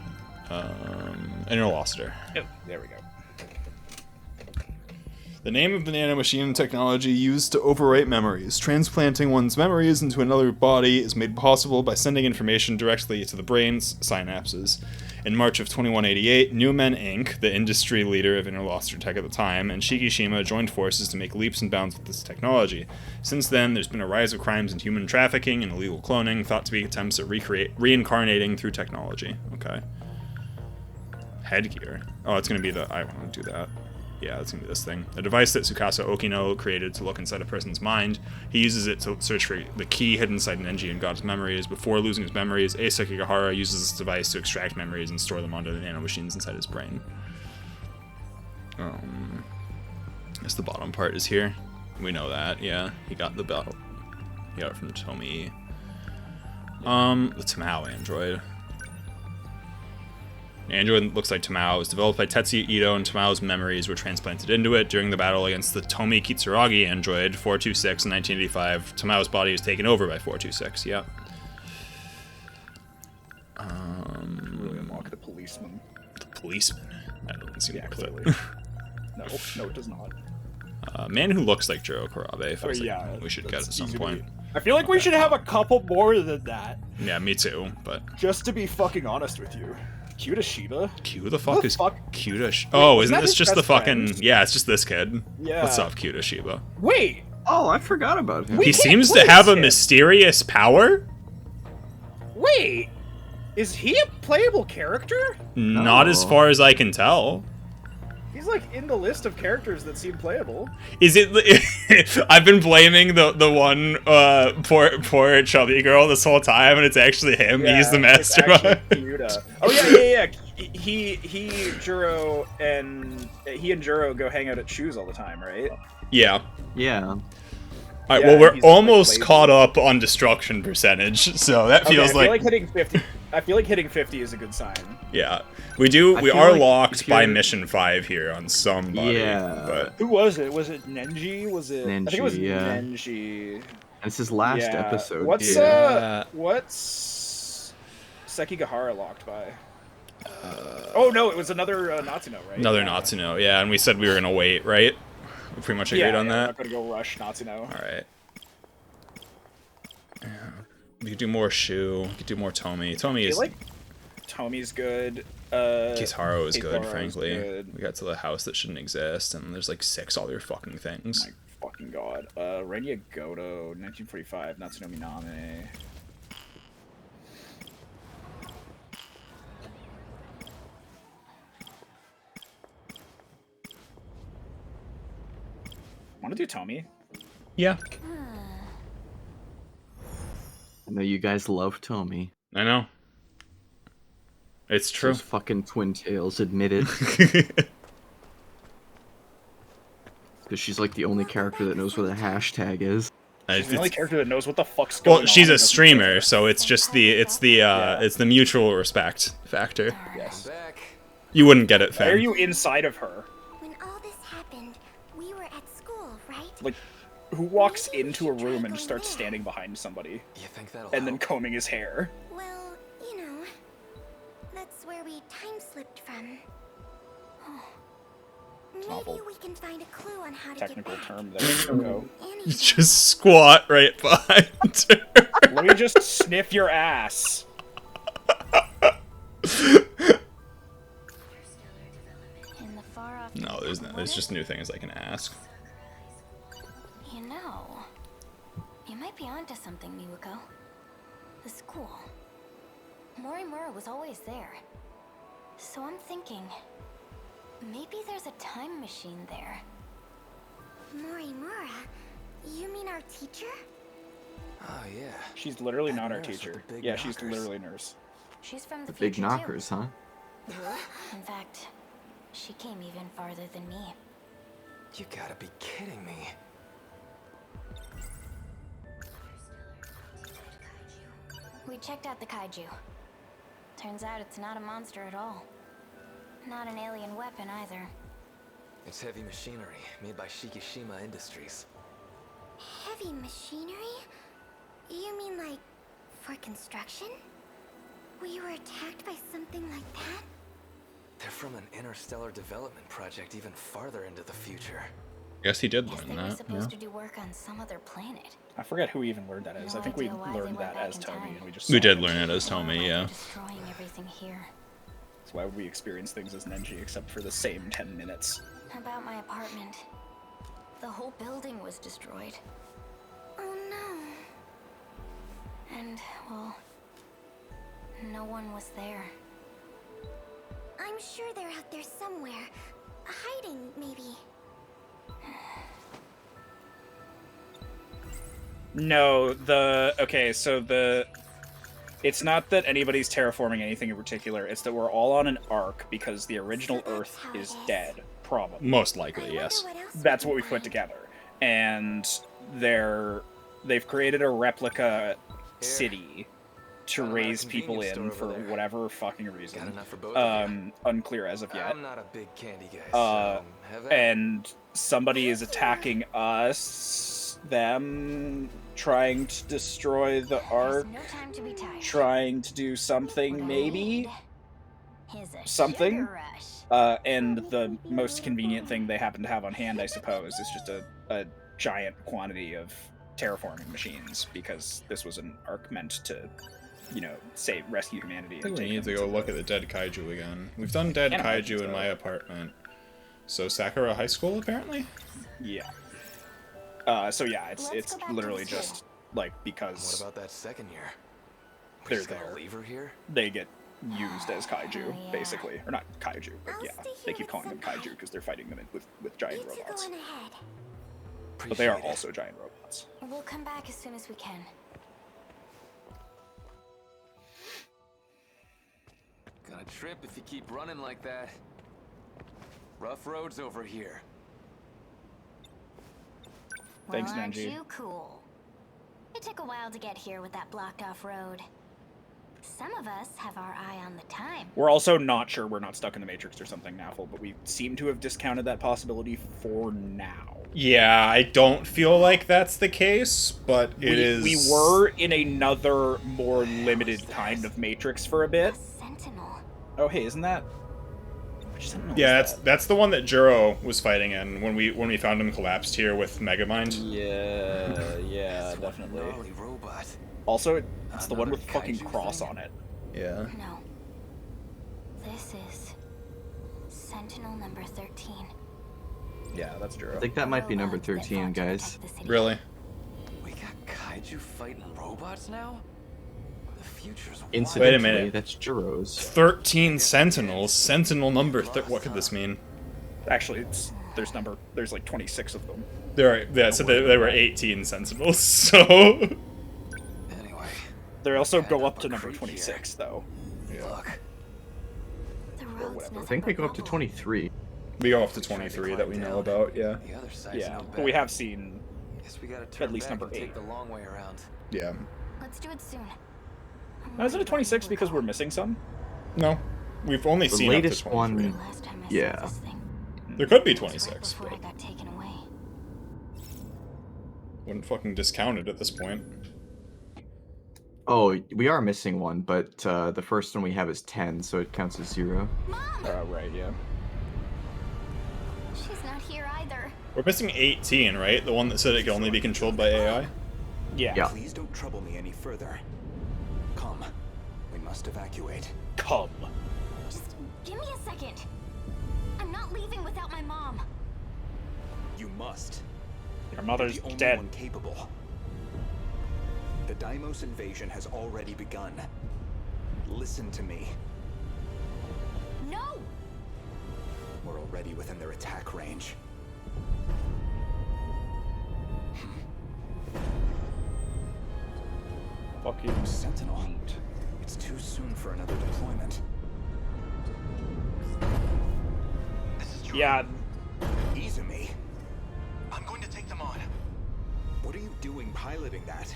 Interlocutor. Yep, there we go. The name of the nanomachine technology used to overwrite memories. Transplanting one's memories into another body is made possible by sending information directly to the brain's synapses. In March of 2188, Newman Inc., the industry leader of interlocutor tech at the time, and Shikishima joined forces to make leaps and bounds with this technology. Since then, there's been a rise of crimes in human trafficking and illegal cloning, thought to be attempts at reincarnating through technology. Okay. Headgear. Oh, it's going to be the... I want to do that. Yeah, it's going to be this thing. A device that Tsukasa Okino created to look inside a person's mind. He uses it to search for the key hidden inside an Enji and God's memories. Before losing his memories, Asa Kigahara uses this device to extract memories and store them onto the nanomachines inside his brain. I guess the bottom part is here. We know that, yeah. He got the belt. He got it from Tomi. The Tamao android. The android looks like Tamao. It was developed by Tetsuya Ito, and Tamao's memories were transplanted into it. During the battle against the Tomi Kitsuragi android, 426 in 1985, Tamao's body was taken over by 426, yeah. Really unlock the policeman. The policeman? That doesn't seem Yeah, worth it. clearly. No, it does not. Man who looks like Jiro Kurabe, feels yeah, like we should get at some easy to point. beat. I feel like we should have a couple more than that. Yeah, me too, but... Just to be fucking honest with you. Kyuta Shiba? Q the fuck is Kyuta Oh, isn't that this his just the best fucking... friend? Yeah, it's just this kid. Yeah. What's up, Kyuta Shiba? Wait! Oh, I forgot about him. He seems to have a mysterious power? Wait! Is he a playable character? Not as far as I can tell. He's like in the list of characters that seem playable. Is it? I've been blaming the one poor chubby girl this whole time, and it's actually him. Yeah, He's the it's actually mastermind. Kyuta. Oh yeah. He Juro and Juro go hang out at Shoes all the time, right? Yeah. Yeah. All right. Yeah, Well, we're he's, like, almost lazy. caught up on destruction percentage, so that feels I feel like hitting 50. I feel like hitting 50 is a good sign. Yeah, we do. I We feel are like locked if by you're- mission 5 here on somebody. Yeah. But Who was it? Was it Nenji? Was it? I think it was Nenji, yeah. Nenji. it's his last episode. What's Sekigahara locked by? Oh no, it was another Natsuno, right? Another Natsuno, yeah, and we said we were gonna wait, right? We pretty much agreed on that. We're not gonna go rush Natsuno. Alright. Yeah. We could do more Shu, we could do more Tomi. Tomi is... Tomi's good. Kizaru is good, Kizaru's frankly. good. We got to the house that shouldn't exist, and there's like 6 other fucking things. Oh my fucking god. Renya Goto, 1945, Natsuno Miname. Want to do Tomi? Yeah. I know you guys love Tomi. I know. It's true. Those fucking twin tails, admit it. Because she's like the only character that knows what a hashtag is. She's the only character that knows what the fuck's going on. Well, she's a streamer, so it's just it's the mutual respect factor. Yes. You wouldn't get it, Why are fam. you inside of her? When all this happened, we were at school, right? Like, who walks into a room and just starts standing behind somebody? You think that'll and then help? combing his hair? Well, you know, that's where we time slipped from. Maybe we can find a clue on how to Technical get back. term there. Go. Just squat right behind her. Let me just sniff your ass. In the far off No, there's just new things I can ask. You know, you might be onto something, Miwako. The school. Morimura was always there. So I'm thinking, maybe there's a time machine there. Morimura? You mean our teacher? Oh yeah. She's literally That not our nurse with teacher. the big Yeah, she's knockers. literally a nurse. She's from the The big future, too. knockers, huh? In fact, she came even farther than me. You gotta be kidding me. We checked out the kaiju. Turns out it's not a monster at all. Not an alien weapon either. It's heavy machinery made by Shikishima Industries. Heavy machinery? You mean like for construction? We were attacked by something like that? They're from an interstellar development project even farther into the future. Guess he did Guess learn they were that. supposed Yeah. to do work on some other planet. I forget who even learned that as. No I think we idea why they learned went that back as in Tomi, time. and we just We saw did it. learn it as Tomi, yeah. Destroying everything here. That's why we experience things as Nenji, except for the same 10 minutes. About my apartment. The whole building was destroyed. Oh no. And, well, no one was there. I'm sure they're out there somewhere. Hiding, maybe. No, okay, so it's not that anybody's terraforming anything in particular, it's that we're all on an arc because the original Earth is dead, probably. Most likely, yes. That's what we put together. And they've created a replica city to raise people in for whatever fucking reason. Got enough for both of you? Unclear as of yet. I'm not a big candy guy, so have at it. And somebody is attacking us, them, trying to destroy the ark, No time to be tired. trying to do something, maybe? Here's a Something? sugar rush. And the most convenient thing they happen to have on hand, I suppose, is just a giant quantity of terraforming machines, because this was an arc meant to, you know, rescue humanity. I think we need to go look at the dead kaiju again. We've done dead Can't imagine kaiju in so. my apartment. So Sakura High School, apparently? Yeah. So yeah, it's Let's go back to literally the school. just like because What about that second year? We're they're just gonna there. leave her here? They get used as kaiju, Oh, yeah. basically, or not kaiju, but I'll yeah, stay they here keep with calling them Senpai. kaiju because they're fighting them with giant You two go robots. on ahead. But they are Appreciate it. also giant robots. We'll come back as soon as we can. Gonna trip if you keep running like that. Rough roads over here. Thanks, well, aren't Nenji. you cool? It took a while to get here with that blocked off road. Some of us have our eye on the time. We're also not sure we're not stuck in the Matrix or something, Naffle, but we seem to have discounted that possibility for now. Yeah, I don't feel like that's the case, but it is. We were in another more limited kind of Matrix for a bit. A sentinel. Oh, hey, isn't that? Which sentinel Yeah, is that? that's the one that Juro was fighting in when we found him collapsed here with Megamind. Yeah, definitely. Also, it's the one with fucking cross on it. Yeah. No. This is Sentinel number 13. Yeah, that's Juro. I think that might be number 13, guys. Really? We got kaiju fighting robots now? The future's wild. Incidentally, Wait a minute. that's Juro's. 13 Sentinels. Sentinel number. What could this mean? Actually, there's like 26 of them. So there were 18 Sentinels. So. Anyway, They also go up to number 26, though. look. The road's I nothing think they but go up to rubble. 23. We go up to 23 that we know about. Yeah. The other side's Yeah, no but we better. have seen Guess we gotta turn at least back number and 8. take the long way around. Yeah. Let's do it soon. Now, is it a 26 because we're missing some? No. We've only The seen latest up to 23. one. Last time I Yeah. saw this thing, There could be it was 26, right before I but got taken away. wouldn't fucking discount it at this point. Oh, we are missing one, but the first one we have is 10, so it counts as 0. Right, yeah. She's not here either. We're missing 18, right? The one that said it could only be controlled by AI? Yeah. Please don't trouble me any further. Come. We must evacuate. Come. Just give me a second. I'm not leaving without my mom. You must. Your You're mother's the only dead. one capable. The Deimos invasion has already begun. Listen to me. No! We're already within their attack range. Fuck you. Sentinel. It's too soon for another deployment. Yeah, Izumi, I'm going to take them on. what are you doing piloting that?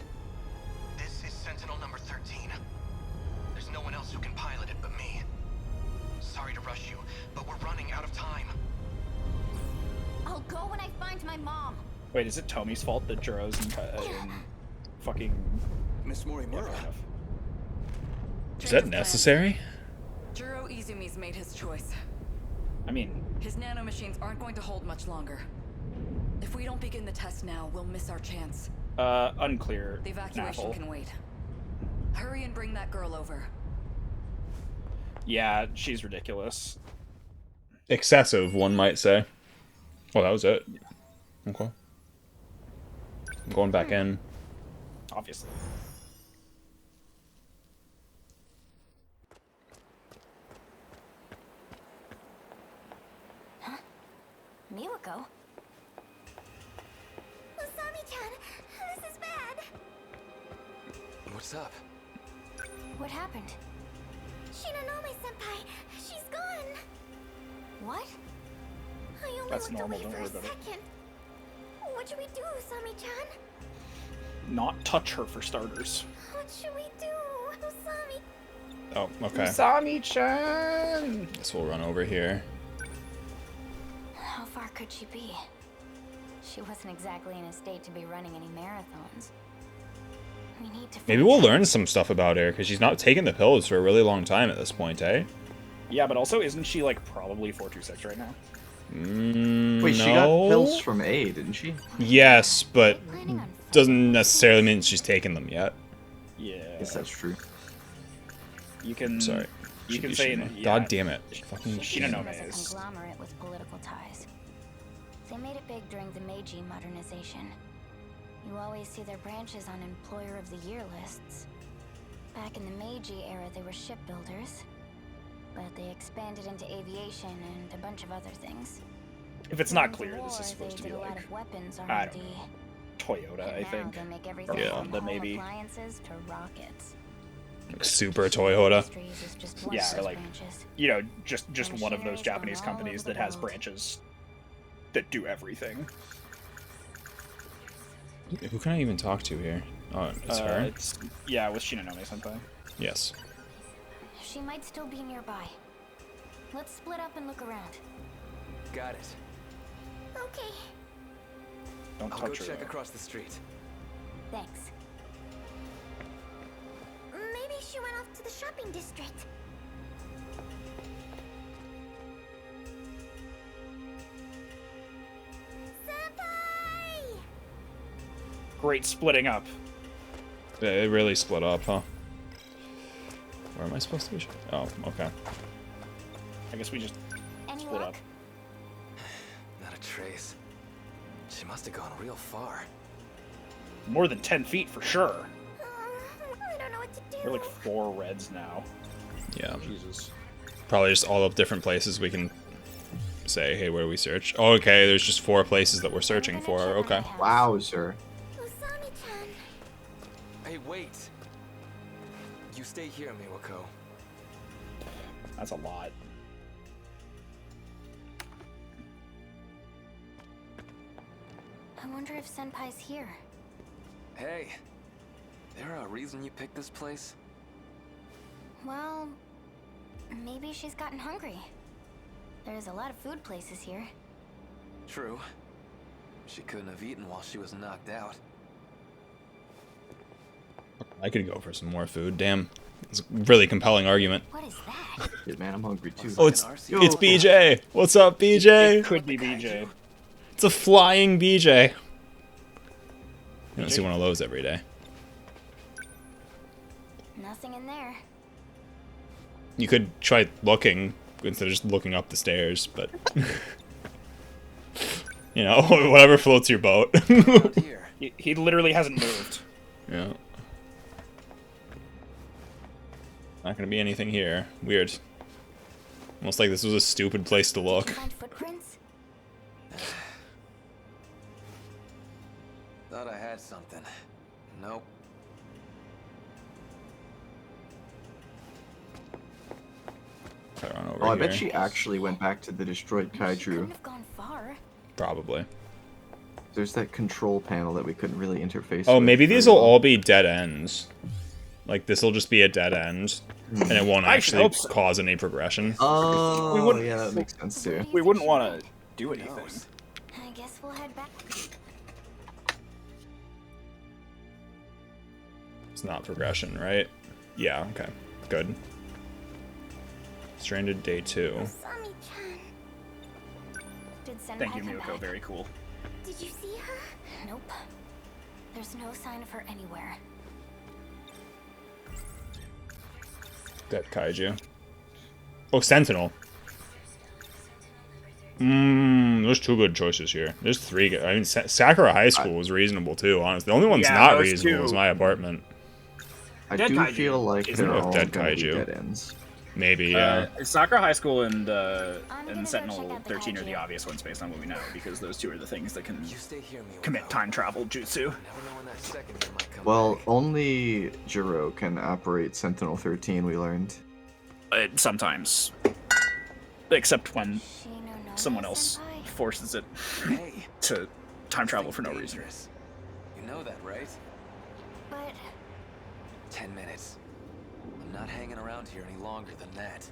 This is Sentinel number 13. There's no one else who can pilot it but me. Sorry to rush you, but we're running out of time. I'll go when I find my mom. wait, is it Tomi's fault that Juro's in fucking... Miss Yeah, Morimura. fair enough. Is that necessary? Juro Izumi's made his choice. I mean, His nanomachines aren't going to hold much longer. If we don't begin the test now, we'll miss our chance. unclear. The evacuation Naffle. can wait. Hurry and bring that girl over. Yeah, she's ridiculous. Excessive, one might say. Oh, that was it. Okay. I'm going back in. Obviously. Miwako? Usami-chan, this is bad. What's up? What happened? Shinonome-senpai, she's gone. What? I only That's looked normal, away don't for worry a about it. second. What should we do, Usami-chan? Not touch her for starters. What should we do, Usami? Oh, okay. Usami-chan! Guess we'll run over here. How far could she be? She wasn't exactly in a state to be running any marathons. We need to Maybe we'll learn some stuff about her, because she's not taking the pills for a really long time at this point, eh? Yeah, but also, isn't she, like, probably 426 right now? Wait, she got No? pills from A, didn't she? Yes, but doesn't necessarily mean she's taken them yet. Yeah. Yes, that's true. You can... Sorry. You can say... Shino. Yeah, God damn it. Fucking Shinonome was a is... conglomerate with political ties. They made it big during the Meiji modernization. You always see their branches on Employer of the Year lists. Back in the Meiji era, they were shipbuilders, but they expanded into aviation and a bunch of other things. If it's not During clear, the this is war, supposed to they be did a lot like of weapons I R&D. don't know, Toyota, I And now think. they make everything Yeah. from Honda, home maybe. appliances to rockets. super Toyota. Industries is just one Yeah, of those like- branches. You know, just And one of those Shinra's Japanese gone all companies over the that has world. branches that do everything. Who can I even talk to here? Oh, it's her? Yeah, with Shinonome Senpai. Yes. She might still be nearby. Let's split up and look around. Got it. Okay. Don't I'll go touch her. check though. across the street. Thanks. Maybe she went off to the shopping district. Senpai! Great splitting up. Yeah, it really split up, huh? Where am I supposed to be? Oh, okay. I guess we just Any split luck? up. Not a trace. She must have gone real far. More than 10 feet for sure. I don't know what to do. We're like 4 reds now. Yeah. Jesus. Probably just all of different places we can say, hey, where do we search? Oh, okay, there's just 4 places that we're searching for. Okay. Wowzer. Usami-chan. Hey, wait! You stay here, Miwako. That's a lot. I wonder if Senpai's here. Hey, there a reason you picked this place? Well, maybe she's gotten hungry. There's a lot of food places here. True. She couldn't have eaten while she was knocked out. I could go for some more food. Damn. It's a really compelling argument. What is that? Shit, man, I'm hungry too. Oh, it's BJ. What's up, BJ? It could be BJ. It's a flying BJ. You don't see one of those every day. Nothing in there. You could try looking instead of just looking up the stairs, but you know, whatever floats your boat. He literally hasn't moved. Yeah. Not gonna be anything here. Weird. Almost like this was a stupid place to look. Did you find footprints? Thought I had something. Nope. Over Oh, I here. bet she actually went back to the destroyed She kaiju. couldn't have gone far. Probably. There's that control panel that we couldn't really interface Oh, with maybe these very will well. all be dead ends. Like, this will just be a dead end, and it won't I actually hope so. cause any progression. Oh, We wouldn't- yeah, that makes sense too. We wouldn't want to do anything. I guess we'll head back. It's not progression, right? Yeah, okay. Good. Stranded day 2. Usami-chan. Did Senpai Thank you, come Miyuko. back? Very cool. Did you see her? Nope. There's no sign of her anywhere. Dead kaiju. Oh, Sentinel. There's 2 good choices here. There's 3 good. I mean, Sakura High School was reasonable too, honestly. The only one's Yeah, not those reasonable is 2. my apartment. I Dead do kaiju feel like is they're not all dead gonna be kaiju. dead ends. Maybe, yeah. Sakura High School and gonna go check Sentinel out the 13 are the kaiju. obvious ones based on what we know, because those 2 are the things that can You stay here, Miwako. commit time travel jutsu. Never know when that second year might come Well, back. only Jiro can operate Sentinel 13, we learned. Sometimes. Except when Shino no someone no else senpai. forces it Hey, to time travel for no reason. dangerous. You know that, right? But 10 minutes. I'm not hanging around here any longer than that.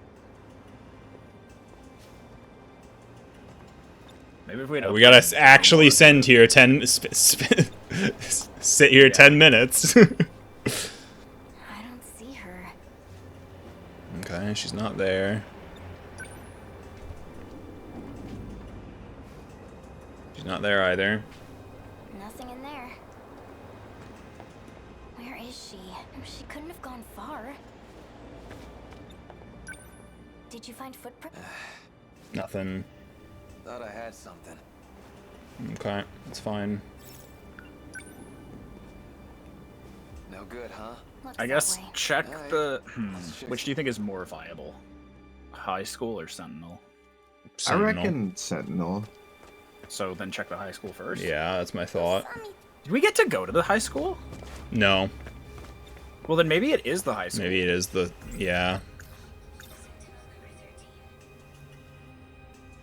Maybe if we We gotta actually send here 10... sit here 10 minutes. I don't see her. Okay, she's not there. She's not there either. Nothing in there. Where is she? She couldn't have gone far. Did you find footprints? Nothing. Thought I had something. Okay, that's fine. No good, huh? Looks I that guess way. check Alright. the... Let's check Which do you think is more viable? High school or Sentinel? Sentinel. I reckon Sentinel. So then check the high school first. Yeah, that's my thought. Did we get to go to the high school? No. Well, then maybe it is the high school. Maybe it is the... Yeah.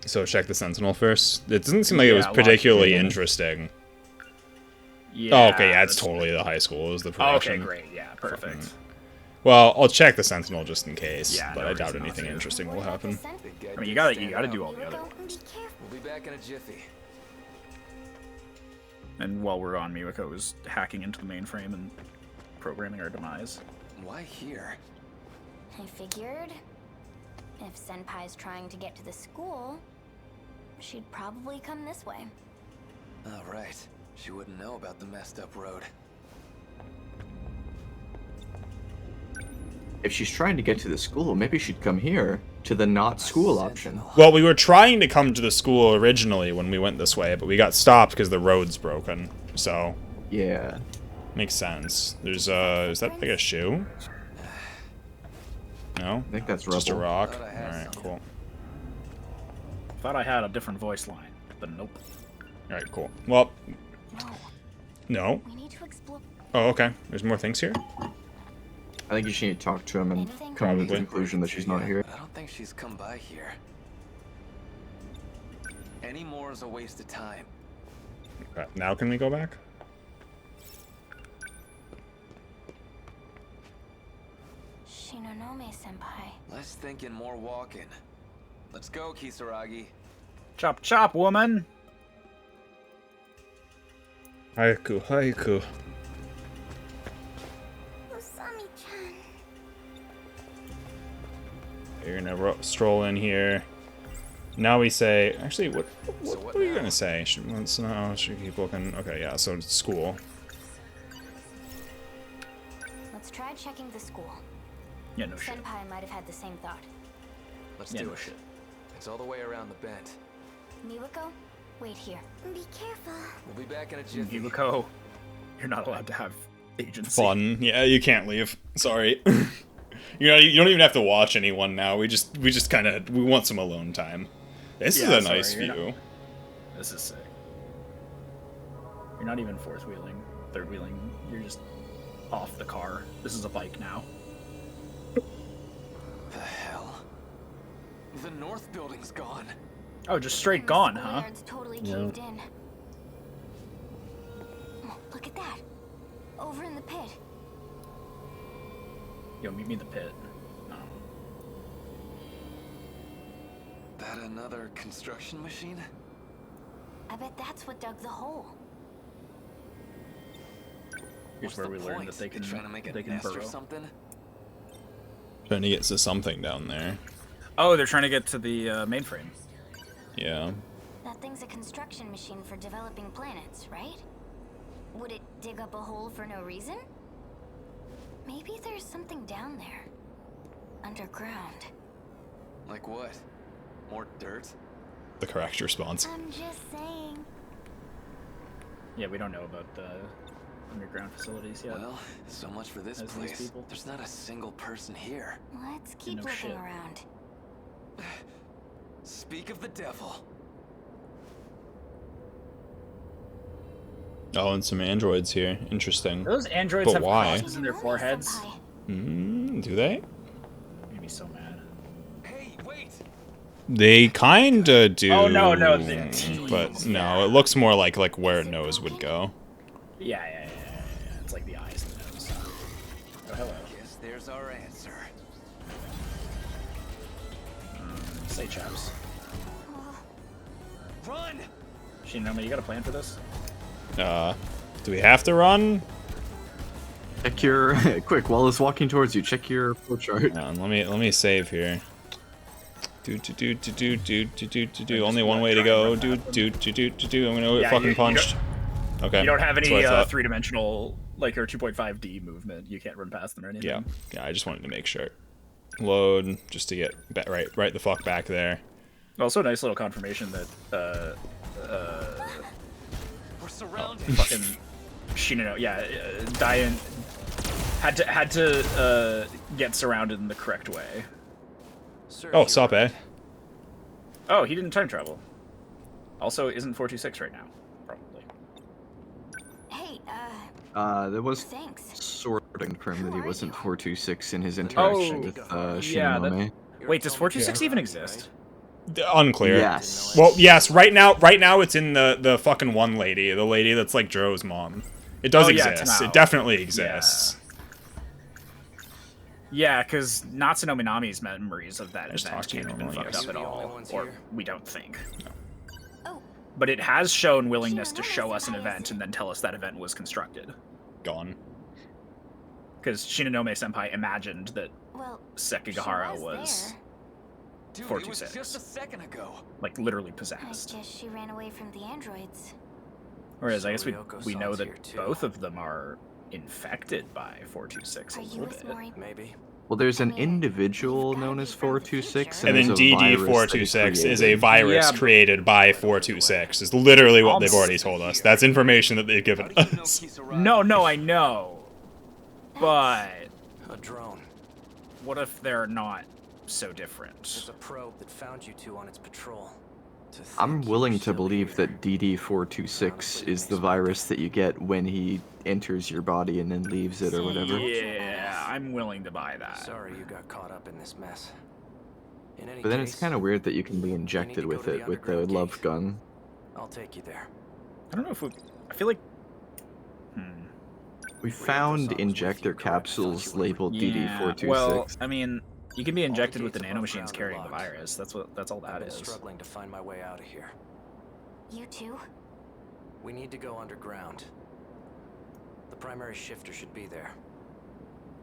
So check the Sentinel first. It doesn't seem like it was Yeah, particularly lock it in. interesting. Yeah, Oh, okay, yeah, it's that's- totally the high school. It was the Oh, okay, progression. great. Yeah, perfect. Well, I'll check the Sentinel just in case, Yeah, but no I doubt reason not anything to. interesting will What about the happen. scent? Big guy I mean, you did gotta stand do out. all the other. Go, be careful. We'll be back in a jiffy. And while we're on, Miwako was hacking into the mainframe and programming our demise. Why here? I figured if Senpai's trying to get to the school, she'd probably come this way. Oh, right. She wouldn't know about the messed up road. If she's trying to get to the school, maybe she'd come here to the not school option. Well, we were trying to come to the school originally when we went this way, but we got stopped because the road's broken. So Yeah. makes sense. There's is that like a shoe? No, I think that's just a rubble. rock. All right, cool. Thought I had a different voice line, but nope. All right, cool. Well, No, no. we need to explore. Oh, okay. There's more things here. I think you should need to talk to him and Anything? come to the Probably. conclusion that she's not here. But I don't think she's come by here. Any more is a waste of time. Now can we go back? Shinonome senpai. Less thinking, more walking. Let's go, Kisaragi. Chop chop, woman! Haiku, haiku. Usami-chan. You're gonna stroll in here. Now we say, actually, what are you gonna say? Should keep looking. Okay, yeah. So it's school. Let's try checking the school. Yeah, no shit. Senpai might have had the same thought. Let's Yeah, do no it. shit. It's all the way around the bend. Miwako, wait here. Be careful. We'll be back in a jiffy. Miwako, you're not allowed to have agency. Fun. Yeah, you can't leave. Sorry. You don't even have to watch anyone now. We just kind of want some alone time. This is a nice view. This is sick. You're not even fourth wheeling, third wheeling. You're just off the car. This is a bike now. The hell? The north building's gone. Oh, just straight gone, huh? Schoolyard's totally caved in. Oh, look at that. Over in the pit. Yo, meet me in the pit. That another construction machine? I bet that's what dug the hole. Here's What's where the we learn point? that they can trying to make a they can nest or burrow. something? Trying to get to something down there. Oh, they're trying to get to the mainframe. Yeah. That thing's a construction machine for developing planets, right? Would it dig up a hole for no reason? Maybe there's something down there. Underground. Like what? More dirt? The correct response. I'm just saying. Yeah, we don't know about the underground facilities yet. Well, so much for this As these place. people. There's not a single person here. Let's keep No looking shit. around. Speak of the devil. Oh, and some androids here. Interesting. Those androids But have why? crosses in their foreheads. Do they? Made me so mad. Hey, wait! They kinda do. Oh, no, the teeth. But no, it looks more like where a nose would go. Yeah. It's like the eyes and the nose. Oh, hello. Guess there's our answer. Say chaps. Run! Shinonome, you got a plan for this? Do we have to run? Check your quick. While it's walking towards you, check your flow chart. Hang on, let me save here. Do. Only one way to go. Do. I'm gonna get Yeah, fucking you punched. Okay. You don't have that's any what I thought. three-dimensional, like, or 2.5D movement. You can't run past them or anything. Yeah. I just wanted to make sure. Load just to get right the fuck back there. Also, nice little confirmation that We're surrounded. fucking Shinano, Diane had to get surrounded in the correct way. Oh, stop, eh? Oh, he didn't time travel. Also, isn't 426 right now, probably. Hey, There was thanks. sort of confirmed that he wasn't 426 in his interaction with yeah, Shinonome. Wait, does 426 even exist? Unclear. Yes. Well, yes. Right now, it's in the fucking one lady, the lady that's like Joe's mom. It does exist. Tamao. It definitely exists. Yeah, because Natsuno Minami's memories of that Just event talk to you can't have been normally, fucked yes. up at We're the only all, ones or here. we don't think. Oh, But it has shown willingness to show us an event and then tell us that event was constructed. Gone. Because Shinonome Senpai imagined that Sekigahara was Dude, 426. it was just a second ago. Like, literally possessed. I guess she ran away from the androids. Whereas I So guess Ryoko-san's we know that here, too. both of them are infected by 426 a little bit. Maybe. Well, there's an individual known as 426, And then there's a virus that he DD426 is a created. virus Yeah, but- created by 426. Is literally what they've already Almost. told us. That's information that they've given us. No, I know. But A drone. what if they're not so different? There's a probe that found you two on its patrol. I'm willing to believe that DD426 is the virus that you get when he enters your body and then leaves it or whatever. Yeah, I'm willing to buy that. Sorry you got caught up in this mess. In any But then it's case, kind of weird that you can be injected with it with the love gun. I'll take you there. I don't know if I feel like... We found injector capsules labeled DD426. Well, I mean, you can be injected with the nanomachines carrying the virus. That's all that I've been is. struggling to find my way out of here. You too? We need to go underground. The primary shifter should be there.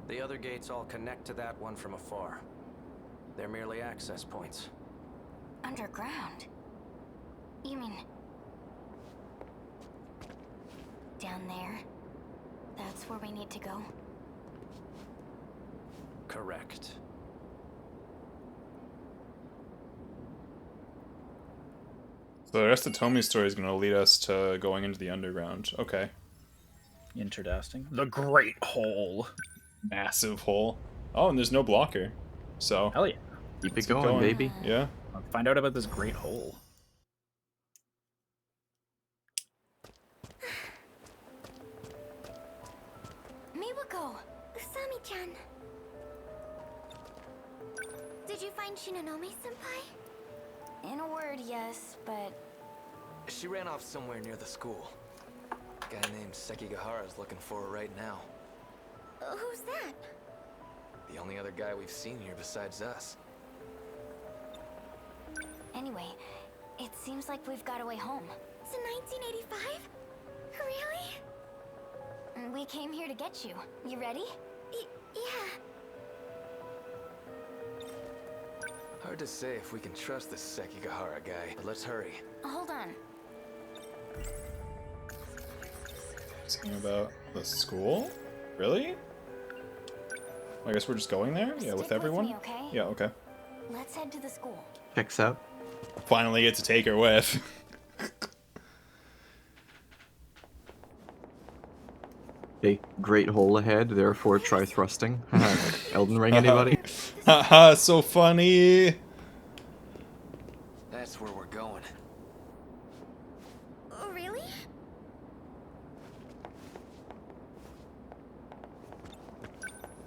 The other gates all connect to that one from afar. They're merely access points. Underground? You mean... down there? That's where we need to go? Correct. So the rest of Tomi's story is going to lead us to going into the underground. Okay. Interesting. The Great Hole. Massive hole. Oh, and there's no blocker. So. Hell yeah. Keep it going, baby. Yeah. Let's find out about this Great Hole. Miwako! Usami-chan! Did you find Shinonome-senpai? In a word, yes, but... She ran off somewhere near the school. A guy named Sekigahara is looking for her right now. Who's that? The only other guy we've seen here besides us. Anyway, it seems like we've got a way home. It's 1985? Really? We came here to get you. You ready? Yeah. Hard to say if we can trust this Sekigahara guy, but let's hurry. Hold on. Something about the school? Really? I guess we're just going there? Yeah, with Stick everyone? me, okay? Yeah, okay. Let's head to the school. Checks out. Finally get to take her with. A great hole ahead, therefore try thrusting. Elden Ring, anybody? Haha, so funny! That's where we're going. Oh, really?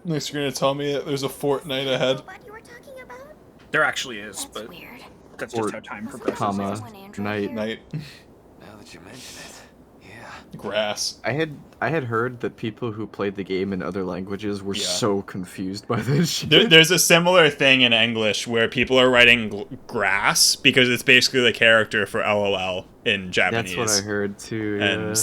Next you're gonna tell me that there's a fortnight ahead. What you were talking about? There actually is, but weird. that's just how time progresses. Comma, night. Night. Now that you mention it, yeah. Grass. I had heard that people who played the game in other languages were Yeah. so confused by this shit. There's a similar thing in English where people are writing grass because it's basically the character for LOL in Japanese. That's what I heard too. Yeah. And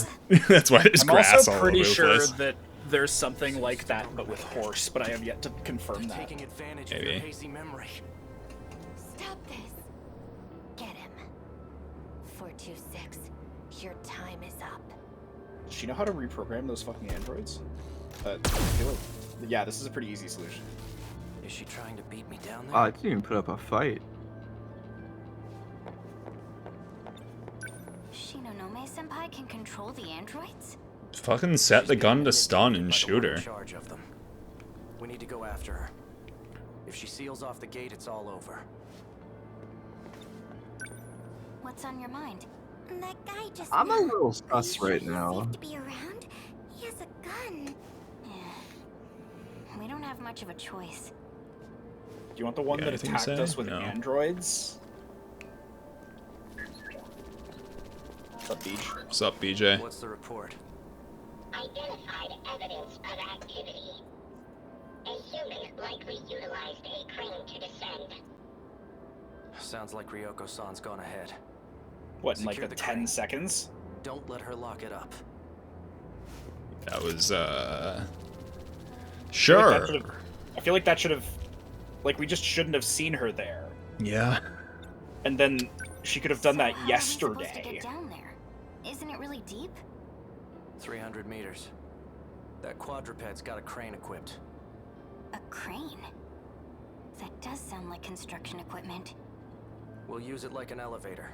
that's why there's I'm grass also all pretty over the sure place. that there's something like that, but with horse, but I have yet to confirm that. Taking advantage of your Maybe. hazy memory. Stop this. Get him. 426. Your time is up. Does she know how to reprogram those fucking androids? I feel like, yeah, this is a pretty easy solution. Is she trying to beat me down there? Oh, I didn't even put up a fight. Shinonome-senpai can control the androids? Fucking set the gun to stun and shoot her. In charge of them. We need to go after her. If she seals off the gate, it's all over. What's on your mind? That guy just I'm a little sus right now. to be around. He has a gun. Yeah. We don't have much of a choice. Do you want the one You that got anything to attacked say? us with No. androids? What's up, Beach? What's up, BJ? What's the report? Identified evidence of activity. A human likely utilized a crane to descend. Sounds like Ryoko-san's gone ahead. What, in like Secure the the 10 crane. seconds? Don't let her lock it up. That was, I sure. feel like that should have... Like, we just shouldn't have seen her there. Yeah. And then she could have done that How are we supposed to yesterday. get down there? Isn't it really deep? 300 meters. That quadruped's got a crane equipped. A crane? That does sound like construction equipment. We'll use it like an elevator.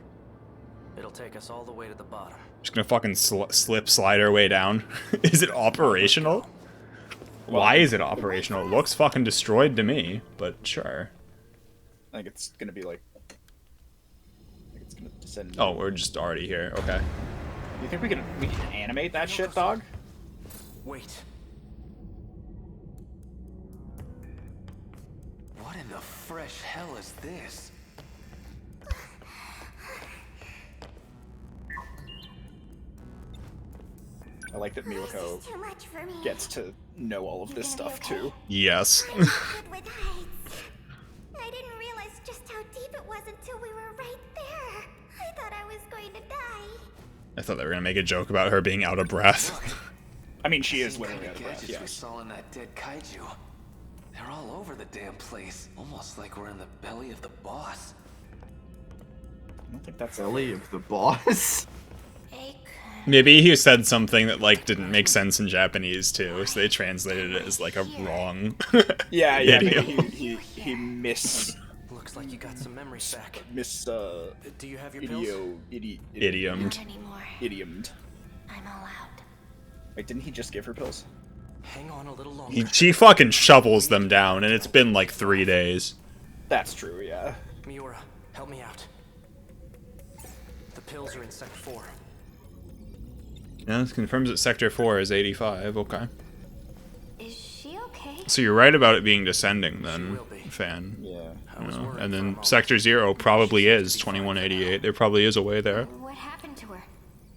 It'll take us all the way to the bottom. Just gonna fucking slide our way down. Is it operational? Why is it operational? It looks fucking destroyed to me, but sure. I think it's gonna be like... I think it's gonna descend... Oh, we're just already here. Okay. You think we can animate that shit, dog? Wait. What in the fresh hell is this? I like that Miliko Too much for me. gets to know all of this stuff, too. Yes. Good with heights. I didn't realize just how deep it was until we were right there. I thought I was going to die. I thought they were gonna make a joke about her being out of breath. I mean, she is Same literally kind out of of breath, gadgets we yes. saw in that dead kaiju. They're all over the damn place. Almost like we're in the belly of the boss. I don't think that's... Belly of the boss. Maybe he said something that like didn't make sense in Japanese too, so they translated it as like a wrong. Yeah, idiom. maybe he Looks like you got some memories back. Do you have your pills? Idiomed. Idiomed. I'm all out. Wait, didn't he just give her pills? Hang on a little longer. She fucking shovels them down, and it's been like 3 days. That's true, yeah. Miura, help me out. The pills are in Sector 4. Yeah, this confirms that Sector 4 is 85. Okay. Is she okay? So you're right about it being descending then, fan. Yeah. You know, and then Sector 0 probably is 2188. There probably is a way there. What happened to her?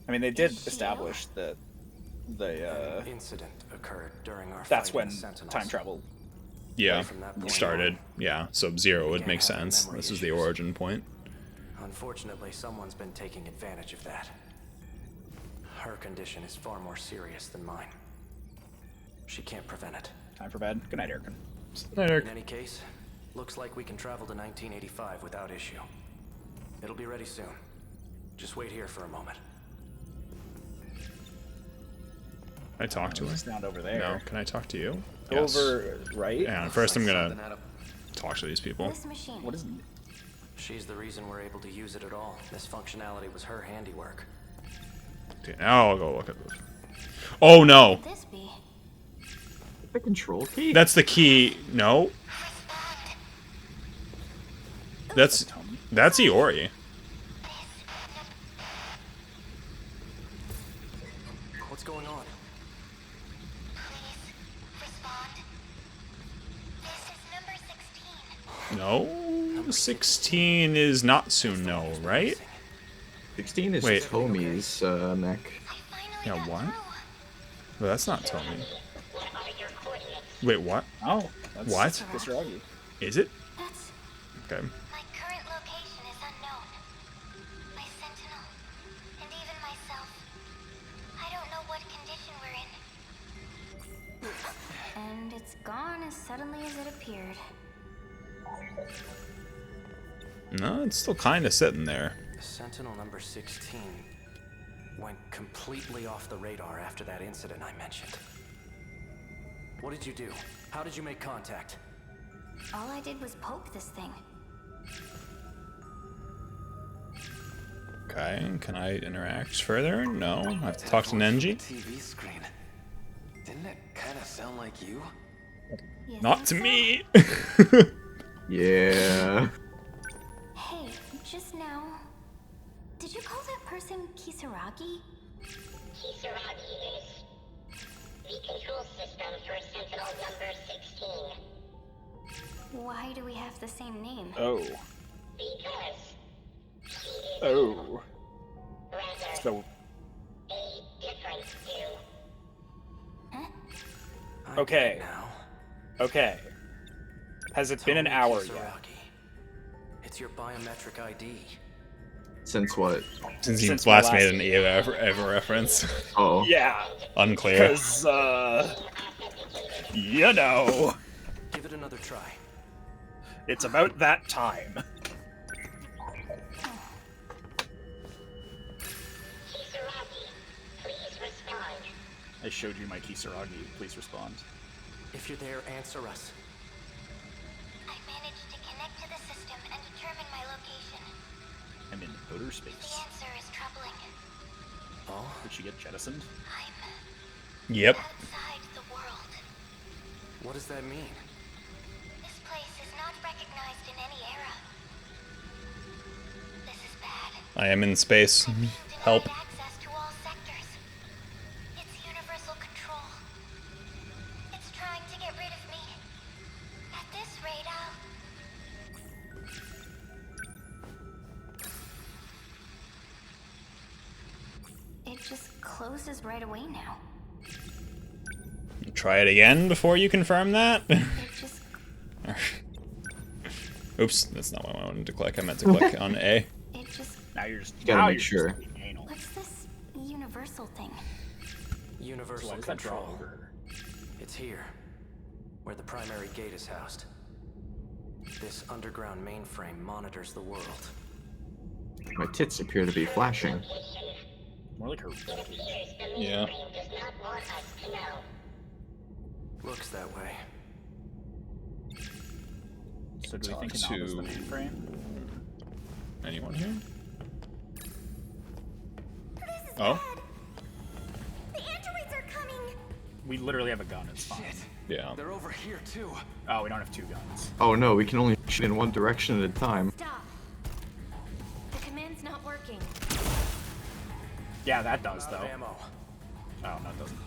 I mean, they did establish that the, Incident occurred during our that's fight when in Sentinels. time travel... Yeah, From that point started. Yeah, so 0 would make sense. This is the origin point. Unfortunately, someone's been taking advantage of that. Her condition is far more serious than mine. She can't prevent it. Time for bed. Good night, Eric. In any case, looks like we can travel to 1985 without issue. It'll be ready soon. Just wait here for a moment. Can I talk to her? It's not over there. No, can I talk to you? Over, right? Yeah, first I'm gonna talk to these people. This machine. What is... She's the reason we're able to use it at all. This functionality was her handiwork. Okay, now I'll go look at this. Oh no! Could this be? The control key? That's the key. No. That's Iori. What's going on? No. 16 is Natsuno, right? 16 is Wait. Tomi's mech. Yeah, what? Well, that's not Tomi. Wait, what? Oh, that's What? Kisaragi. Is it? That's... Okay. My current location is unknown. My Sentinel, and even myself. I don't know what condition we're in. And it's gone as suddenly as it appeared. No, it's still kind of sitting there. Sentinel number 16 went completely off the radar after that incident I mentioned. What did you do? How did you make contact? All I did was poke this thing. Okay, can I interact further? No, I have to talk to Nenji. TV screen. Didn't it kind of sound like you? You Not to think so? me. Yeah. Hey, just now... Did you call that person Kisaragi? Kisaragi is the control system for Sentinel number 16. Why do we have the same name? Oh. Because she is Oh. rather So, a different you. I Okay. get it now. okay. Has it been an Tomi hour yet? Kisaragi. It's your biometric ID. Since what? Since he Since my last last- made an ever reference. Oh. Yeah, Unclear. because you know, Give it another try. it's about that time. I showed you my Kisaragi. Please respond. If you're there, answer us. I managed to connect to the system and determine my location. I'm in outer The space. answer is troubling. Oh? Did she get jettisoned? I'm Yep. outside the world. What does that mean? This place is not recognized in any era. This is bad. I am in space. I'm being Help. denied access to all sectors. It's universal control. It's trying to get rid of me. At this rate, It just closes right away now. Try it again before you confirm that. It just Oops, that's not what I wanted to click. I meant to click on A. it just Now you're just Gotta now make you're sure. Just being anal. what's this universal thing? Universal Why does that draw control. over? It's here, where the primary gate is housed. This underground mainframe monitors the world. My tits appear to be flashing. More like her. Yeah. Looks that way. So do we Talk think Inama's the to- mainframe? Anyone here? This is Oh. bad. The androids are coming. We literally have a gun. It's fine. Yeah. They're over here too. Oh, we don't have two guns. Oh no, we can only shoot in one direction at a time. Stop. The command's not working. Yeah, that does Out of though. ammo. Oh no, it doesn't.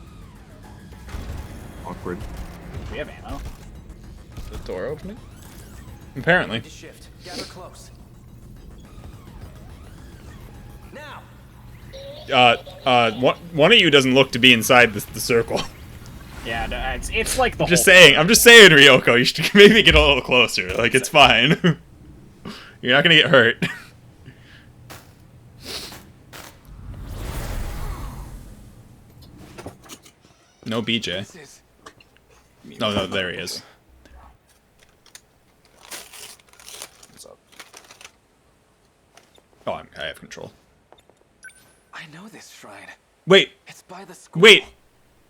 Awkward. We have ammo. The door opening? Apparently. Need to shift. Gather close. Now. One of you doesn't look to be inside the circle. Yeah, no, it's like the I'm just whole saying, Ryoko, you should maybe get a little closer. Like, it's fine. You're not gonna get hurt. No BJ. This is No, there he is. What's up? Oh, I have control. I know this shrine. Wait, It's by the school. wait!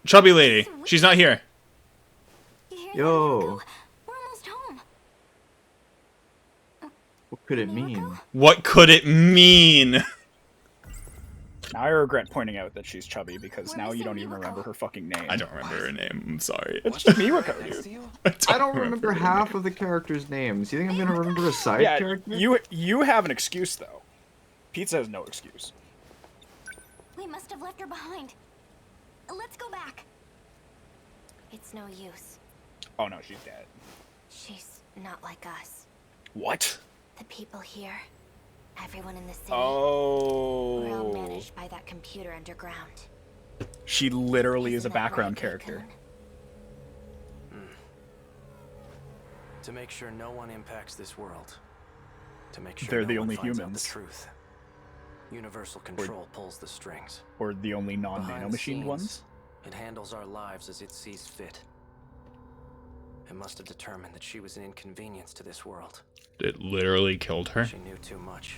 Chubby lady, she's not here. You hear that? Yo. We're almost home. What could it mean? What could it mean? Now I regret pointing out that she's chubby because We're now you missing don't even Miwako. remember her fucking name. I don't remember her name, I'm sorry. It's just Miwako, Next to dude. you? I don't remember half of the characters' names. You think I'm gonna remember a side Yeah, character? you have an excuse though. Pizza has no excuse. We must have left her behind. Let's go back. It's no use. Oh no, she's dead. She's not like us. What? The people here, everyone in the city, Oh. we're all managed by that computer underground. She literally is a Isn't that background right, character. Cocoon? To make sure no one impacts this world. To make sure They're no the one only finds out humans. the truth. Universal control pulls the strings. Or the only Behind the non-nanomachined scenes, ones. It handles our lives as it sees fit. It must have determined that she was an inconvenience to this world. It literally killed her. She knew too much.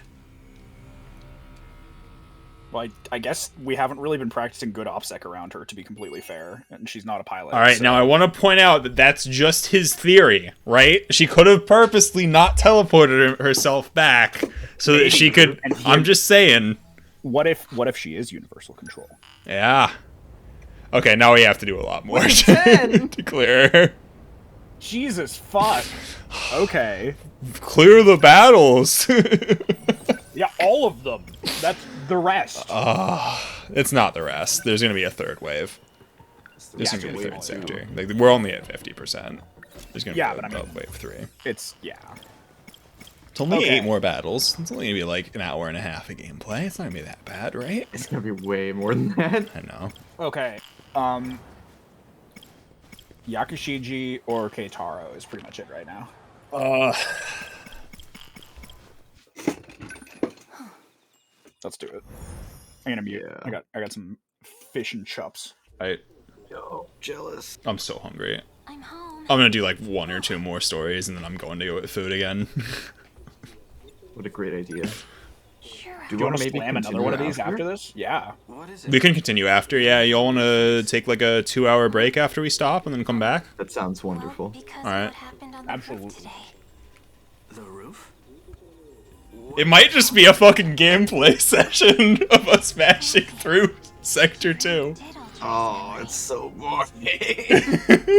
Well, I guess we haven't really been practicing good OPSEC around her, to be completely fair, and she's not a pilot. Alright, so- now I want to point out that that's just his theory, right? She could have purposely not teleported herself back so that she could... And he- I'm just saying. What if she is universal control? Yeah. Okay, now we have to do a lot more to clear her. Jesus fuck. Okay. Clear the battles. Yeah, all of them. That's the rest. It's not the rest. There's gonna be a third wave. There's Yeah, gonna be a wave third two. sector. Like, we're only at 50%. There's gonna Yeah, be but I mean- wave 3. It's yeah. It's only Okay. 8 more battles. It's only gonna be like an hour and a half of gameplay. It's not gonna be that bad, right? It's gonna be way more than that. I know. Okay. Yakushiji or Keitaro is pretty much it right now. Let's do it. I'm gonna mute. Yeah. I got some fish and chops. Yo, jealous. I'm so hungry. I'm home. I'm gonna do like 1 or 2 more stories, and then I'm going to go with food again. What a great idea. Sure. Do you want to slam another one of these after this? Yeah. What is it? We can continue after. Yeah, y'all want to take like a 2-hour break after we stop, and then come back? That sounds wonderful. Because All right. of what happened on the Absolutely. roof today. The roof? It might just be a fucking gameplay session of us smashing through Sector 2. Oh, it's so boring.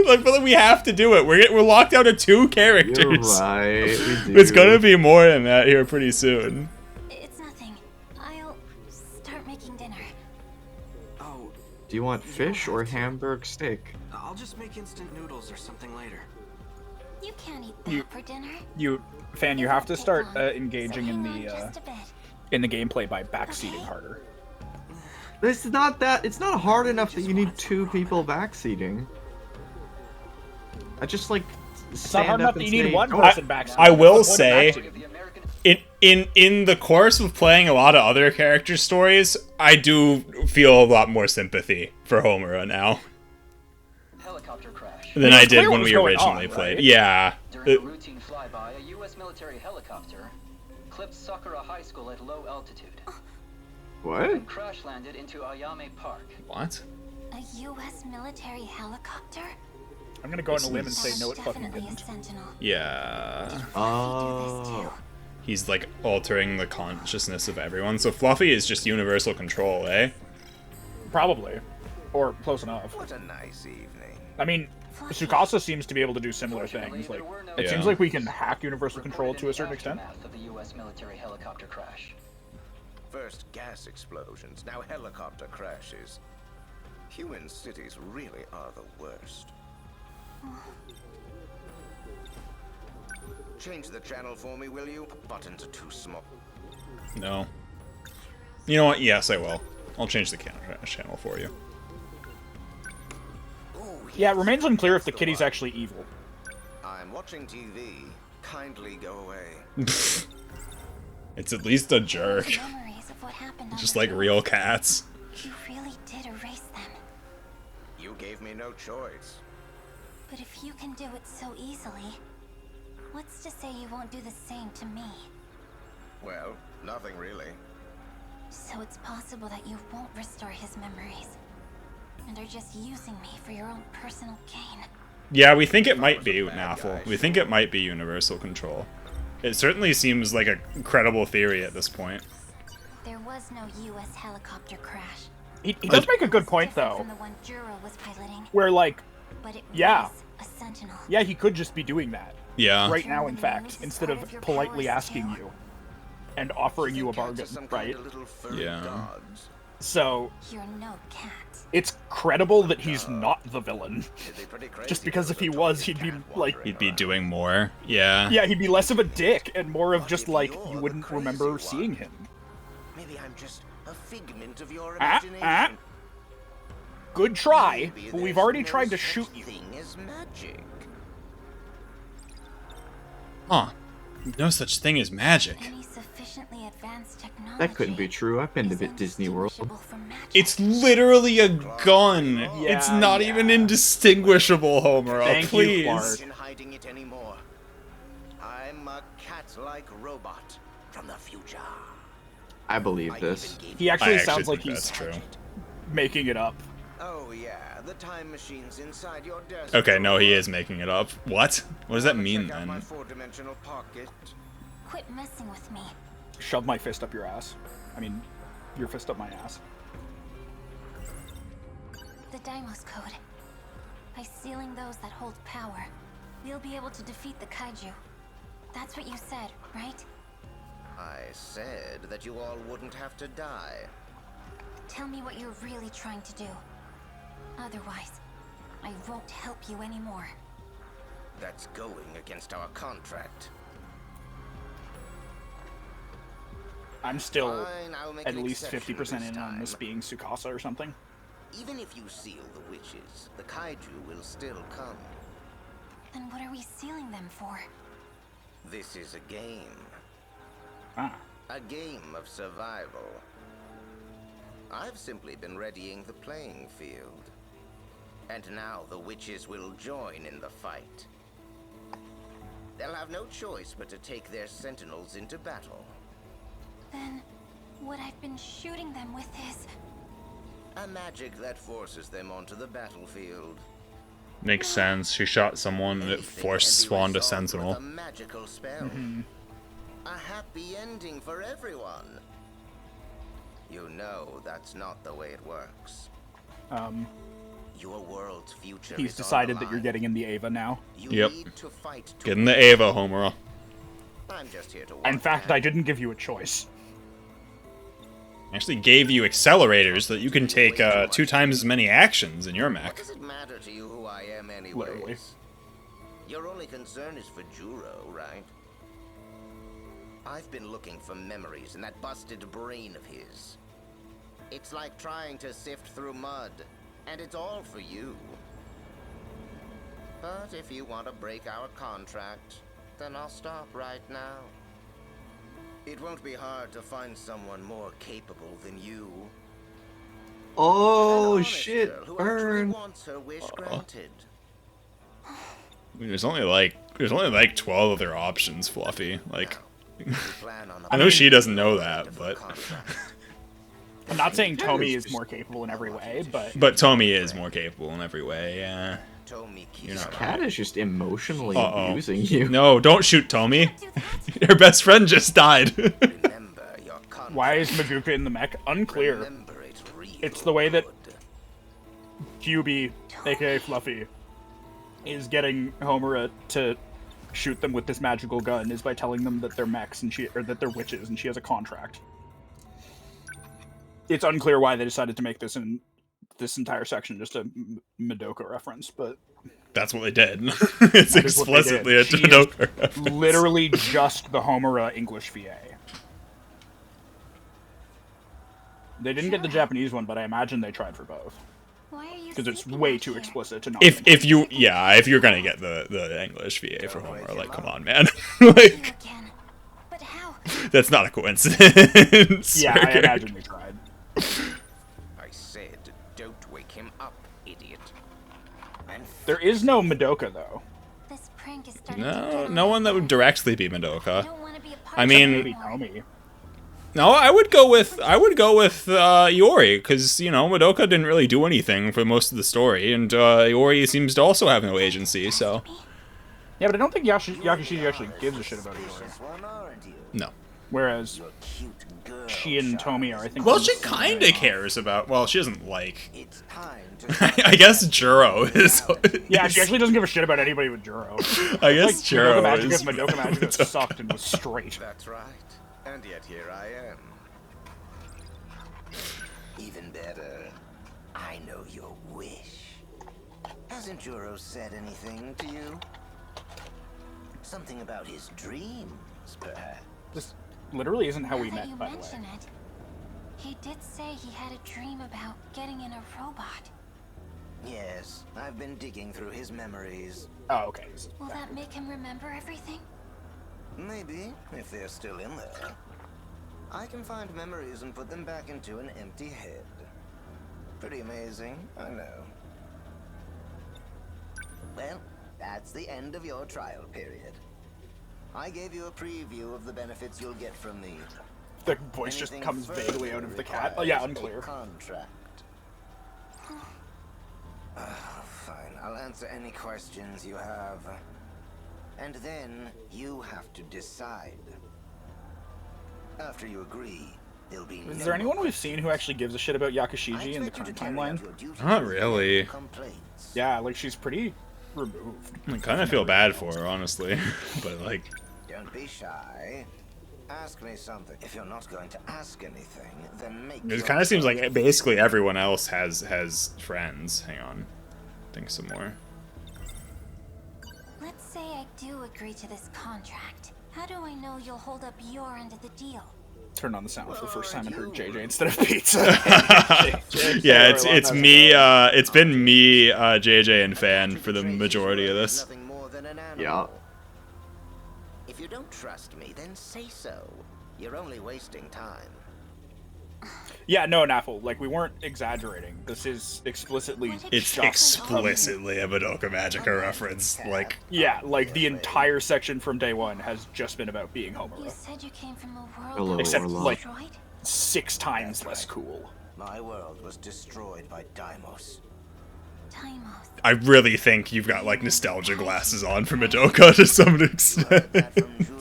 Like, but we have to do it. We're locked out of 2 characters. You're right. We do. It's gonna be more than that here pretty soon. It's nothing. I'll start making dinner. Oh, Do you want fish or hamburg steak? I'll just make instant noodles or something later. You can't eat that for dinner. You have to start engaging So in hang on just a bit. the gameplay by backseating harder. It's not that. It's not hard enough that you need 2 people backseating. I just like It's not hard stand enough up that and you need say, one "Oh, person backseating. I will What's the point of say, backseating? in the course of playing a lot of other character stories, I do feel a lot more sympathy for Homura now Helicopter crash. than I it's clear did what when was we going originally on, played. right? Yeah. During a routine flyby, a U.S. military helicopter clipped Sakura High School at low altitude What? and crash landed into Ayame Park. What? A U.S. military helicopter? I'm gonna go on a limb and say That's no, it fucking definitely didn't. a Sentinel. Yeah. Oh. He's like altering the consciousness of everyone. So Fluffy is just universal control, eh? Probably, or close enough. What a nice evening. I mean, Tsukasa seems to be able to do similar things. Like, it Yeah. seems like we can hack universal control to a certain extent. Aftermath of the U.S. military helicopter crash. First gas explosions, now helicopter crashes. Human cities really are the worst. Change the channel for me, will you? Buttons are too small. No. You know what? Yes, I will. I'll change the channel for you. Yeah, it remains unclear if the kitty's actually evil. I'm watching TV. Kindly go away. It's at least a jerk. Memories of what happened on Just the like roof. real cats. You really did erase them. You gave me no choice. But if you can do it so easily, what's to say you won't do the same to me? Well, nothing really. So it's possible that you won't restore his memories, and are just using me for your own personal gain. Yeah, we think it might be Naffle. We think it might be universal control. It certainly seems like a credible theory at this point. There was no U.S. helicopter crash. He does make a good point, though, From the one Juro was piloting, where, like, but it yeah. was a Sentinel. yeah, he could just be doing that. Yeah. Right now, in fact, instead of politely asking you and offering you a bargain, right? Yeah. So, You're no cat. it's credible that he's not the villain. Just because if he was, he'd be, like... He'd be doing more. Yeah. Yeah, he'd be less of a dick and more of just, like, you wouldn't remember seeing him. Maybe I'm just a figment of your Ah, imagination. ah. Good try, Maybe but we've there's already no tried to such shoot you. thing as magic. Huh. No such thing as magic. Any sufficiently advanced technology That couldn't be true. I've been to Disney World. from magic. It's literally a gun. It's not even indistinguishable, Homer. Thank you, Please. Clark. In hiding it anymore. I'm a cat-like robot from the future. I believe this. He I actually sounds like think he's that's true. making it up. Oh yeah, the time machine's inside your desk. Okay, no, he is making it up. What? What does that mean Check out my then? four-dimensional pocket. Quit messing with me. Shove my fist up your ass. I mean, your fist up my ass. The Deimos Code. By sealing those that hold power, we'll be able to defeat the kaiju. That's what you said, right? I said that you all wouldn't have to die. Tell me what you're really trying to do. Otherwise, I won't help you anymore. That's going against our contract. I'm still Fine, I'll make at an least exception 50% this in on this time. being Tsukasa or something. Even if you seal the witches, the kaiju will still come. Then what are we sealing them for? This is a game. Ah. A game of survival. I've simply been readying the playing field. And now the witches will join in the fight. They'll have no choice but to take their sentinels into battle. Then, what I've been shooting them with is... a magic that forces them onto the battlefield. Makes sense. She shot someone and it forced Swan to Sentinel. A magical spell. A happy ending for everyone. You know that's not the way it works. Your world's future He's is on decided the that you're line. getting in the Ava now. You Yep. need to fight to Get in the Ava, Homura. I'm just here to In watch fact, that. I didn't give you a choice. Actually gave you accelerators so that you can take 2 times as many actions in your What mech. does it matter to you who I am anyways? Literally. Your only concern is for Juro, right? I've been looking for memories in that busted brain of his. It's like trying to sift through mud, and it's all for you. But if you want to break our contract, then I'll stop right now. It won't be hard to find someone more capable than you. Oh An honest shit! girl who actually Burn. wants her wish granted. I mean, there's only like 12 other options, Fluffy. Like, Plan on I know she doesn't know that, but I'm not saying Tomy is more capable in every way, but... Tomy is more capable in every way. Yeah. You're not Cat right. is just emotionally Uh-oh. abusing you. No, don't shoot Tomy. Your best friend just died. Why is Maguka in the mech? Unclear. It's the way that QB, aka Fluffy, is getting Homura to shoot them with this magical gun is by telling them that they're mechs and that they're witches and she has a contract. It's unclear why they decided to make this entire section just a Madoka reference, but that's what they did. It's that is what they explicitly did. a She Madoka is reference. literally just the Homura English VA. They didn't get the Japanese one, but I imagine they tried for both. Because it's way too explicit to not. If you're gonna get the English VA for Homer, like, come on, man. Like, that's not a coincidence. Yeah, I imagine they tried. I said, don't wake him up, idiot. There is no Madoka though. No one that would directly be Madoka. I mean, maybe Tomy. no, I would go with Iori, because, you know, Madoka didn't really do anything for most of the story, and Iori seems to also have no agency, so. Yeah, but I don't think Yakushiji actually gives a shit about Iori. No. Whereas she and Tomy are, I think. Well, she kind of cares about. Well, she doesn't like. I guess Juro is. Yeah, she actually doesn't give a shit about anybody with Juro. I guess Juro is. Madoka Magica sucked and was straight. That's right. And yet here I am. Even better, I know your wish. Hasn't Juro said anything to you? Something about his dreams, perhaps? This literally isn't how we met, You by the way. mention it. He did say he had a dream about getting in a robot. Yes, I've been digging through his memories. Oh, okay. Will that make him remember everything? Maybe, if they're still in there. I can find memories and put them back into an empty head. Pretty amazing, I know. Well, that's the end of your trial period. I gave you a preview of the benefits you'll get from me. The voice just comes vaguely out of the cat. Oh yeah, unclear. Contract. Fine, I'll answer any questions you have. And then you have to decide. After you agree, there'll be Is there anyone we've seen who actually gives a shit about Yakushiji in the current timeline? Not really. Yeah, like she's pretty removed. I kind of feel bad for her, honestly. But, like. Don't be shy. Ask me something. If you're not going to ask anything, then make It kind of seems like basically everyone else has friends. Hang on. Think some more. Let's say I do agree to this contract. How do I know you'll hold up your end of the deal? Turned on the sound for the first time and heard JJ instead of pizza. Yeah, it's me. It's been me, JJ, and Fan for the majority of this. Yeah. If you don't trust me, then say so. You're only wasting time. Yeah, no, Naffle, like, we weren't exaggerating. This is explicitly It's stuff explicitly a Madoka Magica reference. Like, yeah, like, the entire section from day one has just been about being You Homura. said you came from a world Hello, that was Except, like, destroyed? 6 times That's less right. cool. My world was destroyed by Daimos. Timos. I really think you've got, like, nostalgia glasses on for Madoka to some extent.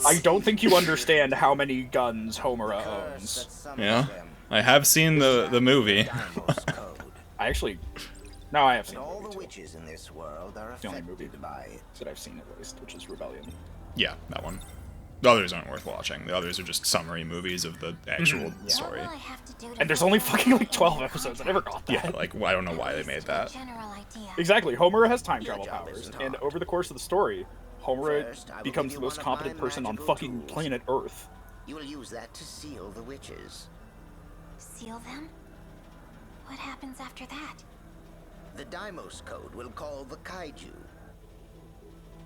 I don't think you understand how many guns Homura owns. Yeah. I have seen the movie. I actually... No, I have seen all the the movie, too. witches in this world are The only movie affected by it. that I've seen, at least, which is Rebellion. Yeah, that one. The others aren't worth watching. The others are just summary movies of the actual story. What will I have to do to And there's only fulfill fucking, my like, 12 dream? episodes. I never got that. Yeah, like, I don't know why they made that. General idea. Exactly. Homura has time Your travel job powers, isn't and hard. over the course of the story, Homura First, I will becomes give the you most one of my competent person on magical fucking tools. planet Earth. You will use that to seal the witches. Seal them? What happens after that? The Daimos code will call the kaiju.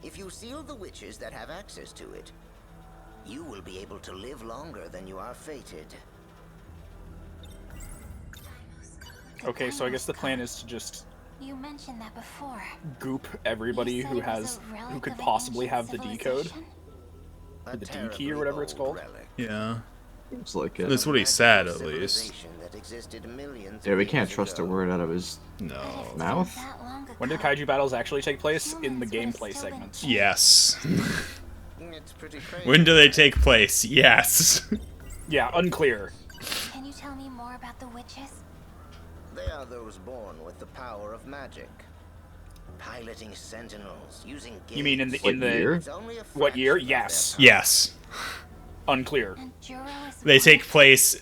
If you seal the witches that have access to it, you will be able to live longer than you are fated. Okay, so I guess the plan is to just You mentioned that before. goop everybody You said who it was has a relic who could of an possibly ancient have the D code, civilization? A the D key or terribly whatever it's old called. relic. Yeah. Seems like it. That's what he said, at least. Civilization that existed millions Yeah, of we years can't trust a ago. word out of his No. mouth. That long ago, When did kaiju battles actually take place? In the humans would have gameplay still been segments. Yes. It's pretty crazy. When do they take place? Yes. Yeah, unclear. Can you tell me more about the witches? They are those born with the power of magic. Piloting Sentinels, using You mean in the What year? It's only a what year? fraction of Yes. their Yes. Unclear. And Juro is They take what? place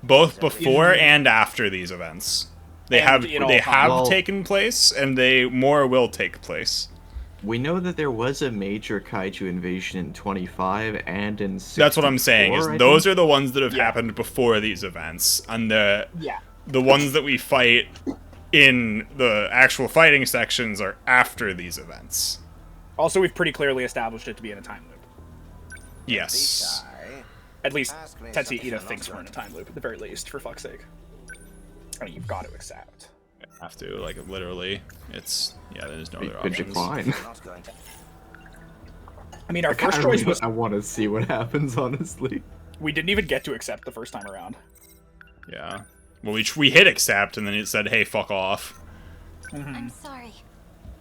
both before and after these events. They And have in all they time. have Well- taken place, and they more will take place. We know that there was a major kaiju invasion in 25 and in 64, That's what I'm saying. Is I those think? are the ones that have Yeah. happened before these events, and the Yeah. ones that we fight in the actual fighting sections are after these events. Also, we've pretty clearly established it to be in a time loop. Yes. At least Ask me Tetsuya something Ida I'm thinks not we're in a time loop, at the very least, for fuck's sake. I mean, you've got to accept. Have to, like, literally. It's yeah. There's no other Could options. decline. I mean, our first choice was I want to see what happens, honestly. we didn't even get to accept the first time around. Yeah. Well, we hit accept, and then it said, "Hey, fuck off." I'm sorry,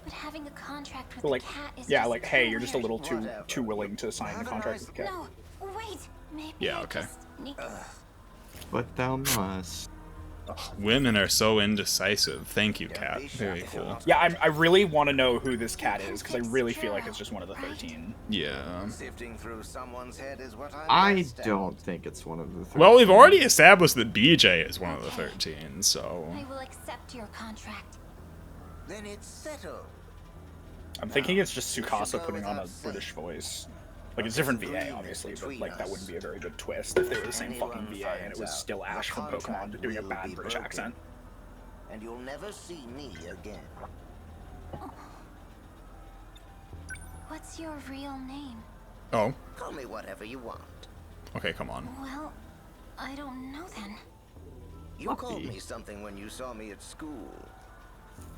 but having a contract with Like, the cat is yeah, just like, hey, too you're just a weird. little too willing to sign the contract with the cat. No, wait. Maybe Yeah, I okay. just need But thou must. Women are so indecisive. Thank you, Cat. Very cool. Yeah, I really want to know who this cat is, because I really feel like it's just one of the 13. Yeah. Sifting through someone's head is what I'm I best at. don't think it's one of the 13. Well, we've already established that BJ is one of the 13, so I will accept your contract. Then it's settled. I'm thinking it's just Tsukasa putting on a British voice. Like, it's different VA, obviously, but, like, that wouldn't be a very good twist if they were the same fucking VA and it was still Ash from Pokemon doing a bad British accent. And you'll never see me again. What's your real name? Oh. Call me whatever you want. Okay, come on. Well, I don't know then. You called me something when you saw me at school.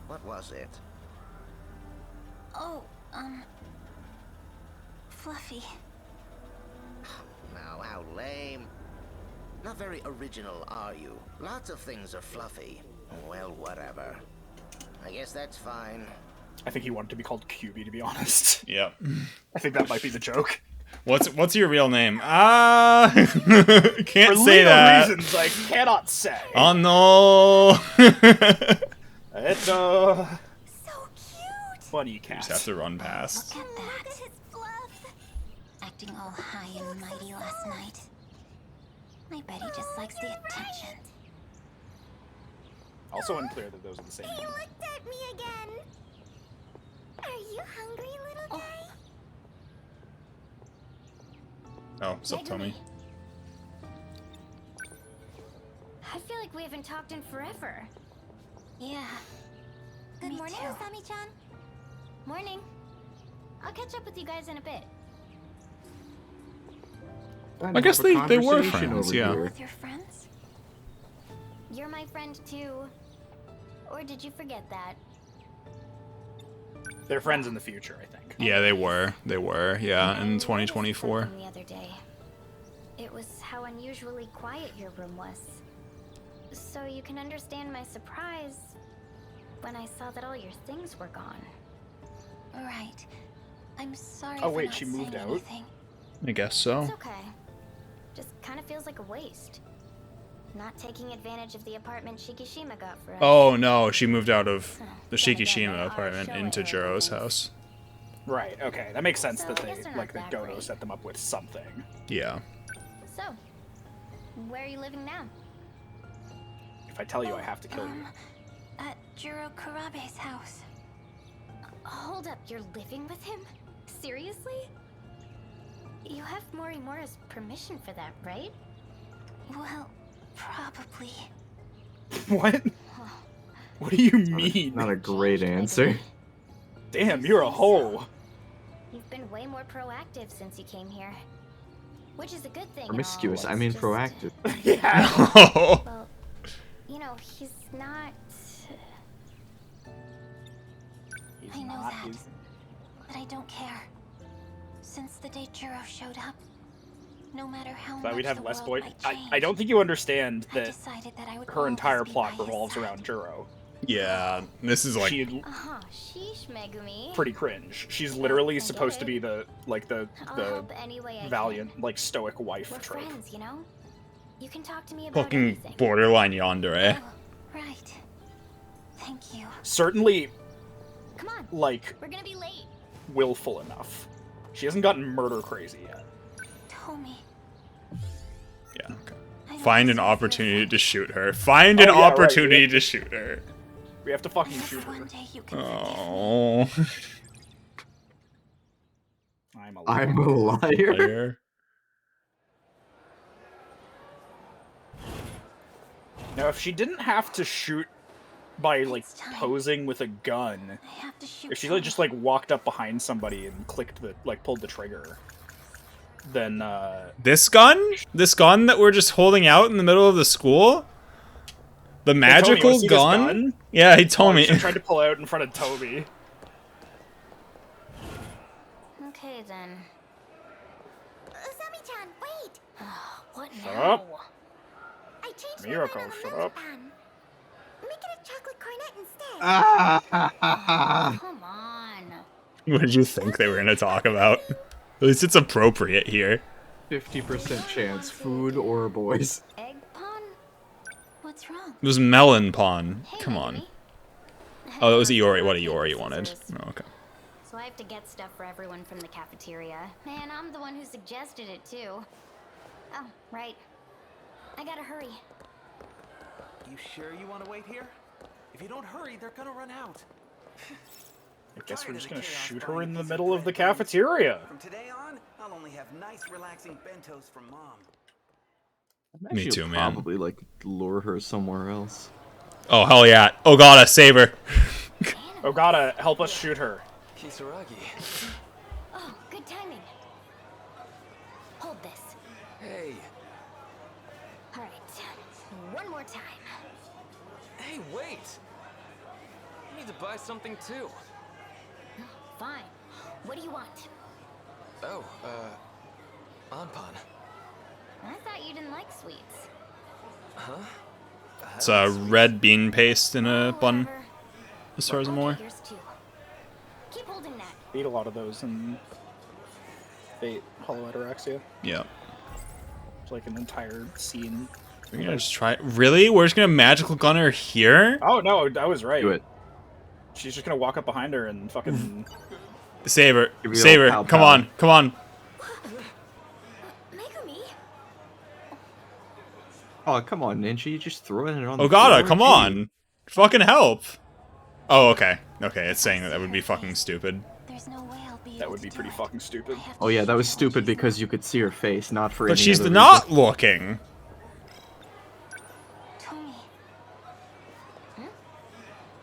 What was it? Oh, Fluffy. Now, how lame. Not very original, are you? Lots of things are fluffy. Well, whatever. I guess that's fine. I think he wanted to be called QB, to be honest. Yep. I think that might be the joke. What's your real name? Can't For say legal that. reasons I cannot say. Oh no. It's So cute. funny cat. Just have to run past. Look at that. His fluff. Acting all high and mighty last night. I bet he just likes the attention. Also unclear that those are the same He name. looked at me again. Are you hungry, little guy? Oh, what's up, Tommy? I feel like we haven't talked in forever. Yeah. Good Me morning, too. Usami-chan. Morning. I'll catch up with you guys in a bit. I guess they were friends, yeah. With your friends? You're my friend too. Or did you forget that? They're friends in the future, I think. Yeah, they were. They were, yeah, in 2024. The other day. It was how unusually quiet your room was. So you can understand my surprise when I saw that all your things were gone. Right. I'm sorry. Oh wait, she moved out? I guess so. It's okay. Just kind of feels like a waste. Not taking advantage of the apartment Shikishima got for us. Oh no, she moved out of the Shikishima apartment into Jiro's house. Right, okay. That makes sense So that I guess they, they're like, the not that dodo great. set them up with something. Yeah. So, where are you living now? If I tell you, I have to kill you. At Jiro Karabe's house. Hold up, you're living with him? Seriously? You have Morimura's permission for that, right? Well, probably. What? What do you mean? Not a great answer. Damn, you're a hoe. You've been way more proactive since you came here. Which is a good thing. Promiscuous, I mean proactive. Yeah. Well, you know, he's not... I know that, but I don't care. Since the day Jiro showed up, no matter how Thought much we'd have the less world boy. might I change, don't think you understand I that decided that I would her entire always be plot by his revolves side. around Jiro. Yeah, this is like Sheesh, Megumi. pretty cringe. She's literally I supposed to get be the I'll help any way I valiant, like stoic wife We're trope. friends, you know? You can talk to me about fucking anything. borderline yandere. Right. Thank you. Certainly, Come on. like, We're gonna be late. willful enough. She hasn't gotten murder crazy yet. Tomi. Yeah, okay. Find an opportunity to shoot her. Find Oh, an yeah, right, opportunity yeah. to shoot her. We have to fucking shoot her. Oh. I'm I'm a liar. Now, if she didn't have to shoot by, like, posing with a gun, if she, like, just, like, walked up behind somebody and clicked the, like, pulled the trigger, then, This gun? This gun that we're just holding out in the middle of the school? The Hey, Tomi, you magical wanna see this gun? gun? Yeah, he told me. She tried to pull out in front of Toby. Okay, then. Usami-chan, wait! What Shut now? up. I changed Miracle, my mind shut on up. marzipan. Make it a chocolate cornet instead. Come on. What did you think they were going to talk about? At least it's appropriate here. 50% chance, food or boys. Egg pun? What's wrong? It was melon pawn. Come on. Oh, that was Iori. What Iori wanted. Oh, okay. So I have to get stuff for everyone from the cafeteria. Man, I'm the one who suggested it too. Oh, right. I gotta hurry. You sure you want to wait here? If you don't hurry, they're gonna run out. I guess we're just gonna shoot her in the middle of the cafeteria. From today on, I'll only have nice, relaxing bentos from Mom. Me too, man. Probably like lure her somewhere else. Oh, hell yeah. Oh, God, save her. Ogata, help us shoot her. Kisaragi. Oh, good timing. Hold this. Hey. All right. One more time. Hey, wait! I need to buy something too. Fine. What do you want? Oh, Anpan. I thought you didn't like sweets. Huh? It's a red bean paste in a bun, as far as I'm aware. Yours too. Keep holding that. Eat a lot of those in Fate Hollow Ataraxia. Yeah. It's like an entire scene. We're gonna just try. Really? We're just gonna magical gun her here? Oh no, I was right. Do it. She's just gonna walk up behind her and fucking Save her. Give me Save a her. pow Come pow. on. Come on. Megumi? Oh, come on, Ninja. You just throwing it on the Ogata, floor? come Gee. on. Fucking help. Oh, okay. Okay, it's saying that that would be fucking stupid. There's no way I'll be that would be pretty fucking stupid. Oh yeah, that was stupid because you could see her face, not for But any she's other not reason. looking. Tomi.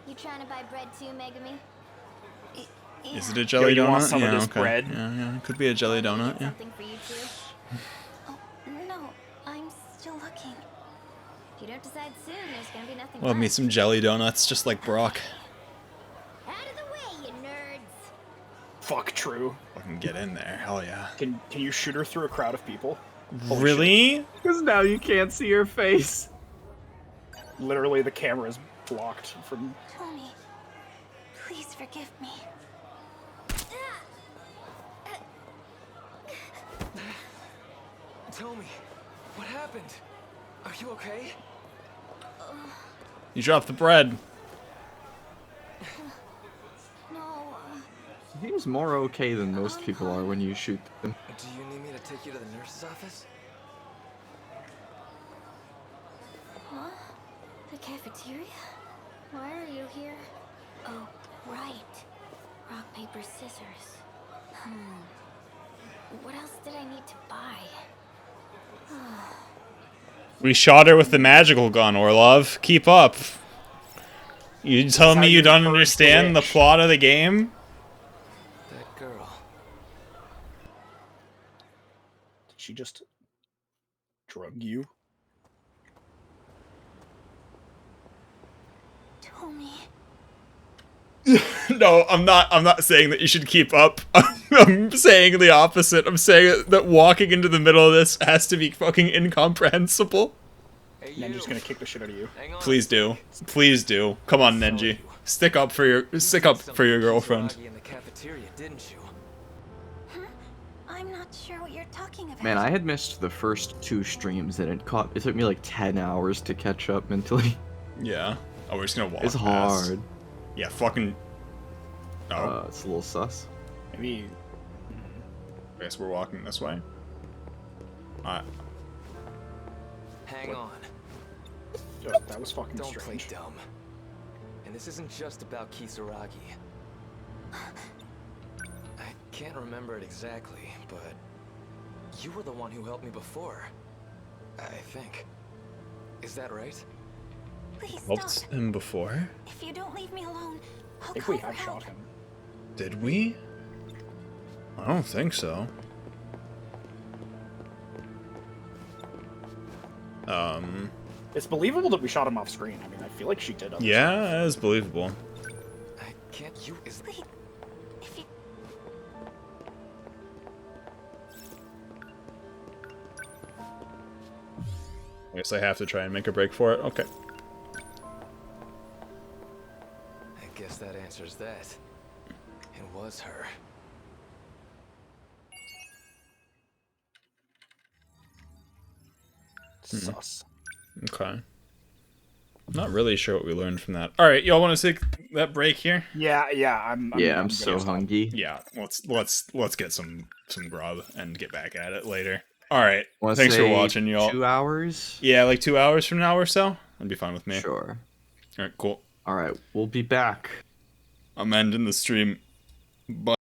You trying to buy bread too, Megumi? Is it a jelly Yo, you donut? want some of Yeah, this okay. bread? Yeah, yeah. It could be a jelly donut, yeah. Something for you too. If you don't decide soon, there's gonna be nothing Love me left. some jelly donuts, just like Brock. Out of the way, you nerds! Fuck, true. Fucking get in there, hell yeah. Can you shoot her through a crowd of people? Holy Really? Because now you can't see her face. shit. Literally, the camera is blocked from... Tommy, please forgive me. Tell me, what happened? Are you okay? You dropped the bread. No, Seems more okay than most people are when you shoot them. Do you need me to take you to the nurse's office? huh? The cafeteria? Why are you here? Oh, right. Rock, paper, scissors. What else did I need to buy? We shot her with the magical gun, Orlov. Keep up. You tell me you don't understand the plot of the game? That girl. Did she just drug you? Tommy. No, I'm not saying that you should keep up. I'm saying the opposite. I'm saying that walking into the middle of this has to be fucking incomprehensible. Hey, Nenji's gonna kick the shit out of you. Please do. Please do. Come on, Nenji. Stick up for your girlfriend. In the cafeteria, didn't you? I'm not sure what you're talking about. Man, I had missed the first 2 streams and it took me like 10 hours to catch up mentally. Yeah. Oh, we're just gonna walk It's past. hard. Yeah, fucking... Oh. It's a little sus. Maybe... I guess we're walking this way. Hang on. Oh, that was fucking Don't strange. play dumb. And this isn't just about Kisaragi. I can't remember it exactly, but you were the one who helped me before. I think. Is that right? Please Helped stop. him before? If you don't leave me alone, I I'll think call we for have help. shot him. Did we? I don't think so. It's believable that we shot him off screen. I mean, I feel like she did. Other Yeah, stuff. that is believable. I can't. You is. Please, if you... I guess I have to try and make a break for it. Okay. I guess that answers that. It was her. Sus. Okay. Not really sure what we learned from that. All right, y'all want to take that break here? Yeah, I'm so gonna hungry. Yeah, let's get some grub and get back at it later. All right. Wanna Thanks for say watching, y'all. 2 hours? Yeah, like 2 hours from now or so. That'd be fine with me. Sure. All right, cool. All right, we'll be back. I'm ending the stream. Bye.